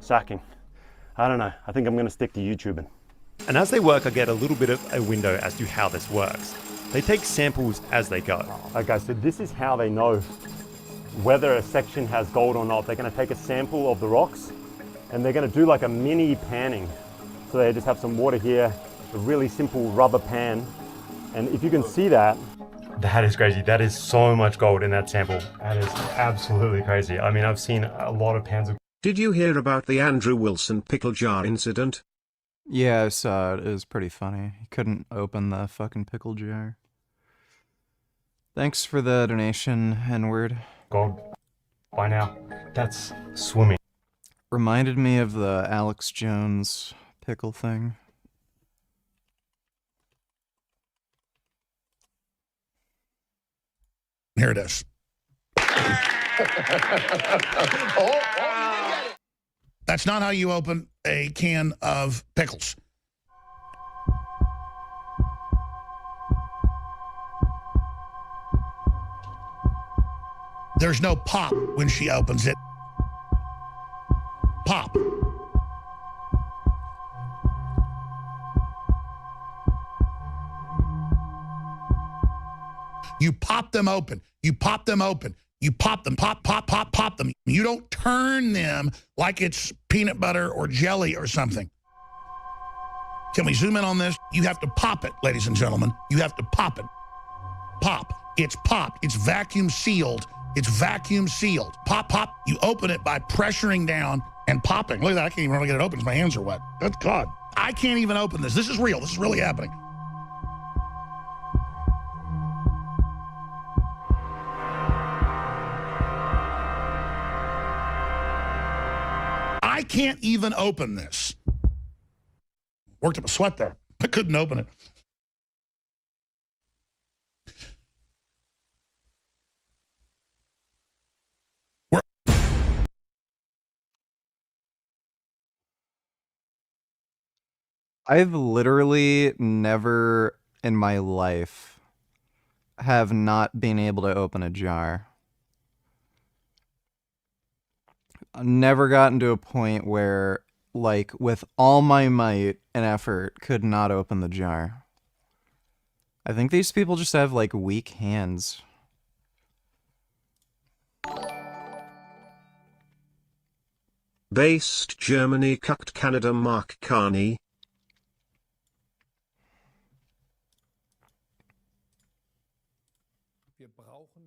sacking. I don't know, I think I'm gonna stick to YouTubing. And as they work, I get a little bit of a window as to how this works. They take samples as they go. Okay, so this is how they know whether a section has gold or not. They're gonna take a sample of the rocks and they're gonna do like a mini panning. So they just have some water here, a really simple rubber pan. And if you can see that, That is crazy. That is so much gold in that sample. That is absolutely crazy. I mean, I've seen a lot of pans of... Did you hear about the Andrew Wilson pickle jar incident? Yeah, I saw it. It was pretty funny. He couldn't open the fucking pickle jar. Thanks for the donation, N-word. Gold by now. That's swimming. Reminded me of the Alex Jones pickle thing. Here it is. That's not how you open a can of pickles. There's no pop when she opens it. Pop. You pop them open. You pop them open. You pop them, pop, pop, pop, pop them. You don't turn them like it's peanut butter or jelly or something. Can we zoom in on this? You have to pop it, ladies and gentlemen. You have to pop it. Pop. It's popped. It's vacuum sealed. It's vacuum sealed. Pop, pop. You open it by pressuring down and popping. Look at that. I can't even really get it open because my hands are wet. Good God. I can't even open this. This is real. This is really happening. I can't even open this. Worked up a sweat there. I couldn't open it. I've literally never in my life have not been able to open a jar. I've never gotten to a point where, like, with all my might and effort, could not open the jar. I think these people just have, like, weak hands. Based Germany cucked Canada Mark Carney.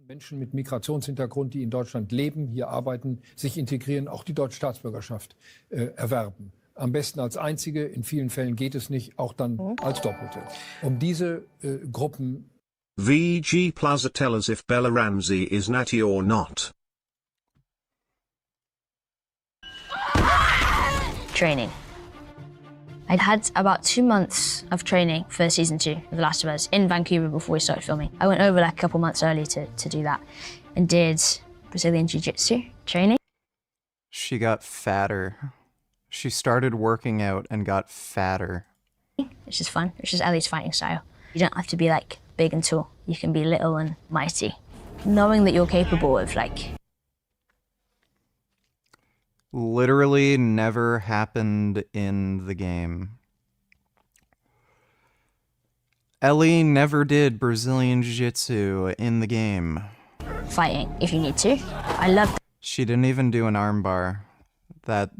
Menschen mit Migrationshintergrund, die in Deutschland leben, hier arbeiten, sich integrieren, auch die deutsche Staatsbürgerschaft erwerben. Am besten als einzige, in vielen Fällen geht es nicht, auch dann als Doppelte. Um diese Gruppen... VG Plaza tell us if Bella Ramsey is natty or not. Training. I had about 2 months of training for season 2 of The Last of Us in Vancouver before we started filming. I went over like a couple months early to do that and did Brazilian Jiu-Jitsu training. She got fatter. She started working out and got fatter. Which is fun. Which is Ellie's fighting style. You don't have to be like big and tall. You can be little and mighty. Knowing that you're capable of like... Literally never happened in the game. Ellie never did Brazilian Jiu-Jitsu in the game. Fighting, if you need to. I love... She didn't even do an armbar. That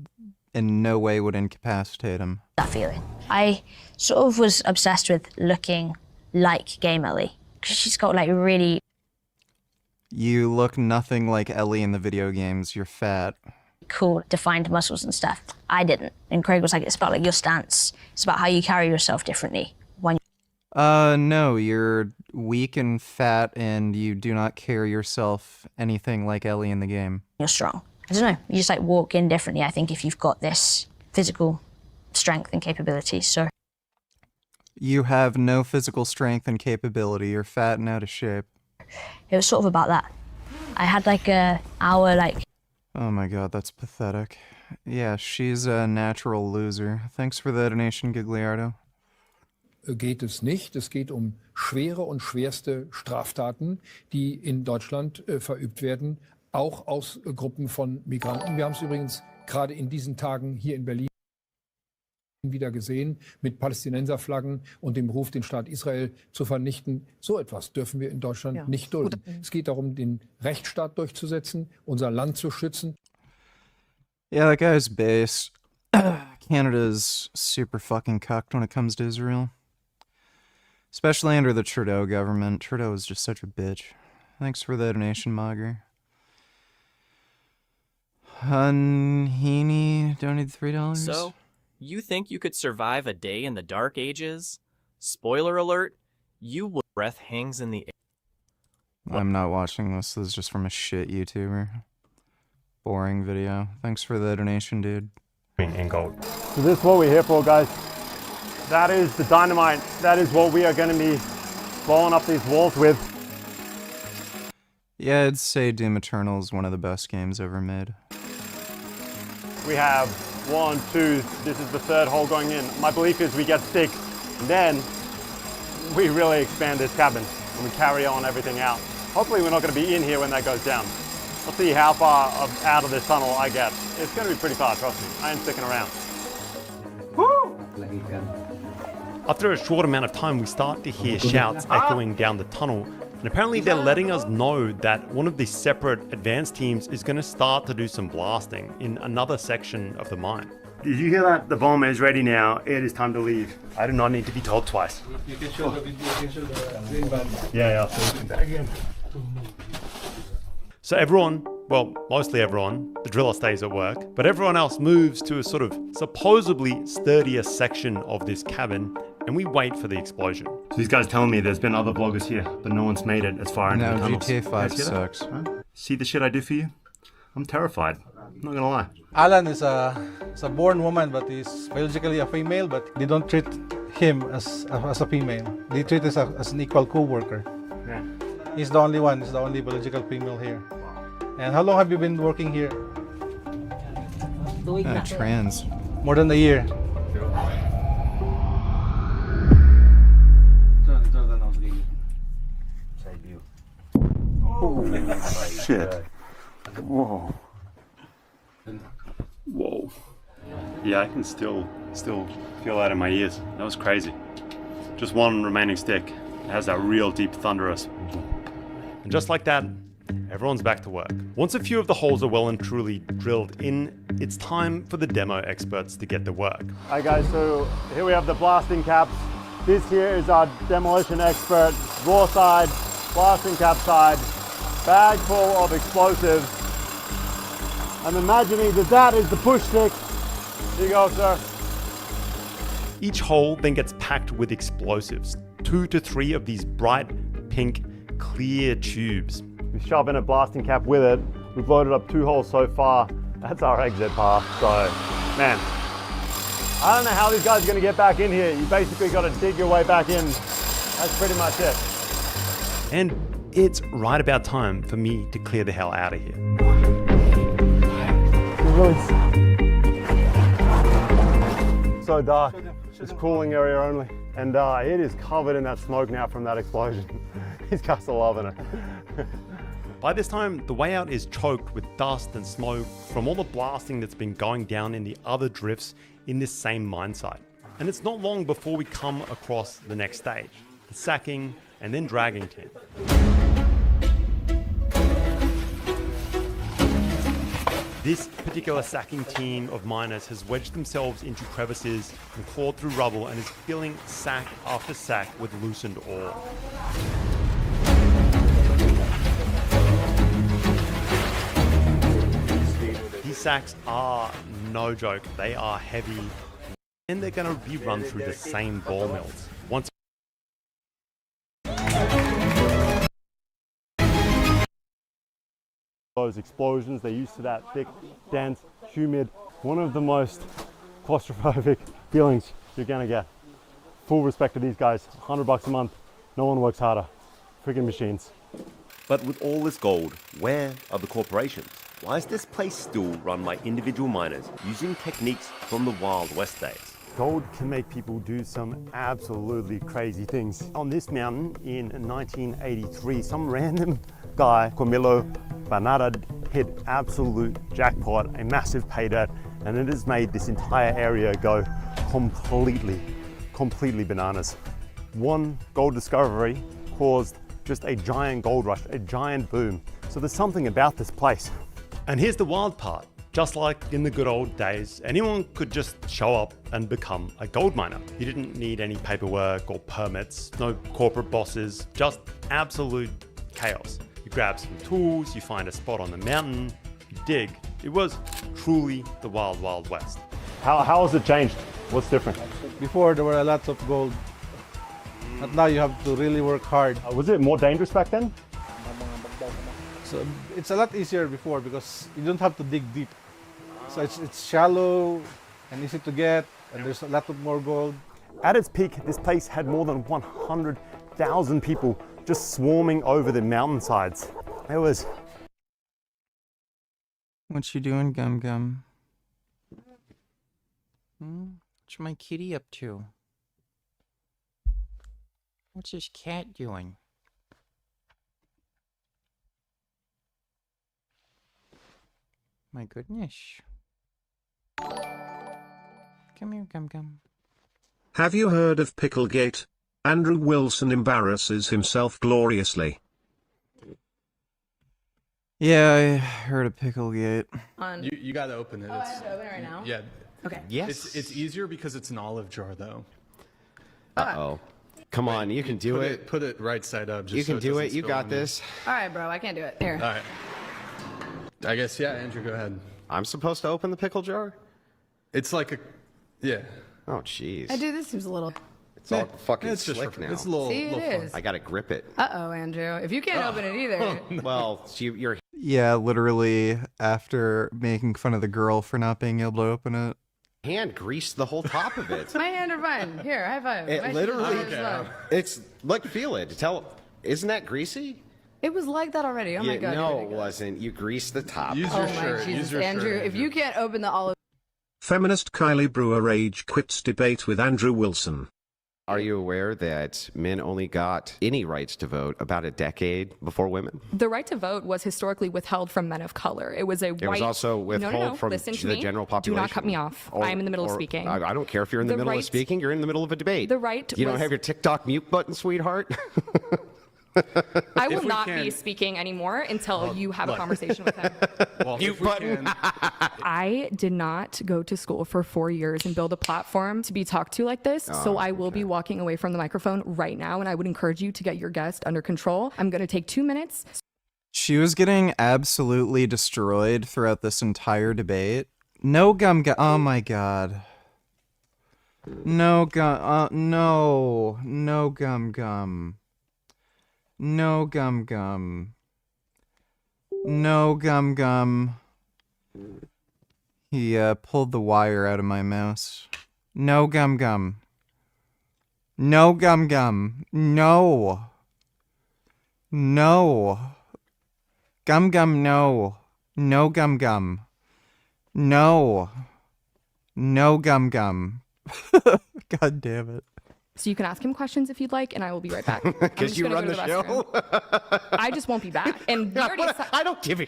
in no way would incapacitate him. That feeling. I sort of was obsessed with looking like Game Ellie. Because she's got like really... You look nothing like Ellie in the video games. You're fat. Cool, defined muscles and stuff. I didn't. And Craig was like, it's about like your stance. It's about how you carry yourself differently. When no, you're weak and fat and you do not carry yourself anything like Ellie in the game. You're strong. I don't know, you just like walk in differently, I think, if you've got this physical strength and capability, so. You have no physical strength and capability. You're fat and out of shape. It was sort of about that. I had like a hour like... Oh my god, that's pathetic. Yeah, she's a natural loser. Thanks for the donation, Gigliardo. Geht es nicht. Es geht um schwere und schwerste Straftaten, die in Deutschland verübt werden, auch aus Gruppen von Migranten. Wir haben es übrigens gerade in diesen Tagen hier in Berlin wieder gesehen, mit Palästinenserflaggen und dem Ruf, den Staat Israel zu vernichten. So etwas dürfen wir in Deutschland nicht dulden. Es geht darum, den Rechtsstaat durchzusetzen, unser Land zu schützen. Yeah, that guy's based. Canada's super fucking cucked when it comes to Israel. Especially under the Trudeau government. Trudeau is just such a bitch. Thanks for the donation, Mogger. Hunheeny donated $3. So, you think you could survive a day in the Dark Ages? Spoiler alert, you will. Breath hangs in the air. I'm not watching this. This is just from a shit YouTuber. Boring video. Thanks for the donation, dude. In gold. So this is what we're here for, guys. That is the dynamite. That is what we are going to be blowing up these walls with. Yeah, I'd say Doom Eternal is one of the best games ever made. We have 1, 2, this is the third hole going in. My belief is we get 6, and then we really expand this cabin and we carry on everything out. Hopefully we're not going to be in here when that goes down. We'll see how far out of this tunnel I get. It's going to be pretty far, trust me. I ain't sticking around. Woo! After a short amount of time, we start to hear shouts echoing down the tunnel, and apparently they're letting us know that one of the separate advanced teams is going to start to do some blasting in another section of the mine. Did you hear that? The bomb is ready now. It is time to leave. I do not need to be told twice. You can show the green band. Yeah. Again. So everyone, well, mostly everyone, the driller stays at work, but everyone else moves to a sort of supposedly sturdier section of this cabin, and we wait for the explosion. So these guys telling me there's been other vloggers here, but no one's made it as far into the tunnels. GTA 5 sucks. Huh? See the shit I do for you? I'm terrified. I'm not gonna lie. Alan is a born woman, but he's biologically a female, but they don't treat him as a female. They treat us as an equal co-worker. Yeah. He's the only one, he's the only biological female here. And how long have you been working here? Trans. More than a year. Oh, shit. Whoa. Whoa. Yeah, I can still feel that in my ears. That was crazy. Just one remaining stick. It has that real deep thunderous. And just like that, everyone's back to work. Once a few of the holes are well and truly drilled in, it's time for the demo experts to get to work. Alright guys, so here we have the blasting caps. This here is our demolition expert, raw side, blasting cap side, bag full of explosives. I'm imagining that is the push stick. Here you go, sir. Each hole then gets packed with explosives, 2 to 3 of these bright pink clear tubes. We shove in a blasting cap with it. We've loaded up 2 holes so far. That's our exit path. So, man, I don't know how these guys are going to get back in here. You basically got to dig your way back in. That's pretty much it. And it's right about time for me to clear the hell out of here. So dark. It's cooling area only. And it is covered in that smoke now from that explosion. These guys are loving it. By this time, the way out is choked with dust and smoke from all the blasting that's been going down in the other drifts in this same mine site. And it's not long before we come across the next stage, the sacking and then dragging team. This particular sacking team of miners has wedged themselves into crevices and clawed through rubble and is filling sack after sack with loosened ore. These sacks are no joke, they are heavy, and they're going to be run through the same ball mills. Once those explosions, they're used to that thick, dense, humid, one of the most claustrophobic feelings you're gonna get. Full respect to these guys, $100 a month, no one works harder. Freaking machines. But with all this gold, where are the corporations? Why is this place still run by individual miners using techniques from the Wild West days? Gold can make people do some absolutely crazy things. On this mountain in 1983, some random guy, Camilo Bernardo, hit absolute jackpot, a massive pay dirt, and it has made this entire area go completely bananas. One gold discovery caused just a giant gold rush, a giant boom. So there's something about this place. And here's the wild part. Just like in the good old days, anyone could just show up and become a gold miner. You didn't need any paperwork or permits, no corporate bosses, just absolute chaos. You grab some tools, you find a spot on the mountain, you dig. It was truly the wild, wild west. How has it changed? What's different? Before there were lots of gold, but now you have to really work hard. Was it more dangerous back then? So it's a lot easier before because you don't have to dig deep. So it's shallow and easy to get, and there's a lot of more gold. At its peak, this place had more than 100,000 people just swarming over the mountainsides. It was... What you doing, Gum Gum? What's my kitty up to? What's this cat doing? My goodness. Come here, Gum Gum. Have you heard of Picklegate? Andrew Wilson embarrasses himself gloriously. Yeah, I heard of Picklegate. You gotta open it. Oh, I have to open it right now? Yeah. Okay. Yes. It's easier because it's an olive jar, though. Uh-oh. Come on, you can do it. Put it right side up. Just You can so do doesn't it. You spill got on you. this. All right, bro. I can't do it. Here. All right. I guess, yeah, Andrew, go ahead. I'm supposed to open the pickle jar? It's like a, yeah. Oh, jeez. I do. This seems a little. It's all fucking it's just slick for- now. it's a little- See, it little fun. is. I gotta grip it. Uh-oh, Andrew. If you can't open it either. Well, you're... Yeah, literally after making fun of the girl for not being able to open it. Hand greased the whole top of it. My hand are fine. Here, high five. My It shoes literally... are as well. It's... Look, feel it. Isn't that greasy? It was like that already. Oh my god. No, you're it ridiculous. wasn't. You greased the top. Oh my Jesus, Andrew. If you can't open the olive. Feminist Kylie Brewer rage quits debate with Andrew Wilson. Are you aware that men only got any rights to vote about a decade before women? The right to vote was historically withheld from men of color. It was a white... It was also withheld from Listen to the me. general population. Do not cut me off. I am in the middle of speaking. I don't care if you're in the middle of speaking. You're in the middle of a debate. The right You don't was- have your TikTok mute button, sweetheart? I will we not can- be speaking anymore until you have a conversation with him. Well, if we can, I did not go to school for 4 years and build a platform to be talked to like this. So I will be walking away from the microphone right now, and I would encourage you to get your guest under control. I'm going to take 2 minutes. She was getting absolutely destroyed throughout this entire debate. No Gum Gum. Oh my god. No Gum. No. No Gum Gum. No Gum Gum. No Gum Gum. He pulled the wire out of my mouse. No Gum Gum. No Gum Gum. No. No. Gum Gum, no. No Gum Gum. No. No Gum Gum. God damn it. So you can ask him questions if you'd like, and I will be right back. Because you run the show? restroom. I just won't be back. And we already I don't give a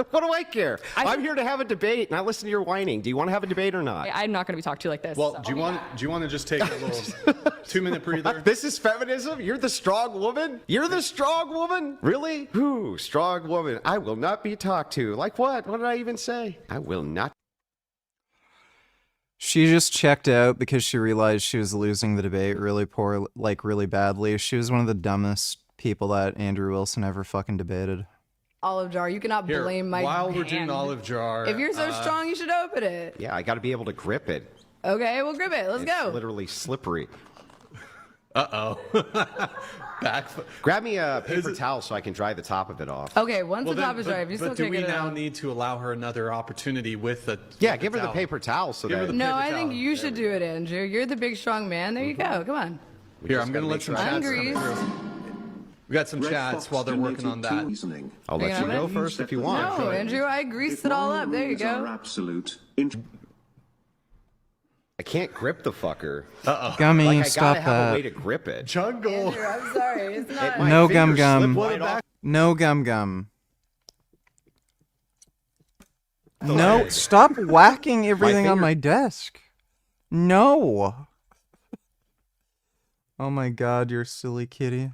what do I care? I'm here to have a debate, and I listen to your whining. Do you want to have a debate or not? I'm not going to be talked to like this. well, so. do you want to just take a little 2-minute breather? This is feminism? You're the strong woman? You're the strong woman? Really? Who? Strong woman. I will not be talked to. Like what? What did I even say? I will not. She just checked out because she realized she was losing the debate really badly. She was one of the dumbest people that Andrew Wilson ever fucking debated. Olive jar. You cannot Here, blame my while we're hand. doing olive jar. If you're so strong, you should open it. Yeah, I got to be able to grip it. Okay, we'll grip it. Let's It's go. literally slippery. Uh-oh. Grab me a paper towel so I can dry the top of it off. Okay, once the top is dry, if you still But do can't we get it now out. need to allow her another opportunity with the Yeah, give her the paper towel so Give her that... the No, paper I think towel. you should do it, Andrew. You're the big, strong man. There you go. Come on. Here, I'm going to let some chats come Grease. through. We got some chats while they're working on that. I'll let you go first if you want. No, Andrew, I greased it all up. There you go. Absolute. I can't grip the fucker. Uh-oh. Gummy, Like, I stop gotta have that. a way to grip it. Jungle. Andrew, I'm sorry. It's not. My No finger Gum Gum. slipped right off. No Gum Gum. No, stop whacking everything on finger- my desk. No. Oh my god, you're a silly kitty.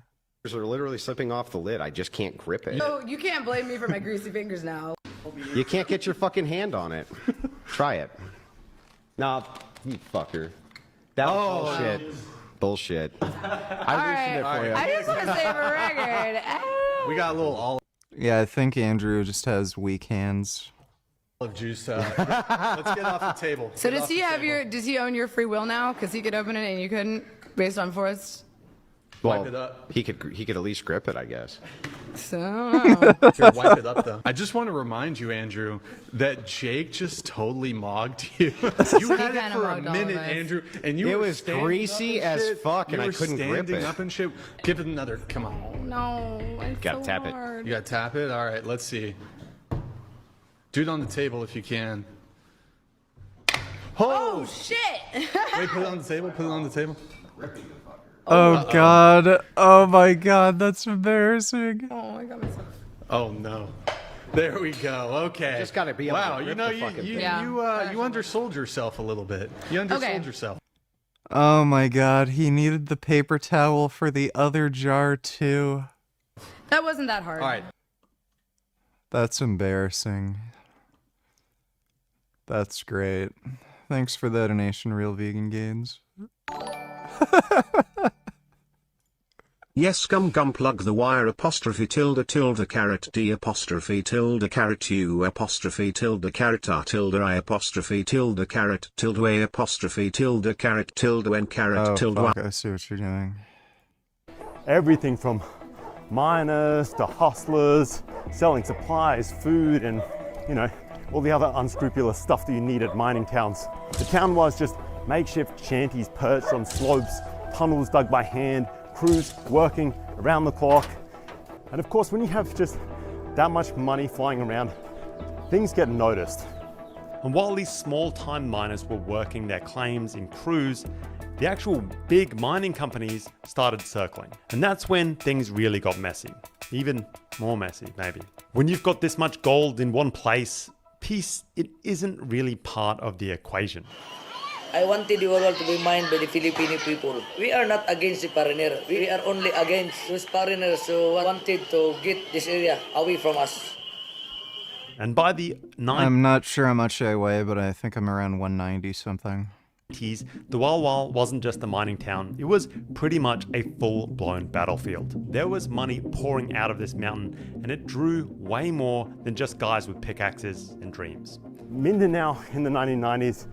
Are literally slipping off the lid. I just can't grip it. Oh, you can't blame me for my greasy fingers now. You can't get your fucking hand on it. Try it. Nah, you fucker. That was bullshit. Bullshit. I loosened it for you. I just want to say for record. We got a little olive Yeah, I think Andrew just has weak hands. juice. Let's get off the table. So Get does off he the have table. does he own your free will now? Because he could open it and you couldn't, based on Forrest? Wipe it up. He could at least grip it, I guess. So, I don't know. Here, wipe it up, though. I just want to remind you, Andrew, that Jake just totally mogged you. You had it kinda for a mogged all minute, of us. Andrew, and you It were was standing greasy up and as shit. fuck, and You I were couldn't grip standing it. up and shit. Give it another. Come on. No, it's Gotta so tap it. hard. You got to tap it? All right, let's see. Do it on the table if you can. Oh, shit! Wait, put it on the table. Put it on the table. Oh God! Oh my God! That's embarrassing. Oh, I got myself. Oh no. There we go. Okay. Just gotta be able to wow. grip You know, the fucking thing. you undersold yourself a little bit. You undersold Okay. yourself. Oh my God! He needed the paper towel for the other jar too. That wasn't that hard. All right. That's embarrassing. That's great. Thanks for the donation, Real Vegan Gains. Yes, plug the wire apostrophe tilde tilde caret d apostrophe tilde caret u apostrophe tilde caret r tilde I apostrophe tilde caret tilde a apostrophe tilde caret tilde n caret Oh tilde fuck! I see what you're doing. Everything from miners to hustlers, selling supplies, food, and, you know, all the other unscrupulous stuff that you need at mining towns. The town was just makeshift shanties perched on slopes, tunnels dug by hand, crews working around the clock. And of course, when you have just that much money flying around, things get noticed. And while these small-time miners were working their claims in crews, the actual big mining companies started circling. And that's when things really got messy. Even more messy, maybe. When you've got this much gold in one place, peace, it isn't really part of the equation. I wanted the world to be mined by the Filipino people. We are not against the foreigner. We are only against those foreigners who wanted to get this area away from us. And by the I'm not sure how much I weigh, but I think I'm around 190 something. 90s, the Walwal wasn't just a mining town, it was pretty much a full-blown battlefield. There was money pouring out of this mountain, and it drew way more than just guys with pickaxes and dreams. Mindanao in the 1990s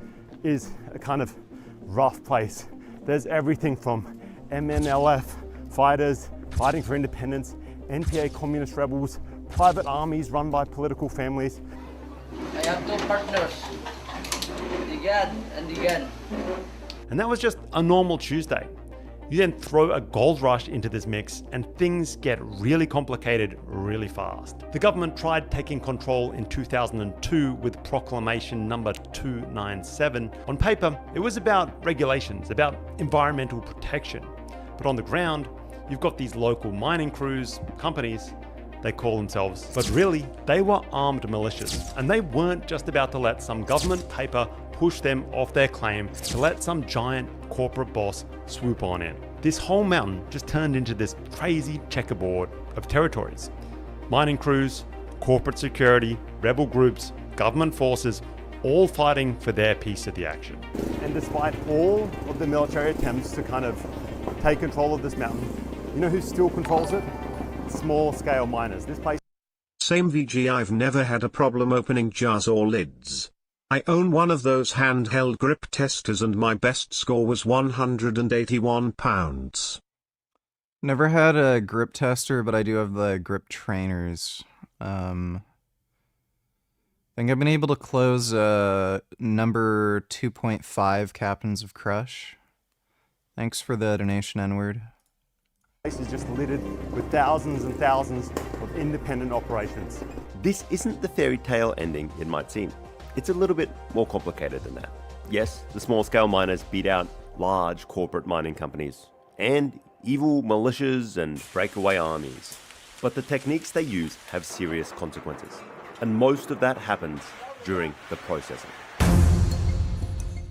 is a kind of rough place. There's everything from MNLF fighters fighting for independence, NPA communist rebels, private armies run by political families. I have two partners, the God and the gun. And that was just a normal Tuesday. You then throw a gold rush into this mix and things get really complicated really fast. The government tried taking control in 2002 with Proclamation number 297. On paper, it was about regulations, about environmental protection. But on the ground, you've got these local mining crews, companies, they call themselves, but really, they were armed militias. And they weren't just about to let some government paper push them off their claim to let some giant corporate boss swoop on in. This whole mountain just turned into this crazy checkerboard of territories. Mining crews, corporate security, rebel groups, government forces, all fighting for their piece of the action. And despite all of the military attempts to kind of take control of this mountain, you know who still controls it? Small scale miners. This place. Same VG, I've never had a problem opening jars or lids. I own one of those handheld grip testers and my best score was 181 pounds. Never had a grip tester, but I do have the grip trainers. I think I've been able to close number 2.5 Captains of Crush. Thanks for the donation, N-word. This place is just littered with thousands and thousands of independent operations. This isn't the fairy tale ending it might seem. It's a little bit more complicated than that. Yes, the small-scale miners beat out large corporate mining companies and evil militias and breakaway armies. But the techniques they use have serious consequences. And most of that happens during the processing.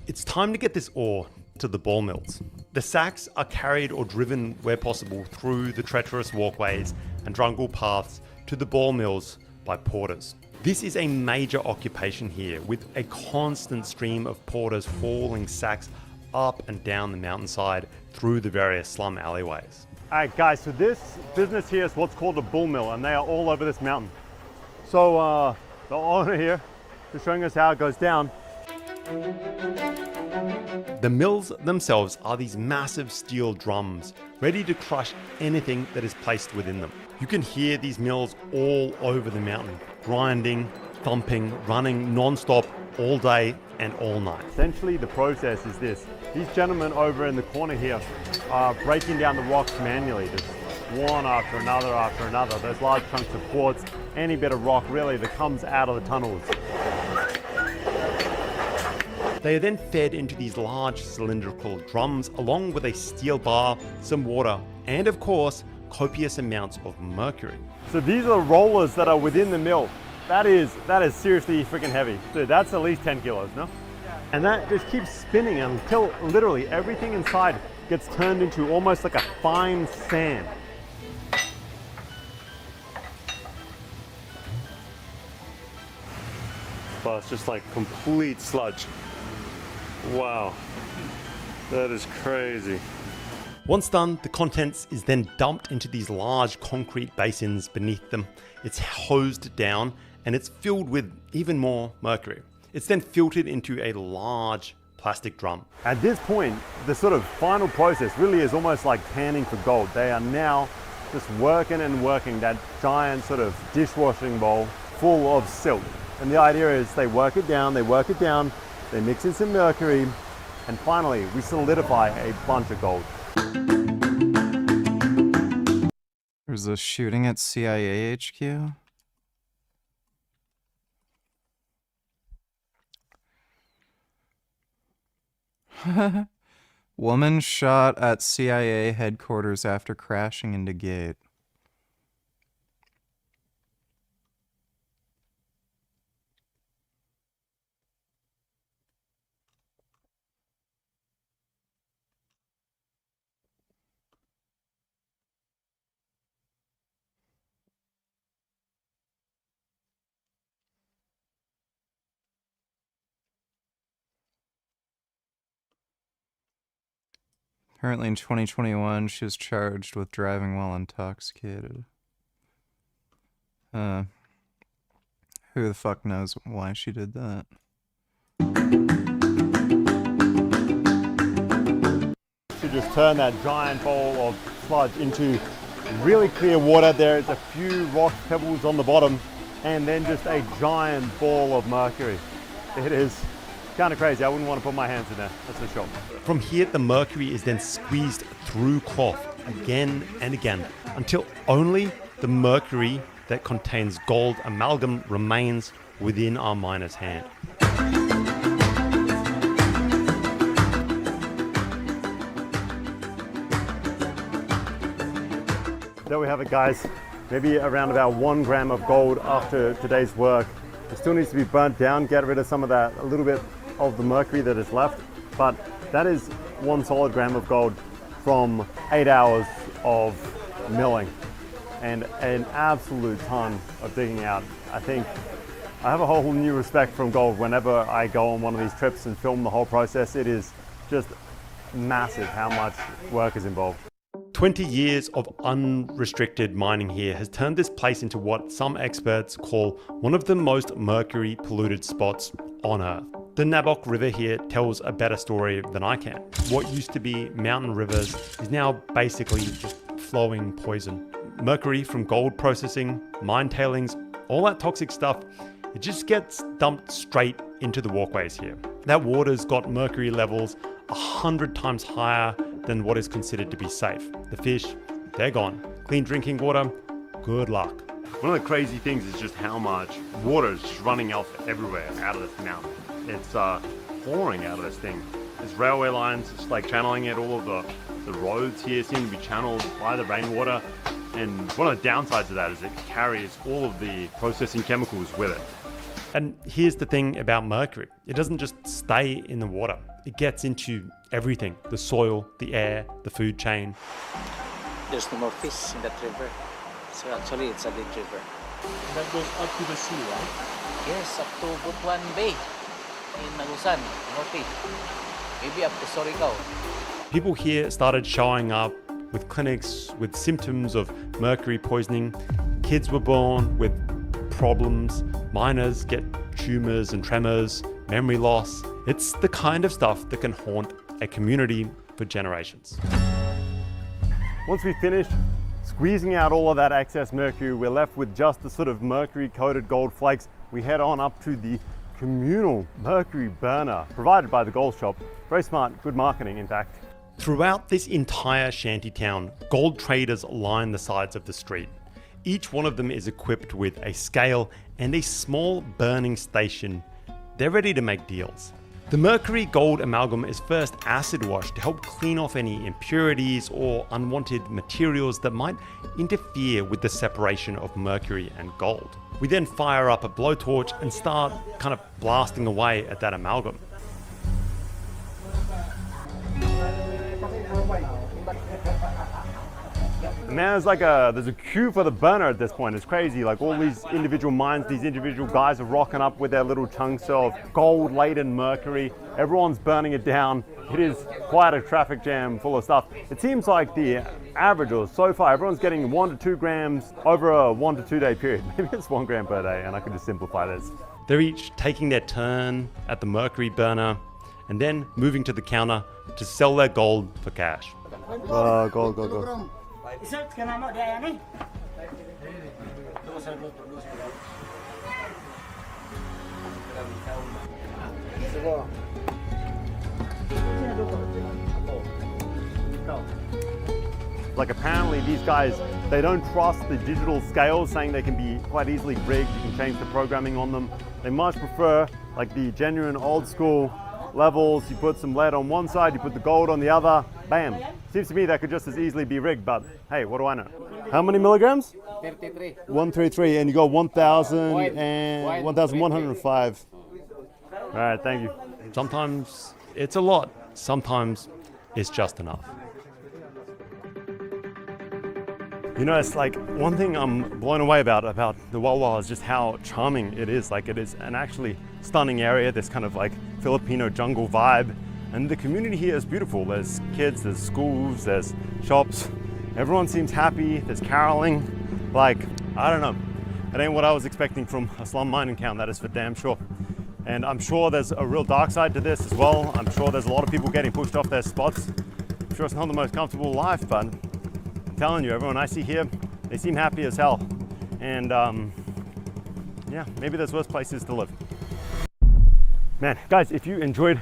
It's time to get this ore to the ball mills. The sacks are carried or driven where possible through the treacherous walkways and jungle paths to the ball mills by porters. This is a major occupation here, with a constant stream of porters hauling sacks up and down the mountainside through the various slum alleyways. Alright guys, so this business here is what's called a bull mill, and they are all over this mountain. So the owner here is showing us how it goes down. The mills themselves are these massive steel drums, ready to crush anything that is placed within them. You can hear these mills all over the mountain, grinding, thumping, running non-stop all day and all night. Essentially the process is this. These gentlemen over in the corner here are breaking down the rocks manually, just one after another. Those large chunks of quartz, any bit of rock really that comes out of the tunnels. They are then fed into these large cylindrical drums along with a steel bar, some water, and of course, copious amounts of mercury. So these are the rollers that are within the mill. That is seriously freaking heavy. Dude, that's at least 10 kilos, no? Yeah. And that just keeps spinning until literally everything inside gets turned into almost like a fine sand. Oh, it's just like complete sludge. Wow, that is crazy. Once done, the contents is then dumped into these large concrete basins beneath them. It's hosed down and it's filled with even more mercury. It's then filtered into a large plastic drum. At this point, the sort of final process really is almost like panning for gold. They are now just working and working that giant sort of dishwashing bowl full of silt. And the idea is they work it down, they mix in some mercury, and finally we solidify a bunch of gold. There's a shooting at CIA HQ. Woman shot at CIA headquarters after crashing into gate. Apparently in 2021, she was charged with driving while intoxicated. Who the fuck knows why she did that? To just turn that giant bowl of sludge into really clear water. There's a few rock pebbles on the bottom, and then just a giant ball of mercury. It is kind of crazy. I wouldn't want to put my hands in there, that's for sure. From here, the mercury is then squeezed through cloth again and again until only the mercury that contains gold amalgam remains within our miner's hand. There we have it, guys. Maybe around about 1 gram of gold after today's work. It still needs to be burnt down, get rid of some of that, a little bit of the mercury that is left, but that is 1 solid gram of gold from 8 hours of milling and an absolute ton of digging out. I think I have a whole new respect from gold whenever I go on one of these trips and film the whole process. It is just massive how much work is involved. 20 years of unrestricted mining here has turned this place into what some experts call one of the most mercury polluted spots on Earth. The Nabok River here tells a better story than I can. What used to be mountain rivers is now basically just flowing poison. Mercury from gold processing, mine tailings, all that toxic stuff, it just gets dumped straight into the walkways here. That water's got mercury levels 100 times higher than what is considered to be safe. The fish, they're gone. Clean drinking water, good luck. One of the crazy things is just how much water is just running off everywhere out of this mountain. It's pouring out of this thing. There's railway lines, it's like channeling it. All of the roads here seem to be channeled by the rainwater. And one of the downsides of that is it carries all of the processing chemicals with it. And here's the thing about mercury. It doesn't just stay in the water. It gets into everything. The soil, the air, the food chain. There's no more fish in that river. So actually, it's a dead river. That goes up to the sea, right? Yes, up to Butuan Bay in Nagusan, Norte. Maybe up to Surigao. People here started showing up with clinics with symptoms of mercury poisoning. Kids were born with problems. Miners get tumors and tremors, memory loss. It's the kind of stuff that can haunt a community for generations. Once we finish squeezing out all of that excess mercury, we're left with just the sort of mercury-coated gold flakes. We head on up to the communal mercury burner provided by the gold shop. Very smart, good marketing, in fact. Throughout this entire shantytown, gold traders line the sides of the street. Each one of them is equipped with a scale and a small burning station. They're ready to make deals. The mercury gold amalgam is first acid washed to help clean off any impurities or unwanted materials that might interfere with the separation of mercury and gold. We then fire up a blowtorch and start kind of blasting away at that amalgam. Man, there's a queue for the burner at this point. It's crazy. Like all these individual mines, these individual guys are rocking up with their little chunks of gold-laden mercury. Everyone's burning it down. It is quite a traffic jam full of stuff. It seems like the average, or so far, everyone's getting 1 to 2 grams over a 1 to 2 day period. Maybe it's 1 gram per day, and I could just simplify this. They're each taking their turn at the mercury burner and then moving to the counter to sell their gold for cash. Gold. Like apparently these guys, they don't trust the digital scales, saying they can be quite easily rigged. You can change the programming on them. They much prefer like the genuine old school levels. You put some lead on one side, you put the gold on the other, bam. Seems to me that could just as easily be rigged, but hey, what do I know? How many milligrams? 33. 133, and you got 1,000 and 1,105. All right, thank you. Sometimes it's a lot, sometimes it's just enough. You know, it's like one thing I'm blown away about the Wawa is just how charming it is. Like it is an actually stunning area, this kind of like Filipino jungle vibe. And the community here is beautiful. There's kids, there's schools, there's shops. Everyone seems happy, there's caroling. Like, I don't know. It ain't what I was expecting from a slum mining town, that is for damn sure. And I'm sure there's a real dark side to this as well. I'm sure there's a lot of people getting pushed off their spots. I'm sure it's not the most comfortable life, but I'm telling you, everyone I see here, they seem happy as hell. And yeah, maybe there's worse places to live. Man, guys, if you enjoyed...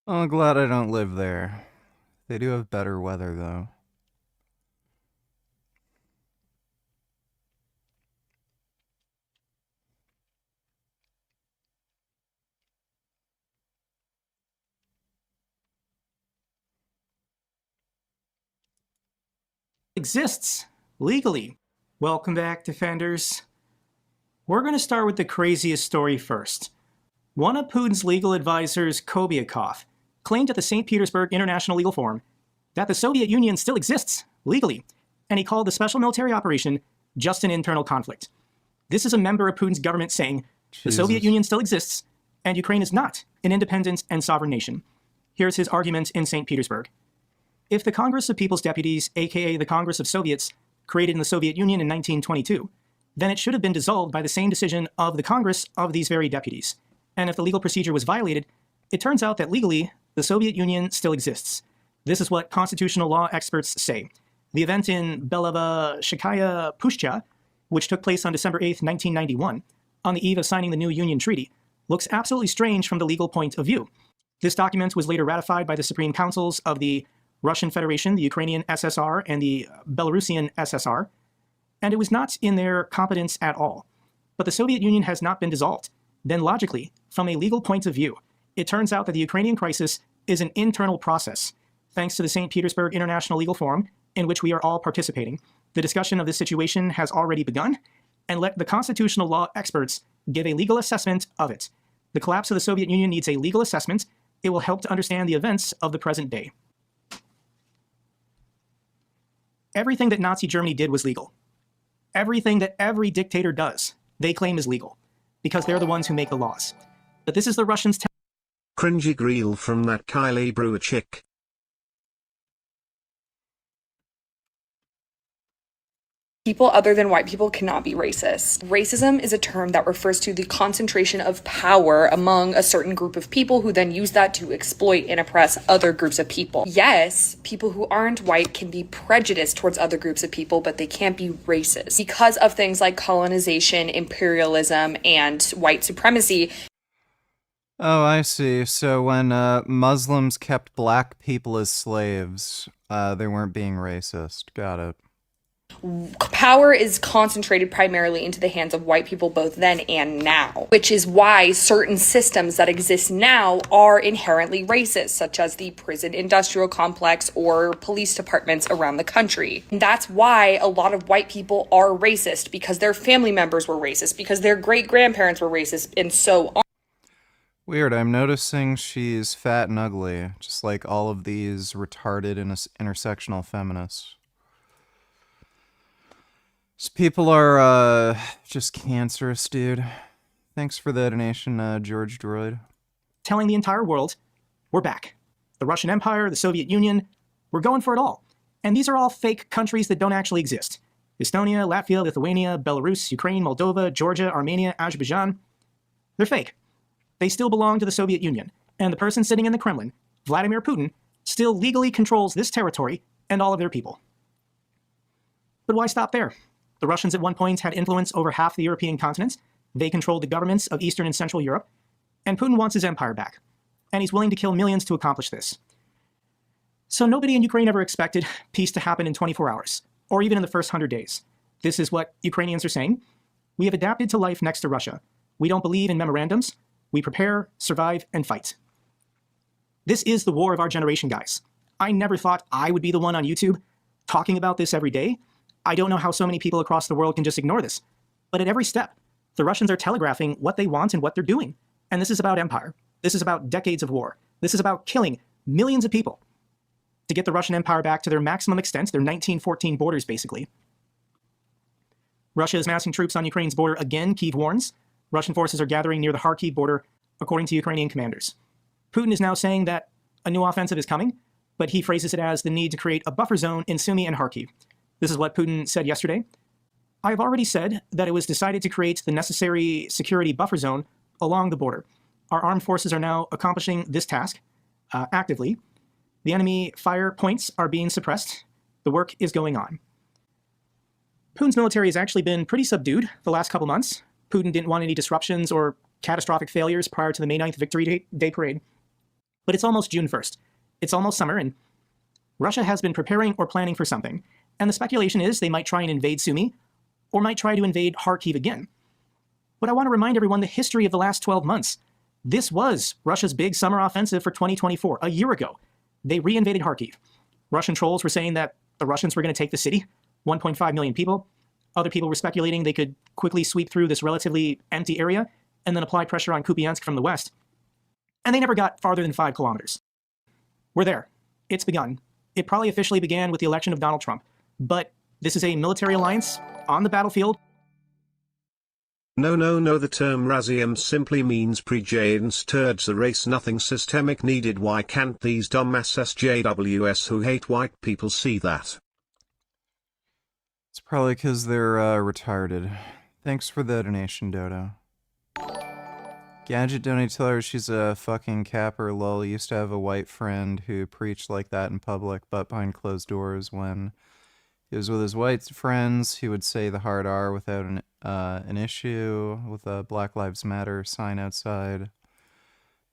I'm glad I don't live there. They do have better weather, though. Exists legally. Welcome back, Defenders. We're going to start with the craziest story first. One of Putin's legal advisors, Kobiakov, claimed at the St. Petersburg International Legal Forum that the Soviet Union still exists legally, and he called the special military operation just an internal conflict. This is a member of Putin's government saying the Soviet Union still exists, and Ukraine is not an independent and sovereign nation. Here's his argument in St. Petersburg. If the Congress of People's Deputies, aka the Congress of Soviets, created in the Soviet Union in 1922, then it should have been dissolved by the same decision of the Congress of these very deputies. And if the legal procedure was violated, it turns out that legally, the Soviet Union still exists. This is what constitutional law experts say. The event in Belova-Shchaya Pushcha, which took place on December 8, 1991, on the eve of signing the new Union Treaty, looks absolutely strange from the legal point of view. This document was later ratified by the Supreme Councils of the Russian Federation, the Ukrainian SSR, and the Belarusian SSR, and it was not in their competence at all. But the Soviet Union has not been dissolved. Then logically, from a legal point of view, it turns out that the Ukrainian crisis is an internal process. Thanks to the St. Petersburg International Legal Forum, in which we are all participating, the discussion of this situation has already begun, and let the constitutional law experts give a legal assessment of it. The collapse of the Soviet Union needs a legal assessment. It will help to understand the events of the present day. Everything that Nazi Germany did was legal. Everything that every dictator does, they claim is legal, because they're the ones who make the laws. But this is the Russians' Cringy greel from that Kylie Brewer chick. People other than white people cannot be racist. Racism is a term that refers to the concentration of power among a certain group of people who then use that to exploit and oppress other groups of people. Yes, people who aren't white can be prejudiced towards other groups of people, but they can't be racist because of things like colonization, imperialism, and white supremacy. Oh, I see. So when Muslims kept black people as slaves, they weren't being racist. Got it. Power is concentrated primarily into the hands of white people both then and now, which is why certain systems that exist now are inherently racist, such as the prison industrial complex or police departments around the country. And that's why a lot of white people are racist, because their family members were racist, because their great-grandparents were racist, and so on. Weird, I'm noticing she's fat and ugly, just like all of these retarded intersectional feminists. These people are just cancerous, dude. Thanks for the donation, George Droid. telling the entire world, we're back. The Russian Empire, the Soviet Union, we're going for it all. And these are all fake countries that don't actually exist. Estonia, Latvia, Lithuania, Belarus, Ukraine, Moldova, Georgia, Armenia, Azerbaijan. They're fake. They still belong to the Soviet Union. And the person sitting in the Kremlin, Vladimir Putin, still legally controls this territory and all of their people. But why stop there? The Russians at one point had influence over half the European continent. They controlled the governments of Eastern and Central Europe. And Putin wants his empire back. And he's willing to kill millions to accomplish this. So nobody in Ukraine ever expected peace to happen in 24 hours, or even in the first 100 days. This is what Ukrainians are saying. We have adapted to life next to Russia. We don't believe in memorandums. We prepare, survive, and fight. This is the war of our generation, guys. I never thought I would be the one on YouTube talking about this every day. I don't know how so many people across the world can just ignore this. But at every step, the Russians are telegraphing what they want and what they're doing. And this is about empire. This is about decades of war. This is about killing millions of people to get the Russian Empire back to their maximum extent, their 1914 borders, basically. Russia is massing troops on Ukraine's border again, Kyiv warns. Russian forces are gathering near the Kharkiv border, according to Ukrainian commanders. Putin is now saying that a new offensive is coming, but he phrases it as the need to create a buffer zone in Sumy and Kharkiv. This is what Putin said yesterday. I have already said that it was decided to create the necessary security buffer zone along the border. Our armed forces are now accomplishing this task actively. The enemy fire points are being suppressed. The work is going on. Putin's military has actually been pretty subdued the last couple months. Putin didn't want any disruptions or catastrophic failures prior to the May 9th Victory Day parade. But it's almost June 1st. It's almost summer, and Russia has been preparing or planning for something. And the speculation is they might try and invade Sumy, or might try to invade Kharkiv again. But I want to remind everyone the history of the last 12 months. This was Russia's big summer offensive for 2024, a year ago. They re-invaded Kharkiv. Russian trolls were saying that the Russians were going to take the city, 1.5 million people. Other people were speculating they could quickly sweep through this relatively empty area and then apply pressure on Kupiansk from the west. And they never got farther than 5 kilometers. We're there. It's begun. It probably officially began with the election of Donald Trump. But this is a military alliance on the battlefield. No, the term Razzium simply means pre-Jane's turds, a race nothing systemic needed. Why can't these dumbass SJWs who hate white people see that? It's probably because they're retarded. Thanks for the donation, Dodo. Gadget donate, tell her she's a fucking capper, lol. Used to have a white friend who preached like that in public, but behind closed doors. When he was with his white friends, he would say the hard R without an issue, with a Black Lives Matter sign outside.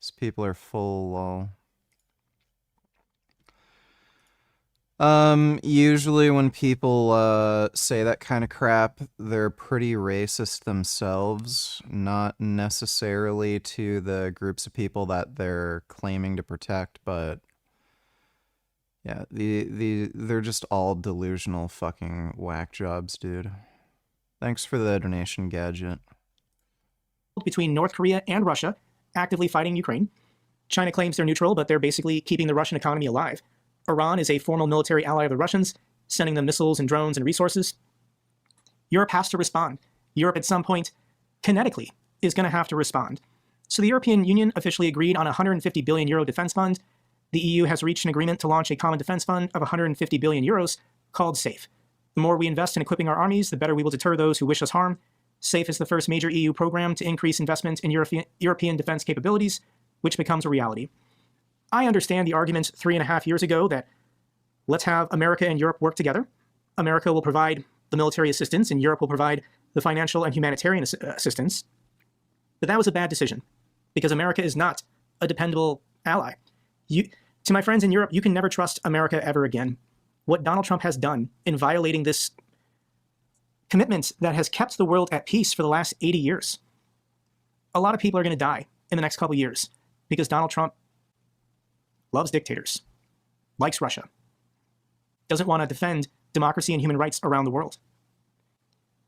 These people are full, lol. Usually when people say that kind of crap, they're pretty racist themselves, not necessarily to the groups of people that they're claiming to protect, but yeah, they're just all delusional fucking whack jobs, dude. Thanks for the donation, Gadget. Between North Korea and Russia, actively fighting Ukraine. China claims they're neutral, but they're basically keeping the Russian economy alive. Iran is a formal military ally of the Russians, sending them missiles and drones and resources. Europe has to respond. Europe, at some point, kinetically, is going to have to respond. So the European Union officially agreed on a €150 billion defense fund. The EU has reached an agreement to launch a common defense fund of €150 billion called SAFE. The more we invest in equipping our armies, the better we will deter those who wish us harm. SAFE is the first major EU program to increase investment in European defense capabilities, which becomes a reality. I understand the arguments 3.5 years ago that let's have America and Europe work together. America will provide the military assistance and Europe will provide the financial and humanitarian assistance. But that was a bad decision because America is not a dependable ally. To my friends in Europe, you can never trust America ever again. What Donald Trump has done in violating this commitment that has kept the world at peace for the last 80 years. A lot of people are going to die in the next couple years because Donald Trump loves dictators, likes Russia, doesn't want to defend democracy and human rights around the world.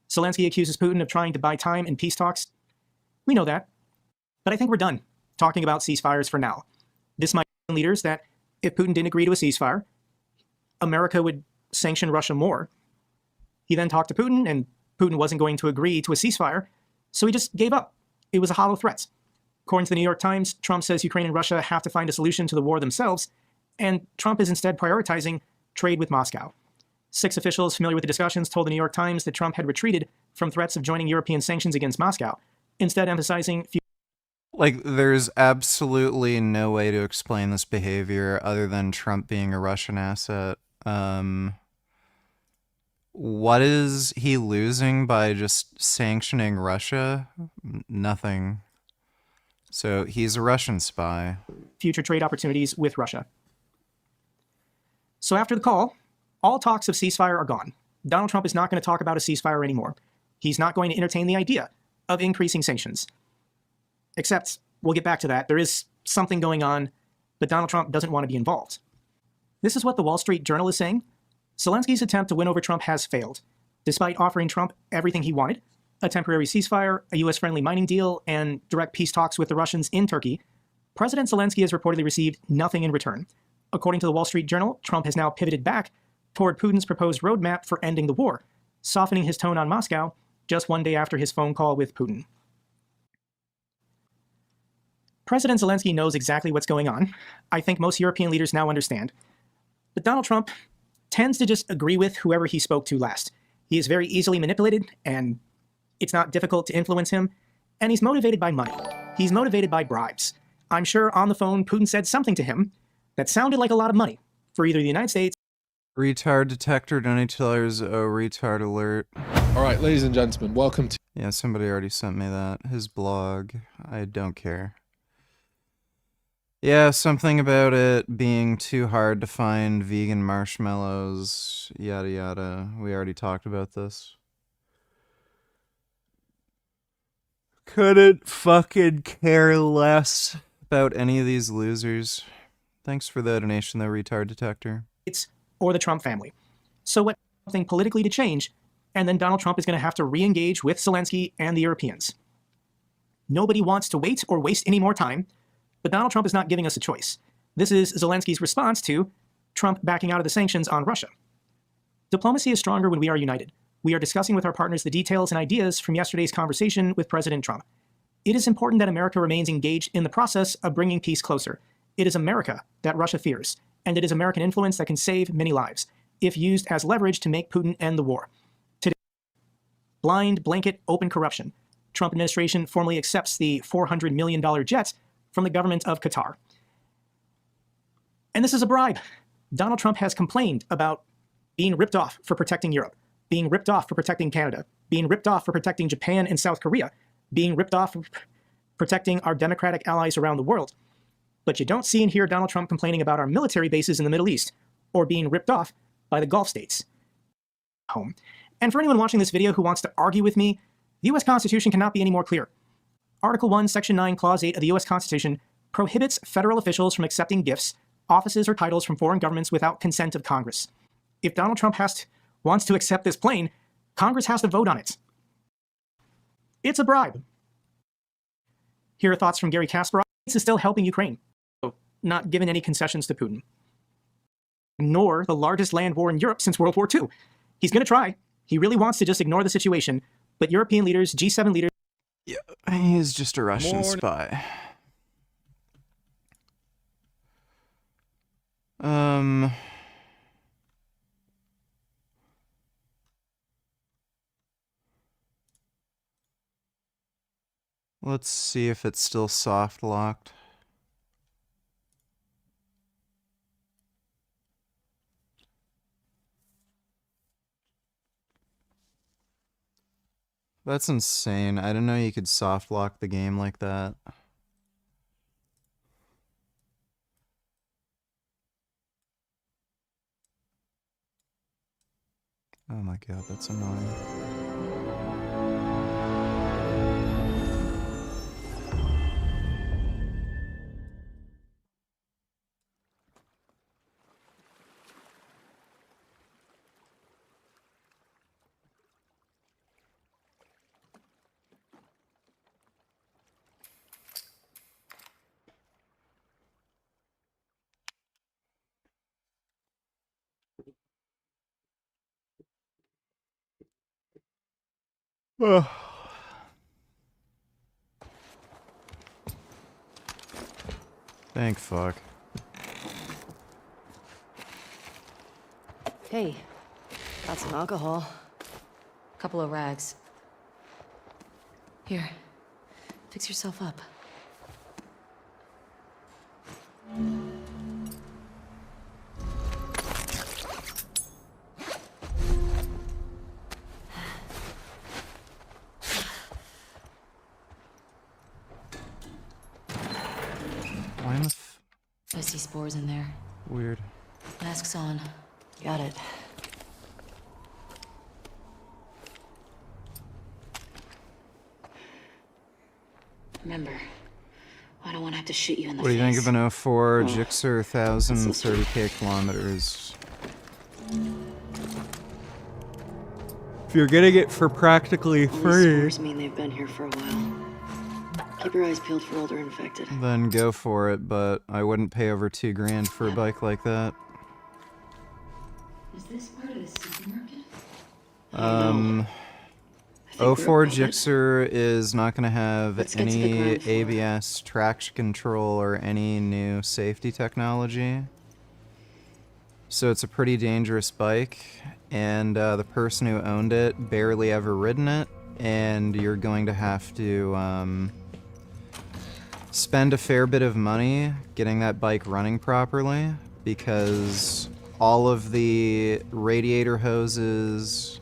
Zelensky accuses Putin of trying to buy time in peace talks. We know that. But I think we're done talking about ceasefires for now. This might be leaders that if Putin didn't agree to a ceasefire, America would sanction Russia more. He then talked to Putin, and Putin wasn't going to agree to a ceasefire, so he just gave up. It was a hollow threat. According to the New York Times, Trump says Ukraine and Russia have to find a solution to the war themselves, and Trump is instead prioritizing trade with Moscow. 6 officials familiar with the discussions told the New York Times that Trump had retreated from threats of joining European sanctions against Moscow, instead emphasizing Like, there's absolutely no way to explain this behavior other than Trump being a Russian asset. What is he losing by just sanctioning Russia? Nothing. So he's a Russian spy. future trade opportunities with Russia. So after the call, all talks of ceasefire are gone. Donald Trump is not going to talk about a ceasefire anymore. He's not going to entertain the idea of increasing sanctions. Except, we'll get back to that, there is something going on, but Donald Trump doesn't want to be involved. This is what the Wall Street Journal is saying. Zelensky's attempt to win over Trump has failed. Despite offering Trump everything he wanted, a temporary ceasefire, a US-friendly mining deal, and direct peace talks with the Russians in Turkey, President Zelensky has reportedly received nothing in return. According to the Wall Street Journal, Trump has now pivoted back toward Putin's proposed roadmap for ending the war, softening his tone on Moscow just one day after his phone call with Putin. President Zelensky knows exactly what's going on. I think most European leaders now understand. But Donald Trump tends to just agree with whoever he spoke to last. He is very easily manipulated, and it's not difficult to influence him. And he's motivated by money. He's motivated by bribes. I'm sure on the phone, Putin said something to him that sounded like a lot of money for either the United States. Retard detector, $20, oh, retard alert. All right, ladies and gentlemen, welcome to... Yeah, somebody already sent me that. His blog. I don't care. Yeah, something about it being too hard to find vegan marshmallows, yada yada. We already talked about this. Couldn't fucking care less about any of these losers. Thanks for the donation, though, retard detector. Or the Trump family. So what something politically to change, and then Donald Trump is going to have to re-engage with Zelensky and the Europeans. Nobody wants to wait or waste any more time, but Donald Trump is not giving us a choice. This is Zelensky's response to Trump backing out of the sanctions on Russia. Diplomacy is stronger when we are united. We are discussing with our partners the details and ideas from yesterday's conversation with President Trump. It is important that America remains engaged in the process of bringing peace closer. It is America that Russia fears, and it is American influence that can save many lives, if used as leverage to make Putin end the war. Today, blind, blanket, open corruption. Trump administration formally accepts the $400 million jet from the government of Qatar. And this is a bribe. Donald Trump has complained about being ripped off for protecting Europe, being ripped off for protecting Canada, being ripped off for protecting Japan and South Korea, being ripped off for protecting our democratic allies around the world. But you don't see and hear Donald Trump complaining about our military bases in the Middle East, or being ripped off by the Gulf states. Home. And for anyone watching this video who wants to argue with me, the US Constitution cannot be any more clear. Article 1, Section 9, Clause 8 of the US Constitution prohibits federal officials from accepting gifts, offices, or titles from foreign governments without consent of Congress. If Donald Trump wants to accept this plane, Congress has to vote on it. It's a bribe. Here are thoughts from Gary Kasparov. Is still helping Ukraine, not given any concessions to Putin, nor the largest land war in Europe since World War II. He's going to try. He really wants to just ignore the situation, but European leaders, G7 leaders... Yeah, he's just a Russian spy. Let's see if it's still soft locked. That's insane. I didn't know you could soft lock the game like that. Oh my god, that's annoying. Thank fuck. Hey, got some alcohol. Couple of rags. Here, fix yourself up. Why in the I see spores in there. Weird. Mask's on. Got it. Remember, I don't want to have to shoot you in the What do you face. think of an 04 Gixxer 1030k kilometers? If you're getting it for practically All these free, spores mean they've been here for a while. Keep your eyes peeled for older infected. then go for it, but I wouldn't pay over $2 grand for a bike like that. Is this part of the supermarket? 04 Gixxer is not going to have Let's get to the any ground floor. ABS traction control or any new safety technology. So it's a pretty dangerous bike, and the person who owned it barely ever ridden it, and you're going to have to spend a fair bit of money getting that bike running properly, because all of the radiator hoses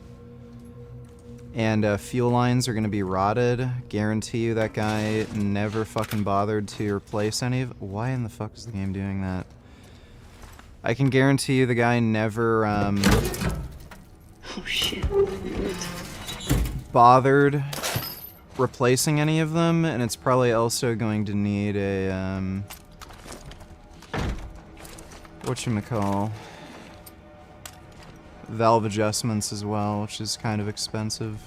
and fuel lines are going to be rotted. Guarantee you that guy never fucking bothered to replace any of... Why in the fuck is the game doing that? I can guarantee you the guy never Oh shit. bothered replacing any of them, and it's probably also going to need a whatchamacall, valve adjustments as well, which is kind of expensive.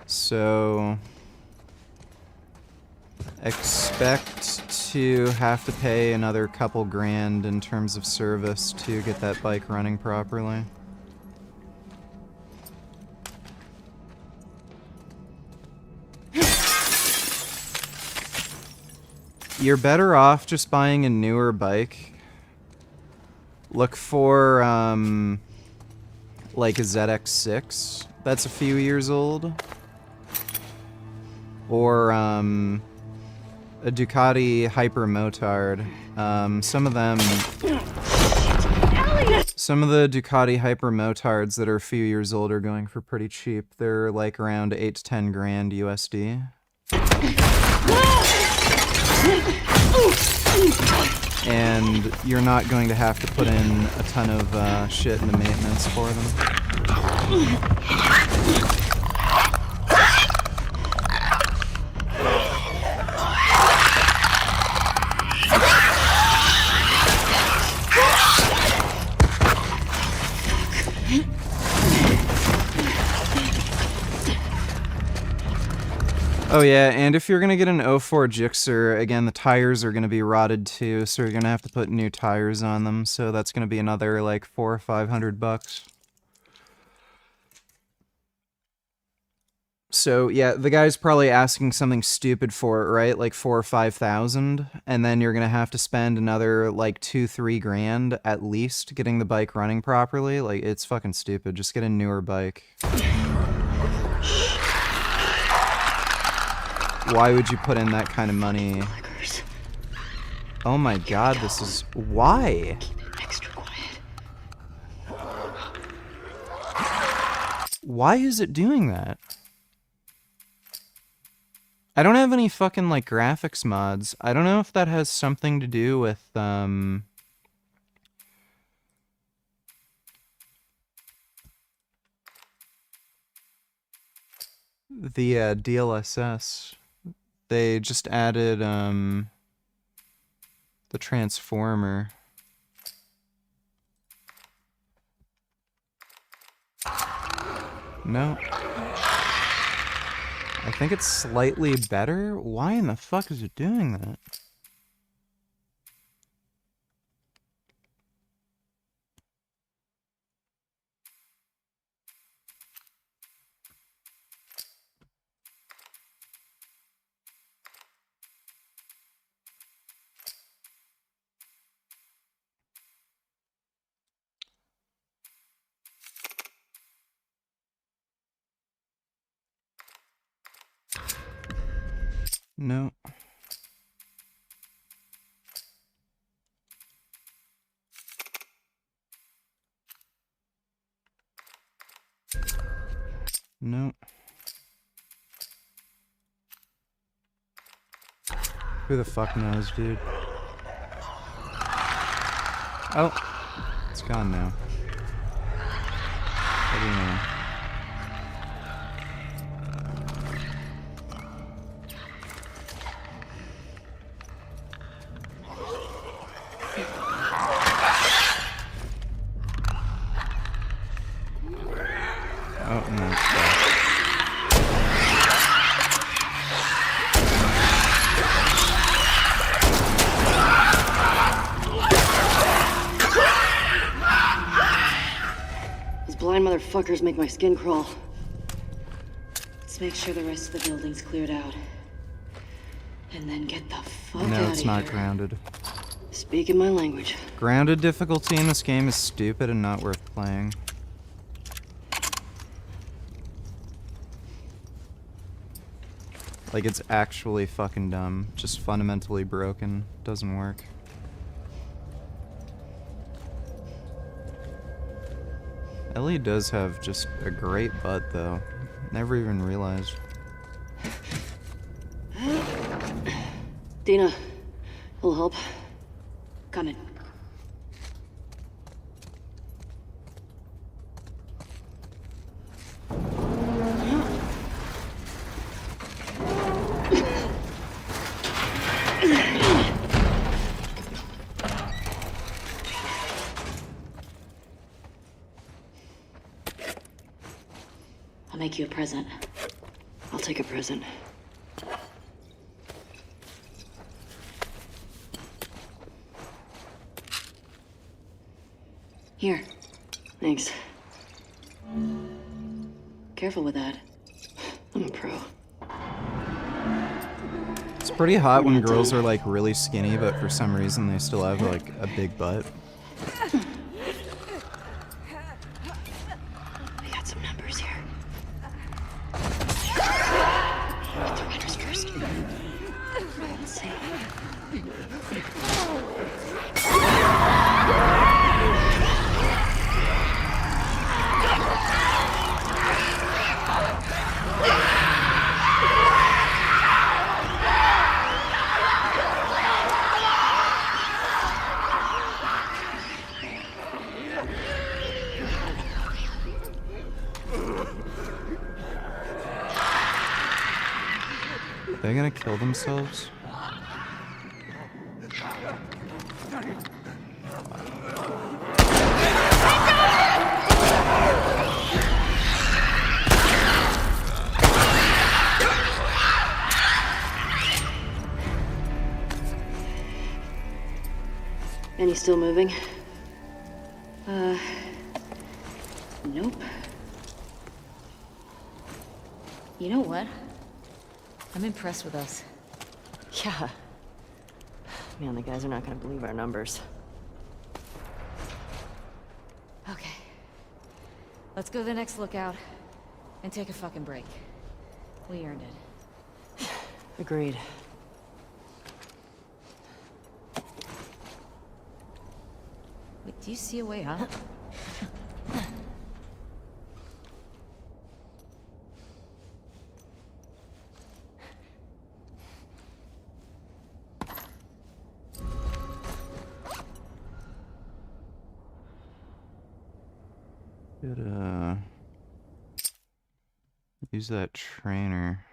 So expect to have to pay another couple grand in terms of service to get that bike running properly. You're better off just buying a newer bike. Look for like a ZX6 that's a few years old, or a Ducati Hyper Motard. Some of the Ducati Hyper Motards that are a few years old are going for pretty cheap. They're like around 8 to 10 grand USD. And you're not going to have to put in a ton of shit into maintenance for them. Oh yeah, and if you're gonna get an 04 Gixxer, again the tires are gonna be rotted too, so you're gonna have to put new tires on them. So that's gonna be another like $400 or $500. So yeah, the guy's probably asking something stupid for it, right? Like 4,000 or 5,000, and then you're gonna have to spend another like 2-3 grand at least getting the bike running properly. Like it's fucking stupid. Just get a newer bike. Why would you put in that kind of money? Oh my god, this is... Why? Why is it doing that? I don't have any fucking, like, graphics mods. I don't know if that has something to do with, the, DLSS. They just added, the transformer. No. I think it's slightly better? Why in the fuck is it doing that? No. No. Who the fuck knows, dude? Oh. It's gone now. What do you know? Oh, no, it's back. Those blind motherfuckers make my skin crawl. Let's make sure the rest of the building's cleared out. And then get the fuck out of here. No, it's not grounded. Speaking my language. Grounded difficulty in this game is stupid and not worth playing. Like, it's actually fucking dumb. Just fundamentally broken. Doesn't work. Ellie does have just a great butt, though. Never even realized. Dina, will help. Coming. I'll make you a present. I'll take a present. Here. Thanks. Careful with that. I'm a pro. It's pretty hot when girls are like really skinny, but for some reason they still have like a big butt. We got some numbers here. Get the runners first. Let's see. They're gonna kill themselves? And he's still moving? Nope. You know what? I'm impressed with us. Yeah. Man, the guys are not gonna believe our numbers. Okay. Let's go to the next lookout and take a fucking break. We earned it. Agreed. Wait, do you see a way out? Could, use that trainer.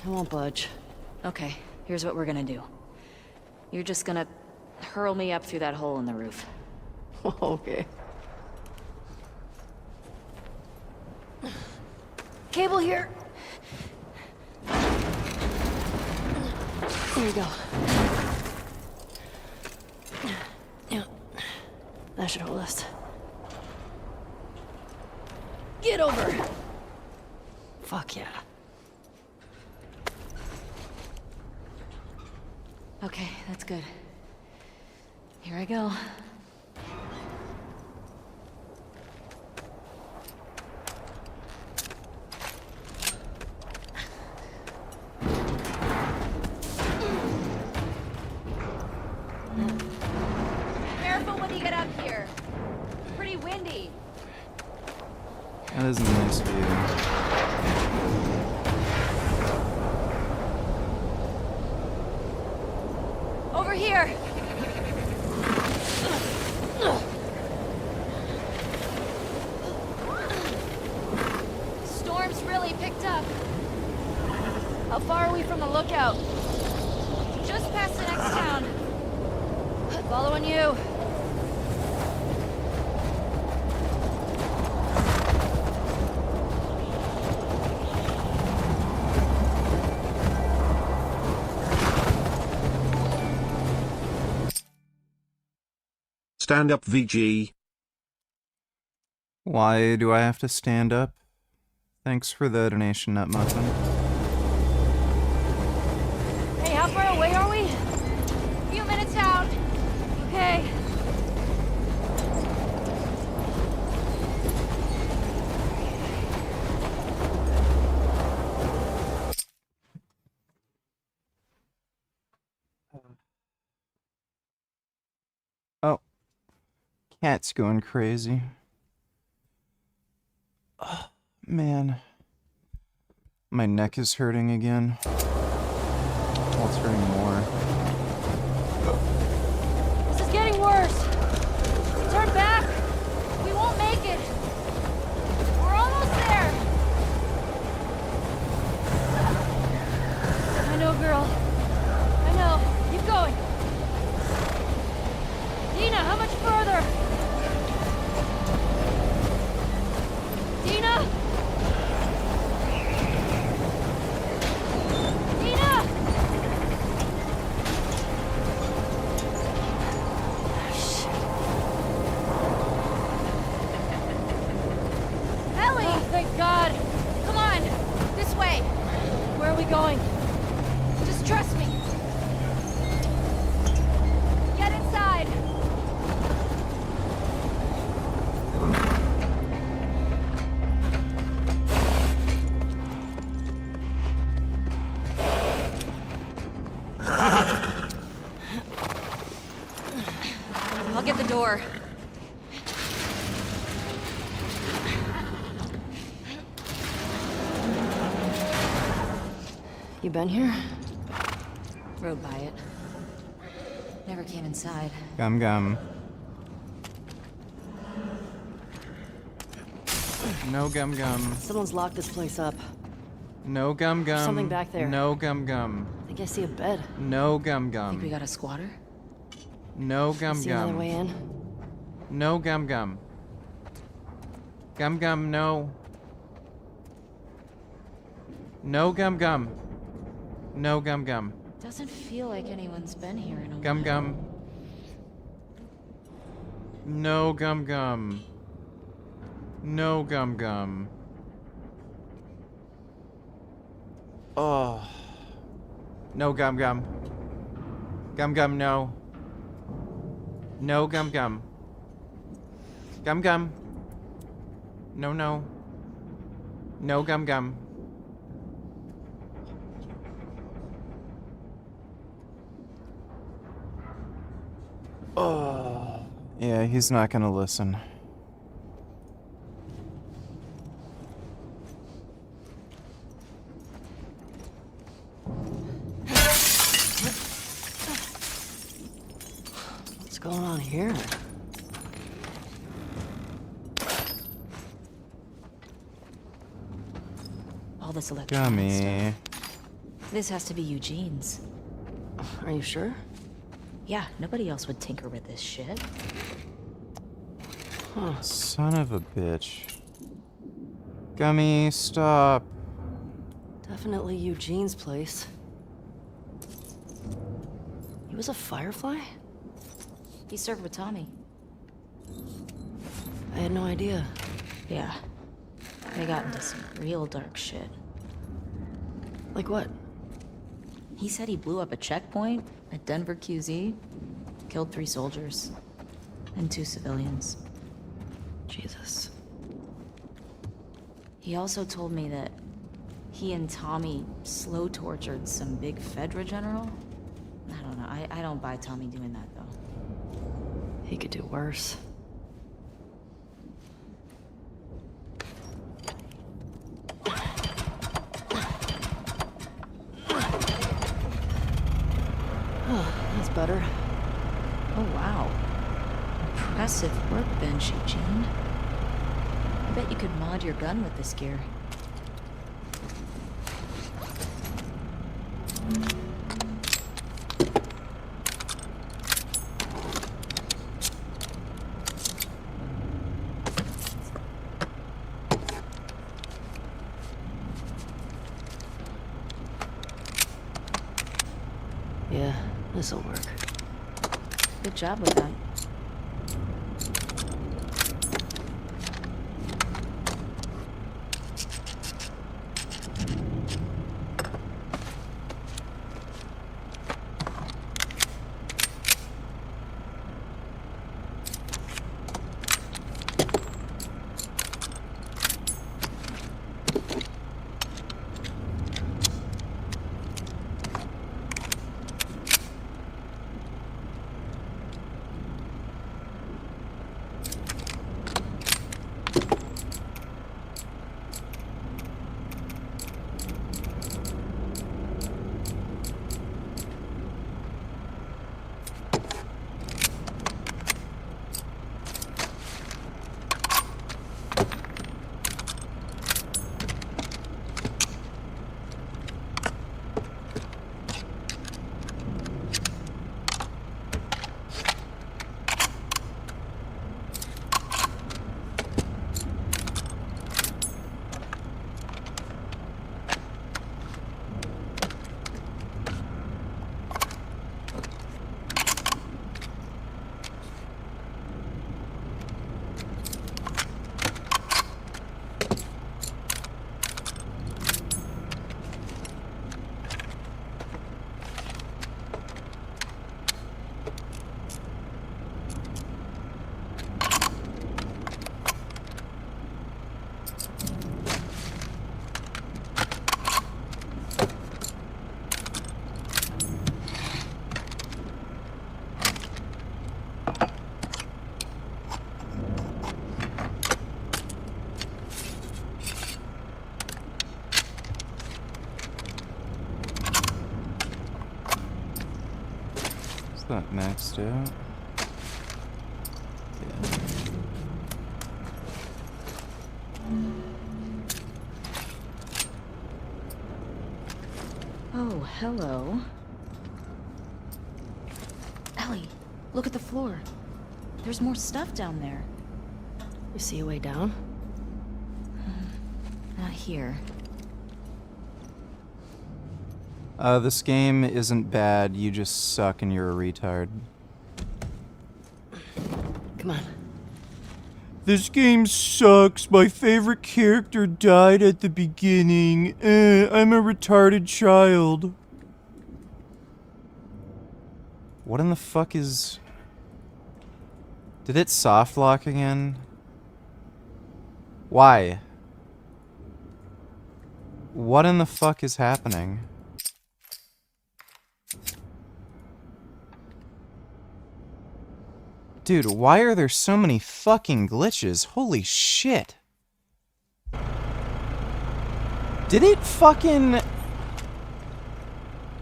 I won't budge. Okay, here's what we're gonna do. You're just gonna hurl me up through that hole in the roof. Okay. Cable here! There you go. Yeah. That should hold us. Get over! Fuck yeah. Okay, that's good. Here I go. Careful when you get up here. It's pretty windy. That is a nice view. Over here! Storm's really picked up. How far are we from the lookout? Just past the next town. Following you. Stand up, VG. Why do I have to stand up? Thanks for the donation, Nut Muffin. Hey, how far away are we? A few minutes out. Okay. Oh. Cat's going crazy. Oh, man. My neck is hurting again. Well, it's hurting more. This is getting worse. Turn back. We won't make it. We're almost there. I know, girl. I know. Keep going. Dina, how much further? Dina? I'll get the door. You been here? Rode by it. Never came inside. Gum gum. No gum gum. Someone's locked this place up. No gum gum. Something back there. No gum gum. I think I see a bed. No gum gum. Think we got a squatter? No gum See another gum. way in? No gum gum. Gum gum no. No gum gum. No gum gum. Doesn't feel like anyone's been here in a Gum while. gum. No gum gum. No gum gum. Oh. No gum gum. Gum gum no. No gum gum. Gum gum. No no. No gum gum. Oh. Yeah, he's not gonna listen. What's going on here? All this electronic stuff. Gummy. This has to be Eugene's. Are you sure? Yeah, nobody else would tinker with this shit. Son of a bitch. Gummy, stop. Definitely Eugene's place. He was a firefly? He served with Tommy. I had no idea. Yeah. They got into some real dark shit. Like what? He said he blew up a checkpoint at Denver QZ, killed 3 soldiers, and 2 civilians. Jesus. He also told me that he and Tommy slow tortured some big Fedra general. I don't know. I don't buy Tommy doing that, though. He could do worse. That's better. Oh, wow. Impressive workbench, Eugene. I bet you could mod your gun with this gear. Yeah, this'll work. Good job with that. not maxed out. Yeah. Oh, hello. Ellie, look at the floor. There's more stuff down there. You see a way down? Not here. This game isn't bad, you just suck and you're a retard. Come on. This game sucks. My favorite character died at the beginning. I'm a retarded child. What in the fuck is... Did it soft lock again? Why? What in the fuck is happening? Dude, why are there so many fucking glitches? Holy shit. Did it fucking...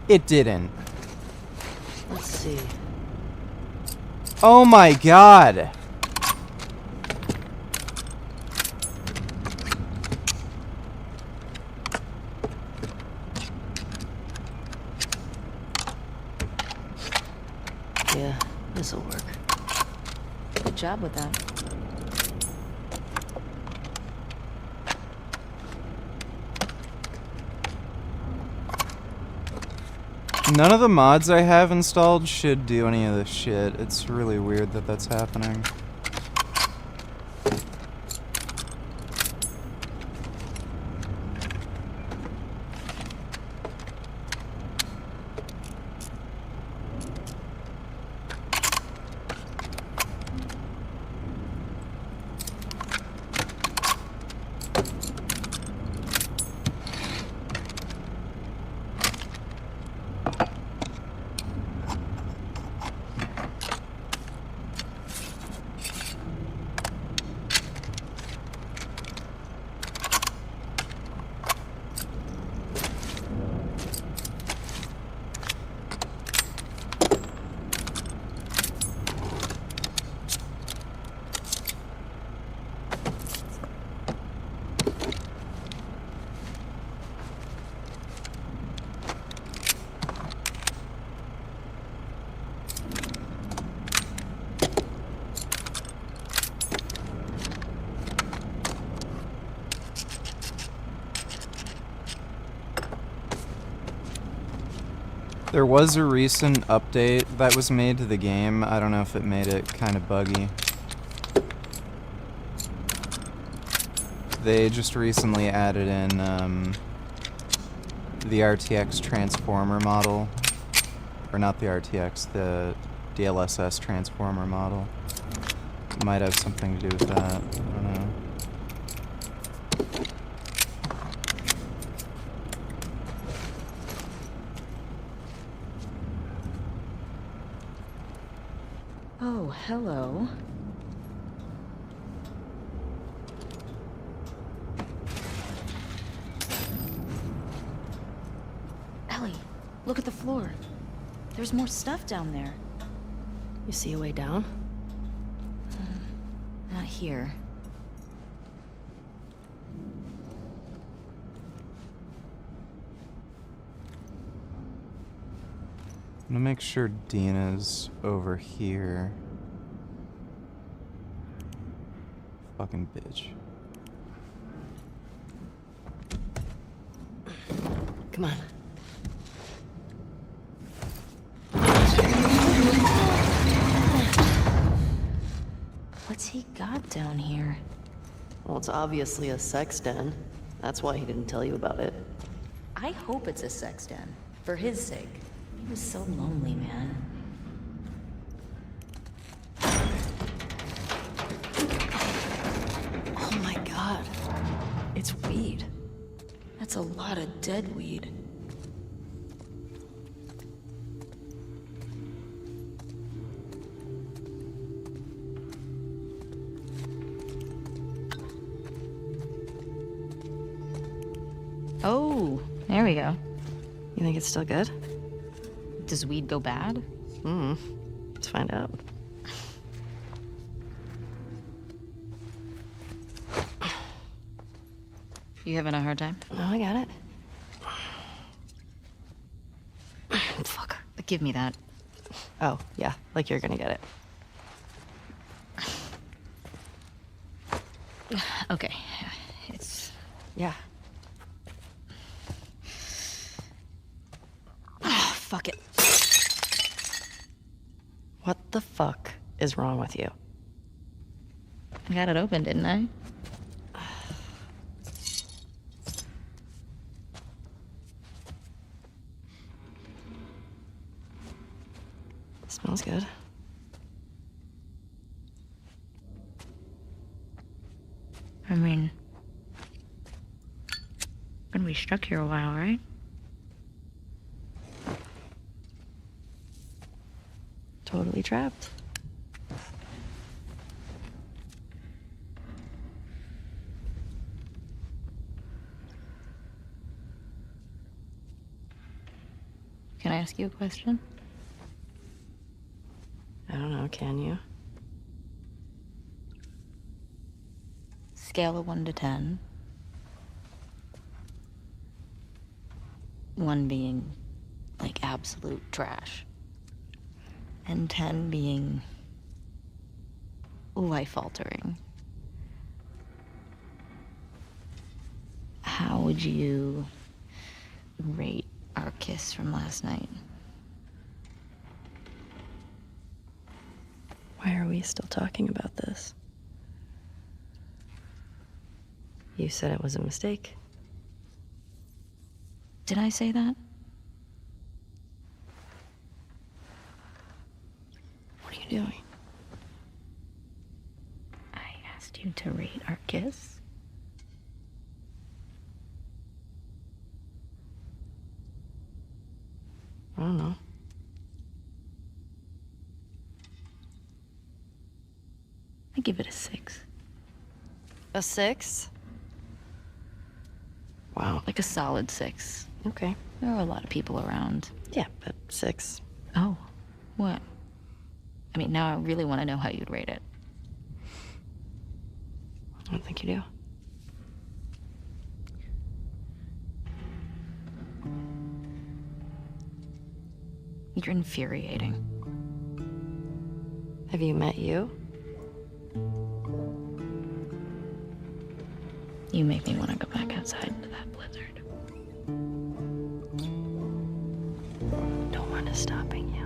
It didn't. Let's see. Oh my god. Yeah, this'll work. Good job with that. None of the mods I have installed should do any of this shit. It's really weird that that's happening. There was a recent update that was made to the game. I don't know if it made it kind of buggy. They just recently added in the RTX transformer model. Or not the RTX, the DLSS transformer model. Might have something to do with that. I don't know. Oh, hello. Ellie, look at the floor. There's more stuff down there. You see a way down? Not here. I'm gonna make sure Dina's over here. Fucking bitch. Come on. What's he got down here? Well, it's obviously a sex den. That's why he didn't tell you about it. I hope it's a sex den. For his sake. He was so lonely, man. Oh my god. It's weed. That's a lot of dead weed. Oh, there we go. You think it's still good? Does weed go bad? find out. You having a hard time? No, I got it. Fuck. Give me that. Oh, yeah, like you're gonna get it. Okay. It's... Yeah. Oh, fuck it. What the fuck is wrong with you? I got it open, didn't I? Smells good. I mean... gonna be stuck here a while, right? Totally trapped. Can I ask you a question? I don't know, can you? Scale of 1 to 10. 1 being, like, absolute trash. And 10 being life-altering. How would you rate our kiss from last night? Why are we still talking about this? You said it was a mistake. Did I say that? What are you doing? I asked you to rate our kiss. I don't know. I give it a 6. A 6? Wow. Like a solid 6. Okay. There are a lot of people around. Yeah, but 6. Oh, what? I mean, now I really want to know how you'd rate it. I don't think you do. You're infuriating. Have you met you? You make me want to go back outside into that blizzard. No one is stopping you.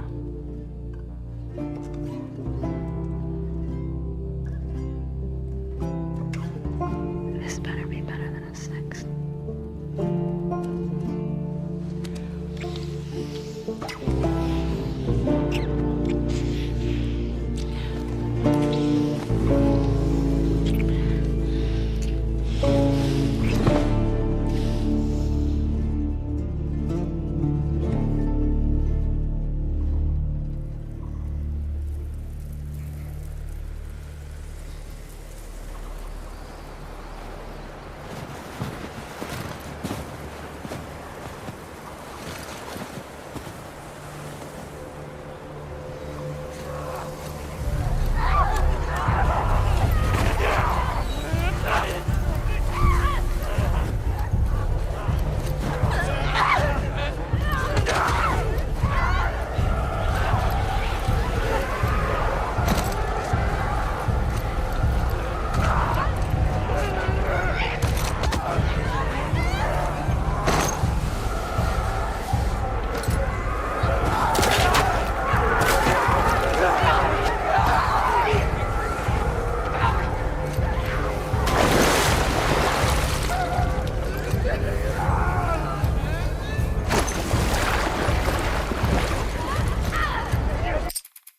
This better be better than a 6.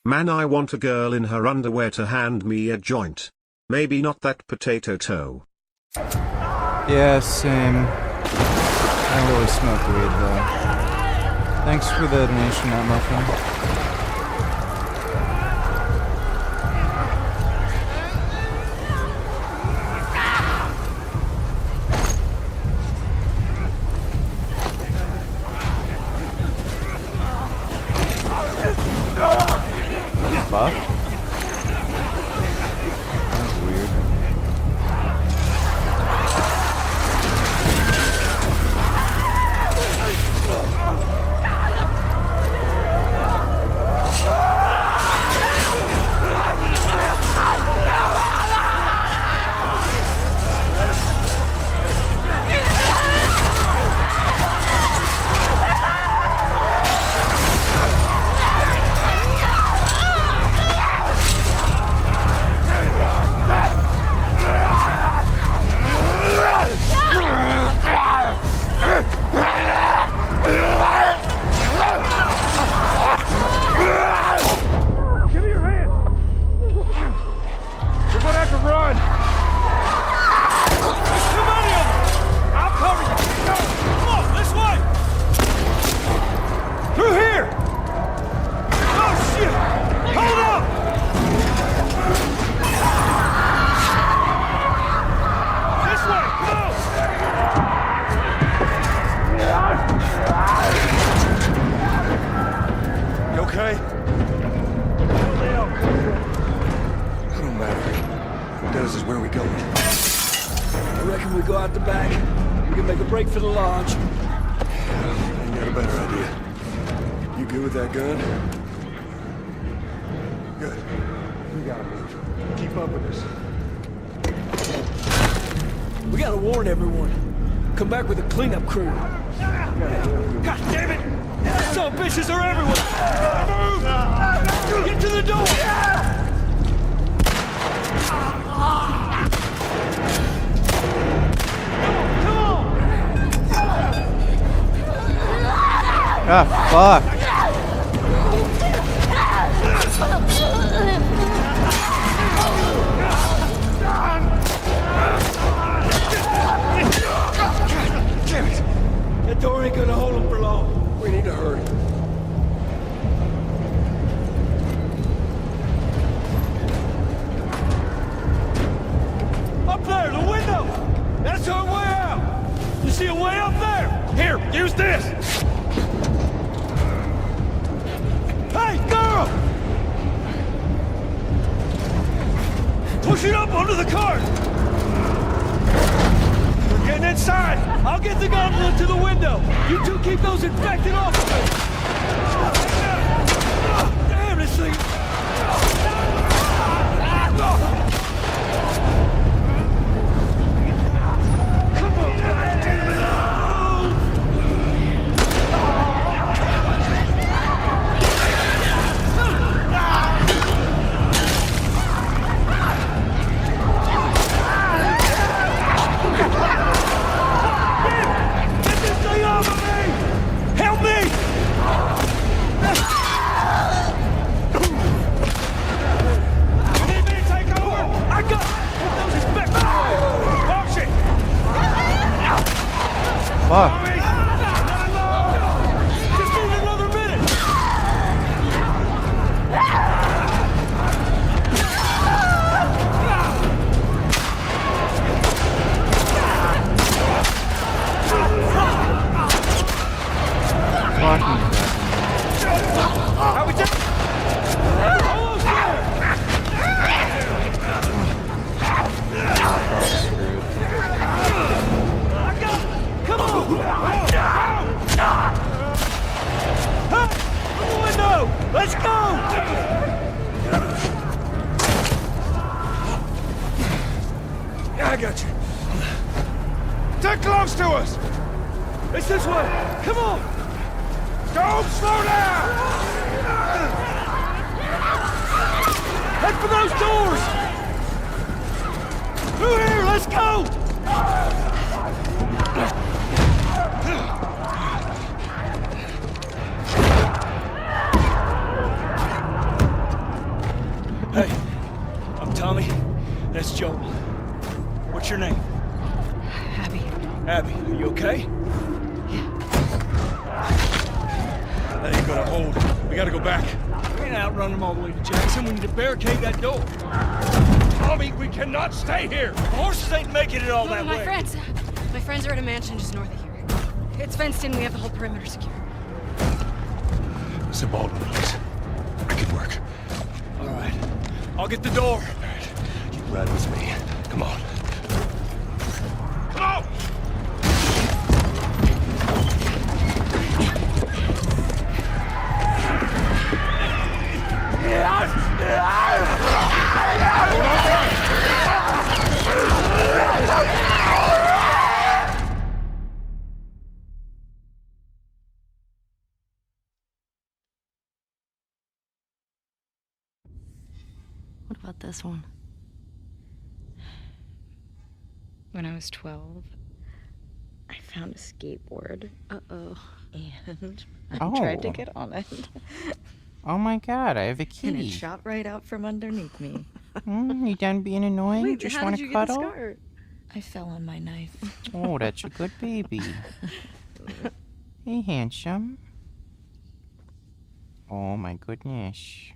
Man, I want a girl in her underwear to hand me a joint. Maybe not that potato toe. Yeah, same. I don't really smoke weed, though. Thanks for the donation, Nut Muffin. says is where we go. I reckon we go out the back. We can make a break for the lodge. I ain't got a better idea. You good with that gun? Good. We gotta move. Keep up with us. We gotta warn everyone. Come back with a cleanup crew. God damn it! Some bitches are everywhere! Move! Get to the door! Ah, fuck. Damn it! That door ain't gonna hold them for long. We need to hurry. Up there, the window! That's our way out! You see a way up there? Here, use this! Hey, girl! Push it up onto the cart! We're getting inside! I'll get the gauntlet to the window! You two keep those infected off of me! Damn, this thing! Help me! You need me to take over? I got those inspectors! Watch it! Fuck. Just need another minute! Fucking How we doing? Almost there! I got it! Come on! Hey! From the window! Let's go! Yeah, I got you. They're close to us! It's this way! Come on! Don't slow down! Head for those doors! Through here, let's go! Hey, I'm Tommy. That's Joel. What's your name? Abby. Abby, are you okay? That ain't gonna hold. We gotta go back. We ain't outrun them all the way to Jackson. We need to barricade that door. Tommy, we cannot stay here. The horses ain't making it all that My way. friends are at a mansion just north of here. It's fenced in. We have the whole perimeter secure. It's a Baldwin place. I can work. All right. I'll get the door. All right. You ride with me. Come on. Come on! What about this one? When I was 12, I found a skateboard. Uh-oh. And Oh. I tried to get on it. Oh my god, I have a And it key. shot right out from underneath me. You done being annoying? Wait, Just how want did to you get the cuddle? scar? I fell on my knife. Oh, that's a good baby. Hey, handsome. Oh my goodness.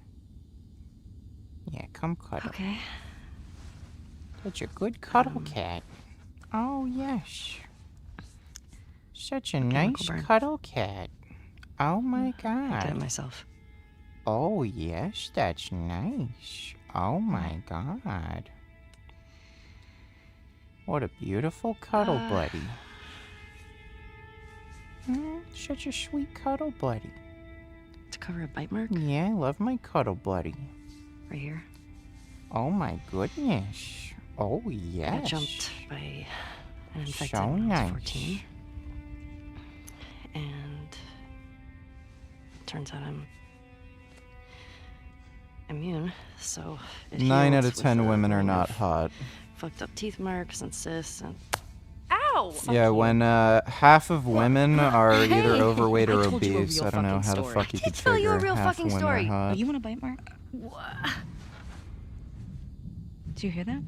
Yeah, come cuddle. Okay. Such a good cuddle cat. Oh, yes. Such a nice burn. cuddle cat. Oh my god. I did it myself. Oh, yes, that's nice. Oh my god. What a beautiful cuddle buddy. Such a sweet cuddle buddy. To cover a bite mark? Yeah, I love my cuddle buddy. Right here. Oh my goodness. Oh yes. Got jumped by an infected So when I was nice. 14. And turns out I'm immune, so it 9 out heals of with 10 a women are lot not of hot. Fucked up teeth marks and cysts and... Ow! Yeah, when half of women are either Hey, overweight or I told you a obese, real I don't know fucking how the story. fuck you I could did tell you a figure real half fucking women story. are hot. Oh, you want a bite mark? Do you hear that?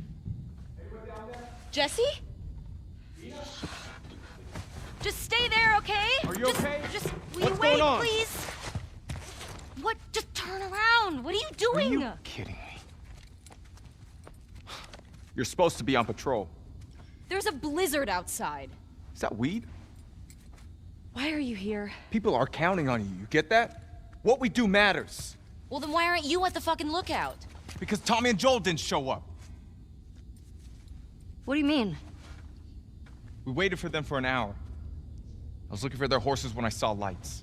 Jesse? Just stay there, okay? Are you okay? Just will What's you wait, going on? please? What? Just turn around. What are you doing? Kidding me. You're supposed to be on patrol. There's a blizzard outside. Is that weed? Why are you here? People are counting on you. You get that? What we do matters. Well, then why aren't you at the fucking lookout? Because Tommy and Joel didn't show up. What do you mean? We waited for them for an hour. I was looking for their horses when I saw lights.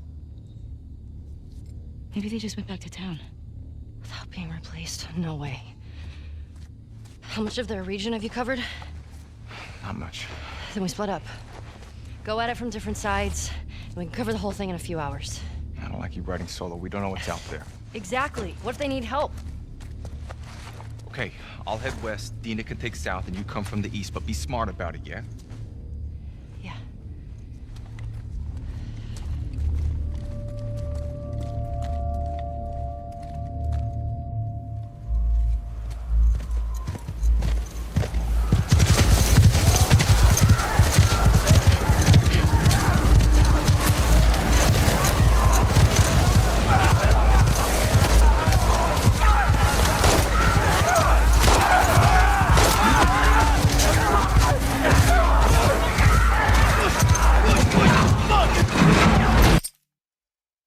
Maybe they just went back to town. Without being replaced? No way. How much of their region have you covered? Not much. Then we split up. Go at it from different sides, and we can cover the whole thing in a few hours. I don't like you riding solo. We don't know what's out there. Exactly. What if they need help? Okay, I'll head west, Dina can take south, and you come from the east, but be smart about it, yeah? Yeah.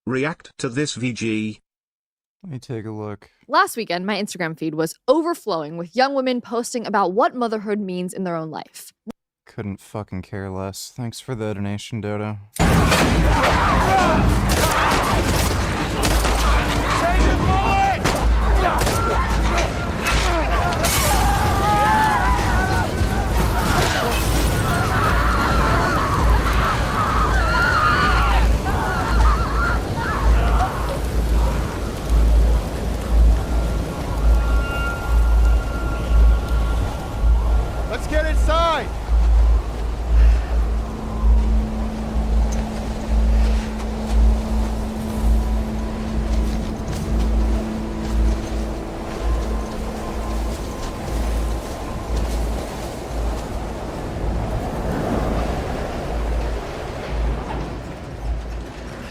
React to this VG. Let me take a look. Last weekend, my Instagram feed was overflowing with young women posting about what motherhood means in their own life. Couldn't fucking care less. Thanks for the donation, Dodo. Let's get inside!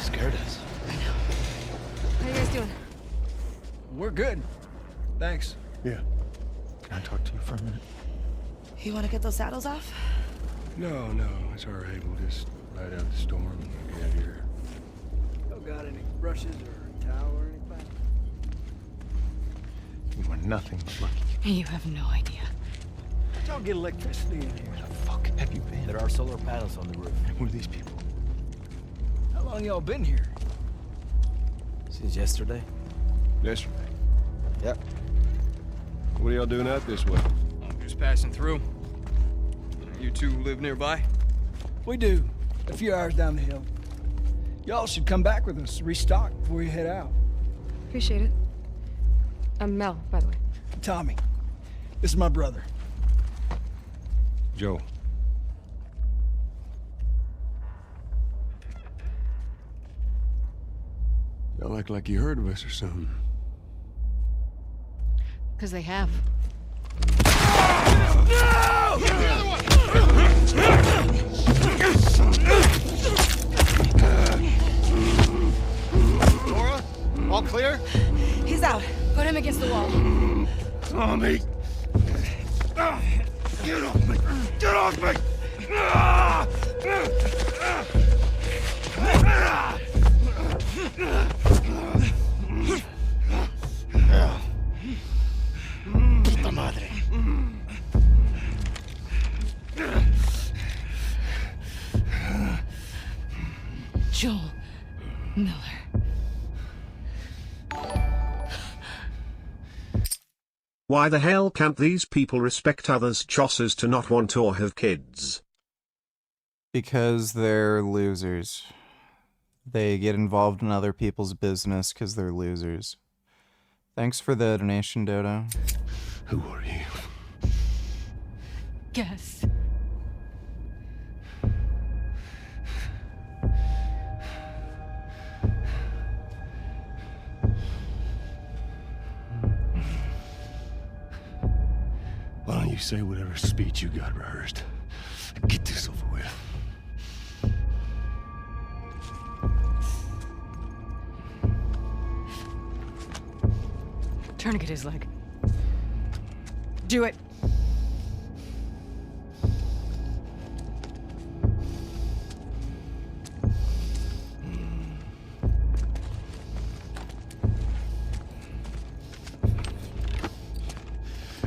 Scared us. How you guys doing? We're good. Thanks. Yeah. Can I talk to you for a minute? You want to get those saddles off? No, it's all right. We'll just ride out the storm and get out of here. You got any brushes or towel or anything? We were nothing but lucky. You have no idea. Y'all get electricity in here. Where the fuck have you been? There are solar panels on the roof. And who are these people? How long y'all been here? Since yesterday. Yesterday. Yep. What are y'all doing out this way? I'm just passing through. You two live nearby? We do. A few hours down the hill. Y'all should come back with us, restock before you head out. Appreciate it. I'm Mel, by the way. Tommy. This is my brother. Joe. Y'all act like you heard of us or something. Because they have. Laura, all clear? He's out. Put him against the wall. Tommy! Get off me! Get off me! Puta madre. Joel Miller. Why the hell can't these people respect others' choices to not want or have kids? Because they're losers. They get involved in other people's business because they're losers. Thanks for the donation, Dodo. Who are you? Guess. Why don't you say whatever speech you got rehearsed? Get this over with. Tourniquet his leg. Do it.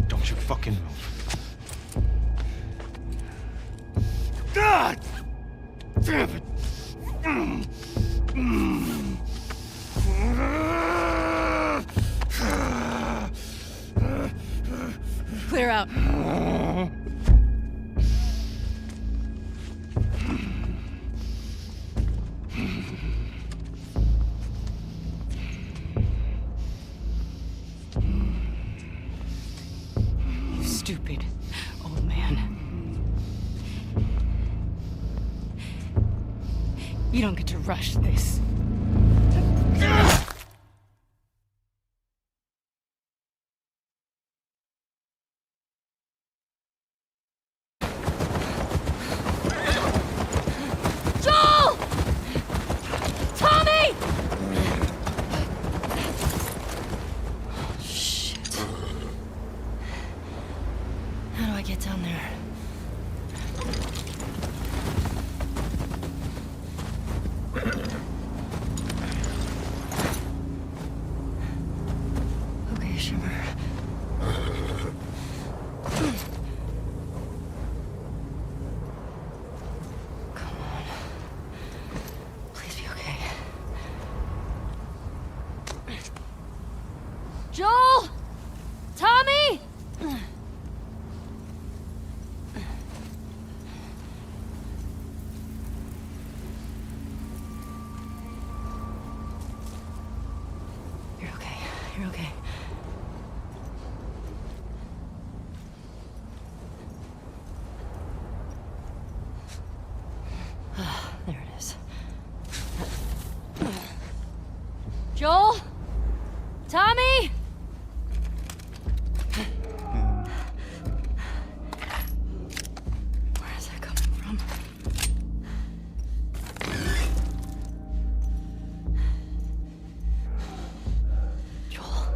Don't you fucking move. God! Damn it! Clear out. You stupid old man. You don't get to rush this. Joel! Tommy! Shit. How do I get down there? Okay, Shimmer. Come on. Please be okay. Joel! Tommy! You're okay. You're okay. There it is. Joel? Tommy? Where is that coming from? Joel.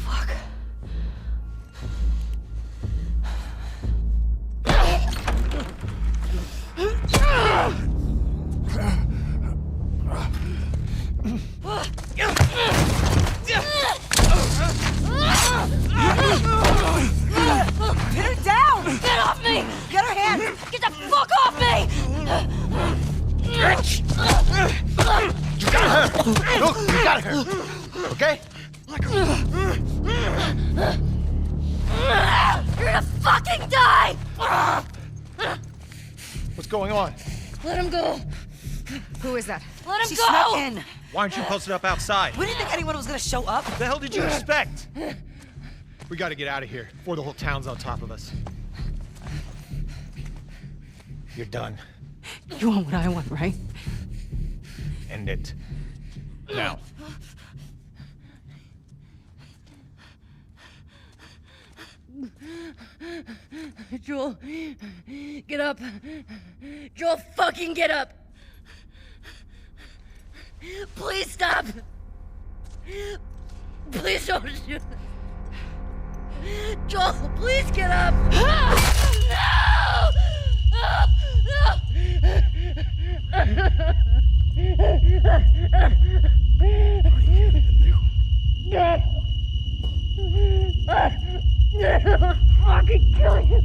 Fuck. Pin her down! Get off me! Get her hands! Get the fuck off me! Bitch! You got her! Look, you got her! Okay? You're gonna fucking die! What's going on? Let him go! Who is that? Let him She go! snuck in. Why aren't you posted up outside? We didn't think anyone was gonna show up. What the hell did you expect? We gotta get out of here before the whole town's on top of us. You're done. You want what I want, right? End it. Now. Joel, get up. Joel, fucking get up. Please stop. Please don't shoot. Joel, please get up. No! I'll fucking kill you.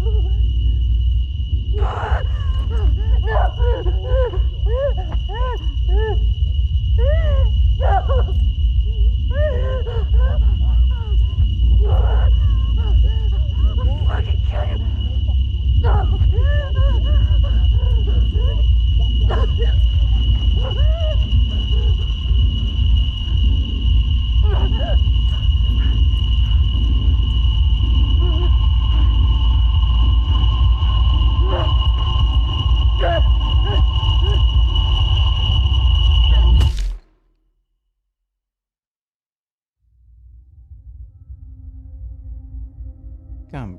Come.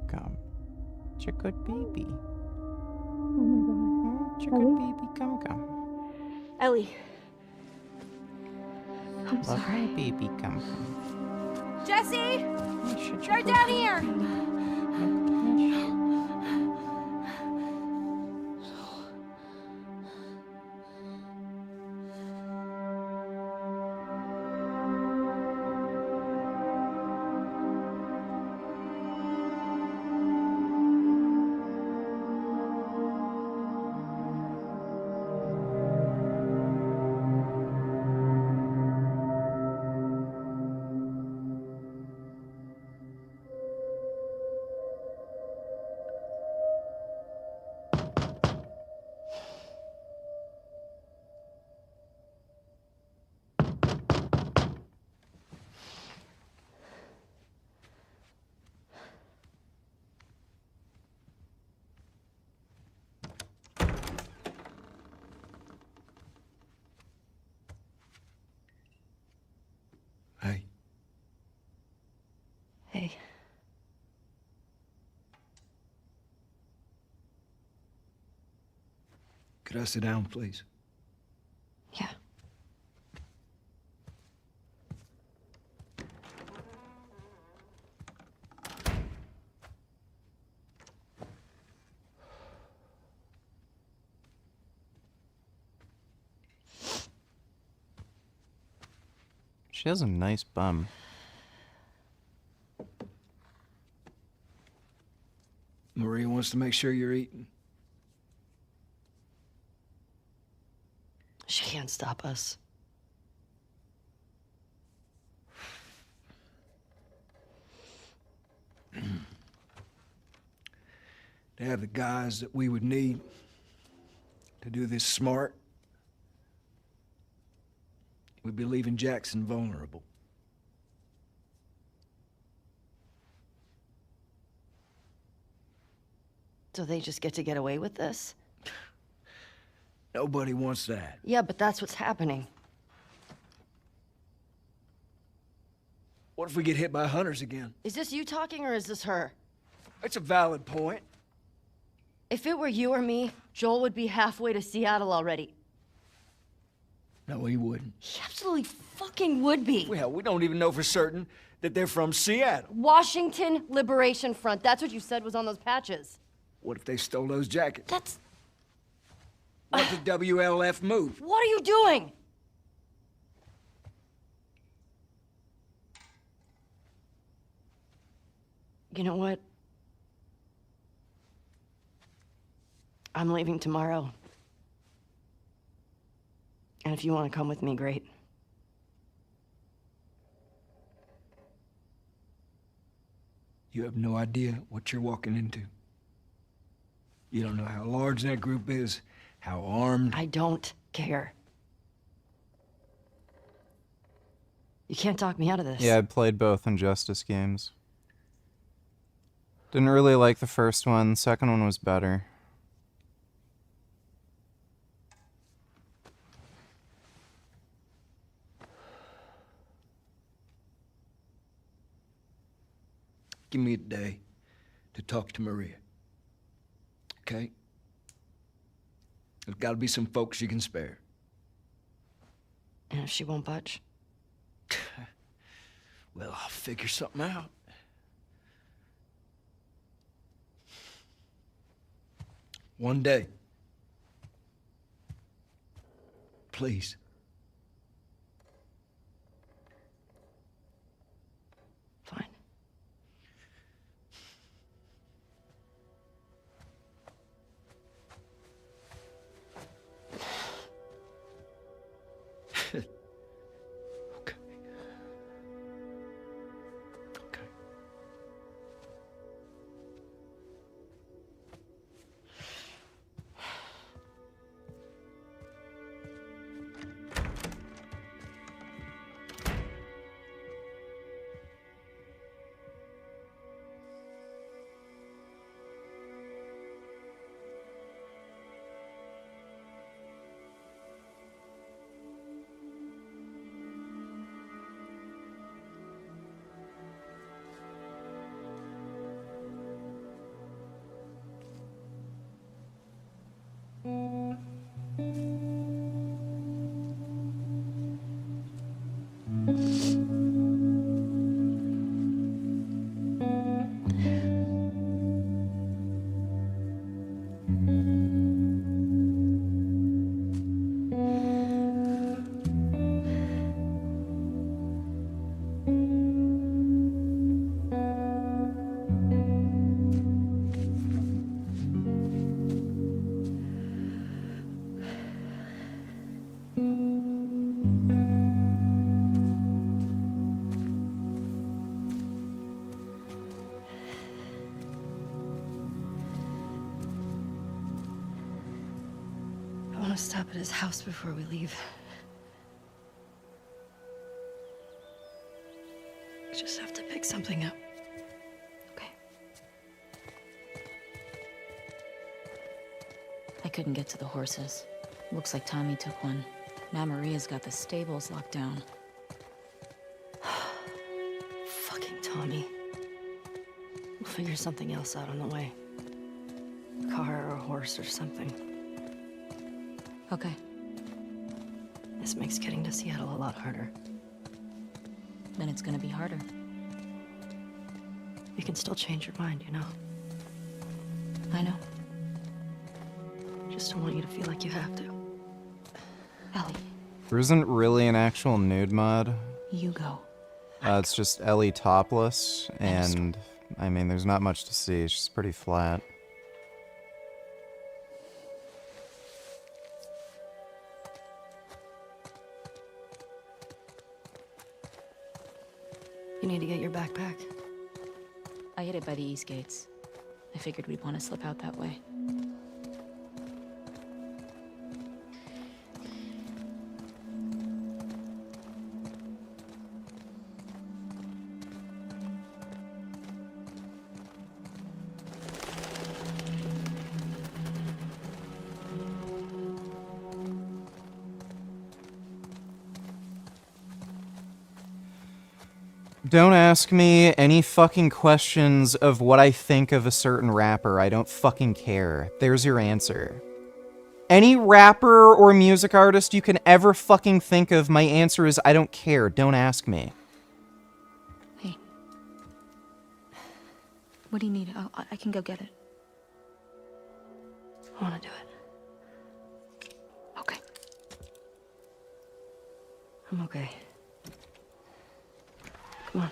It's a good baby. Oh my god. It's a good baby. Come. Ellie. I'm Love sorry. my baby. Come. Jesse! Right down here! Hey. Hey. Could I sit down, please? Yeah. She has a nice bum. Maria wants to make sure you're eating. She can't stop us. To have the guys that we would need to do this smart, we'd be leaving Jackson vulnerable. So they just get to get away with this? Nobody wants that. Yeah, but that's what's happening. What if we get hit by hunters again? Is this you talking or is this her? It's a valid point. If it were you or me, Joel would be halfway to Seattle already. No, he wouldn't. He absolutely fucking would be. Well, we don't even know for certain that they're from Seattle. Washington Liberation Front. That's what you said was on those patches. What if they stole those jackets? That's... What if the WLF move? What are you doing? You know what? I'm leaving tomorrow. And if you want to come with me, great. You have no idea what you're walking into. You don't know how large that group is, how armed. I don't care. You can't talk me out of this. Yeah, I played both Injustice games. Didn't really like the first one. Second one was better. Give me a day to talk to Maria. Okay? There's got to be some folks you can spare. And if she won't budge? Well, I'll figure something out. One day. Please. Fine. I want to stop at his house before we leave. I just have to pick something up. I couldn't get to the horses. Looks like Tommy took one. Now Maria's got the stables locked down. Fucking Tommy. We'll figure something else out on the way. A car or a horse or something. Okay. This makes getting to Seattle a lot harder. Then it's gonna be harder. You can still change your mind, you know? I know. Just don't want you to feel like you have to. Ellie. There isn't really an actual nude mod. You go. It's just Ellie topless, and I mean, there's not much to see. She's pretty flat. You need to get your backpack. I hid it by the east gates. I figured we'd want to slip out that way. Don't ask me any fucking questions of what I think of a certain rapper. I don't fucking care. There's your answer. Any rapper or music artist you can ever fucking think of, my answer is I don't care. Don't ask me. Hey. What do you need? I can go get it. I want to do it. Okay. I'm okay. Come on.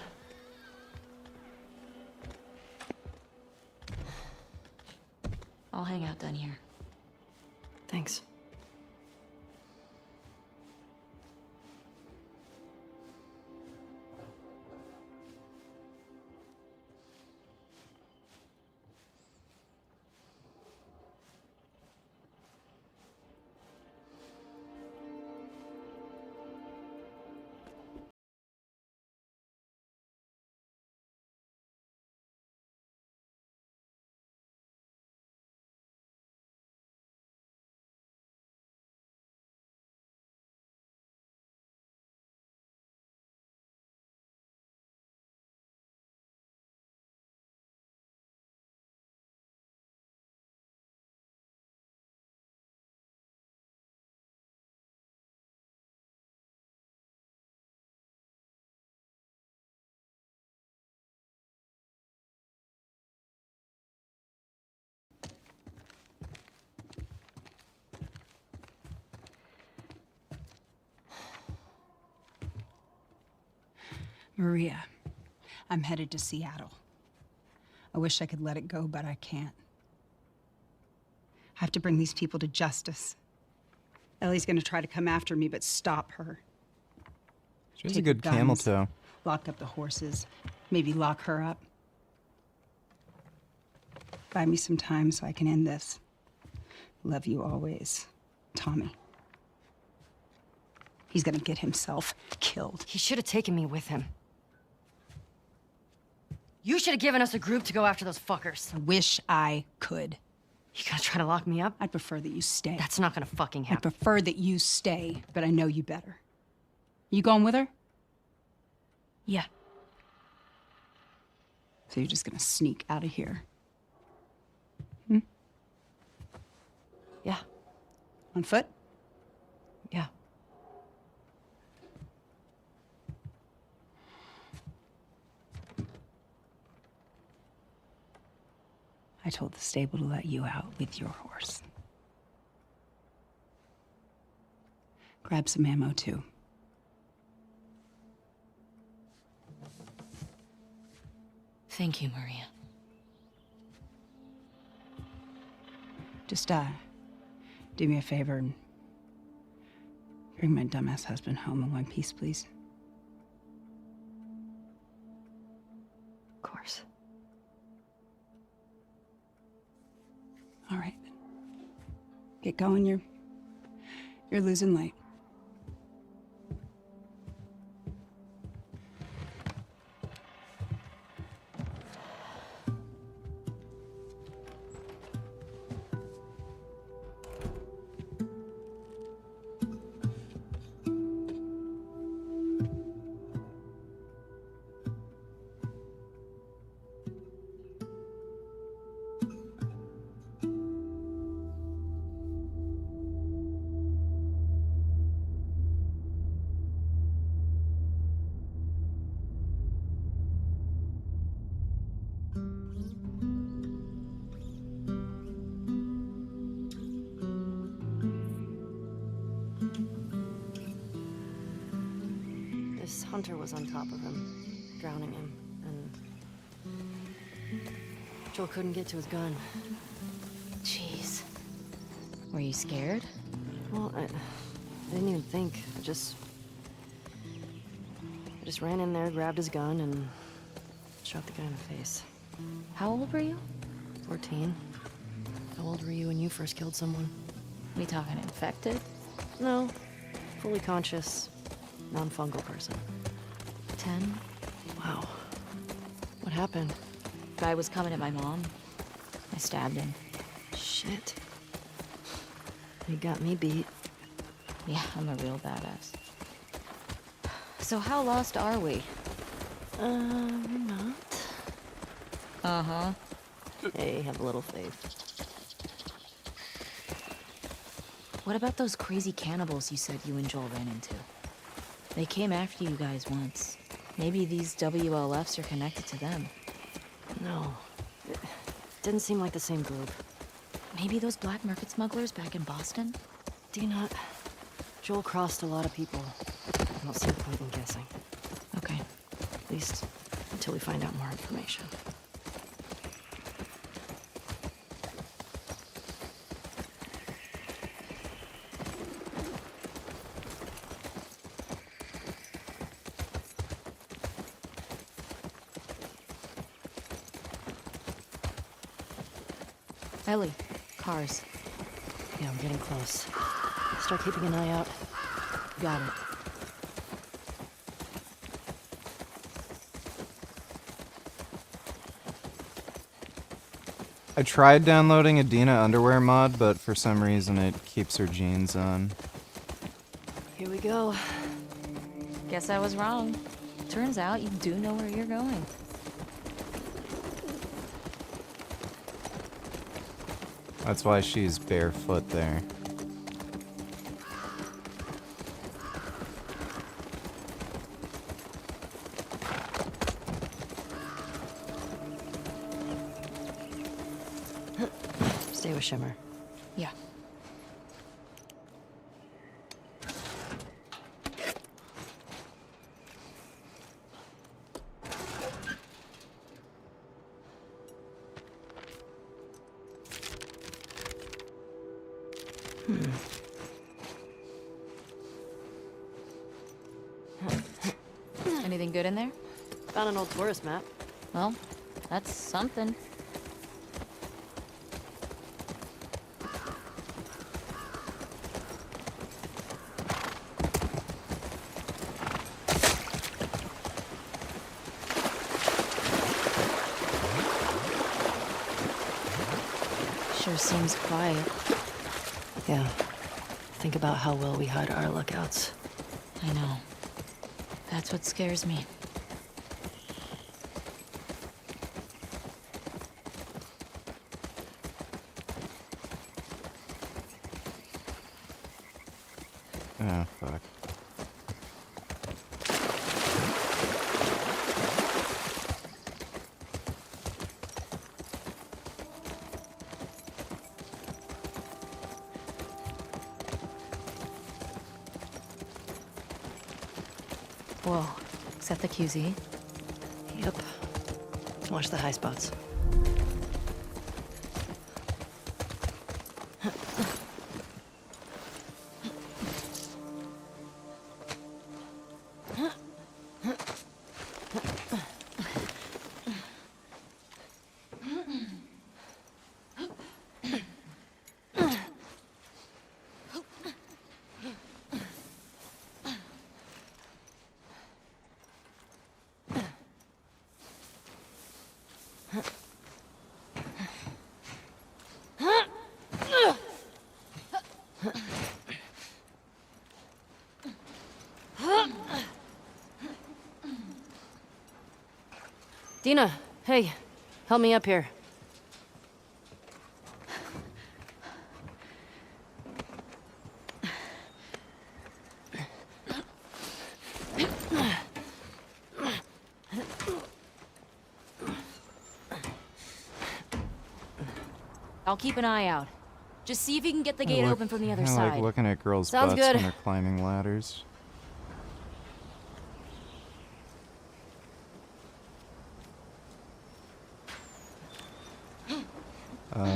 I'll hang out down here. Thanks. Maria, I'm headed to Seattle. I wish I could let it go, but I can't. I have to bring these people to justice. Ellie's gonna try to come after me, but stop her. She has a Take good the camel guns, toe. Lock up the horses, maybe lock her up. Buy me some time so I can end this. Love you always, Tommy. He's gonna get himself killed. He should have taken me with him. You should have given us a group to go after those fuckers. I wish I could. You gonna try to lock me up? I'd prefer that you stay. That's not gonna fucking I happen. prefer that you stay, but I know you better. You going with her? Yeah. So you're just gonna sneak out of here? Yeah. On foot? Yeah. I told the stable to let you out with your horse. Grab some ammo, too. Thank you, Maria. Just, do me a favor and bring my dumbass husband home in one piece, please. Of course. All right. Get going, you're losing light. This hunter was on top of him, drowning him, and Joel couldn't get to his gun. Jeez. Were you scared? Well, I didn't even think. I just ran in there, grabbed his gun, and shot the guy in the face. How old were you? 14. How old were you when you first killed someone? We talking infected? No. Fully conscious, non-fungal person. 10? Wow. What happened? Guy was coming at my mom. I stabbed him. Shit. You got me beat. Yeah, I'm a real badass. So how lost are we? We're not. Uh-huh. Hey, have a little faith. What about those crazy cannibals you said you and Joel ran into? They came after you guys once. Maybe these WLFs are connected to them. No. It didn't seem like the same group. Maybe those black market smugglers back in Boston? Do you not? Joel crossed a lot of people. I don't see the point in guessing. Okay. At least until we find out more information. Ellie, cars. Yeah, we're getting close. Start keeping an eye out. Got it. I tried downloading a Dina underwear mod, but for some reason it keeps her jeans on. Here we go. Guess I was wrong. Turns out you do know where you're going. That's why she's barefoot there. Stay with Shimmer. Yeah. Anything good in there? Found an old tourist map. Well, that's something. Sure seems quiet. Yeah. Think about how well we hide our lookouts. I know. That's what scares me. Oh, fuck. Whoa. Set the QZ. Yep. Watch the high spots. Dina, hey, help me up here. I'll keep an eye out. Just see if you can get the I gate look- open from the other I side. like looking at girls' Sounds butts good. when they're climbing ladders. I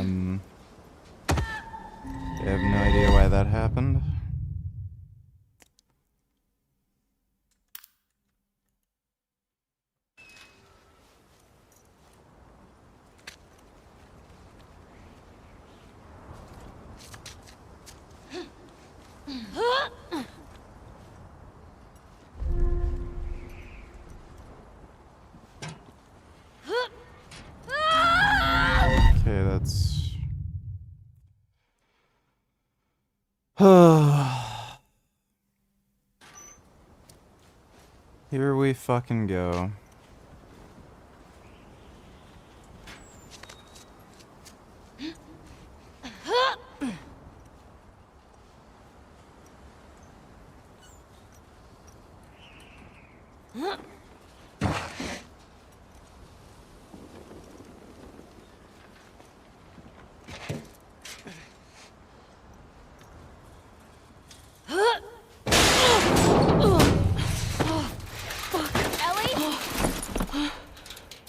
have no idea why that happened. Okay, that's... Here we fucking go.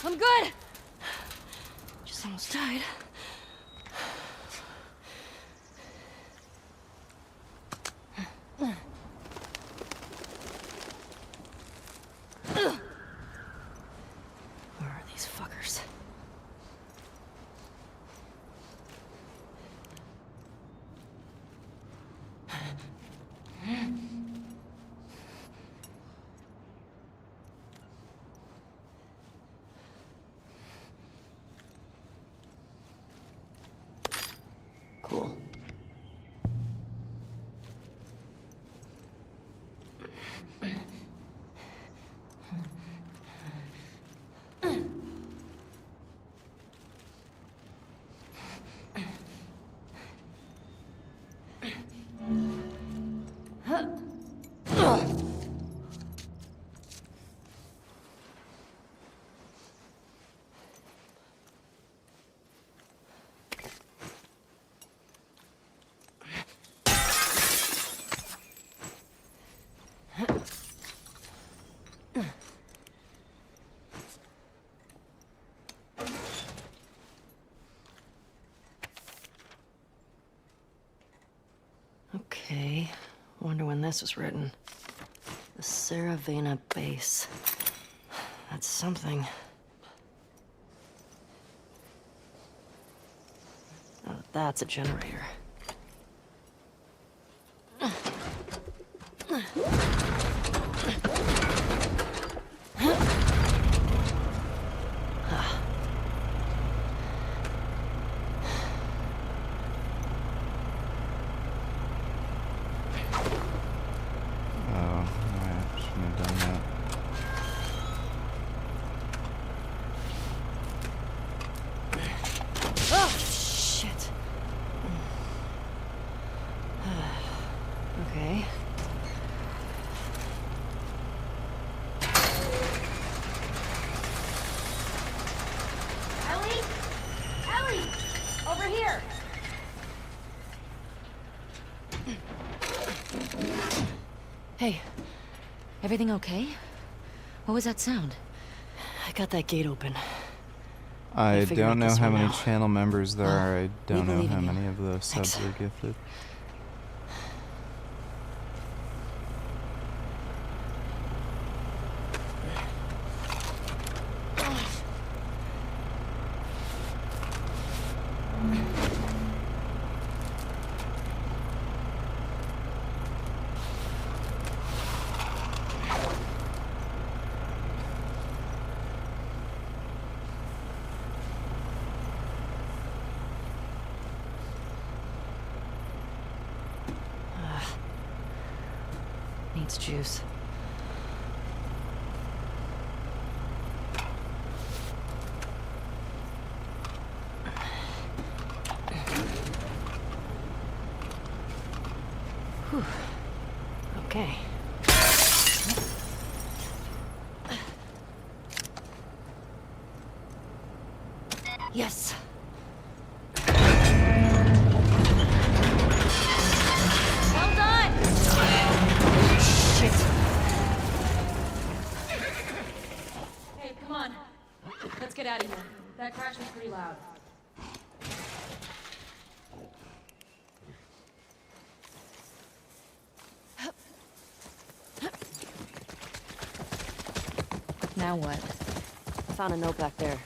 I'm good. Just almost died. Where are these fuckers? Cool. Okay, wonder when this was written. The Saravana base. That's something. Oh, that's a generator. Everything okay? What was that sound? I got that gate open. I figure don't out know this how one many now. channel members there are. I don't know believe how in you. many of the subs Thanks. are gifted. Needs juice. Whew. Okay. Yes. Well done! Shit. Hey, come on. Let's get out of here. That crash was pretty loud. Now what? Found a note back there.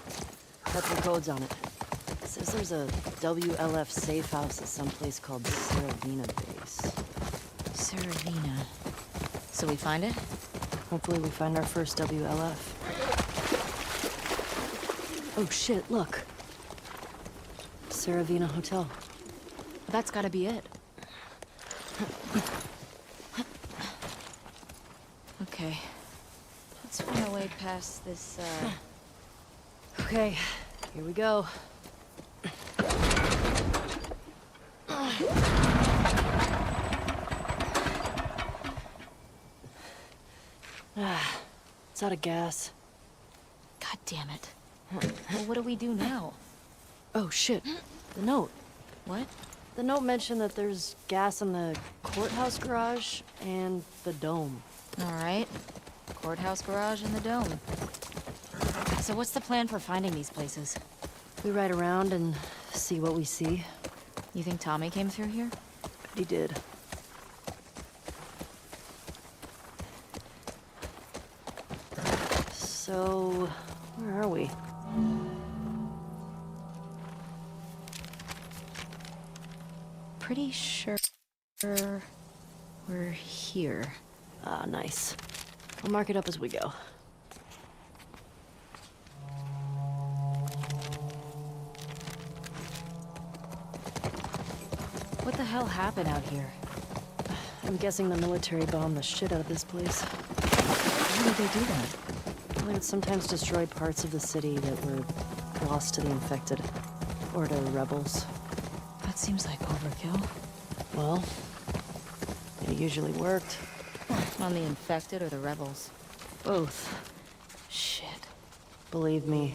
Got some codes on it. Says there's a WLF safe house at some place called Saravina Base. Saravina. So we find it? Hopefully we find our first WLF. Oh shit, look. Saravina Hotel. That's gotta be it. Okay. Let's find our way past this, Okay, here we go. It's out of gas. God damn it. Well, what do we do now? Oh shit, the note. What? The note mentioned that there's gas in the courthouse garage and the dome. Alright. Courthouse garage and the dome. So what's the plan for finding these places? We ride around and see what we see. You think Tommy came through here? He did. So, where are we? Pretty sure we're here. Ah, nice. I'll mark it up as we go. What the hell happened out here? I'm guessing the military bombed the shit out of this place. Why did they do that? Well, it sometimes destroyed parts of the city that were lost to the infected. Or to rebels. That seems like overkill. Well, it usually worked. On the infected or the rebels? Both. Shit. Believe me,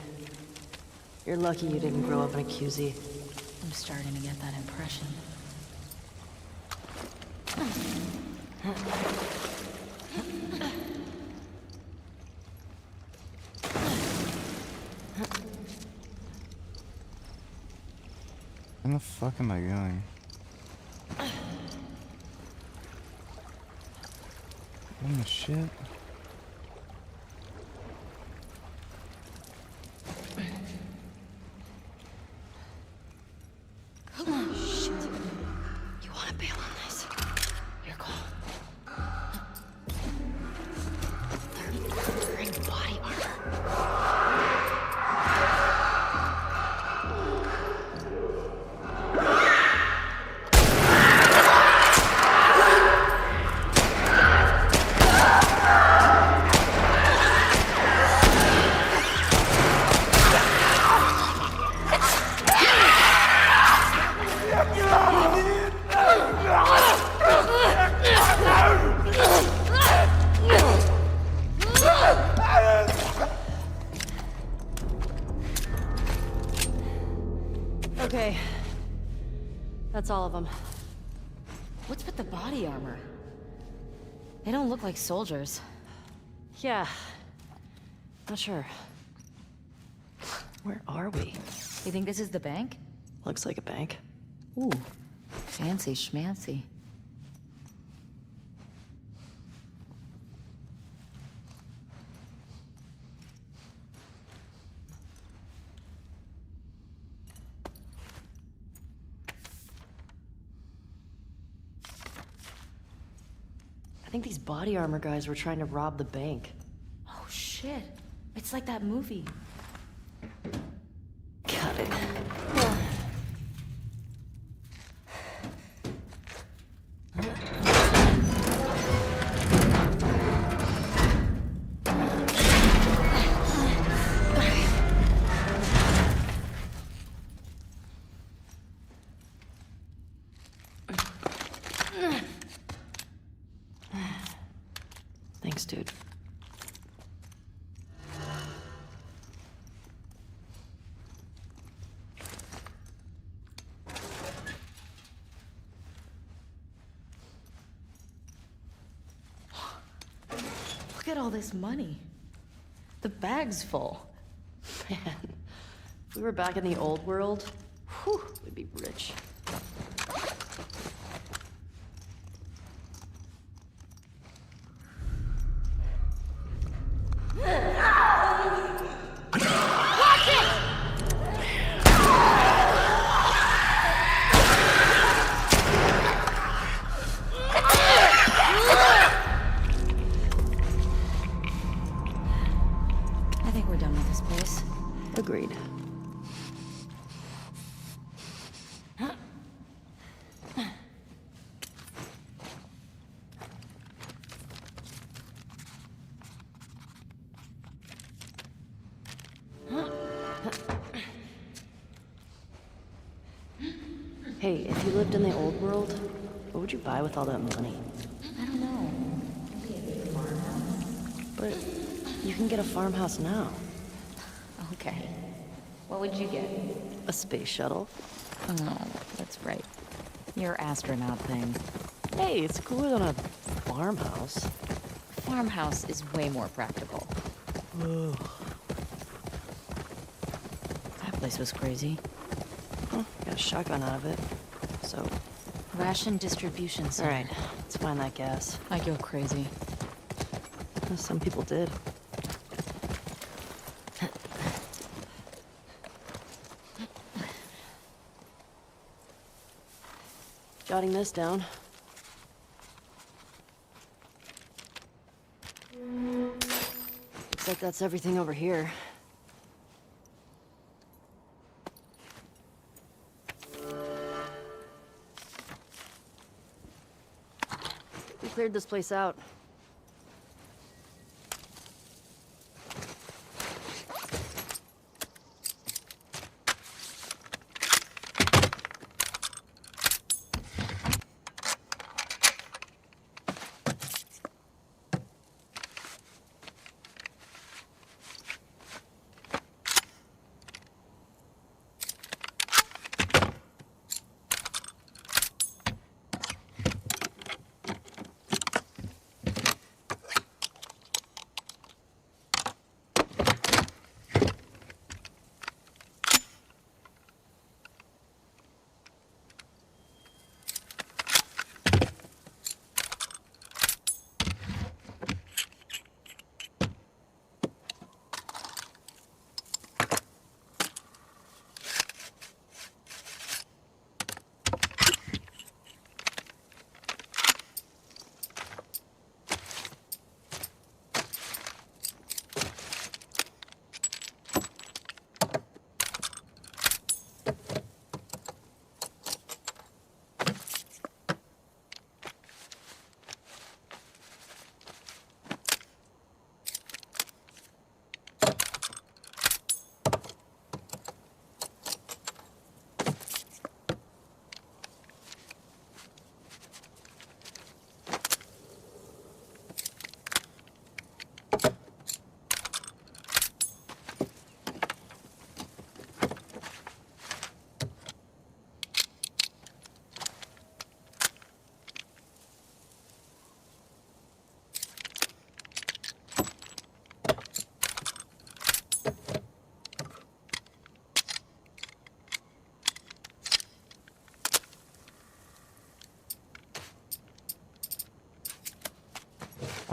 you're lucky you didn't grow up in a QZ. I'm starting to get that impression. Where the fuck am I going? What the shit? Shit. You wanna bail on this? Your call. They're wearing body armor. Okay. That's all of them. What's with the body armor? They don't look like soldiers. Yeah. Not sure. Where are we? You think this is the bank? Looks like a bank. Ooh, fancy schmancy. I think these body armor guys were trying to rob the bank. Oh shit. It's like that movie. Got it. Thanks, dude. Look at all this money. The bag's full. Man, if we were back in the old world, whew, we'd be rich. I think we're done with this place. Agreed. Hey, if you lived in the old world, what would you buy with all that money? I don't know. Maybe a big farmhouse? But you can get a farmhouse now. Okay. What would you get? A space shuttle. Oh, that's right. Your astronaut thing. Hey, it's cooler than a farmhouse. Farmhouse is way more practical. Ugh. That place was crazy. Well, got a shotgun out of it. So, Ration distribution center. all right, let's find that gas. I go crazy. Some people did. Jotting this down. Looks like that's everything over here. We cleared this place out.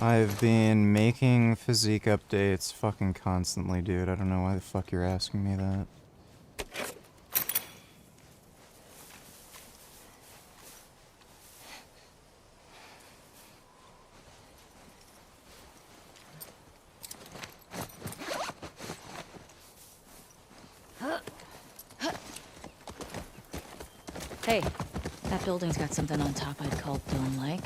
I've been making physique updates fucking constantly, dude. I don't know why the fuck you're asking me that. Hey, that building's got something on top I'd call dome-like.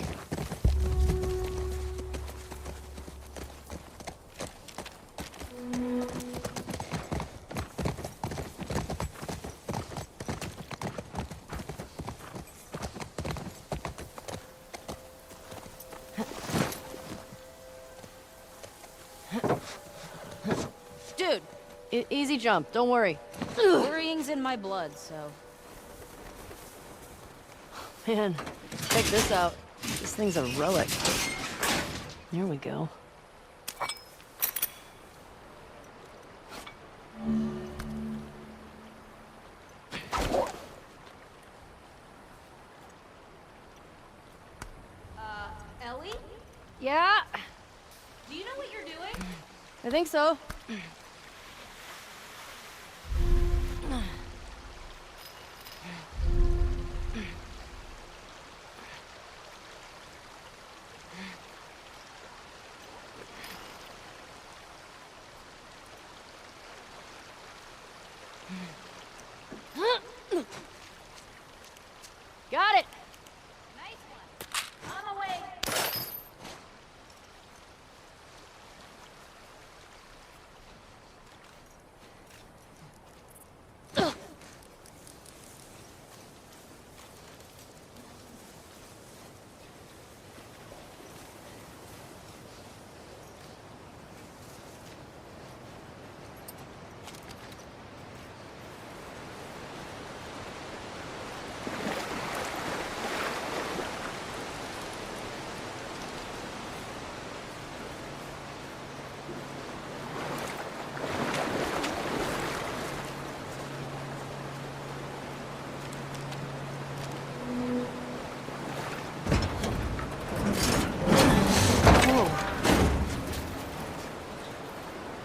Dude, easy jump, don't worry. Worrying's in my blood, so... Man, check this out. This thing's a relic. There we go. Ellie? Yeah, Do you know what you're doing? I think so. Got it! Nice one. On the way.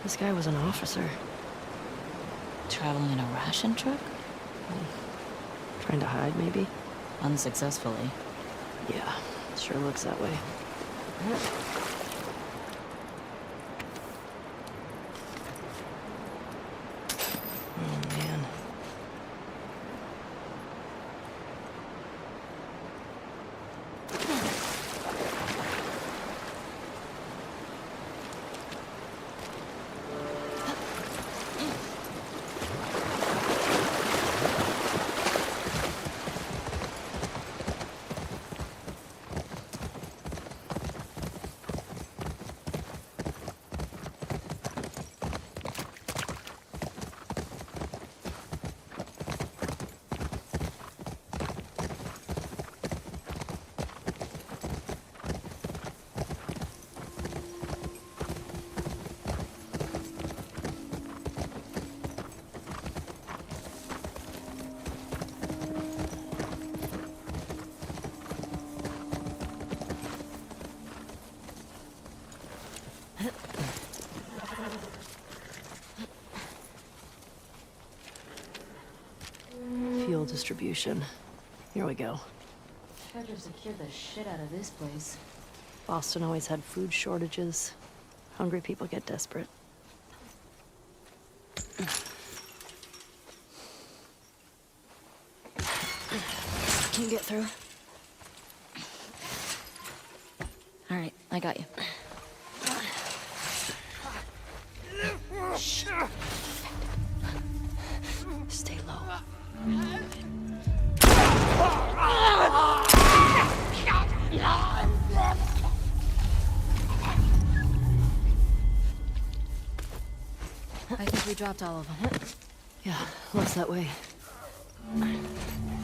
This guy was an officer. Traveling in a ration truck? Trying to hide, maybe? Unsuccessfully. Yeah, sure looks that way. Oh, man. Fuel distribution. Here we go. Treasure secured the shit out of this place. Boston always had food shortages. Hungry people get desperate. Can you get through? All right, I got you. Shh. Stay low. I think we dropped all of them. Yeah, looks that way.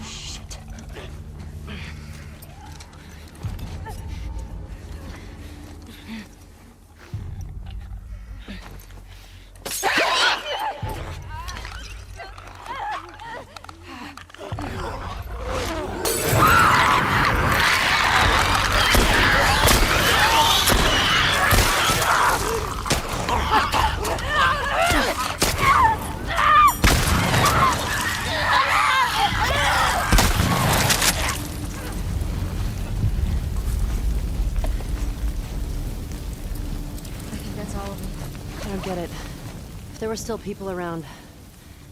Shit. I don't get it. If there were still people around,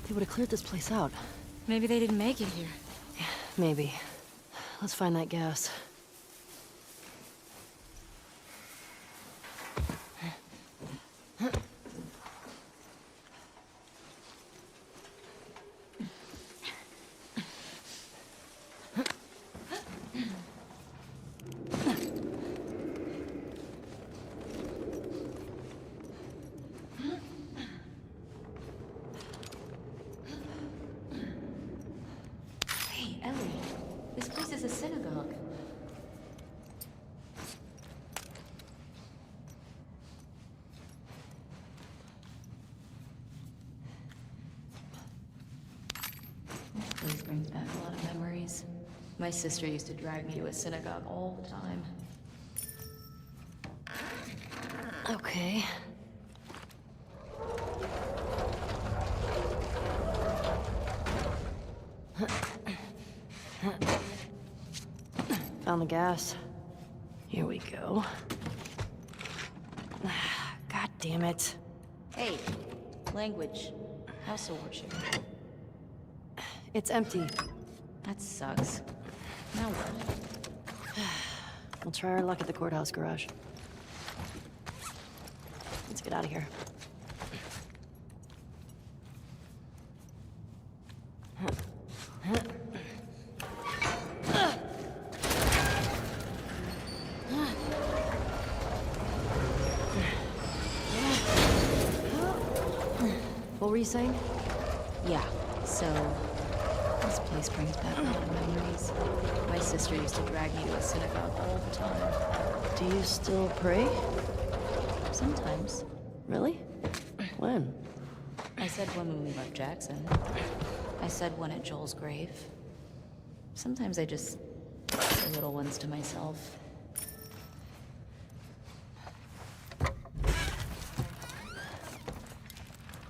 they would have cleared this place out. Maybe they didn't make it here. Yeah, maybe. Let's find that gas. Hey, Ellie. This place is a synagogue. This place brings back a lot of memories. My sister used to drag me to a synagogue all the time. Okay. Found the gas. Here we go. God damn it. Hey, language. House of worship. It's empty. That sucks. Now what? We'll try our luck at the courthouse garage. Let's get out of here. What were you saying? Yeah, so this place brings back a lot of memories. My sister used to drag me to a synagogue all the time. Do you still pray? Sometimes. Really? When? I said one when we left Jackson. I said one at Joel's grave. Sometimes I just say little ones to myself.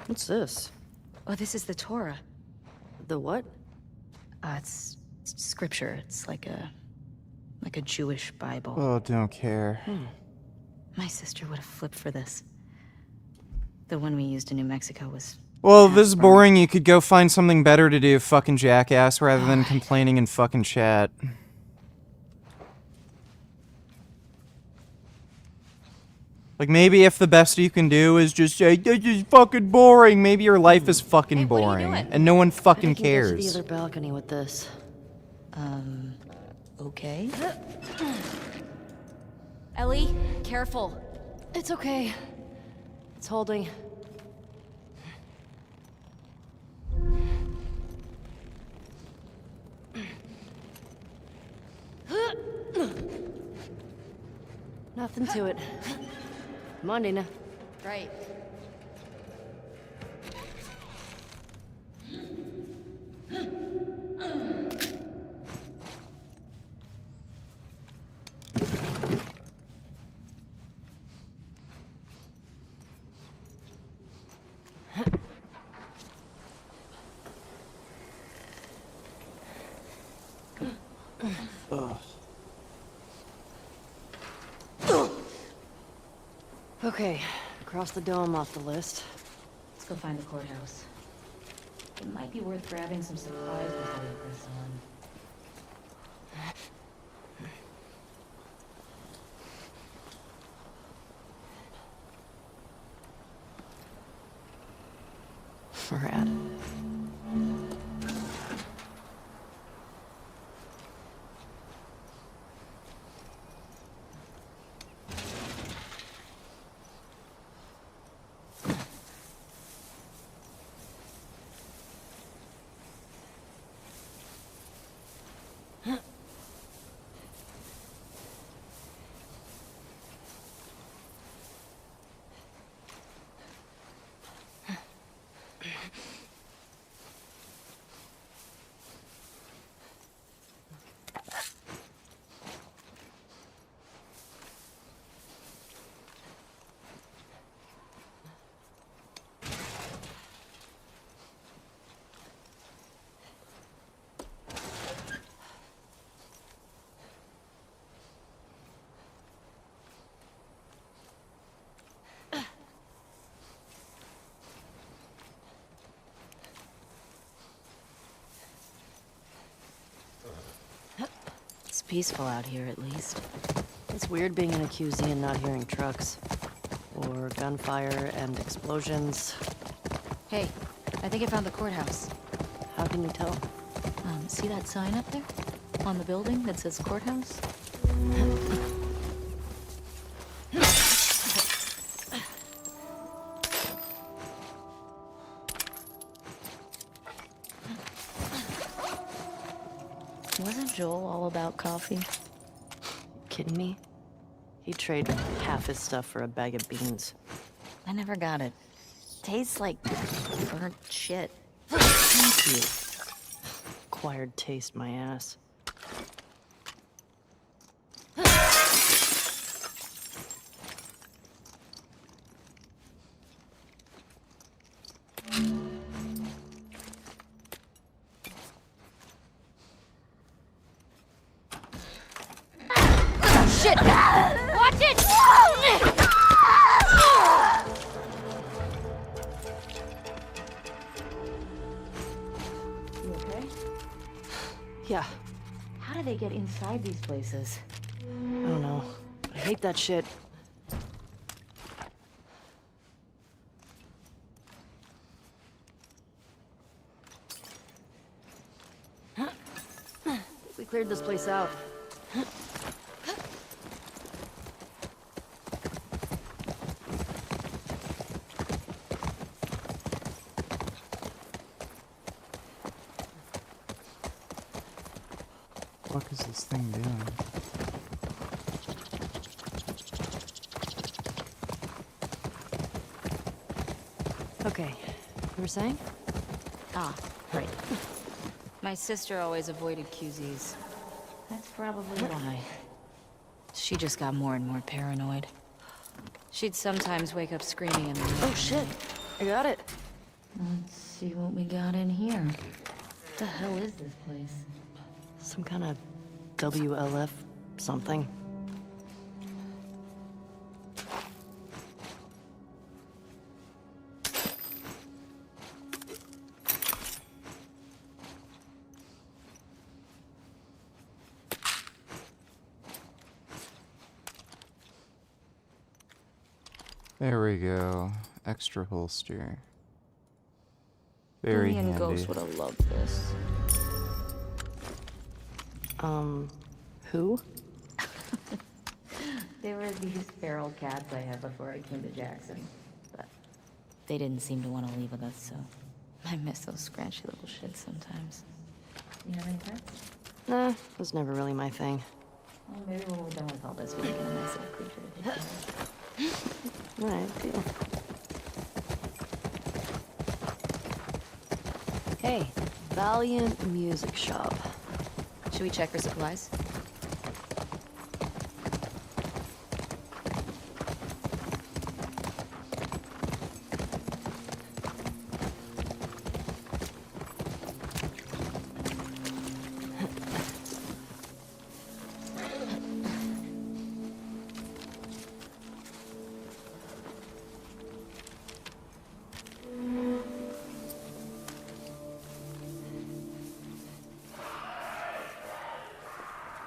What's this? Oh, this is the Torah. The what? It's scripture. It's like a Jewish Bible. Oh, don't care. My sister would have flipped for this. The one we used in New Mexico was... Well, if this is boring, you could go find something better to do, fucking jackass, rather than complaining in fucking chat. Like, maybe if the best you can do is just say, this is fucking boring, maybe your life is fucking boring, and no one fucking I can get to the cares. other balcony with this. Okay. Ellie, careful. It's okay. It's holding. Nothing to it. Come on, Dina. Right. Okay, cross the dome off the list. Let's go find the courthouse. It might be worth grabbing some supplies before we press on. We're at it. peaceful out here, at least. It's weird being in a QZ and not hearing trucks. Or gunfire and explosions. Hey, I think I found the courthouse. How can you tell? See that sign up there? On the building that says courthouse? Wasn't Joel all about coffee? Kidding me? He'd trade half his stuff for a bag of beans. I never got it. Tastes like burnt shit. Thank you. Acquired taste, my ass. Shit! Watch it! You okay? Yeah, How do they get inside these places? I don't know. I hate that shit. We cleared this place out. What is this thing doing? Okay, you were saying? Ah, right. My sister always avoided QZs. That's probably why. She just got more and more paranoid. She'd sometimes wake up screaming in the night. Oh shit, I got it. Let's see what we got in here. What the hell is this place? Some kind of WLF something. There we go. Extra holster. Very Me and handy. Ghost would have loved this. Who? They were these feral cats I had before I came to Jackson. But they didn't seem to want to leave with us, so I miss those scratchy little shits sometimes. You have any pets? Nah, it was never really my thing. Well, maybe when we're done with all this, we can get a nice little creature to take care of. Alright, deal. Hey, Valiant Music Shop. Should we check for supplies?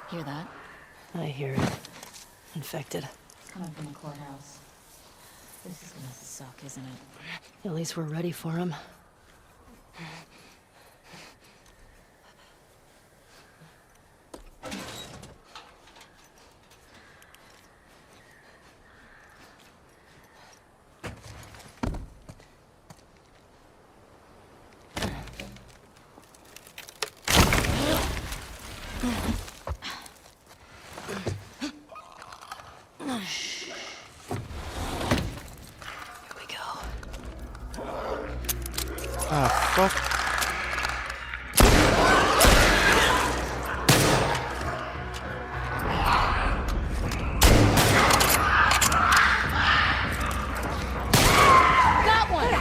Hear that? I hear it. Infected. It's coming from the courthouse. This is gonna suck, isn't it? At least we're ready for him. Ah, fuck. Got one!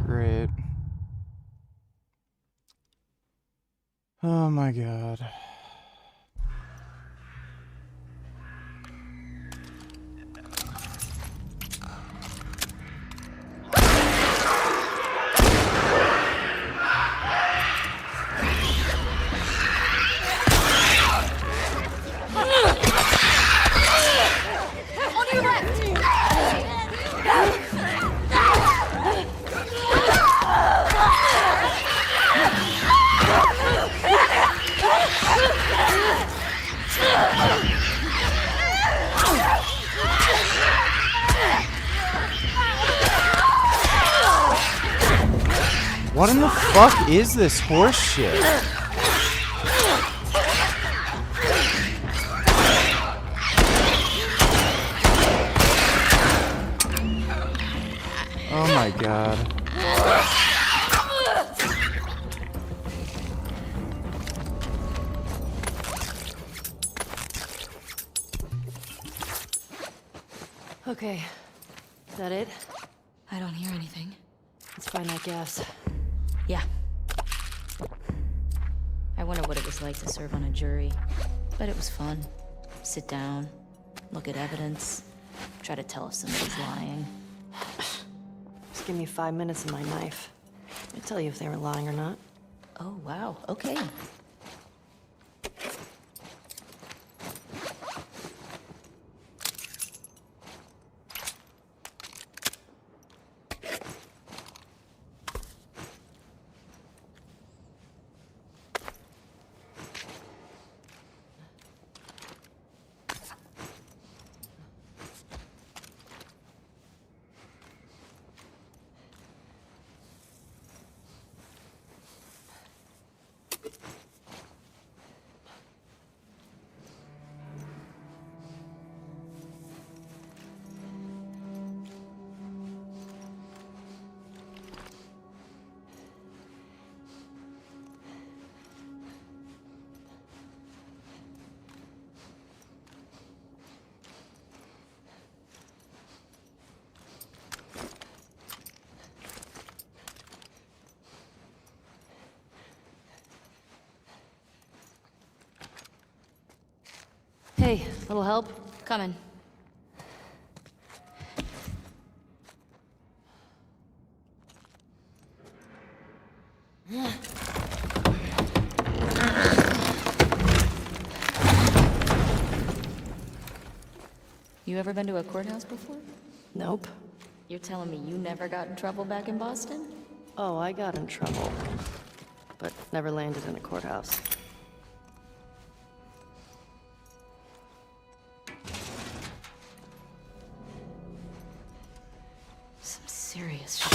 Great. Oh my god. What in the fuck is this horse shit? Oh my god. Okay. Is that it? I don't hear anything. Let's find that gas. Yeah. I wonder what it was like to serve on a jury. But it was fun. Sit down, look at evidence, try to tell if somebody's lying. Just give me 5 minutes and my knife. I'll tell you if they were lying or not. Oh, wow. Okay. Hey, little help? Coming. You ever been to a courthouse before? Nope. You're telling me you never got in trouble back in Boston? Oh, I got in trouble. But never landed in a courthouse. Some serious shit.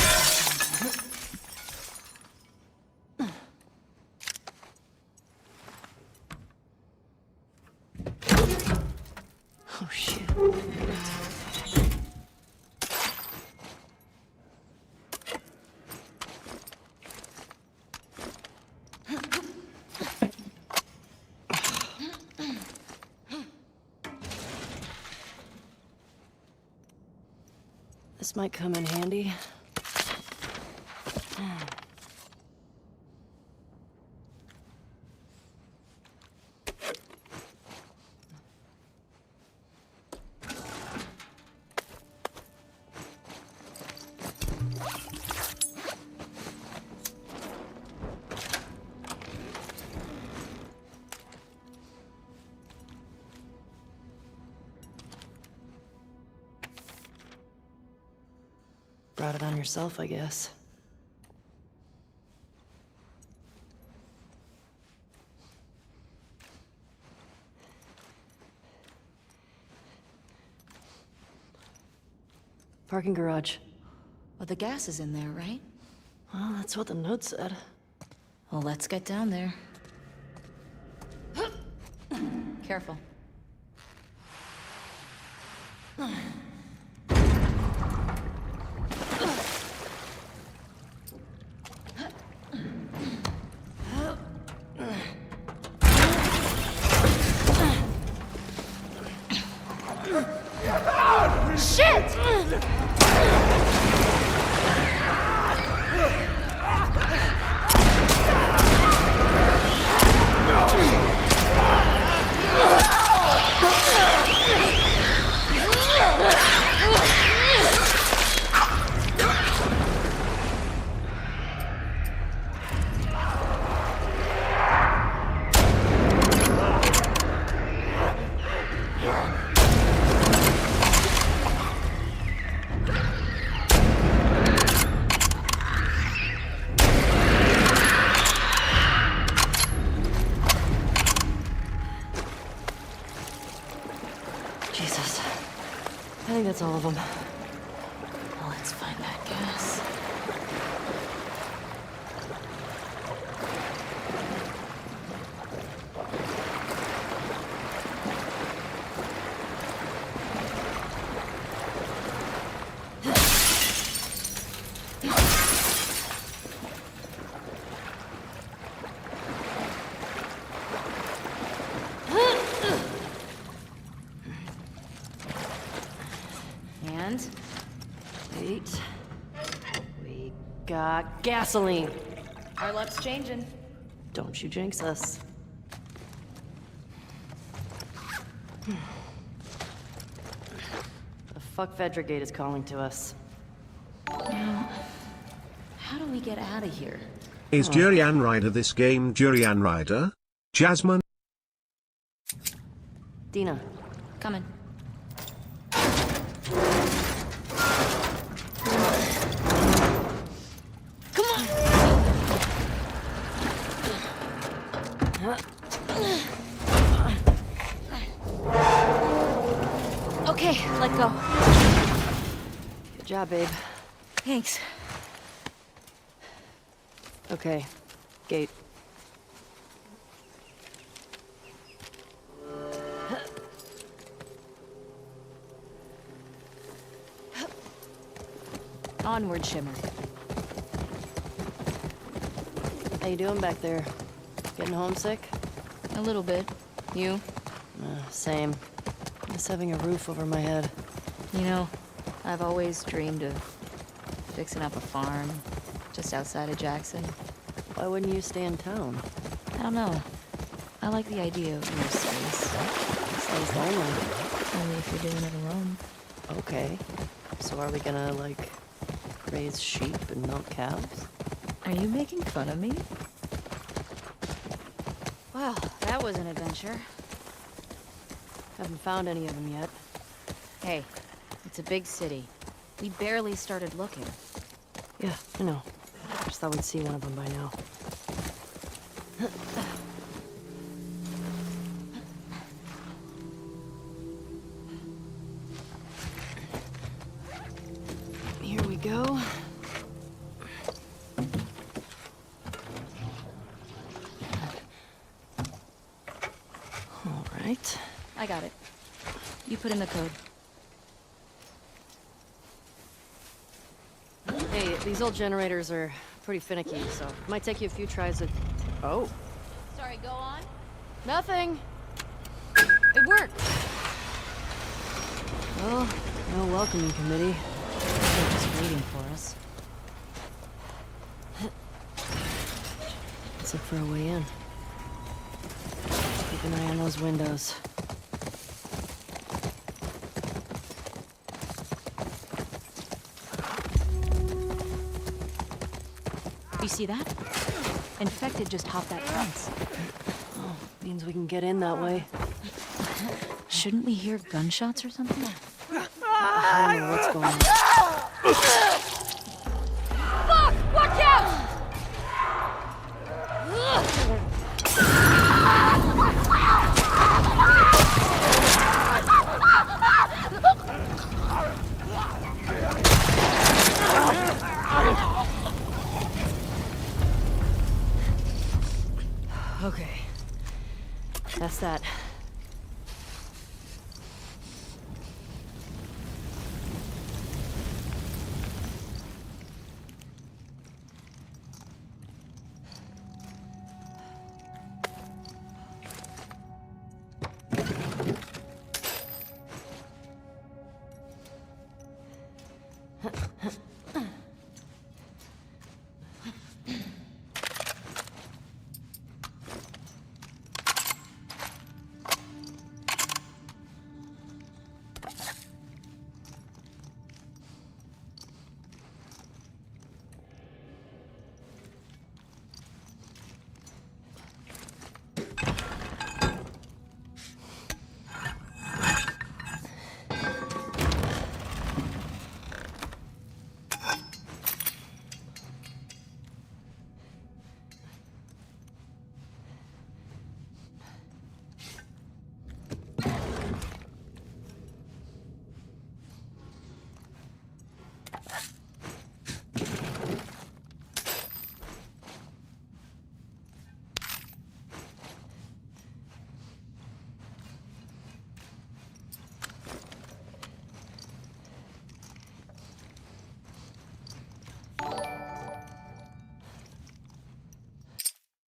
Oh, shit. This might come in handy. Brought it on yourself, I guess. Parking garage. Well, the gas is in there, right? Well, that's what the note said. Well, let's get down there. Careful. Jesus. I think that's all of them. Well, let's find that gas. got gasoline. Our luck's changing. Don't you jinx us. The fuck Vedragate is calling to us. Now, how do we get out of here? Is Durian Rider this game Durian Rider? Jasmine? Dina. Coming. Come on! Okay, let go. Good job, babe. Thanks. Okay, gate. Onward, Shimmer. How you doing back there? Getting homesick? A little bit. You? Same. Just having a roof over my head. You know, I've always dreamed of fixing up a farm just outside of Jackson. Why wouldn't you stay in town? I don't know. I like the idea of more space. Sounds lonely. Only if you're doing it alone. Okay. So are we gonna, like, raise sheep and milk cows? Are you making fun of me? Well, that was an adventure. Haven't found any of them yet. Hey, it's a big city. We barely started looking. Yeah, I know. Just thought we'd see one of them by now. Here we go. All right. I got it. You put in the code. Hey, these old generators are pretty finicky, so it might take you a few tries to... Oh. Sorry, go on. Nothing! It worked! Well, no welcoming committee. They're just waiting for us. Let's look for a way in. Keep an eye on those windows. You see that? Infected just hopped that fence. Oh, means we can get in that way. Shouldn't we hear gunshots or something? I don't know what's going on. Fuck! Watch out! Okay. That's that.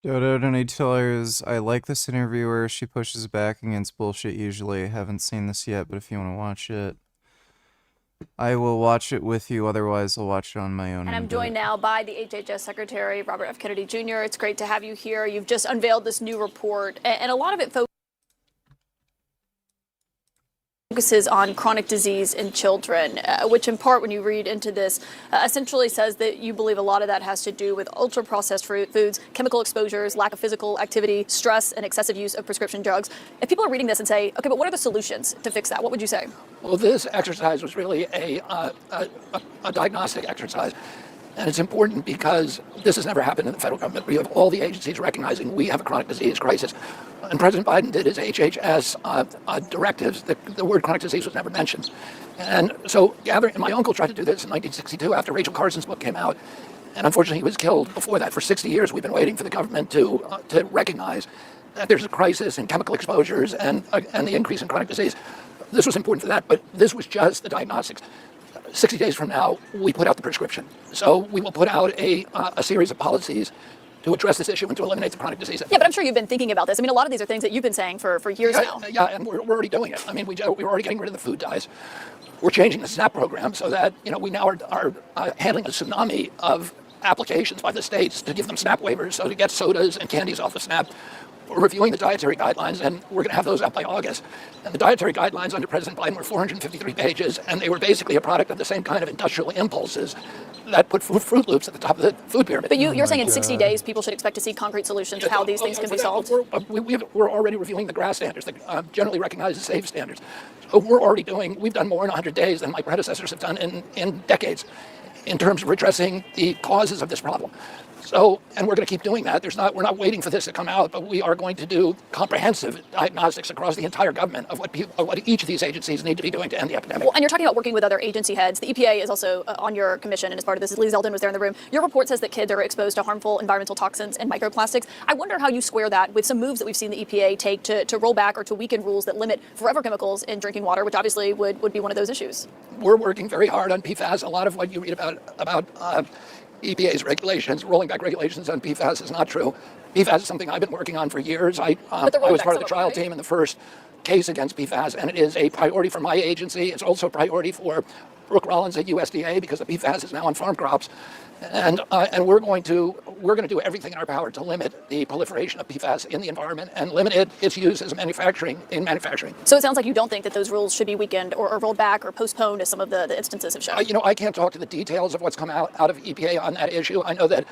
Dodo, don't need to tell her is I like this interviewer. She pushes back against bullshit usually. Haven't seen this yet, but if you want to watch it. I will watch it with you, otherwise I'll watch it on my own. And I'm joined now by the HHS Secretary, Robert F. Kennedy Jr. It's great to have you here. You've just unveiled this new report, and a lot of it focuses on chronic disease in children, which in part, when you read into this, essentially says that you believe a lot of that has to do with ultra-processed foods, chemical exposures, lack of physical activity, stress, and excessive use of prescription drugs. If people are reading this and say, okay, but what are the solutions to fix that? What would you say? Well, this exercise was really a diagnostic exercise. And it's important because this has never happened in the federal government. We have all the agencies recognizing we have a chronic disease crisis. And President Biden did his HHS directives. The word chronic disease was never mentioned. And so my uncle tried to do this in 1962 after Rachel Carson's book came out. And unfortunately, he was killed before that. For 60 years, we've been waiting for the government to recognize that there's a crisis in chemical exposures and the increase in chronic disease. This was important for that, but this was just the diagnostics. 60 days from now, we put out the prescription. So we will put out a series of policies to address this issue and to eliminate the chronic disease. Yeah, but I'm sure you've been thinking about this. I mean, a lot of these are things that you've been saying for years now. Yeah, and we're already doing it. I mean, we're already getting rid of the food dyes. We're changing the SNAP program so that, we now are handling a tsunami of applications by the states to give them SNAP waivers, so to get sodas and candies off of SNAP. We're reviewing the dietary guidelines, and we're going to have those out by August. And the dietary guidelines under President Biden were 453 pages, and they were basically a product of the same kind of industrial impulses that put Fruit Loops at the top of the food pyramid. But you're saying in 60 days, people should expect to see concrete solutions to how these things can be solved? We're already reviewing the GRAS standards, the generally recognized as safe standards. So we've done more in 100 days than my predecessors have done in decades in terms of addressing the causes of this problem. So, and we're going to keep doing that. We're not waiting for this to come out, but we are going to do comprehensive diagnostics across the entire government of what each of these agencies need to be doing to end the epidemic. Well, and you're talking about working with other agency heads. The EPA is also on your commission, and as part of this, Lee Zeldin was there in the room. Your report says that kids are exposed to harmful environmental toxins and microplastics. I wonder how you square that with some moves that we've seen the EPA take to roll back or to weaken rules that limit forever chemicals in drinking water, which obviously would be one of those issues. We're working very hard on PFAS. A lot of what you read about EPA's regulations, rolling back regulations on PFAS is not true. PFAS is something I've been working on for years. I was part of the trial team in the first case against PFAS, and it is a priority for my agency. It's also a priority for Brooke Rollins at USDA because the PFAS is now on farm crops. And we're going to do everything in our power to limit the proliferation of PFAS in the environment and limit its use as manufacturing. So it sounds like you don't think that those rules should be weakened or rolled back or postponed, as some of the instances have shown. I can't talk to the details of what's come out of EPA on that issue. I know that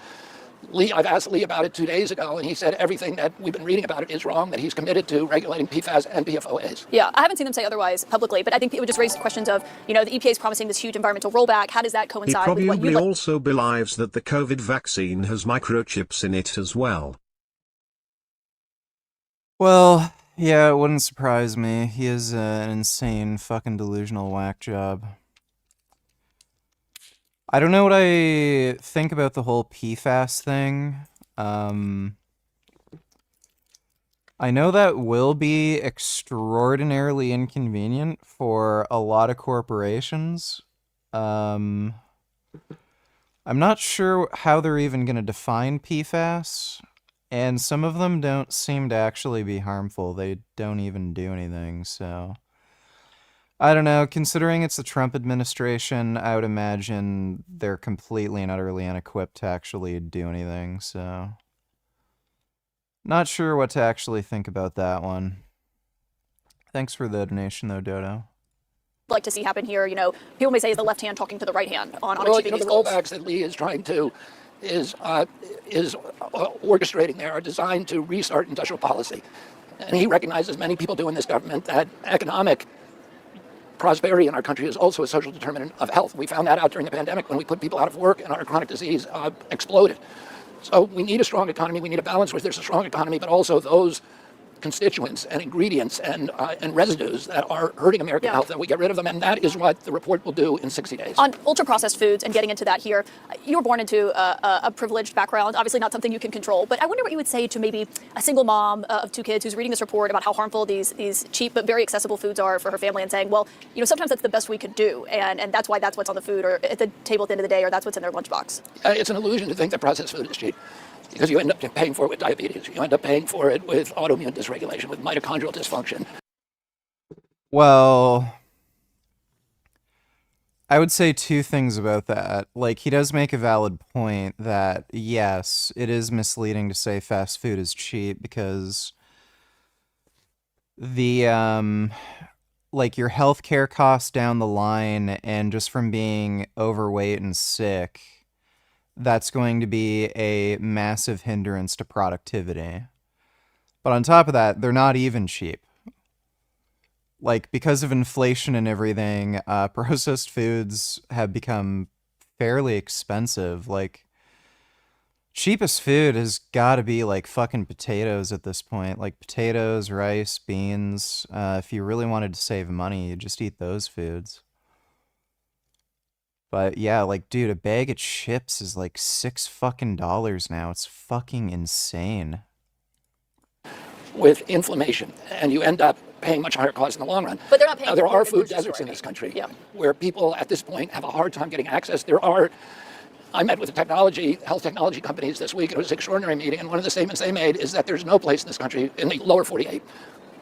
I've asked Lee about it 2 days ago, and he said everything that we've been reading about it is wrong, that he's committed to regulating PFAS and PFOAs. Yeah, I haven't seen them say otherwise publicly, but I think it would just raise questions of, the EPA is promising this huge environmental rollback. How does that coincide with what you... He probably also believes that the COVID vaccine has microchips in it as well. Well, yeah, it wouldn't surprise me. He is an insane fucking delusional whack job. I don't know what I think about the whole PFAS thing. I know that will be extraordinarily inconvenient for a lot of corporations. I'm not sure how they're even going to define PFAS, and some of them don't seem to actually be harmful. They don't even do anything, so... I don't know, considering it's the Trump administration, I would imagine they're completely and utterly unequipped to actually do anything, so... Not sure what to actually think about that one. Thanks for the donation, though, Dodo. Like to see happen here, people may say is the left hand talking to the right hand on achieving these the goals. rollbacks that Lee is trying to is orchestrating there are designed to restart industrial policy. And he recognizes, many people do in this government, that economic prosperity in our country is also a social determinant of health. We found that out during the pandemic when we put people out of work and our chronic disease exploded. So we need a strong economy. We need a balance where there's a strong economy, but also those constituents and ingredients and residues that are hurting American health, that we get rid of them, and that is what the report will do in 60 days. On ultra-processed foods and getting into that here, you were born into a privileged background, obviously not something you can control, but I wonder what you would say to maybe a single mom of 2 kids who's reading this report about how harmful these cheap but very accessible foods are for her family and saying, well, sometimes that's the best we could do, and that's why that's what's on the food or at the table at the end of the day, or that's what's in their lunchbox. It's an illusion to think that processed food is cheap, because you end up paying for it with diabetes. You end up paying for it with autoimmune dysregulation, with mitochondrial dysfunction. Well, I would say two things about that. Like, he does make a valid point that, yes, it is misleading to say fast food is cheap because the, like, your healthcare costs down the line and just from being overweight and sick, that's going to be a massive hindrance to productivity. But on top of that, they're not even cheap. Like, because of inflation and everything, processed foods have become fairly expensive. Like, cheapest food has got to be, like, fucking potatoes at this point. Like, potatoes, rice, beans. If you really wanted to save money, you just eat those foods. But, yeah, like, dude, a bag of chips is, like, $6 fucking now. It's fucking insane. With inflammation, and you end up paying much higher costs in the long run. But they're not paying. There are food deserts in this country where people at this point have a hard time getting access. I met with health technology companies this week. It was an extraordinary meeting, and one of the statements they made is that there's no place in this country, in the lower 48,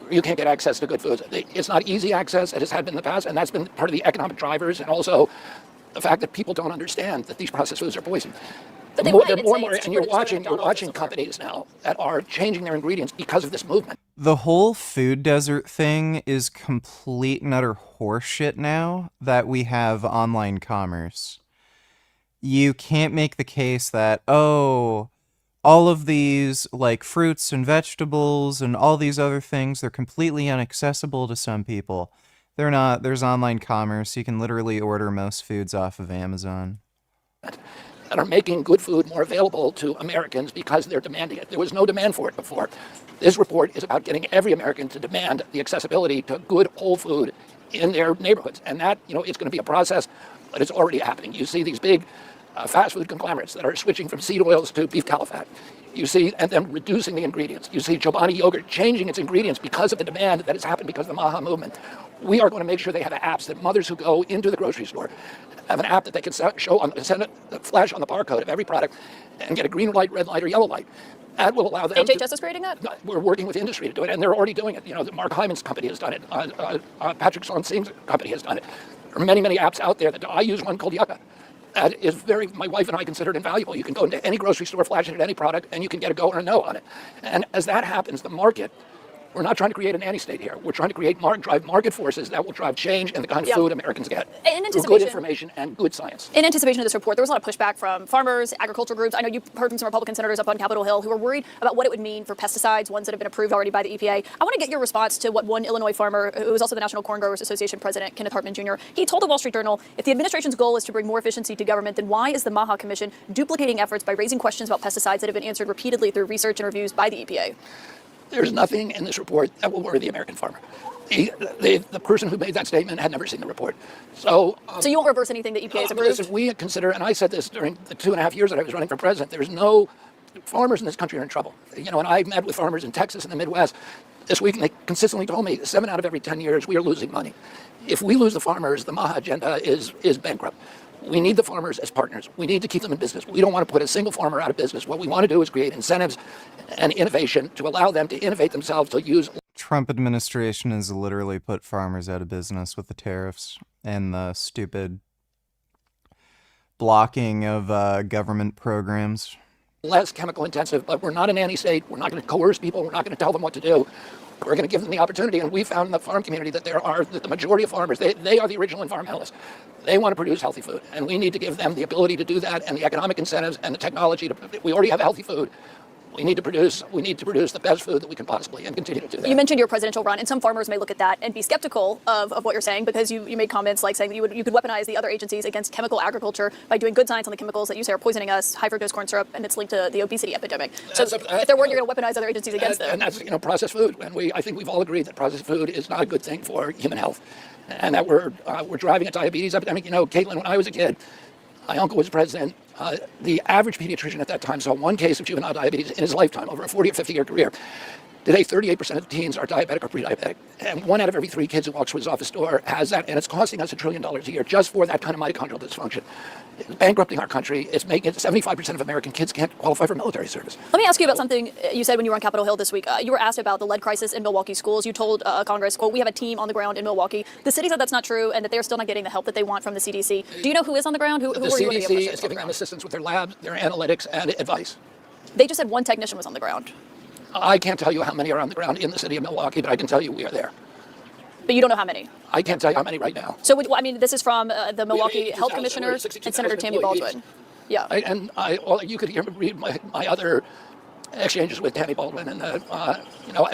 where you can't get access to good foods. It's not easy access, it has had been in the past, and that's been part of the economic drivers, and also the fact that people don't understand that these processed foods are poison. But They're more and more, and you're watching companies now that are changing their ingredients because of this movement. The whole food desert thing is complete and utter horseshit now that we have online commerce. You can't make the case that, oh, all of these, like, fruits and vegetables and all these other things, they're completely inaccessible to some people. They're not. There's online commerce. You can literally order most foods off of Amazon. That are making good food more available to Americans because they're demanding it. There was no demand for it before. This report is about getting every American to demand the accessibility to good whole food in their neighborhoods. And that, it's going to be a process, but it's already happening. You see these big fast food conglomerates that are switching from seed oils to beef tallow fat. You see, and then reducing the ingredients. You see Chobani yogurt changing its ingredients because of the demand that has happened because of the MAHA movement. We are going to make sure they have apps that mothers who go into the grocery store have an app that they can flash on the barcode of every product and get a green light, red light, or yellow light. That will allow them. HHS is creating that? We're working with industry to do it, and they're already doing it. Mark Hyman's company has done it. Patrick Sonsing's company has done it. There are many, many apps out there that I use one called Yucca. That is my wife and I consider it invaluable. You can go into any grocery store, flash it at any product, and you can get a go or a no on it. And as that happens, the market, we're not trying to create a nanny state here. We're trying to drive market forces that will drive change in the kind of food Americans get. Through good information and good science. In anticipation of this report, there was a lot of pushback from farmers, agriculture groups. I know you've heard from some Republican senators up on Capitol Hill who are worried about what it would mean for pesticides, ones that have been approved already by the EPA. I want to get your response to what one Illinois farmer, who is also the National Corn Growers Association president, Kenneth Hartman Jr., he told the Wall Street Journal, if the administration's goal is to bring more efficiency to government, then why is the MAHA Commission duplicating efforts by raising questions about pesticides that have been answered repeatedly through research and reviews by the EPA? There's nothing in this report that will worry the American farmer. The person who made that statement had never seen the report. So you won't reverse anything that EPA has approved? Listen, we consider, and I said this during the 2.5 years that I was running for president, farmers in this country are in trouble. And I met with farmers in Texas and the Midwest this week, and they consistently told me 7 out of every 10 years we are losing money. If we lose the farmers, the MAHA agenda is bankrupt. We need the farmers as partners. We need to keep them in business. We don't want to put a single farmer out of business. What we want to do is create incentives and innovation to allow them to innovate themselves, to use. Trump administration has literally put farmers out of business with the tariffs and the stupid blocking of government programs. Less chemical intensive, but we're not a nanny state. We're not going to coerce people. We're not going to tell them what to do. We're going to give them the opportunity. And we found in the farm community that the majority of farmers, they are the original environmentalists. They want to produce healthy food. And we need to give them the ability to do that and the economic incentives and the technology. We already have healthy food. We need to produce the best food that we can possibly and continue to do that. You mentioned your presidential run, and some farmers may look at that and be skeptical of what you're saying because you made comments like saying that you could weaponize the other agencies against chemical agriculture by doing good science on the chemicals that you say are poisoning us, high fructose corn syrup, and it's linked to the obesity epidemic. So if there weren't, you're going to weaponize other agencies against them. And that's processed food. And I think we've all agreed that processed food is not a good thing for human health, and that we're driving a diabetes epidemic. Caitlin, when I was a kid, my uncle was president. The average pediatrician at that time saw one case of juvenile diabetes in his lifetime over a 40 or 50 year career. Today, 38% of teens are diabetic or pre-diabetic, and 1 out of every 3 kids who walks through his office door has that, and it's costing us $1 trillion a year just for that kind of mitochondrial dysfunction. It's bankrupting our country. It's making it 75% of American kids can't qualify for military service. Let me ask you about something you said when you were on Capitol Hill this week. You were asked about the lead crisis in Milwaukee schools. You told Congress, quote, "We have a team on the ground in Milwaukee." The city said that's not true and that they're still not getting the help that they want from the CDC. Do you know who is on the ground? Who The are you under the CDC impression is giving them assistance with their labs, their analytics, and advice. They just said 1 technician was on the ground. I can't tell you how many are on the ground in the city of Milwaukee, but I can tell you we are there. But you don't know how many? I can't tell you how many right now. So, I mean, this is from the Milwaukee Health Commissioner and Senator Tammy Baldwin. Yeah. You could read my other exchanges with Tammy Baldwin, and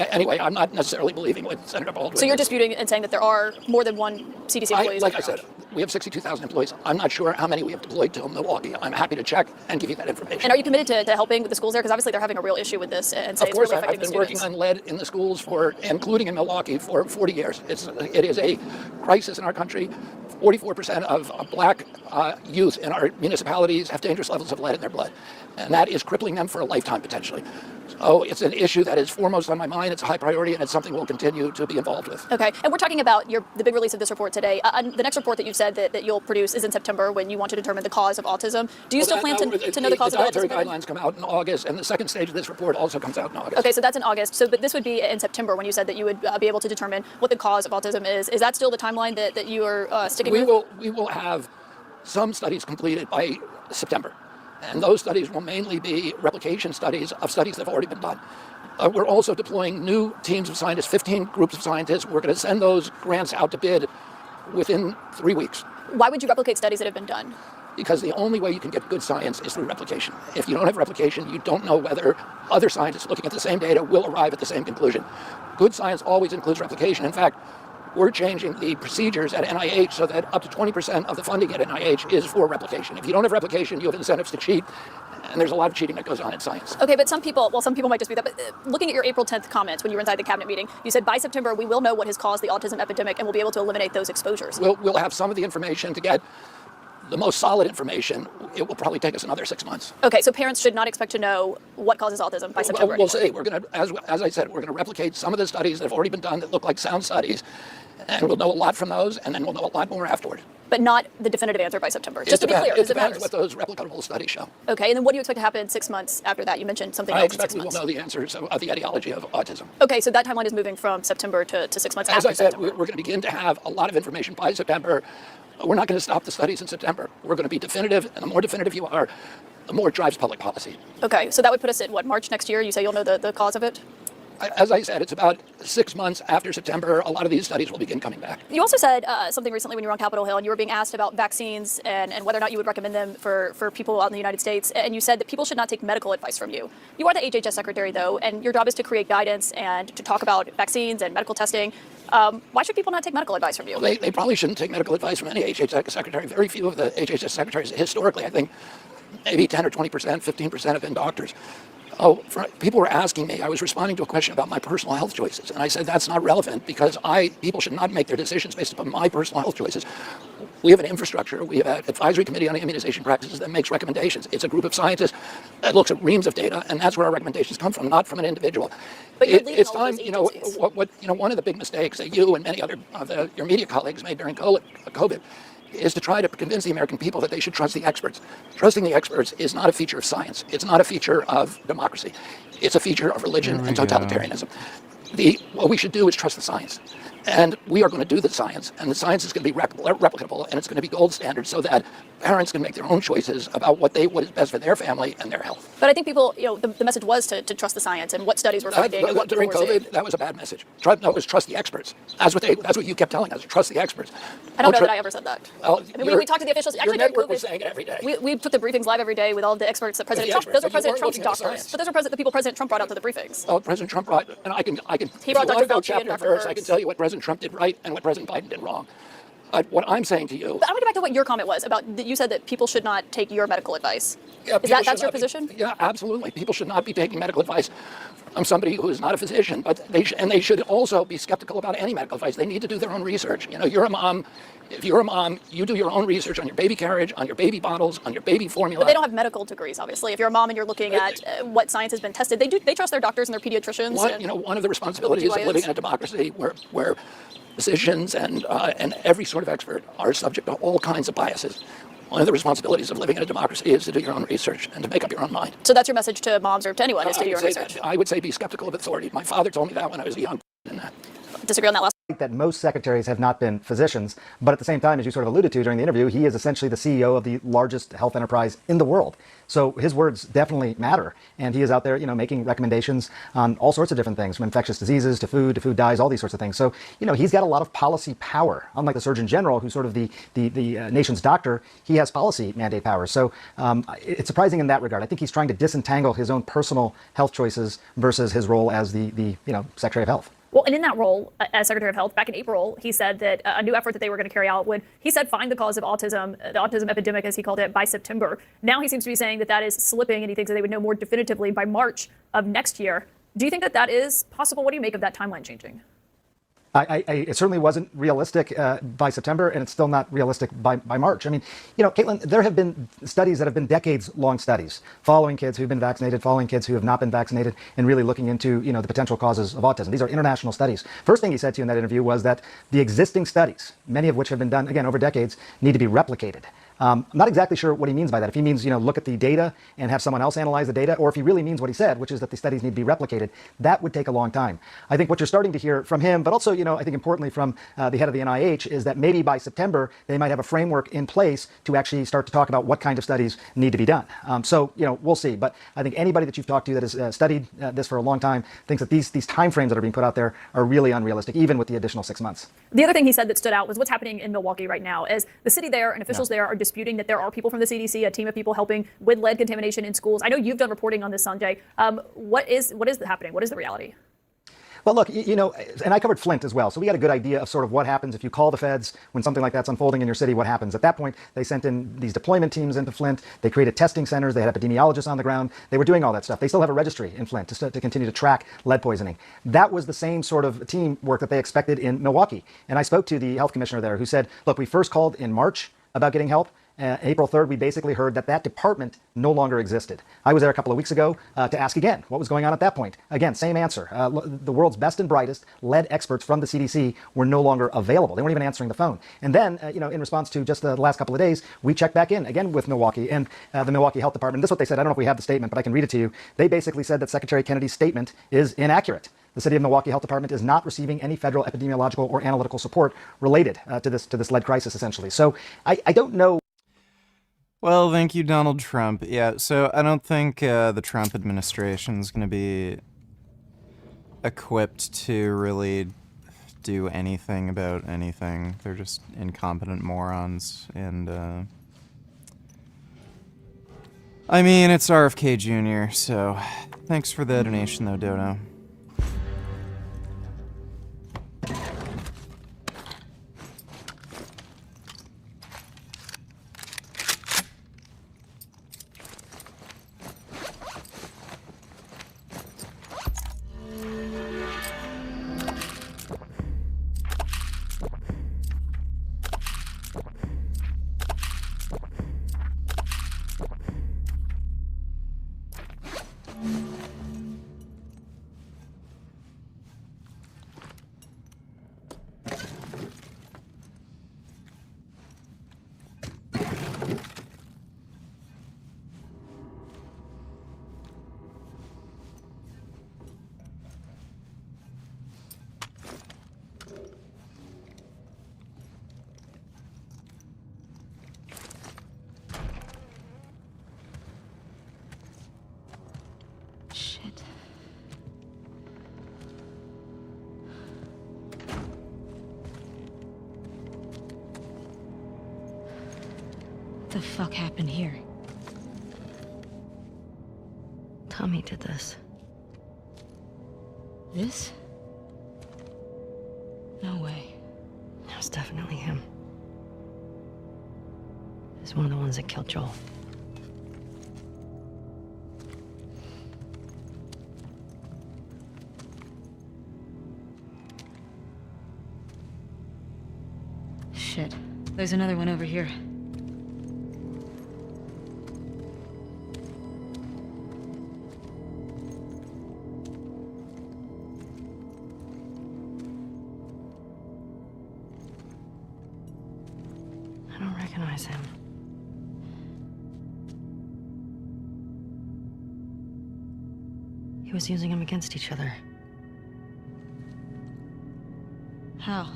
anyway, I'm not necessarily believing what Senator Baldwin. So you're disputing and saying that there are more than 1 CDC employees? Like I said, we have 62,000 employees. I'm not sure how many we have deployed to Milwaukee. I'm happy to check and give you that information. And are you committed to helping with the schools there? Because obviously they're having a real issue with this, and say of course, it's really affecting I've the been students. working on lead in the schools including in Milwaukee, for 40 years. It is a crisis in our country. 44% of black youth in our municipalities have dangerous levels of lead in their blood, and that is crippling them for a lifetime potentially. So it's an issue that is foremost on my mind. It's a high priority, and it's something we'll continue to be involved with. Okay, and we're talking about the big release of this report today. The next report that you've said that you'll produce is in September, when you want to determine the cause of autism. Do you still plan to know the cause of autism? The dietary guidelines come out in August, and the second stage of this report also comes out in August. Okay, so that's in August. But this would be in September, when you said that you would be able to determine what the cause of autism is. Is that still the timeline that you are sticking with? We will have some studies completed by September. And those studies will mainly be replication studies of studies that have already been done. We're also deploying new teams of scientists, 15 groups of scientists. We're going to send those grants out to bid within 3 weeks. Why would you replicate studies that have been done? Because the only way you can get good science is through replication. If you don't have replication, you don't know whether other scientists looking at the same data will arrive at the same conclusion. Good science always includes replication. In fact, we're changing the procedures at NIH so that up to 20% of the funding at NIH is for replication. If you don't have replication, you have incentives to cheat, and there's a lot of cheating that goes on in science. Okay, but some people might dispute that, but looking at your April 10th comments when you were inside the cabinet meeting, you said by September we will know what has caused the autism epidemic and we'll be able to eliminate those exposures. We'll have some of the information to get the most solid information. It will probably take us another 6 months. Okay, so parents should not expect to know what causes autism by September. We'll see. We're going to, as I said, we're going to replicate some of the studies that have already been done that look like sound studies, and we'll know a lot from those, and then we'll know a lot more afterward. But not the definitive answer by September. Just to be clear, it depends what those replicable studies show. Okay, and then what do you expect to happen 6 months after that? You mentioned something else. I expect we will know the answers of the etiology of autism. Okay, so that timeline is moving from September to 6 months As after I said, September. we're going to begin to have a lot of information by September. We're not going to stop the studies in September. We're going to be definitive, and the more definitive you are, the more it drives public policy. Okay, so that would put us at, what, March next year? You say you'll know the cause of it? As I said, it's about 6 months after September. A lot of these studies will begin coming back. You also said something recently when you were on Capitol Hill, and you were being asked about vaccines and whether or not you would recommend them for people out in the United States, and you said that people should not take medical advice from you. You are the HHS secretary, though, and your job is to create guidance and to talk about vaccines and medical testing. Why should people not take medical advice from you? Well, they probably shouldn't take medical advice from any HHS secretary. Very few of the HHS secretaries, historically, I think, maybe 10 or 20%, 15% have been doctors. People were asking me, I was responding to a question about my personal health choices, and I said that's not relevant because people should not make their decisions based upon my personal health choices. We have an infrastructure, we have an advisory committee on immunization practices that makes recommendations. It's a group of scientists that looks at reams of data, and that's where our recommendations come from, not from an individual. But It's time, one of the big mistakes that you and many other of your media colleagues made during COVID is to try to convince the American people that they should trust the experts. Trusting the experts is not a feature of science. It's not a feature of democracy. It's a feature of religion and totalitarianism. What we should do is trust the science. And we are going to do the science, and the science is going to be replicable, and it's going to be gold standard so that parents can make their own choices about what is best for their family and their health. But I think people, the message was to trust the science and what studies were finding. And what during COVID, that was a bad message. No, it was trust the experts. That's what you kept telling us. Trust the experts. I don't know that I ever said that. Well, we talked to the officials. Actually, your network was saying it every day. We took the briefings live every day with all the experts that President Trump. Those are President Trump's doctors. But those are the people President Trump brought out to the briefings. Oh, President Trump brought, and I can. He brought Dr. Fauci chapter and verse. I can tell you what President Trump did right and what President Biden did wrong. What I'm saying to you. But I want to get back to what your comment was about. You said that people should not take your medical advice. Yeah, that's your position? Yeah, absolutely. People should not be taking medical advice I'm somebody who is not a physician, but they should also be skeptical about any medical advice. They need to do their own research. You know, you're a mom. If you're a mom, you do your own research on your baby carriage, on your baby bottles, on your baby formula. But they don't have medical degrees, obviously. If you're a mom and you're looking at what science has been tested, they trust their doctors and their pediatricians. One of the responsibilities of living in a democracy where physicians and every sort of expert are subject to all kinds of biases. One of the responsibilities of living in a democracy is to do your own research and to make up your own mind. So that's your message to moms or to anyone, is to do your own research. I would say be skeptical of authority. My father told me that when I was a young Disagree on that last. That most secretaries have not been physicians, but at the same time, as you sort of alluded to during the interview, he is essentially the CEO of the largest health enterprise in the world. So his words definitely matter, and he is out there, you know, making recommendations on all sorts of different things, from infectious diseases to food dyes, all these sorts of things. So, you know, he's got a lot of policy power. Unlike the Surgeon General, who's sort of the nation's doctor, he has policy mandate powers. So it's surprising in that regard. I think he's trying to disentangle his own personal health choices versus his role as the Secretary of Health. Well, and in that role as Secretary of Health back in April, he said that a new effort that they were going to carry out would, he said, find the cause of autism, the autism epidemic, as he called it, by September. Now he seems to be saying that is slipping, and he thinks that they would know more definitively by March of next year. Do you think that is possible? What do you make of that timeline changing? It certainly wasn't realistic by September, and it's still not realistic by March. I mean, you know, Caitlin, there have been studies that have been decades-long studies following kids who've been vaccinated, following kids who have not been vaccinated, and really looking into, you know, the potential causes of autism. These are international studies. First thing he said to you in that interview was that the existing studies, many of which have been done, again, over decades, need to be replicated. I'm not exactly sure what he means by that. If he means, you know, look at the data and have someone else analyze the data, or if he really means what he said, which is that the studies need to be replicated, that would take a long time. I think what you're starting to hear from him, but also, you know, I think importantly from the head of the NIH, is that maybe by September, they might have a framework in place to actually start to talk about what kind of studies need to be done. So, you know, we'll see. But I think anybody that you've talked to that has studied this for a long time thinks that these timeframes that are being put out there are really unrealistic, even with the additional 6 months. The other thing he said that stood out was what's happening in Milwaukee right now, as the city there and officials there are disputing that there are people from the CDC, a team of people helping with lead contamination in schools. I know you've done reporting on this, Sanjay. What is happening? What is the reality? Well, look, you know, and I covered Flint as well, so we got a good idea of sort of what happens if you call the feds when something like that's unfolding in your city. What happens at that point? They sent in these deployment teams into Flint. They created testing centers. They had epidemiologists on the ground. They were doing all that stuff. They still have a registry in Flint to continue to track lead poisoning. That was the same sort of teamwork that they expected in Milwaukee. And I spoke to the health commissioner there, who said, look, we first called in March about getting help. April 3rd, we basically heard that department no longer existed. I was there a couple of weeks ago to ask again what was going on at that point. Again, same answer. The world's best and brightest lead experts from the CDC were no longer available. They weren't even answering the phone. And then, you know, in response to just the last couple of days, we checked back in again with Milwaukee and the Milwaukee Health Department. This is what they said. I don't know if we have the statement, but I can read it to you. They basically said that Secretary Kennedy's statement is inaccurate. The City of Milwaukee Health Department is not receiving any federal epidemiological or analytical support related to this lead crisis, essentially. So I don't know. Well, thank you, Donald Trump. Yeah, so I don't think the Trump administration is going to be equipped to really do anything about anything. They're just incompetent morons. And, I mean, it's RFK Jr., so thanks for the donation, though, Dodo. What the fuck happened here? Tommy did this. This? No way. That was definitely him. He's one of the ones that killed Joel. Shit. There's another one over here. I don't recognize him. He was using them against each other. How?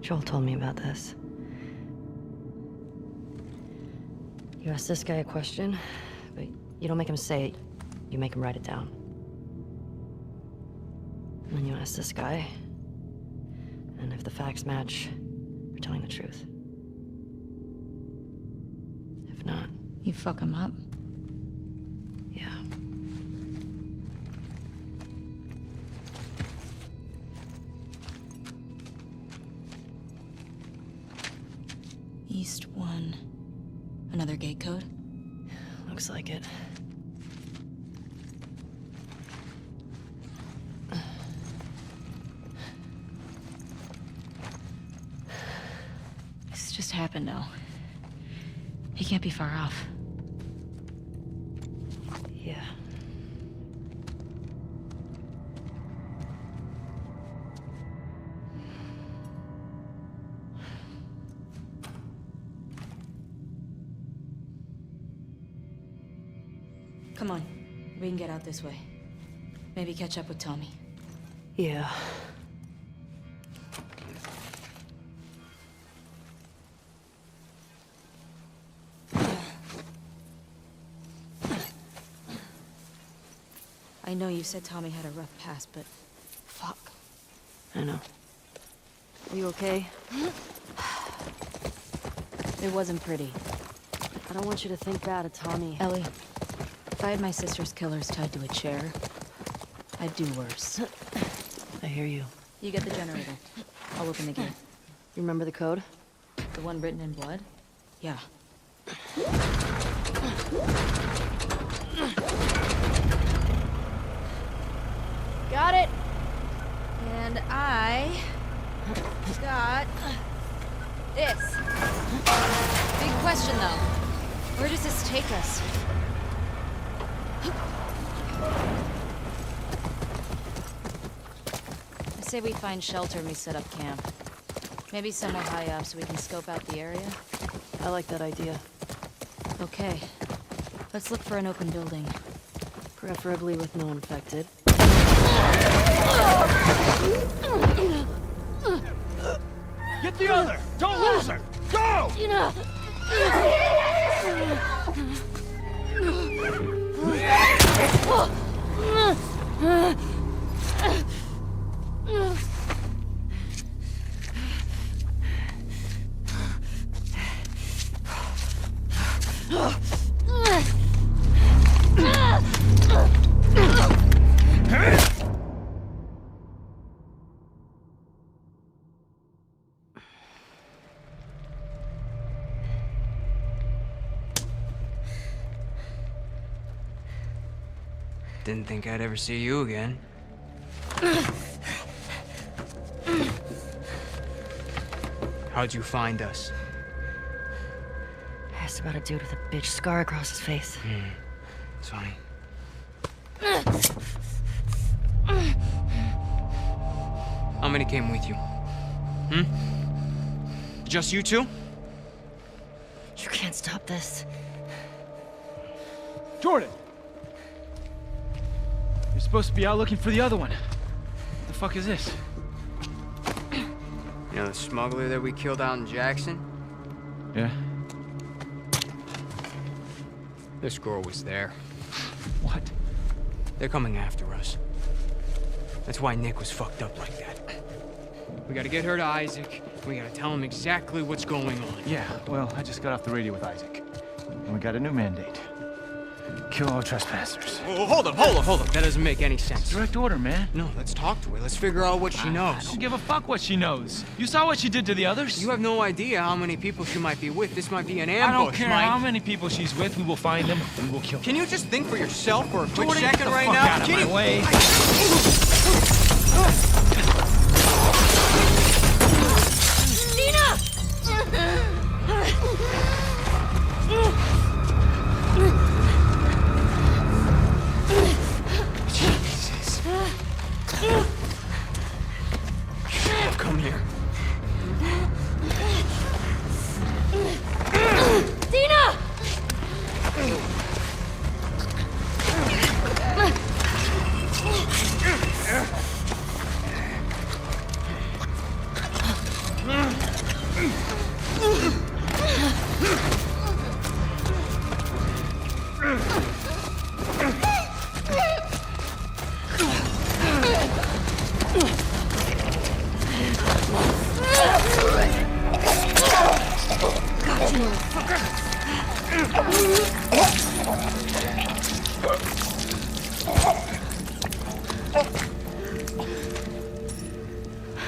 Joel told me about this. You ask this guy a question, but you don't make him say it, you make him write it down. And then you ask this guy, and if the facts match, you're telling the truth. If not... You fuck him up? Yeah. East 1. Another gate code? Looks like it. This just happened now. He can't be far off. Yeah. Come on. We can get out this way. Maybe catch up with Tommy. Yeah. I know you said Tommy had a rough past, but... fuck. I know. Are you okay? It wasn't pretty. I don't want you to think bad of Tommy. Ellie, if I had my sister's killers tied to a chair, I'd do worse. I hear you. You get the generator. I'll open the gate. You remember the code? The one written in blood? Yeah. Got it! And I... got... this. Big question, though. Where does this take us? I say we find shelter and we set up camp. Maybe somewhere high up so we can scope out the area. I like that idea. Okay. Let's look for an open building. Preferably with no infected. Get the other! Don't lose her! Go! Didn't think I'd ever see you again. How'd you find us? I asked about a dude with a bitch scar across his face. It's funny. How many came with you? Just you two? You can't stop this. Jordan! You're supposed to be out looking for the other one. What the fuck is this? You know the smuggler that we killed out in Jackson? Yeah? This girl was there. What? They're coming after us. That's why Nick was fucked up like that. We gotta get her to Isaac. We gotta tell him exactly what's going on. Yeah, well, I just got off the radio with Isaac. And we got a new mandate. Kill all trespassers. Oh, hold up. That doesn't make any sense. Direct order, man. No, let's talk to her. Let's figure out what she knows. I don't give a fuck what she knows. You saw what she did to the others? You have no idea how many people she might be with. This might be an ambush, I don't care Mike. how many people she's with. We will find them. We will kill them. Can you just think for yourself for a quick Jordan, second get the right fuck now? out of my way.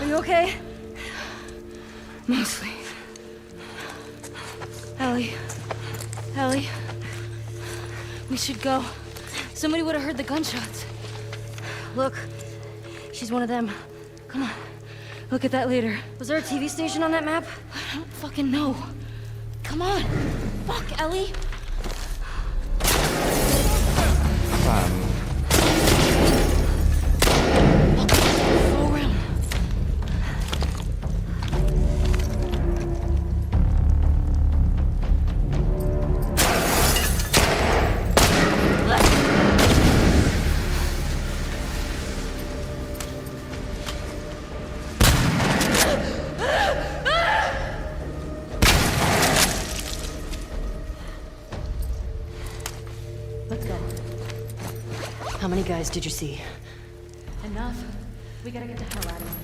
Are you okay? Mostly. Ellie. We should go. Somebody would have heard the gunshots. Look, she's one of them. Come on. Look at that later. Was there a TV station on that map? I don't fucking know. Come on. Fuck, Ellie. Go around. Let's go. How many guys did you see? Enough. We gotta get the hell out of here.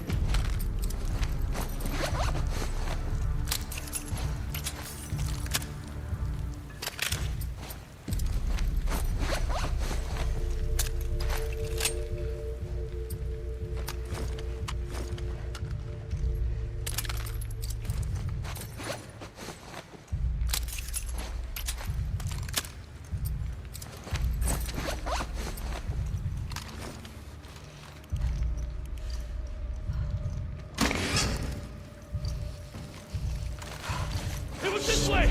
It was this way!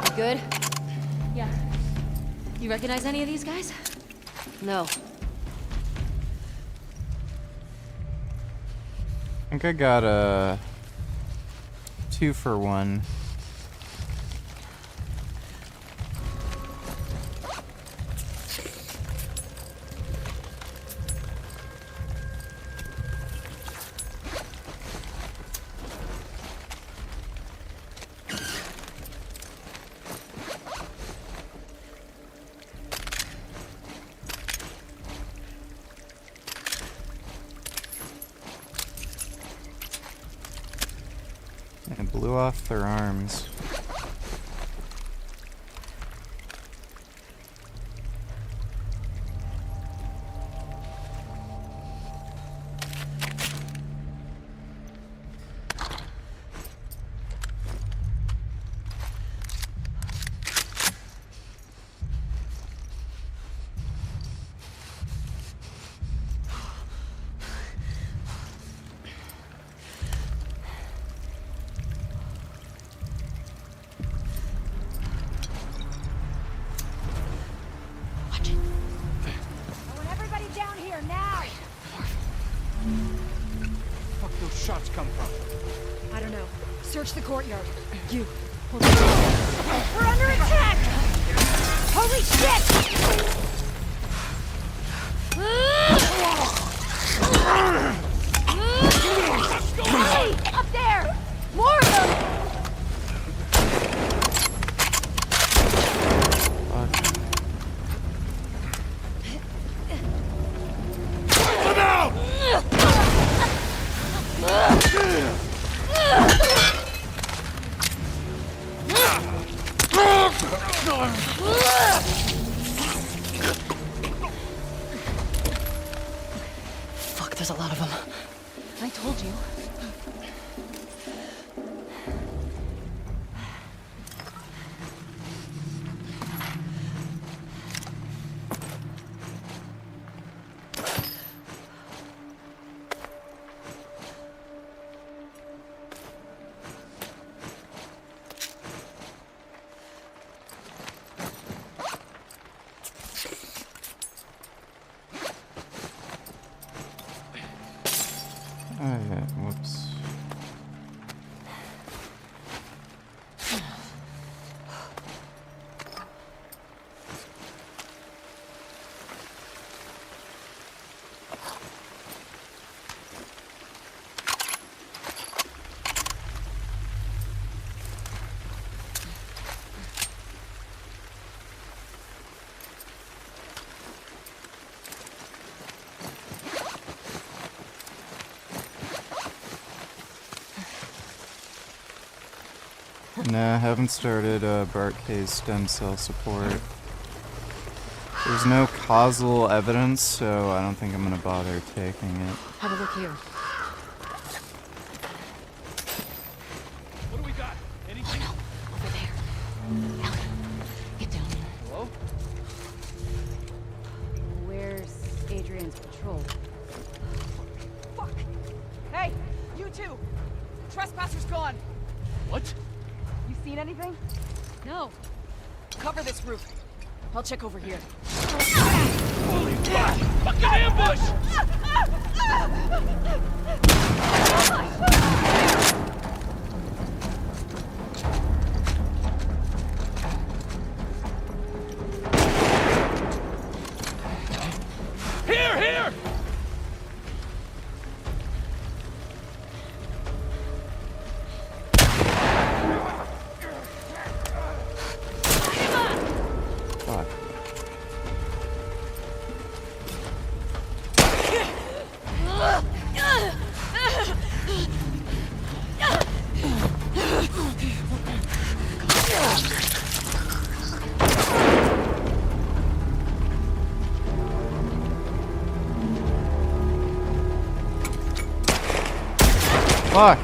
You good? Yeah. You recognize any of these guys? No. I think I got a 2 for 1. It blew off their arms. I want everybody down here now! Fuck those shots come from? I don't know. Search the courtyard. You. Hold on. We're under attack! Holy shit! Hey! Up there! More of them! Fuck, there's a lot of them. I told you. yeah, whoops. No, haven't started Barkay's stem cell support. There's no causal evidence, so I don't think I'm gonna bother taking it. Have a look here. What do we got? Anything? Over there. Ellie, get down there. Hello? Where's Adrian's patrol? Fuck! Hey, you two! Trespasser's gone! What? You seen anything? No. Cover this roof. I'll check over here. Holy fuck! Fucking ambush! Here, here! Fuck. Fuck!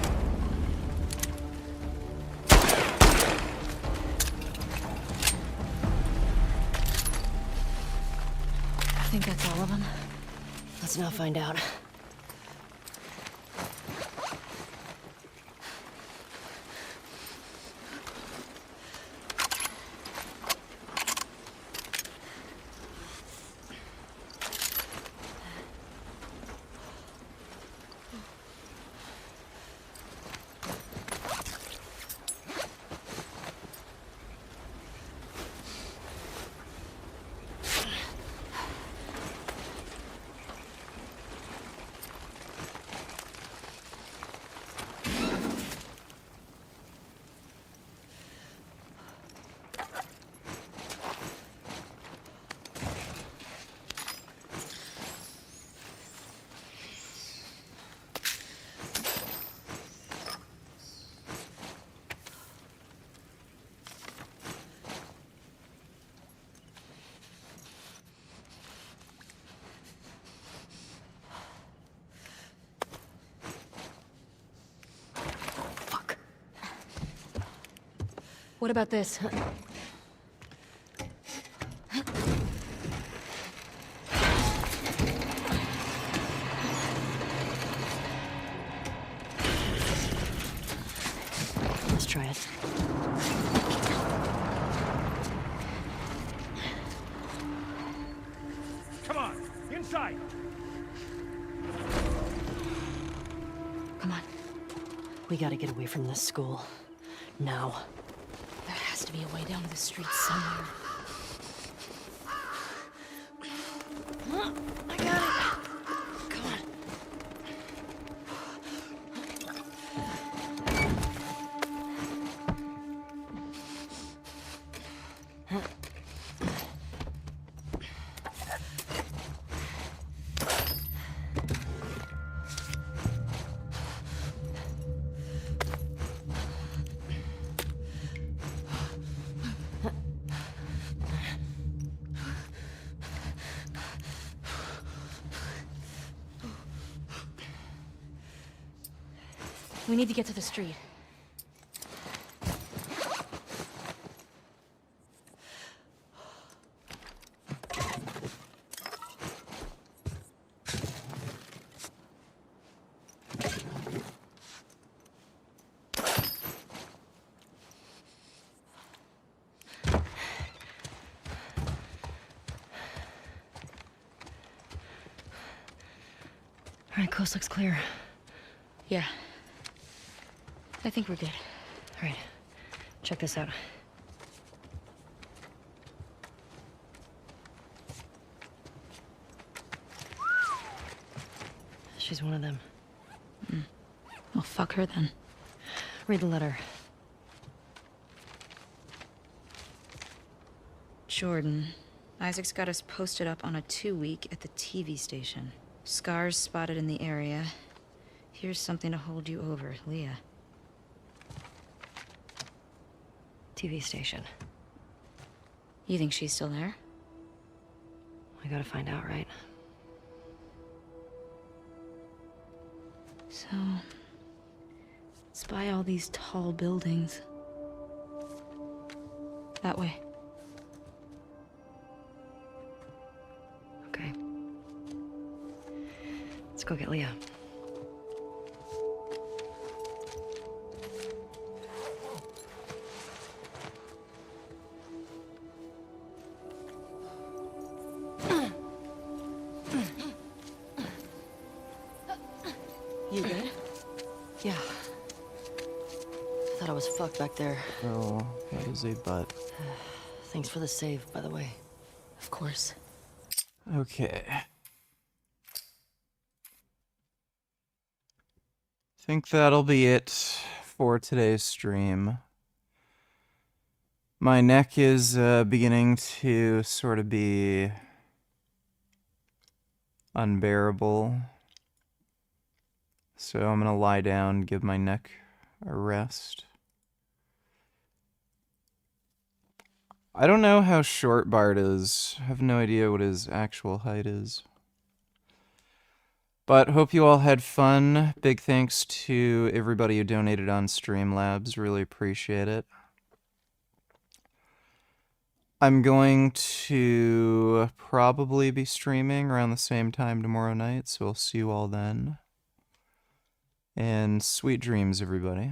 I think that's all of them. Let's now find out. What about this? Let's try it. Come on, inside! Come on. We gotta get away from this school. Now. There has to be a way down to the street somewhere. I got it. Come on. We need to get to the street. All right, coast looks clear. Yeah. I think we're good. All right. Check this out. She's one of them. Well, fuck her then. Read the letter. Jordan. Isaac's got us posted up on a 2-week at the TV station. Scars spotted in the area. Here's something to hold you over, Leah. TV station. You think she's still there? I gotta find out, right? So... spy all these tall buildings. That way. Okay. Let's go get Leah. You good? Yeah. Thought I was fucked back there. Oh, that is a butt. Thanks for the save, by the way. Of course. Okay. Think that'll be it for today's stream. My neck is beginning to sort of be unbearable. So I'm gonna lie down, give my neck a rest. I don't know how short Bart is. I have no idea what his actual height is. But hope you all had fun. Big thanks to everybody who donated on Streamlabs. Really appreciate it. I'm going to probably be streaming around the same time tomorrow night, so I'll see you all then. And sweet dreams, everybody.